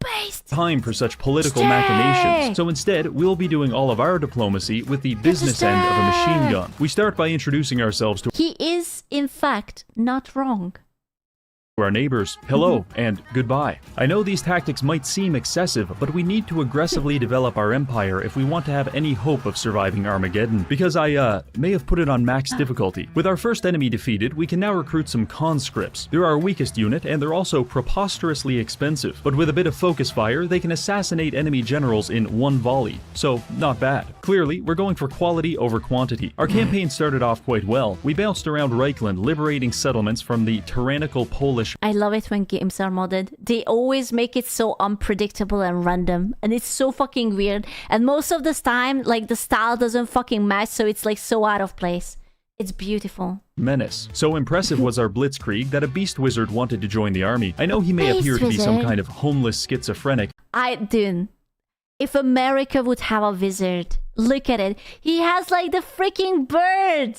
Speaker 1: based.
Speaker 9: time for such political
Speaker 1: Stay!
Speaker 9: machinations. So instead, we'll be doing all of our diplomacy with the business end of a machine gun. We start by introducing ourselves to
Speaker 1: He is, in fact, not wrong.
Speaker 9: our neighbors, hello and goodbye. I know these tactics might seem excessive, but we need to aggressively develop our empire if we want to have any hope of surviving Armageddon, because I may have put it on max difficulty. With our first enemy defeated, we can now recruit some conscripts. They're our weakest unit and they're also preposterously expensive, but with a bit of focus fire, they can assassinate enemy generals in one volley. So, not bad. Clearly, we're going for quality over quantity. Our campaign started off quite well. We bounced around Reichland, liberating settlements from the tyrannical Polish.
Speaker 1: I love it when games are modded. They always make it so unpredictable and random. And it's so fucking weird. And most of the time, like, the style doesn't fucking match, so it's like so out of place. It's beautiful.
Speaker 9: Menace. So impressive was our blitzkrieg that a beast wizard wanted to join the army. I know he may appear to be some kind of homeless schizophrenic.
Speaker 1: Dude, if America would have a wizard, look at it. He has like the freaking bird.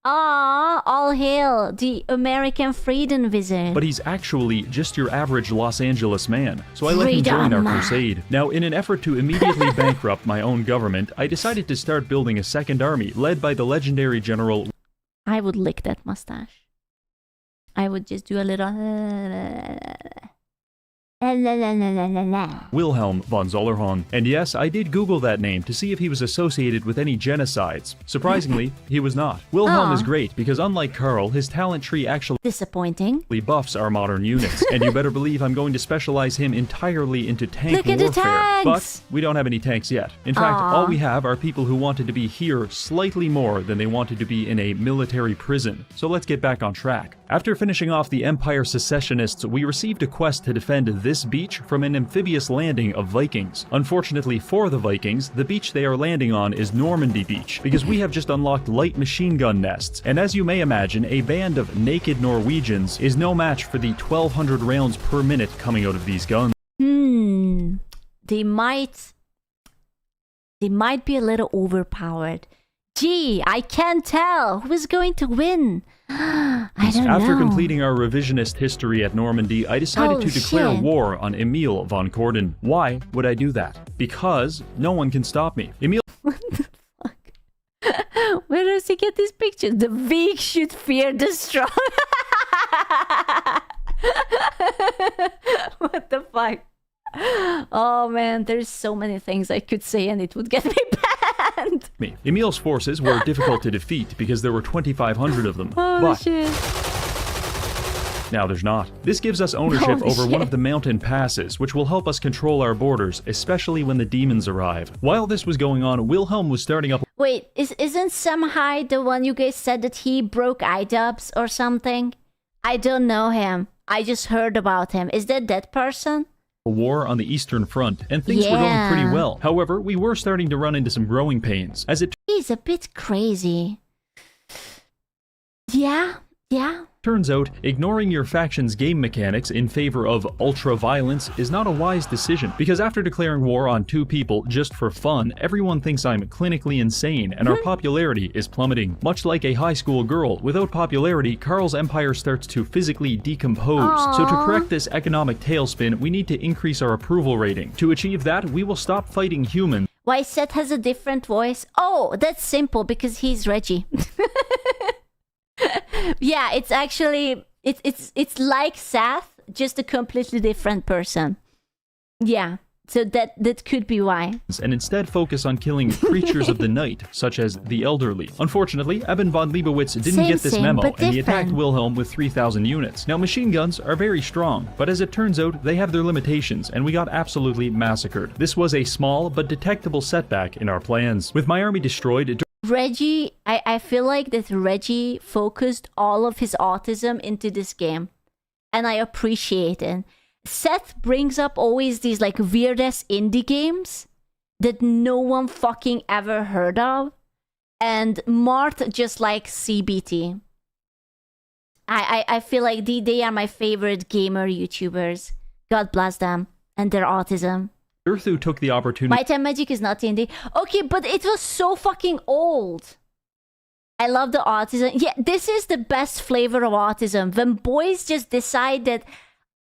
Speaker 1: Ah, all hail the American freedom wizard.
Speaker 9: But he's actually just your average Los Angeles man, so I let him join our crusade. Now, in an effort to immediately bankrupt my own government, I decided to start building a second army led by the legendary general.
Speaker 1: I would lick that mustache. I would just do a little...
Speaker 9: Wilhelm von Zollernhorn. And yes, I did Google that name to see if he was associated with any genocides. Surprisingly, he was not. Wilhelm is great because unlike Karl, his talent tree actually
Speaker 1: disappointing
Speaker 9: buffs our modern units. And you better believe I'm going to specialize him entirely into tank
Speaker 1: Look at the
Speaker 9: warfare.
Speaker 1: tanks!
Speaker 9: But we don't have any tanks yet. In fact, all we have are people who wanted to be here slightly more than they wanted to be in a military prison. So let's get back on track. After finishing off the Empire secessionists, we received a quest to defend this beach from an amphibious landing of Vikings. Unfortunately for the Vikings, the beach they are landing on is Normandy Beach, because we have just unlocked light machine gun nests, and as you may imagine, a band of naked Norwegians is no match for the 1,200 rounds per minute coming out of these guns.
Speaker 1: They might be a little overpowered. Gee, I can't tell who is going to win. I don't know.
Speaker 9: After completing our revisionist history at Normandy, I decided to declare war on Emil von Corden. Why would I do that? Because no one can stop me. Emil...
Speaker 1: What the fuck? Where does he get these pictures? The weak should fear the strong. What the fuck? Oh man, there's so many things I could say and it would get me banned.
Speaker 9: Emil's forces were difficult to defeat because there were 2,500 of them.
Speaker 1: Holy shit.
Speaker 9: Now there's not. This gives us ownership over one of the mountain passes, which will help us control our borders, especially when the demons arrive. While this was going on, Wilhelm was starting up...
Speaker 1: Wait, isn't Samhai the one you guys said that he broke iDubbbz or something? I don't know him. I just heard about him. Is that person?
Speaker 9: A war on the Eastern Front, and things were going pretty well. However, we were starting to run into some growing pains, as it...
Speaker 1: He's a bit crazy. Yeah.
Speaker 9: Turns out, ignoring your faction's game mechanics in favor of ultra-violence is not a wise decision, because after declaring war on 2 people just for fun, everyone thinks I'm clinically insane, and our popularity is plummeting. Much like a high school girl, without popularity, Karl's empire starts to physically decompose. So to correct this economic tailspin, we need to increase our approval rating. To achieve that, we will stop fighting humans.
Speaker 1: Why Seth has a different voice? Oh, that's simple, because he's Reggie. Yeah, it's actually it's like Seth, just a completely different person. Yeah, so that could be why.
Speaker 9: And instead focus on killing creatures of the night, such as the elderly. Unfortunately, Eben von Leibowitz didn't get this memo, and he attacked Wilhelm with 3,000 units. Now, machine guns are very strong, but as it turns out, they have their limitations, and we got absolutely massacred. This was a small but detectable setback in our plans. With my army destroyed...
Speaker 1: Reggie, I feel like that Reggie focused all of his autism into this game. And I appreciate it. Seth brings up always these like weird-ass indie games that no one fucking ever heard of. And Mart just likes CBT. I feel like they are my favorite gamer YouTubers. God bless them and their autism.
Speaker 9: Earthu took the opportunity...
Speaker 1: Might and Magic is not indie. Okay, but it was so fucking old. I love the autism. Yeah, this is the best flavor of autism. When boys just decide that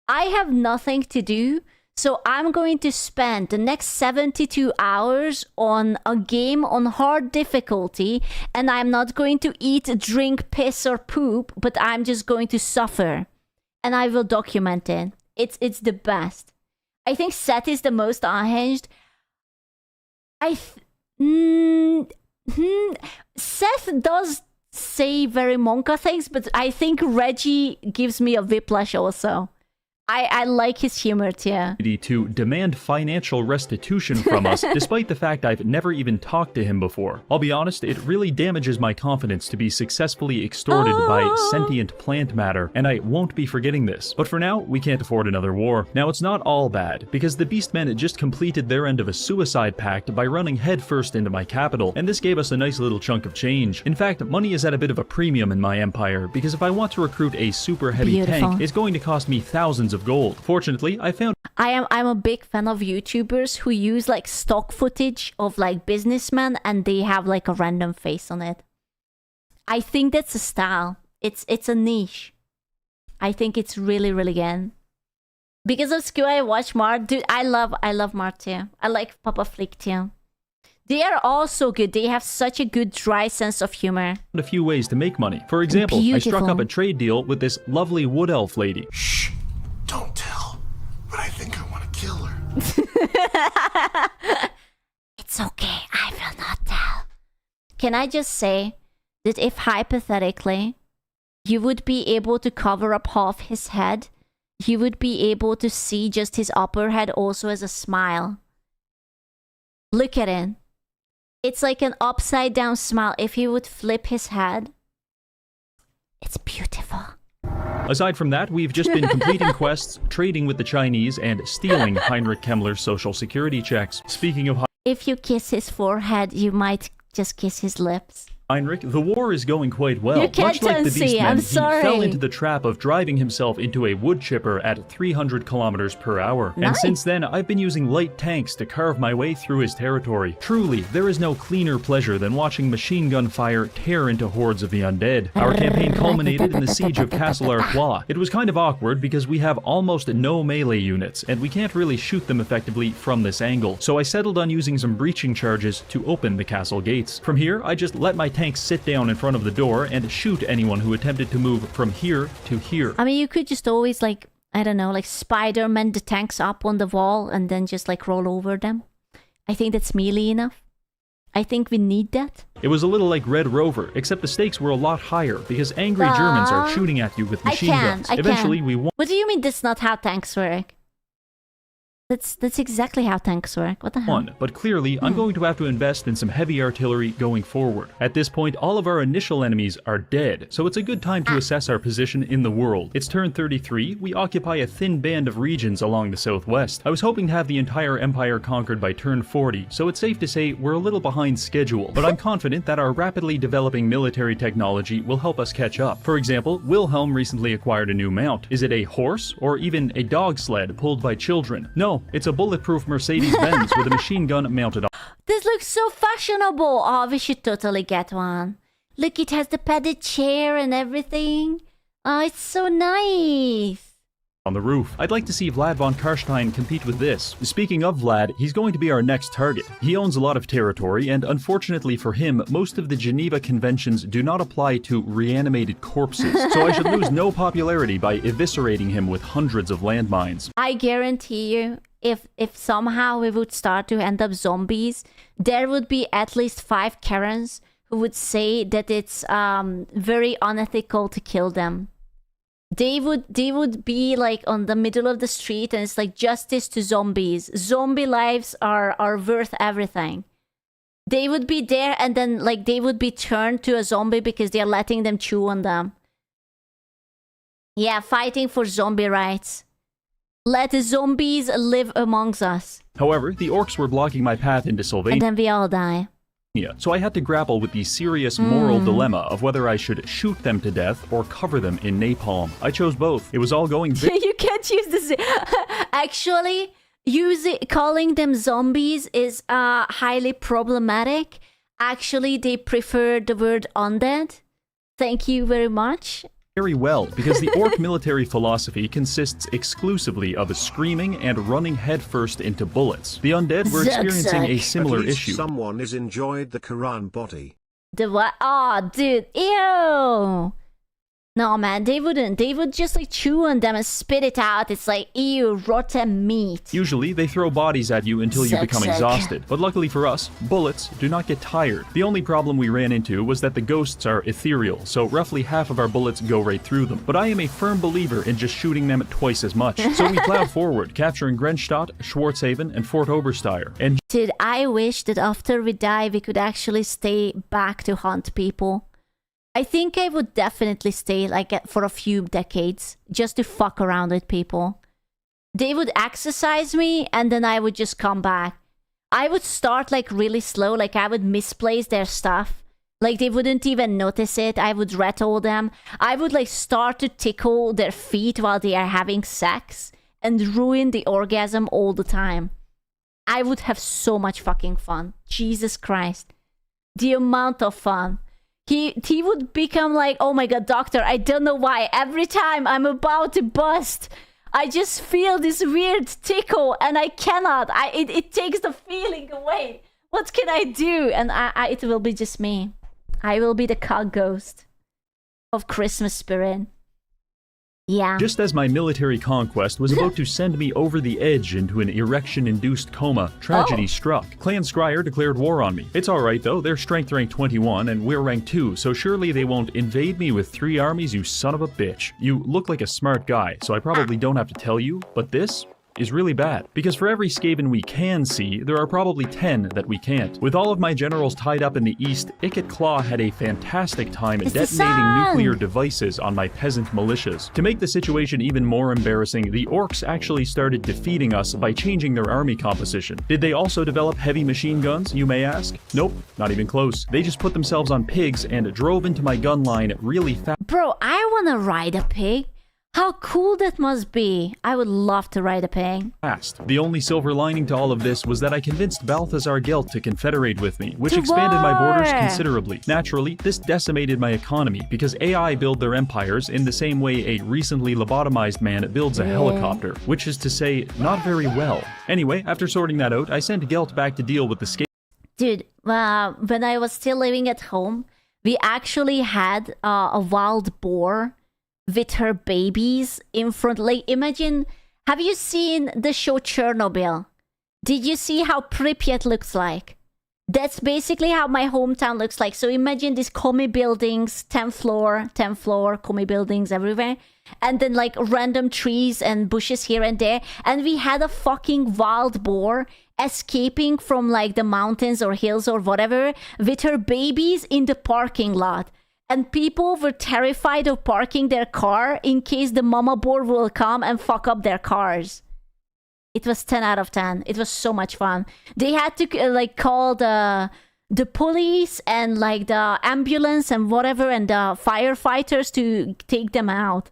Speaker 1: I have nothing to do, so I'm going to spend the next 72 hours on a game on hard difficulty, and I'm not going to eat, drink, piss, or poop, but I'm just going to suffer. and I will document it. It's the best. I think Seth is the most unhinged. Seth does say very Monka things, but I think Reggie gives me a whiplash also. I like his humor too.
Speaker 9: To demand financial restitution from us, despite the fact I've never even talked to him before. I'll be honest, it really damages my confidence to be successfully extorted by sentient plant matter, and I won't be forgetting this. But for now, we can't afford another war. Now, it's not all bad, because the Beastmen just completed their end of a suicide pact by running headfirst into my capital, and this gave us a nice little chunk of change. In fact, money is at a bit of a premium in my empire, because if I want to recruit a super heavy tank, it's going to cost me thousands of gold. Fortunately, I found
Speaker 1: I'm a big fan of YouTubers who use like stock footage of like businessmen and they have like a random face on it. I think that's a style. It's a niche. I think it's really, really good. Because of school, I watch Mart. Dude, I love Mart too. I like Papa Flick too. They are all so good. They have such a good dry sense of humor.
Speaker 9: a few ways to make money. For example, I struck up a trade deal with this lovely wood elf lady.
Speaker 13: Shh! Don't tell. But I think I want to kill her.
Speaker 1: It's okay. I will not tell. Can I just say that if hypothetically you would be able to cover up half his head, you would be able to see just his upper head also as a smile. Look at it. It's like an upside down smile. If he would flip his head, it's beautiful.
Speaker 9: Aside from that, we've just been completing quests, trading with the Chinese, and stealing Heinrich Kemmler's social security checks. Speaking of
Speaker 1: If you kiss his forehead, you might just kiss his lips.
Speaker 9: Heinrich, the war is going quite well.
Speaker 1: You can't
Speaker 9: Much like the
Speaker 1: see,
Speaker 9: Beastmen,
Speaker 1: I'm
Speaker 9: he
Speaker 1: sorry.
Speaker 9: fell into the trap of driving himself into a wood chipper at 300 kilometers per hour. And
Speaker 1: Nice.
Speaker 9: since then, I've been using light tanks to carve my way through his territory. Truly, there is no cleaner pleasure than watching machine gun fire tear into hordes of the undead. Our campaign culminated in the siege of Castle Artois. It was kind of awkward because we have almost no melee units, and we can't really shoot them effectively from this angle. So I settled on using some breaching charges to open the castle gates. From here, I just let my tanks sit down in front of the door and shoot anyone who attempted to move from here to here.
Speaker 1: I mean, you could just always like, I don't know, like Spider-Man the tanks up on the wall and then just like roll over them. I think that's melee enough. I think we need that.
Speaker 9: It was a little like Red Rover, except the stakes were a lot higher because angry Germans are shooting at you with machine guns. Eventually, we won.
Speaker 1: What do you mean that's not how tanks work? That's exactly how tanks work. What the hell?
Speaker 9: But clearly, I'm going to have to invest in some heavy artillery going forward. At this point, all of our initial enemies are dead, so it's a good time to assess our position in the world. It's turn 33, we occupy a thin band of regions along the southwest. I was hoping to have the entire empire conquered by turn 40, so it's safe to say we're a little behind schedule, but I'm confident that our rapidly developing military technology will help us catch up. For example, Wilhelm recently acquired a new mount. Is it a horse, or even a dog sled pulled by children? No. It's a bulletproof Mercedes-Benz with a machine gun mounted on.
Speaker 1: This looks so fashionable. Oh, we should totally get one. Look, it has the padded chair and everything. Oh, it's so nice.
Speaker 9: On the roof. I'd like to see Vlad von Karstein compete with this. Speaking of Vlad, he's going to be our next target. He owns a lot of territory, and unfortunately for him, most of the Geneva Conventions do not apply to reanimated corpses, so I should lose no popularity by eviscerating him with hundreds of landmines.
Speaker 1: I guarantee you, if somehow we would start to end up zombies, there would be at least 5 Karens who would say that it's very unethical to kill them. They would be like on the middle of the street and it's like justice to zombies. Zombie lives are worth everything. They would be there and then like they would be turned to a zombie because they're letting them chew on them. Yeah, fighting for zombie rights. Let the zombies live amongst us.
Speaker 9: However, the orcs were blocking my path into Sylvania.
Speaker 1: And then we all die.
Speaker 9: So I had to grapple with the serious moral dilemma of whether I should shoot them to death or cover them in napalm. I chose both. It was all going
Speaker 1: You can't use this. Actually, calling them zombies is highly problematic. Actually, they prefer the word undead. Thank you very much.
Speaker 9: very well, because the orc military philosophy consists exclusively of screaming and running headfirst into bullets. The undead were experiencing a similar
Speaker 2: At least
Speaker 9: issue.
Speaker 2: Someone is enjoyed the Quran body.
Speaker 1: The what? Oh, dude. Ew. No, man, they wouldn't. They would just like chew on them and spit it out. It's like, ew, rotten meat.
Speaker 9: Usually, they throw bodies at you until you
Speaker 1: Suck,
Speaker 9: become
Speaker 1: suck.
Speaker 9: exhausted. But luckily for us, bullets do not get tired. The only problem we ran into was that the ghosts are ethereal, so roughly half of our bullets go right through them. But I am a firm believer in just shooting them twice as much. So we plowed forward, capturing Grenstadt, Schwarzhaven, and Fort Obersteyr. And
Speaker 1: Dude, I wish that after we die, we could actually stay back to hunt people. I think I would definitely stay like for a few decades just to fuck around with people. They would exercise me and then I would just come back. I would start like really slow, like I would misplace their stuff. Like they wouldn't even notice it. I would rattle them. I would like start to tickle their feet while they are having sex and ruin the orgasm all the time. I would have so much fucking fun. Jesus Christ. The amount of fun. He would become like, oh my god, doctor, I don't know why. Every time I'm about to bust, I just feel this weird tickle and I cannot. It takes the feeling away. What can I do? And it will be just me. I will be the cock ghost of Christmas spirit. Yeah.
Speaker 9: just as my military conquest was about to send me over the edge into an erection-induced coma, tragedy struck. Clan Scryer declared war on me. It's alright though, they're strength rank 21 and we're rank 2, so surely they won't invade me with 3 armies, you son of a bitch. You look like a smart guy, so I probably don't have to tell you, but this is really bad. Because for every Skaven we can see, there are probably 10 that we can't. With all of my generals tied up in the east, Ikit Claw had a fantastic time detonating nuclear devices on my peasant militias. To make the situation even more embarrassing, the orcs actually started defeating us by changing their army composition. Did they also develop heavy machine guns, you may ask? Nope, not even close. They just put themselves on pigs and drove into my gun line really fast.
Speaker 1: Bro, I wanna ride a pig. How cool that must be. I would love to ride a pig.
Speaker 9: The only silver lining to all of this was that I convinced Balthazar Gelt to confederate with me, which expanded my borders considerably. Naturally, this decimated my economy because AI build their empires in the same way a recently lobotomized man builds a helicopter, which is to say, not very well. Anyway, after sorting that out, I sent Gelt back to deal with the
Speaker 1: Dude, when I was still living at home, we actually had a wild boar with her babies in front. Like, imagine, have you seen the show Chernobyl? Did you see how Pripyat looks like? That's basically how my hometown looks like. So imagine these commie buildings, 10th floor, commie buildings everywhere. And then like random trees and bushes here and there. And we had a fucking wild boar escaping from like the mountains or hills or whatever with her babies in the parking lot. And people were terrified of parking their car in case the mama boar will come and fuck up their cars. It was 10 out of 10. It was so much fun. They had to like call the police and like the ambulance and whatever and the firefighters to take them out.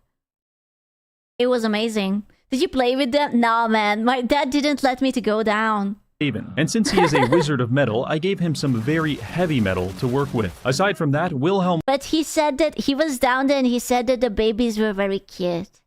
Speaker 1: It was amazing. Did you play with them? No, man. My dad didn't let me to go down.
Speaker 9: And since he is a wizard of metal, I gave him some very heavy metal to work with. Aside from that, Wilhelm...
Speaker 1: But he said that he was down there and he said that the babies were very cute.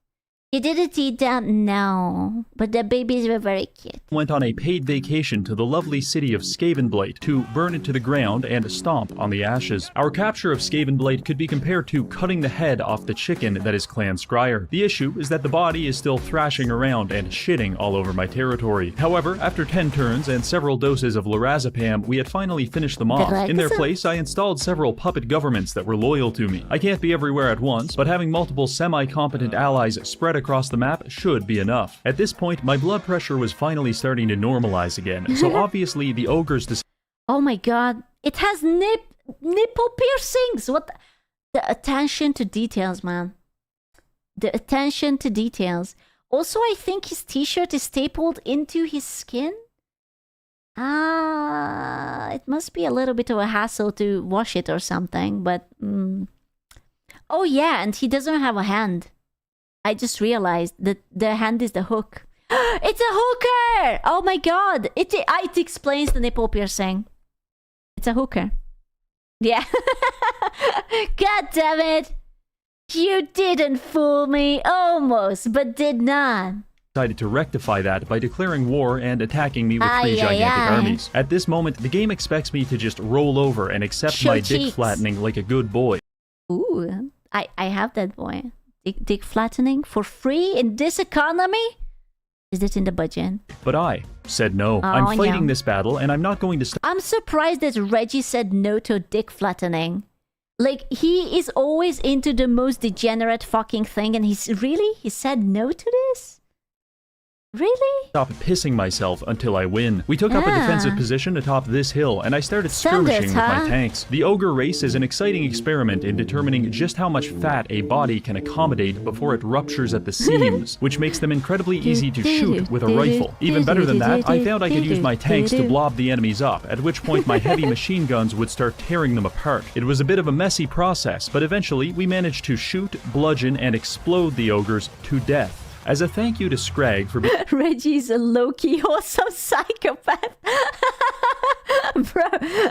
Speaker 1: He didn't eat them, no. But the babies were very cute.
Speaker 9: Went on a paid vacation to the lovely city of Skavenblight to burn it to the ground and stomp on the ashes. Our capture of Skavenblight could be compared to cutting the head off the chicken that is Clan Scryer. The issue is that the body is still thrashing around and shitting all over my territory. However, after 10 turns and several doses of lorazepam, we had finally finished them off. In their place, I installed several puppet governments that were loyal to me. I can't be everywhere at once, but having multiple semi-competent allies spread across the map should be enough. At this point, my blood pressure was finally starting to normalize again, so obviously the ogres...
Speaker 1: Oh my god, it has nipple piercings! What the attention to details, man. The attention to details. Also, I think his t-shirt is stapled into his skin? It must be a little bit of a hassle to wash it or something, but... Oh yeah, and he doesn't have a hand. I just realized that the hand is the hook. It's a hooker! Oh my god! It explains the nipple piercing. It's a hooker. Yeah. God damn it! You didn't fool me. Almost, but did not.
Speaker 9: Decided to rectify that by declaring war and attacking me with 3 gigantic armies. At this moment, the game expects me to just roll over and accept my dick flattening like a good boy.
Speaker 1: Ooh. I have that boy. Dick flattening for free in this economy? Is it in the budget?
Speaker 9: But I said no.
Speaker 1: Oh,
Speaker 9: I'm fighting
Speaker 1: yeah.
Speaker 9: this battle, and I'm not going to stop.
Speaker 1: I'm surprised that Reggie said no to dick flattening. Like, he is always into the most degenerate fucking thing, and he said no to this? Really?
Speaker 9: Stop pissing myself until I win. We took up a defensive position atop this hill, and I started skirmishing with my tanks. The ogre race is an exciting experiment in determining just how much fat a body can accommodate before it ruptures at the seams, which makes them incredibly easy to shoot with a rifle. Even better than that, I found I could use my tanks to blob the enemies up, at which point my heavy machine guns would start tearing them apart. It was a bit of a messy process, but eventually we managed to shoot, bludgeon, and explode the ogres to death. As a thank you to Scrag for being
Speaker 1: Reggie's a low-key awesome psychopath. Bro,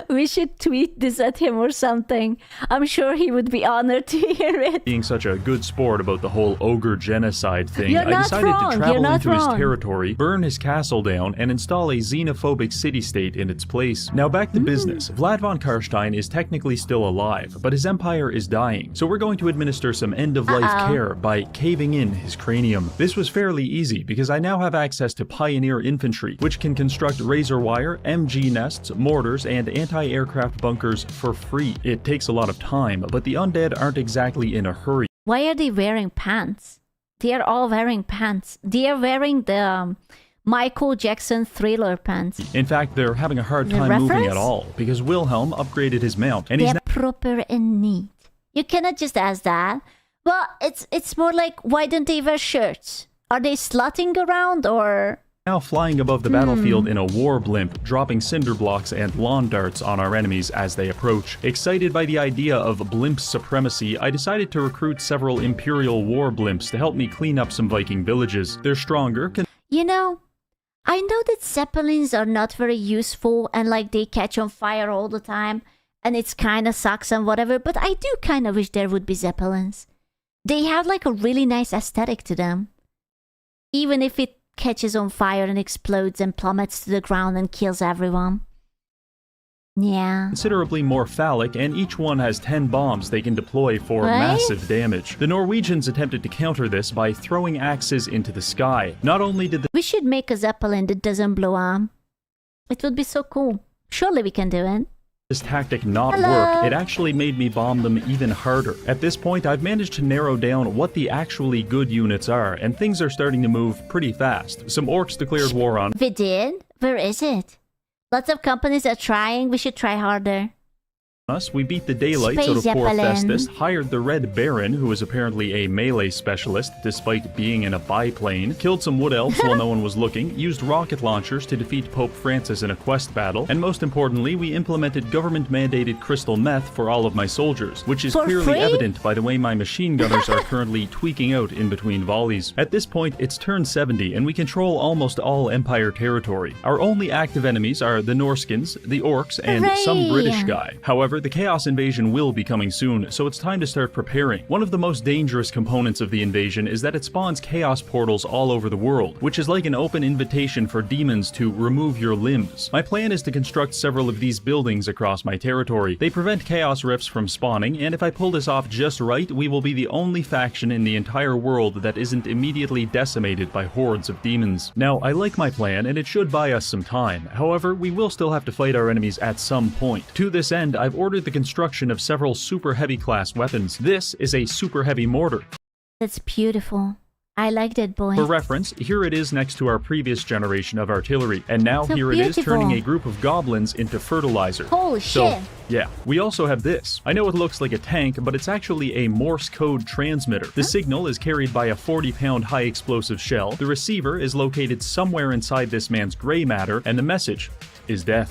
Speaker 1: we should tweet this at him or something. I'm sure he would be honored to hear it.
Speaker 9: being such a good sport about the whole ogre genocide thing,
Speaker 1: You're
Speaker 9: I
Speaker 1: not
Speaker 9: decided
Speaker 1: wrong.
Speaker 9: to
Speaker 1: You're
Speaker 9: travel
Speaker 1: not
Speaker 9: into his
Speaker 1: wrong.
Speaker 9: territory, burn his castle down, and install a xenophobic city-state in its place. Now back to business. Vlad von Karstein is technically still alive, but his empire is dying, so we're going to administer some end-of-life care by caving in his cranium. This was fairly easy because I now have access to Pioneer infantry, which can construct razor wire, MG nests, mortars, and anti-aircraft bunkers for free. It takes a lot of time, but the undead aren't exactly in a hurry.
Speaker 1: Why are they wearing pants? They are all wearing pants. They are wearing the Michael Jackson Thriller pants.
Speaker 9: In fact, they're having a hard
Speaker 1: The
Speaker 9: time moving
Speaker 1: reference?
Speaker 9: at all because Wilhelm upgraded his mount, and he's
Speaker 1: They're proper and neat. You cannot just ask that. Well, it's more like, why don't they wear shirts? Are they slutting around or...
Speaker 9: now flying above the battlefield in a war blimp, dropping cinder blocks and lawn darts on our enemies as they approach. Excited by the idea of blimp supremacy, I decided to recruit several Imperial war blimps to help me clean up some Viking villages. They're stronger.
Speaker 1: You know, I know that Zeppelins are not very useful and like they catch on fire all the time and it's kind of sucks and whatever, but I do kind of wish there would be Zeppelins. They have like a really nice aesthetic to them. Even if it catches on fire and explodes and plummets to the ground and kills everyone. Yeah.
Speaker 9: Considerably more phallic, and each one has 10 bombs they can deploy for
Speaker 1: Right?
Speaker 9: massive damage. The Norwegians attempted to counter this by throwing axes into the sky. Not only did
Speaker 1: We should make a Zeppelin that doesn't blow up. It would be so cool. Surely we can do it.
Speaker 9: this tactic not
Speaker 1: Hello?
Speaker 9: work, it actually made me bomb them even harder. At this point, I've managed to narrow down what the actually good units are, and things are starting to move pretty fast. Some orcs declared war on
Speaker 1: We did? Where is it? Lots of companies are trying. We should try harder.
Speaker 9: us. We beat the daylights
Speaker 1: Space
Speaker 9: out of poor
Speaker 1: Zeppelin.
Speaker 9: Festus, hired the Red Baron, who was apparently a melee specialist despite being in a biplane, killed some wood elves while no one was looking, used rocket launchers to defeat Pope Francis in a quest battle, and most importantly, we implemented government-mandated crystal meth for all of my soldiers, which is
Speaker 1: For
Speaker 9: clearly
Speaker 1: free?
Speaker 9: evident by the way my machine gunners are currently tweaking out in between volleys. At this point, it's turn 70, and we control almost all Empire territory. Our only active enemies are the Norskins, the Orcs, and some
Speaker 1: Hooray!
Speaker 9: British guy. However, the Chaos invasion will be coming soon, so it's time to start preparing. One of the most dangerous components of the invasion is that it spawns Chaos portals all over the world, which is like an open invitation for demons to remove your limbs. My plan is to construct several of these buildings across my territory. They prevent Chaos rifts from spawning, and if I pull this off just right, we will be the only faction in the entire world that isn't immediately decimated by hordes of demons. Now, I like my plan, and it should buy us some time. However, we will still have to fight our enemies at some point. To this end, I've ordered the construction of several super heavy class weapons. This is a super heavy mortar.
Speaker 1: That's beautiful. I like that, boy.
Speaker 9: For reference, here it is next to our previous generation of artillery, and now
Speaker 1: So
Speaker 9: here it is
Speaker 1: beautiful.
Speaker 9: turning a group of goblins into fertilizer.
Speaker 1: Holy
Speaker 9: So,
Speaker 1: shit.
Speaker 9: yeah, we also have this. I know it looks like a tank, but it's actually a Morse code transmitter. The signal is carried by a 40-pound high explosive shell. The receiver is located somewhere inside this man's gray matter, and the message is death.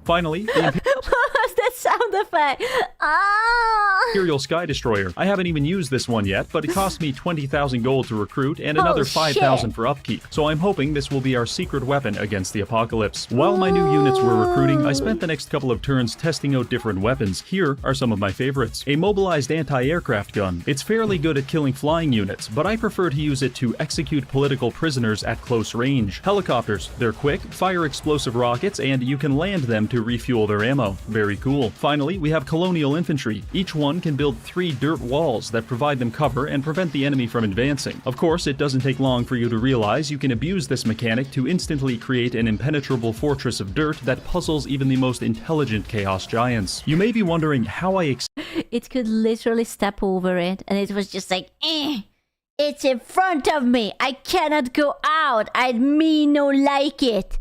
Speaker 9: Finally, the
Speaker 1: What was that sound effect? Ah!
Speaker 9: Imperial Sky Destroyer. I haven't even used this one yet, but it cost me 20,000 gold to recruit and another
Speaker 1: Oh,
Speaker 9: 5,000
Speaker 1: shit.
Speaker 9: for upkeep, so I'm hoping this will be our secret weapon against the apocalypse. While my new units were recruiting, I spent the next couple of turns testing out different weapons. Here are some of my favorites. A mobilized anti-aircraft gun. It's fairly good at killing flying units, but I prefer to use it to execute political prisoners at close range. Helicopters. They're quick, fire explosive rockets, and you can land them to refuel their ammo. Very cool. Finally, Finally, we have colonial infantry. Each one can build 3 dirt walls that provide them cover and prevent the enemy from advancing. Of course, it doesn't take long for you to realize you can abuse this mechanic to instantly create an impenetrable fortress of dirt that puzzles even the most intelligent chaos giants. You may be wondering how I
Speaker 1: It could literally step over it, and it was just like, it's in front of me. I cannot go out. I no like it.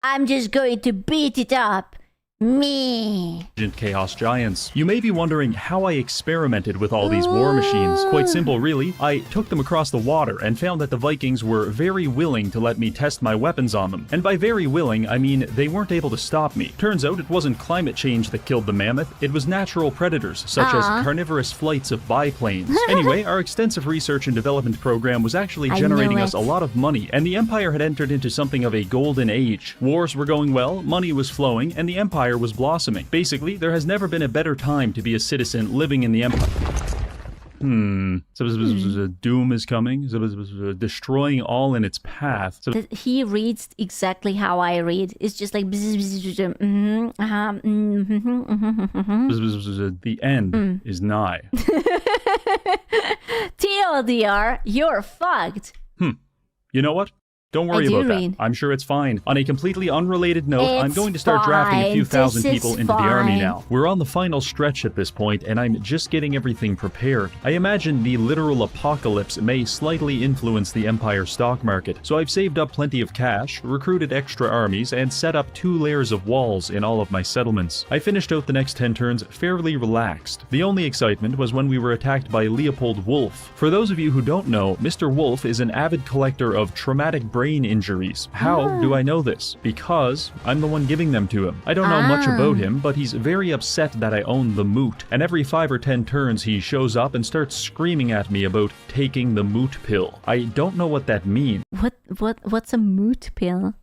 Speaker 1: I'm just going to beat it up. Me.
Speaker 9: Chaos giants. You may be wondering how I experimented with all these war machines. Quite simple, really. I took them across the water and found that the Vikings were very willing to let me test my weapons on them. And by very willing, I mean they weren't able to stop me. Turns out it wasn't climate change that killed the mammoth, it was natural predators, such as carnivorous flights of biplanes. Anyway, our extensive research and development program was actually generating us a lot of money, and the Empire had entered into something of a golden age. Wars were going well, money was flowing, and the Empire was blossoming. Basically, there has never been a better time to be a citizen living in the Empire. Doom is coming, destroying all in its path.
Speaker 1: He reads exactly how I read. It's just like
Speaker 9: the end is nigh.
Speaker 1: TLDR, you're fucked.
Speaker 9: You know what? Don't worry about that. I'm sure it's fine. On a completely unrelated note, I'm going to start drafting a few thousand people into the army now. We're on the final stretch at this point, and I'm just getting everything prepared. I imagine the literal apocalypse may slightly influence the Empire stock market, so I've saved up plenty of cash, recruited extra armies, and set up 2 layers of walls in all of my settlements. I finished out the next 10 turns fairly relaxed. The only excitement was when we were attacked by Leopold Wolf. For those of you who don't know, Mr. Wolf is an avid collector of traumatic brain injuries. How do I know this? Because I'm the one giving them to him. I don't know much about him, but he's very upset that I own the moot, and every 5 or 10 turns he shows up and starts screaming at me about taking the moot pill. I don't know what that means.
Speaker 1: What's a moot pill?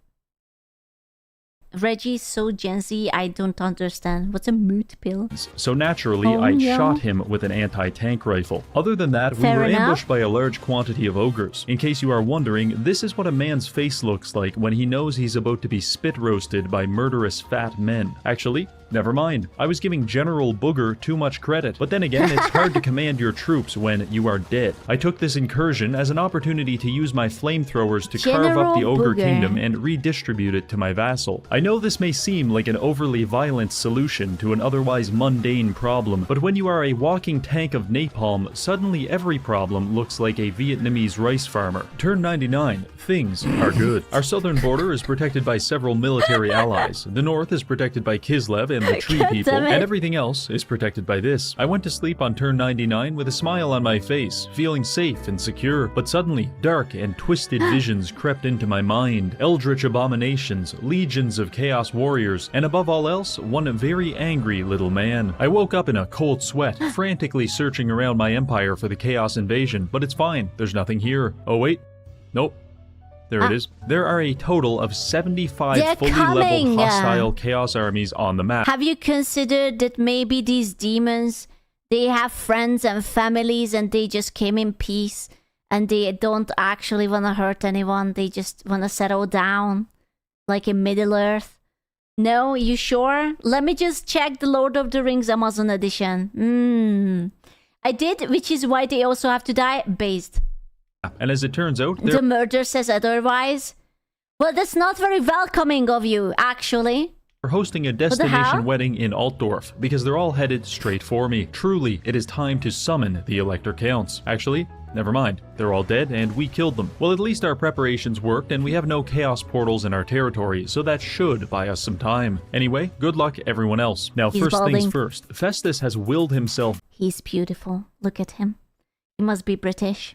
Speaker 1: Reggie's so Gen Z, I don't understand. What's a moot pill?
Speaker 9: So naturally, I shot him with an anti-tank rifle. Other than that, we were ambushed by a large quantity of ogres. In case you are wondering, this is what a man's face looks like when he knows he's about to be spit roasted by murderous fat men. Actually, never mind. I was giving General Booger too much credit. But then again, it's hard to command your troops when you are dead. I took this incursion as an opportunity to use my flamethrowers to carve up the ogre kingdom and redistribute it to my vassal. I know this may seem like an overly violent solution to an otherwise mundane problem, but when you are a walking tank of napalm, suddenly every problem looks like a Vietnamese rice farmer. Turn 99. Things are good. Our southern border is protected by several military allies. The north is protected by Kislev and the tree people, and everything else is protected by this. I went to sleep on turn 99 with a smile on my face, feeling safe and secure, but suddenly, dark and twisted visions crept into my mind. Eldritch abominations, legions of chaos warriors, and above all else, one very angry little man. I woke up in a cold sweat, frantically searching around my empire for the chaos invasion, but it's fine, there's nothing here. Oh wait, nope. There it is. There are a total of 75 fully leveled hostile chaos armies on the map.
Speaker 1: Have you considered that maybe these demons, they have friends and families and they just came in peace and they don't actually want to hurt anyone, they just want to settle down like in Middle Earth? No, you sure? Let me just check the Lord of the Rings Amazon edition. I did, which is why they also have to die. Based.
Speaker 9: And as it turns out,
Speaker 1: the murder says otherwise. Well, that's not very welcoming of you, actually.
Speaker 9: We're hosting a destination wedding in Altdorf because they're all headed straight for me. Truly, it is time to summon the Elector Counts. Actually, never mind. They're all dead and we killed them. Well, at least our preparations worked and we have no chaos portals in our territory, so that should buy us some time. Anyway, good luck everyone else. Now, first things first. Festus has willed himself.
Speaker 1: He's beautiful. Look at him. He must be British.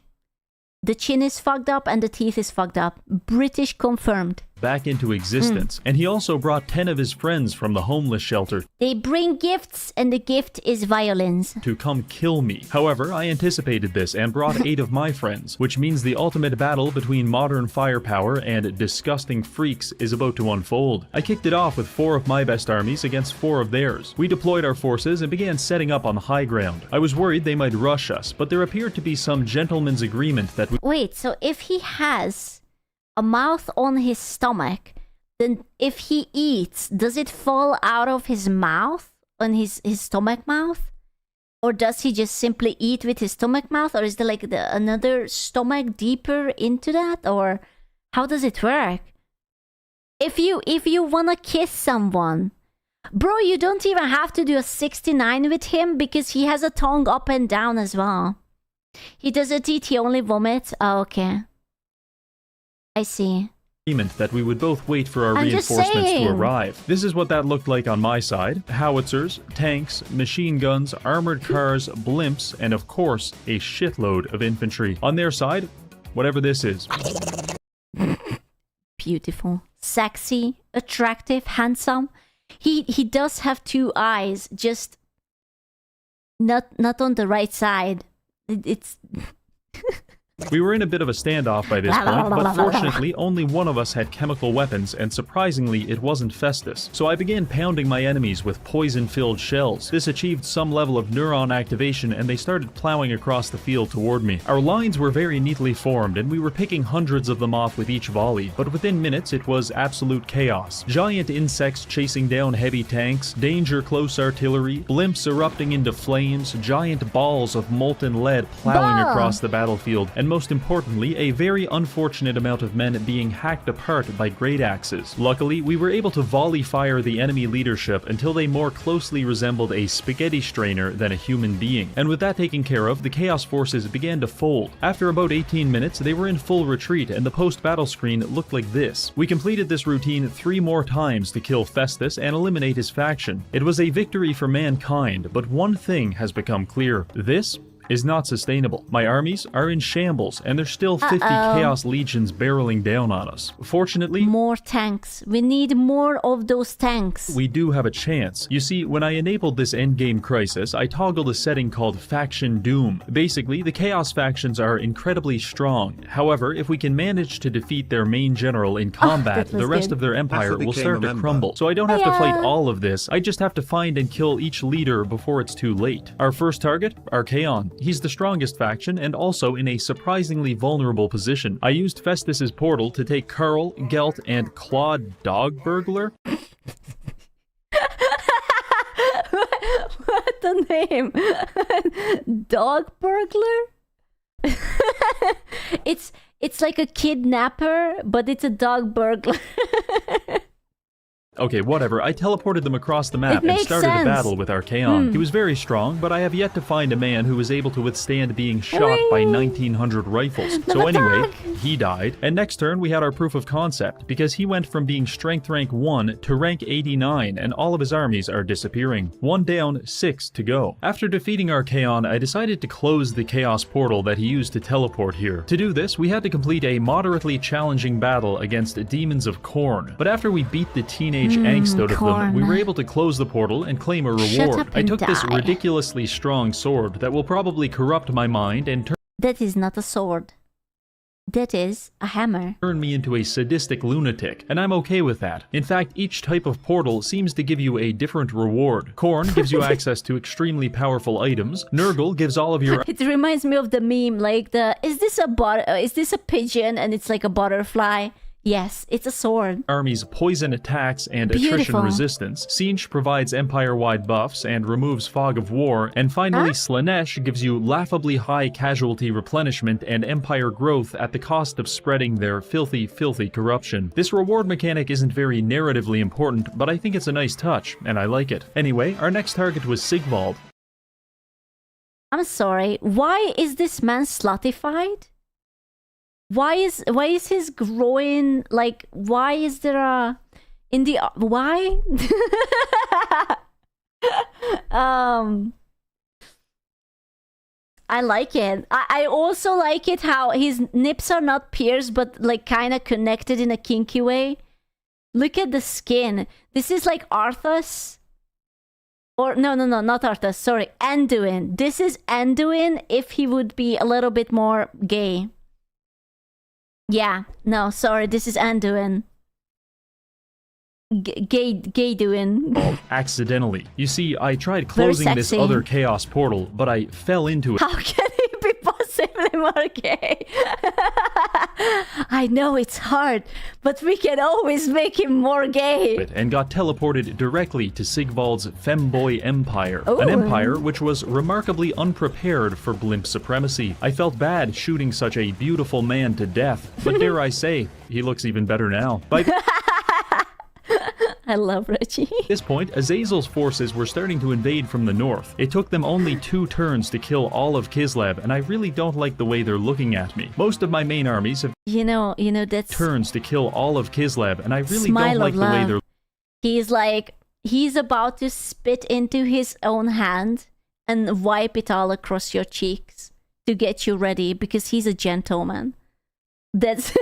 Speaker 1: The chin is fucked up and the teeth is fucked up. British confirmed.
Speaker 9: Back into existence. And he also brought 10 of his friends from the homeless shelter.
Speaker 1: They bring gifts and the gift is violence.
Speaker 9: To come kill me. However, I anticipated this and brought 8 of my friends, which means the ultimate battle between modern firepower and disgusting freaks is about to unfold. I kicked it off with 4 of my best armies against 4 of theirs. We deployed our forces and began setting up on the high ground. I was worried they might rush us, but there appeared to be some gentleman's agreement that we—
Speaker 1: Wait, so if he has a mouth on his stomach, then if he eats, does it fall out of his mouth? on his stomach mouth? Or does he just simply eat with his stomach mouth? Or is there like another stomach deeper into that? Or how does it work? If you wanna kiss someone, bro, you don't even have to do a 69 with him because he has a tongue up and down as well. He doesn't eat, he only vomits. Oh, okay. I see.
Speaker 9: That we would both wait for our
Speaker 1: I'm just
Speaker 9: reinforcements to
Speaker 1: saying.
Speaker 9: arrive. This is what that looked like on my side. Howitzers, tanks, machine guns, armored cars, blimps, and of course, a shitload of infantry. On their side, whatever this is.
Speaker 1: Beautiful. Sexy, attractive, handsome. He does have two eyes, just not on the right side. It's
Speaker 9: We were in a bit of a standoff by this point, but fortunately only one of us had chemical weapons, and surprisingly it wasn't Festus. So I began pounding my enemies with poison-filled shells. This achieved some level of neuron activation and they started plowing across the field toward me. Our lines were very neatly formed and we were picking hundreds of them off with each volley, but within minutes it was absolute chaos. Giant insects chasing down heavy tanks, danger close artillery, blimps erupting into flames, giant balls of molten lead plowing across the battlefield, and most importantly, a very unfortunate amount of men being hacked apart by great axes. Luckily, we were able to volley fire the enemy leadership until they more closely resembled a spaghetti strainer than a human being. And with that taken care of, the Chaos forces began to fold. After about 18 minutes, they were in full retreat and the post-battle screen looked like this. We completed this routine 3 more times to kill Festus and eliminate his faction. It was a victory for mankind, but one thing has become clear. This is not sustainable. My armies are in shambles, and there's still 50 Chaos Legions barreling down on us. Fortunately,
Speaker 1: more tanks. We need more of those tanks.
Speaker 9: we do have a chance. You see, when I enabled this endgame crisis, I toggled a setting called Faction Doom. Basically, the Chaos factions are incredibly strong. However, if we can manage to defeat their main general in combat, the rest of their empire will start to crumble. So I don't have to fight all of this, I just have to find and kill each leader before it's too late. Our first target, Archaon. He's the strongest faction and also in a surprisingly vulnerable position. I used Festus's portal to take Carl, Gelt, and Claude Dog Burglar.
Speaker 1: What the name? Dog burglar? It's like a kidnapper, but it's a dog burglar.
Speaker 9: Okay, whatever. I teleported them across the map and
Speaker 1: makes
Speaker 9: started a
Speaker 1: sense.
Speaker 9: battle with Archaon. He was very strong, but I have yet to find a man who was able to withstand being shot by 1900 rifles. So anyway, he died. And next turn, we had our proof of concept, because he went from being strength rank 1 to rank 89, and all of his armies are disappearing. 1 down, 6 to go. After defeating Archaon, I decided to close the Chaos portal that he used to teleport here. To do this, we had to complete a moderately challenging battle against Demons of Khorne. But after we beat the teenage angst out of them, we were able to close the portal and claim a reward. I took this ridiculously strong sword that will probably corrupt my mind and
Speaker 1: That is not a sword. That is a hammer.
Speaker 9: turn me into a sadistic lunatic, and I'm okay with that. In fact, each type of portal seems to give you a different reward. Khorne gives you access to extremely powerful items. Nurgle gives all of your
Speaker 1: It reminds me of the meme, like is this a pigeon and it's like a butterfly? Yes, it's a sword.
Speaker 9: army's poison attacks and attrition
Speaker 1: Beautiful.
Speaker 9: resistance. Siege provides empire-wide buffs and removes fog of war. And finally, Slanesh gives you laughably high casualty replenishment and empire growth at the cost of spreading their filthy, filthy corruption. This reward mechanic isn't very narratively important, but I think it's a nice touch, and I like it. Anyway, our next target was Sigvald.
Speaker 1: I'm sorry. Why is this man sluttified? Why is his groin like? Why is there a in the why? I like it. I also like it how his nips are not pierced, but like kind of connected in a kinky way. Look at the skin. This is like Arthas. Or no, not Arthas. Sorry, Anduin. This is Anduin if he would be a little bit more gay. Yeah, no, sorry, this is Anduin. Gay doing.
Speaker 9: Accidentally. You see, I tried closing this
Speaker 1: sexy.
Speaker 9: other chaos portal, but I fell into it.
Speaker 1: How can he be possible? simply more gay. I know it's hard, but we can always make him more gay.
Speaker 9: And got teleported directly to Sigvald's femboy empire.
Speaker 1: Ooh.
Speaker 9: An empire which was remarkably unprepared for blimp supremacy. I felt bad shooting such a beautiful man to death, but dare I say, he looks even better now. By
Speaker 1: I love Reggie.
Speaker 9: At this point, Azazel's forces were starting to invade from the north. It took them only 2 turns to kill all of Kislev, and I really don't like the way they're looking at me. Most of my main armies have
Speaker 1: that's
Speaker 9: turns to kill all of Kislev, and I really
Speaker 1: smile
Speaker 9: don't like
Speaker 1: of
Speaker 9: the way
Speaker 1: love.
Speaker 9: they're
Speaker 1: He's like, he's about to spit into his own hand and wipe it all across your cheeks to get you ready because he's a gentleman. That's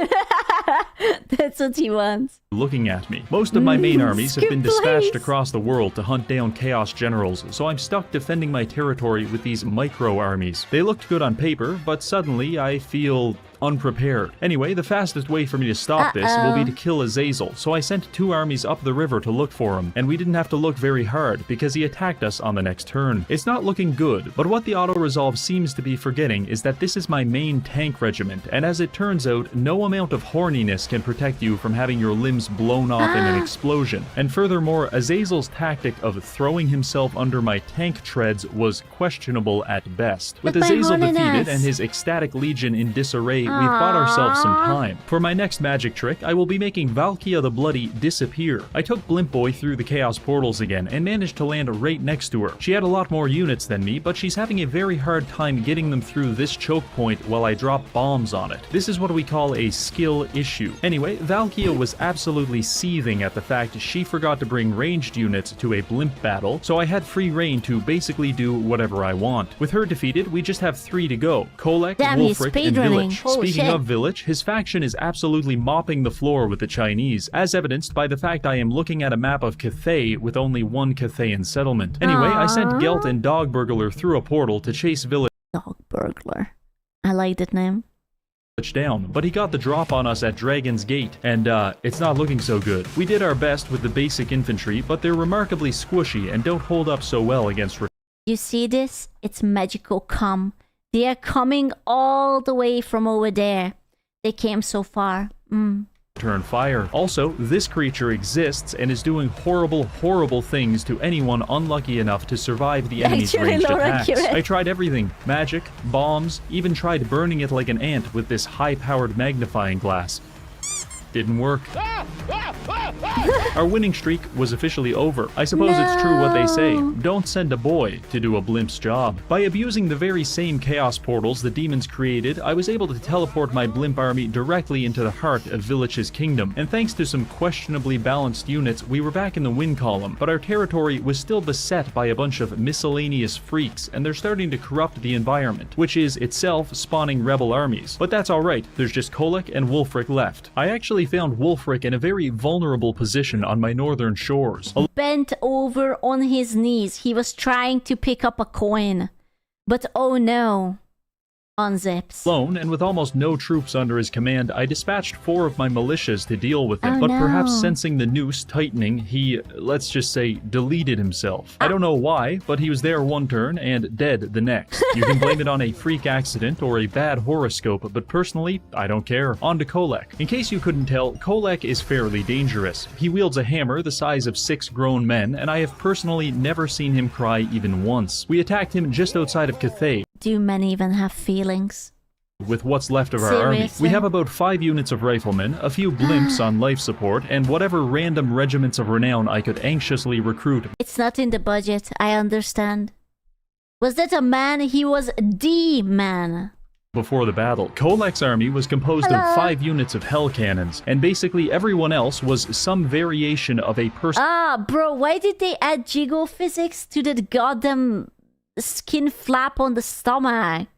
Speaker 1: that's what he wants.
Speaker 9: looking at me. Most of my main armies have been
Speaker 1: Skip
Speaker 9: dispatched
Speaker 1: place.
Speaker 9: across the world to hunt down Chaos Generals, so I'm stuck defending my territory with these micro-armies. They looked good on paper, but suddenly I feel unprepared. Anyway, the fastest way for me to stop this will be to kill Azazel, so I sent 2 armies up the river to look for him, and we didn't have to look very hard because he attacked us on the next turn. It's not looking good, but what the auto-resolve seems to be forgetting is that this is my main tank regiment, and as it turns out, no amount of horniness can protect you from having your limbs blown off in an explosion. And furthermore, Azazel's tactic of throwing himself under my tank treads was questionable at best. With Azazel defeated and his ecstatic legion in disarray, we've bought ourselves some time. For my next magic trick, I will be making Valkia the Bloody disappear. I took Blimp Boy through the Chaos Portals again and managed to land right next to her. She had a lot more units than me, but she's having a very hard time getting them through this choke point while I drop bombs on it. This is what we call a skill issue. Anyway, Valkia was absolutely seething at the fact she forgot to bring ranged units to a Blimp battle, so I had free reign to basically do whatever I want. With her defeated, we just have 3 to go. Kolek, Wolfric, and Village. Speaking of Village, his faction is absolutely mopping the floor with the Chinese, as evidenced by the fact I am looking at a map of Cathay with only 1 Cathayan settlement. Anyway, I sent Gelt and Dog Burglar through a portal to chase Village
Speaker 1: Dog Burglar. I like that name.
Speaker 9: down, but he got the drop on us at Dragon's Gate, and it's not looking so good. We did our best with the basic infantry, but they're remarkably squishy and don't hold up so well against
Speaker 1: You see this? It's magical come. They are coming all the way from over there. They came so far.
Speaker 9: return fire. Also, this creature exists and is doing horrible, horrible things to anyone unlucky enough to survive the enemy's
Speaker 1: Actually,
Speaker 9: ranged
Speaker 1: Laura,
Speaker 9: attacks.
Speaker 1: accurate.
Speaker 9: I tried everything. Magic, bombs, even tried burning it like an ant with this high-powered magnifying glass. Didn't work. Our winning streak was officially over. I suppose it's true what they say. Don't send a boy to do a blimp's job. By abusing the very same chaos portals the demons created, I was able to teleport my blimp army directly into the heart of Villach's kingdom. And thanks to some questionably balanced units, we were back in the win column. But our territory was still beset by a bunch of miscellaneous freaks, and they're starting to corrupt the environment, which is itself spawning rebel armies. But that's alright, there's just Kolek and Wolfric left. I actually found Wolfric in a very vulnerable position on my northern shores.
Speaker 1: Bent over on his knees. He was trying to pick up a coin. But oh no. Unzips.
Speaker 9: Alone, and with almost no troops under his command, I dispatched 4 of my militias to deal with it,
Speaker 1: Oh,
Speaker 9: but
Speaker 1: no.
Speaker 9: perhaps sensing the noose tightening, he, let's just say, deleted himself. I don't know why, but he was there one turn and dead the next. You can blame it on a freak accident or a bad horoscope, but personally, I don't care. On to Kolek. In case you couldn't tell, Kolek is fairly dangerous. He wields a hammer the size of 6 grown men, and I have personally never seen him cry even once. We attacked him just outside of Cathay.
Speaker 1: Do men even have feelings?
Speaker 9: With what's left of our army.
Speaker 1: Seriously?
Speaker 9: We have about 5 units of riflemen, a few blimps on life support, and whatever random regiments of renown I could anxiously recruit.
Speaker 1: It's not in the budget, I understand. Was that a man? He was the man.
Speaker 9: Before the battle, Kolek's army was composed
Speaker 1: Hello?
Speaker 9: of 5 units of hell cannons, and basically everyone else was some variation of a person.
Speaker 1: Bro, why did they add jiggle physics to that goddamn skin flap on the stomach?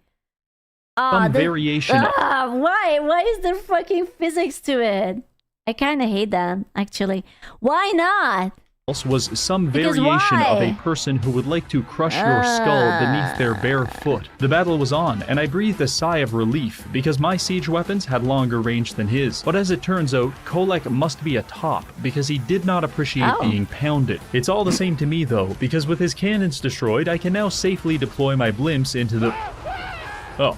Speaker 9: Variation.
Speaker 1: Why? Why is there fucking physics to it? I kind of hate that, actually. Why not?
Speaker 9: Else was some
Speaker 1: Because
Speaker 9: variation of a
Speaker 1: why?
Speaker 9: person who would like to crush your skull beneath their bare foot. The battle was on, and I breathed a sigh of relief because my siege weapons had longer range than his. But as it turns out, Kolek must be a top because he did not appreciate being pounded. It's all the same to me though, because with his cannons destroyed, I can now safely deploy my blimps into the... Oh.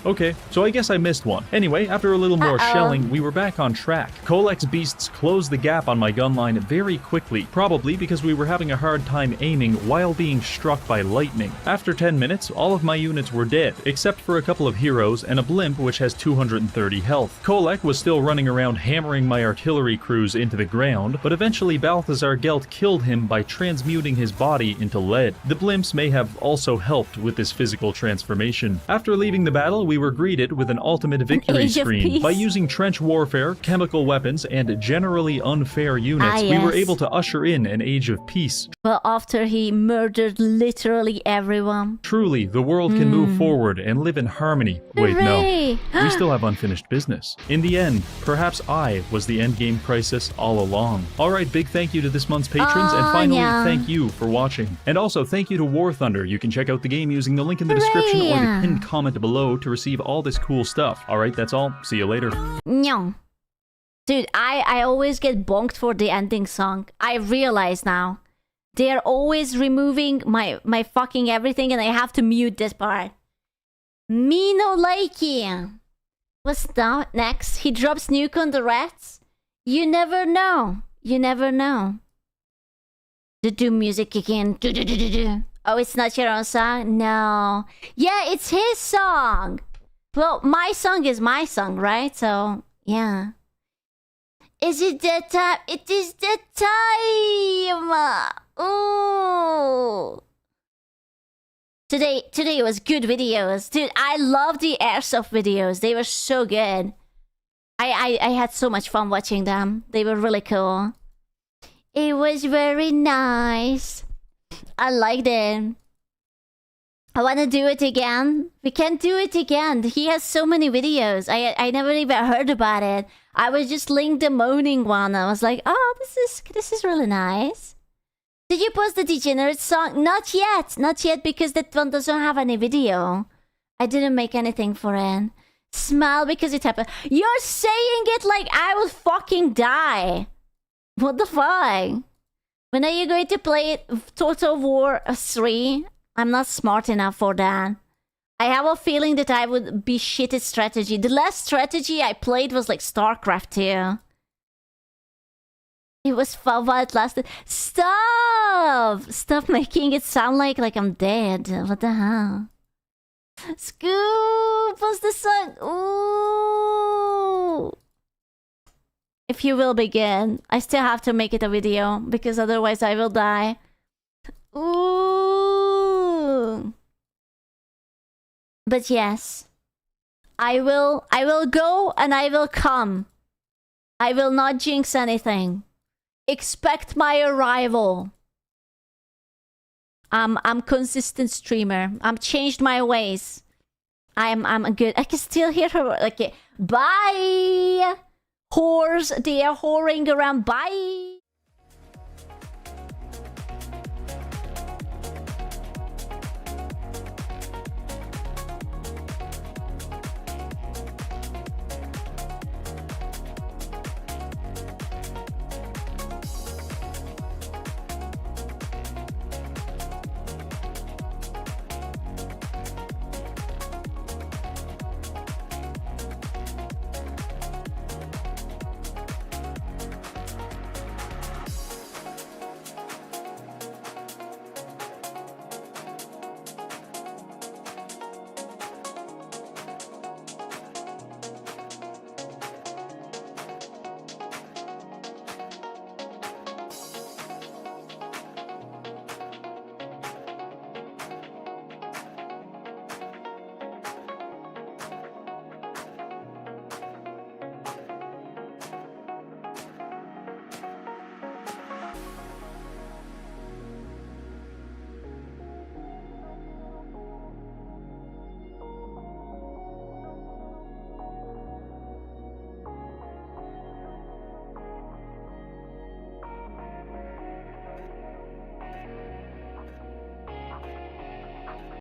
Speaker 9: Okay, so I guess I missed one. Anyway, after a little more shelling, we were back on track. Colex beasts closed the gap on my gun line very quickly, probably because we were having a hard time aiming while being struck by lightning. After 10 minutes, all of my units were dead, except for a couple of heroes and a blimp which has 230 health. Kolek was still running around hammering my artillery crews into the ground, but eventually Balthazar Gelt killed him by transmuting his body into lead. The blimps may have also helped with this physical transformation. After leaving the battle, we were greeted with an ultimate victory screen. By using trench warfare, chemical weapons, and generally unfair units, we were able to usher in an age of peace.
Speaker 1: Well, after he murdered literally everyone.
Speaker 9: Truly, the world can move forward and live in harmony. Wait,
Speaker 1: Hooray!
Speaker 9: no. We still have unfinished business. In the end, perhaps I was the endgame crisis all along. Alright, big thank you to this month's patrons, and finally, thank you for watching. And also, thank you to War Thunder. You can check out the game using the link in the description or the pinned comment below to receive all this cool stuff. Alright, that's all. See you later.
Speaker 1: No. Dude, I always get bonked for the ending song. I realize now. They're always removing my fucking everything and I have to mute this part. Me no likey. What's that? Next, he drops nuke on the rats? You never know. You never know. Do music again. Oh, it's not your own song? No. Yeah, it's his song. Well, my song is my song, right? So, yeah. Is it that time? It is that time! Ooh! Today was good videos. Dude, I love the airsoft videos. They were so good. I had so much fun watching them. They were really cool. It was very nice. I liked it. I want to do it again. We can do it again. He has so many videos. I never even heard about it. I was just linked the moaning one. I was like, oh, this is really nice. Did you post the Degenerate song? Not yet. Not yet because that one doesn't have any video. I didn't make anything for it. Smile because it happened. You're saying it like I will fucking die. What the fuck? When are you going to play it? Total War 3? I'm not smart enough for that. I have a feeling that I would be shit at strategy. The last strategy I played was like StarCraft 2. It was fun while it lasted. Stop! Stop making it sound like I'm dead. What the hell? Scoop! What's the song? Ooh! If you will begin, I still have to make it a video because otherwise I will die. Ooh! But yes, I will go and I will come. I will not jinx anything. Expect my arrival. I'm consistent streamer. I'm changed my ways. I'm good. I can still hear her. Okay, bye. Whores, they are whoring around. Bye.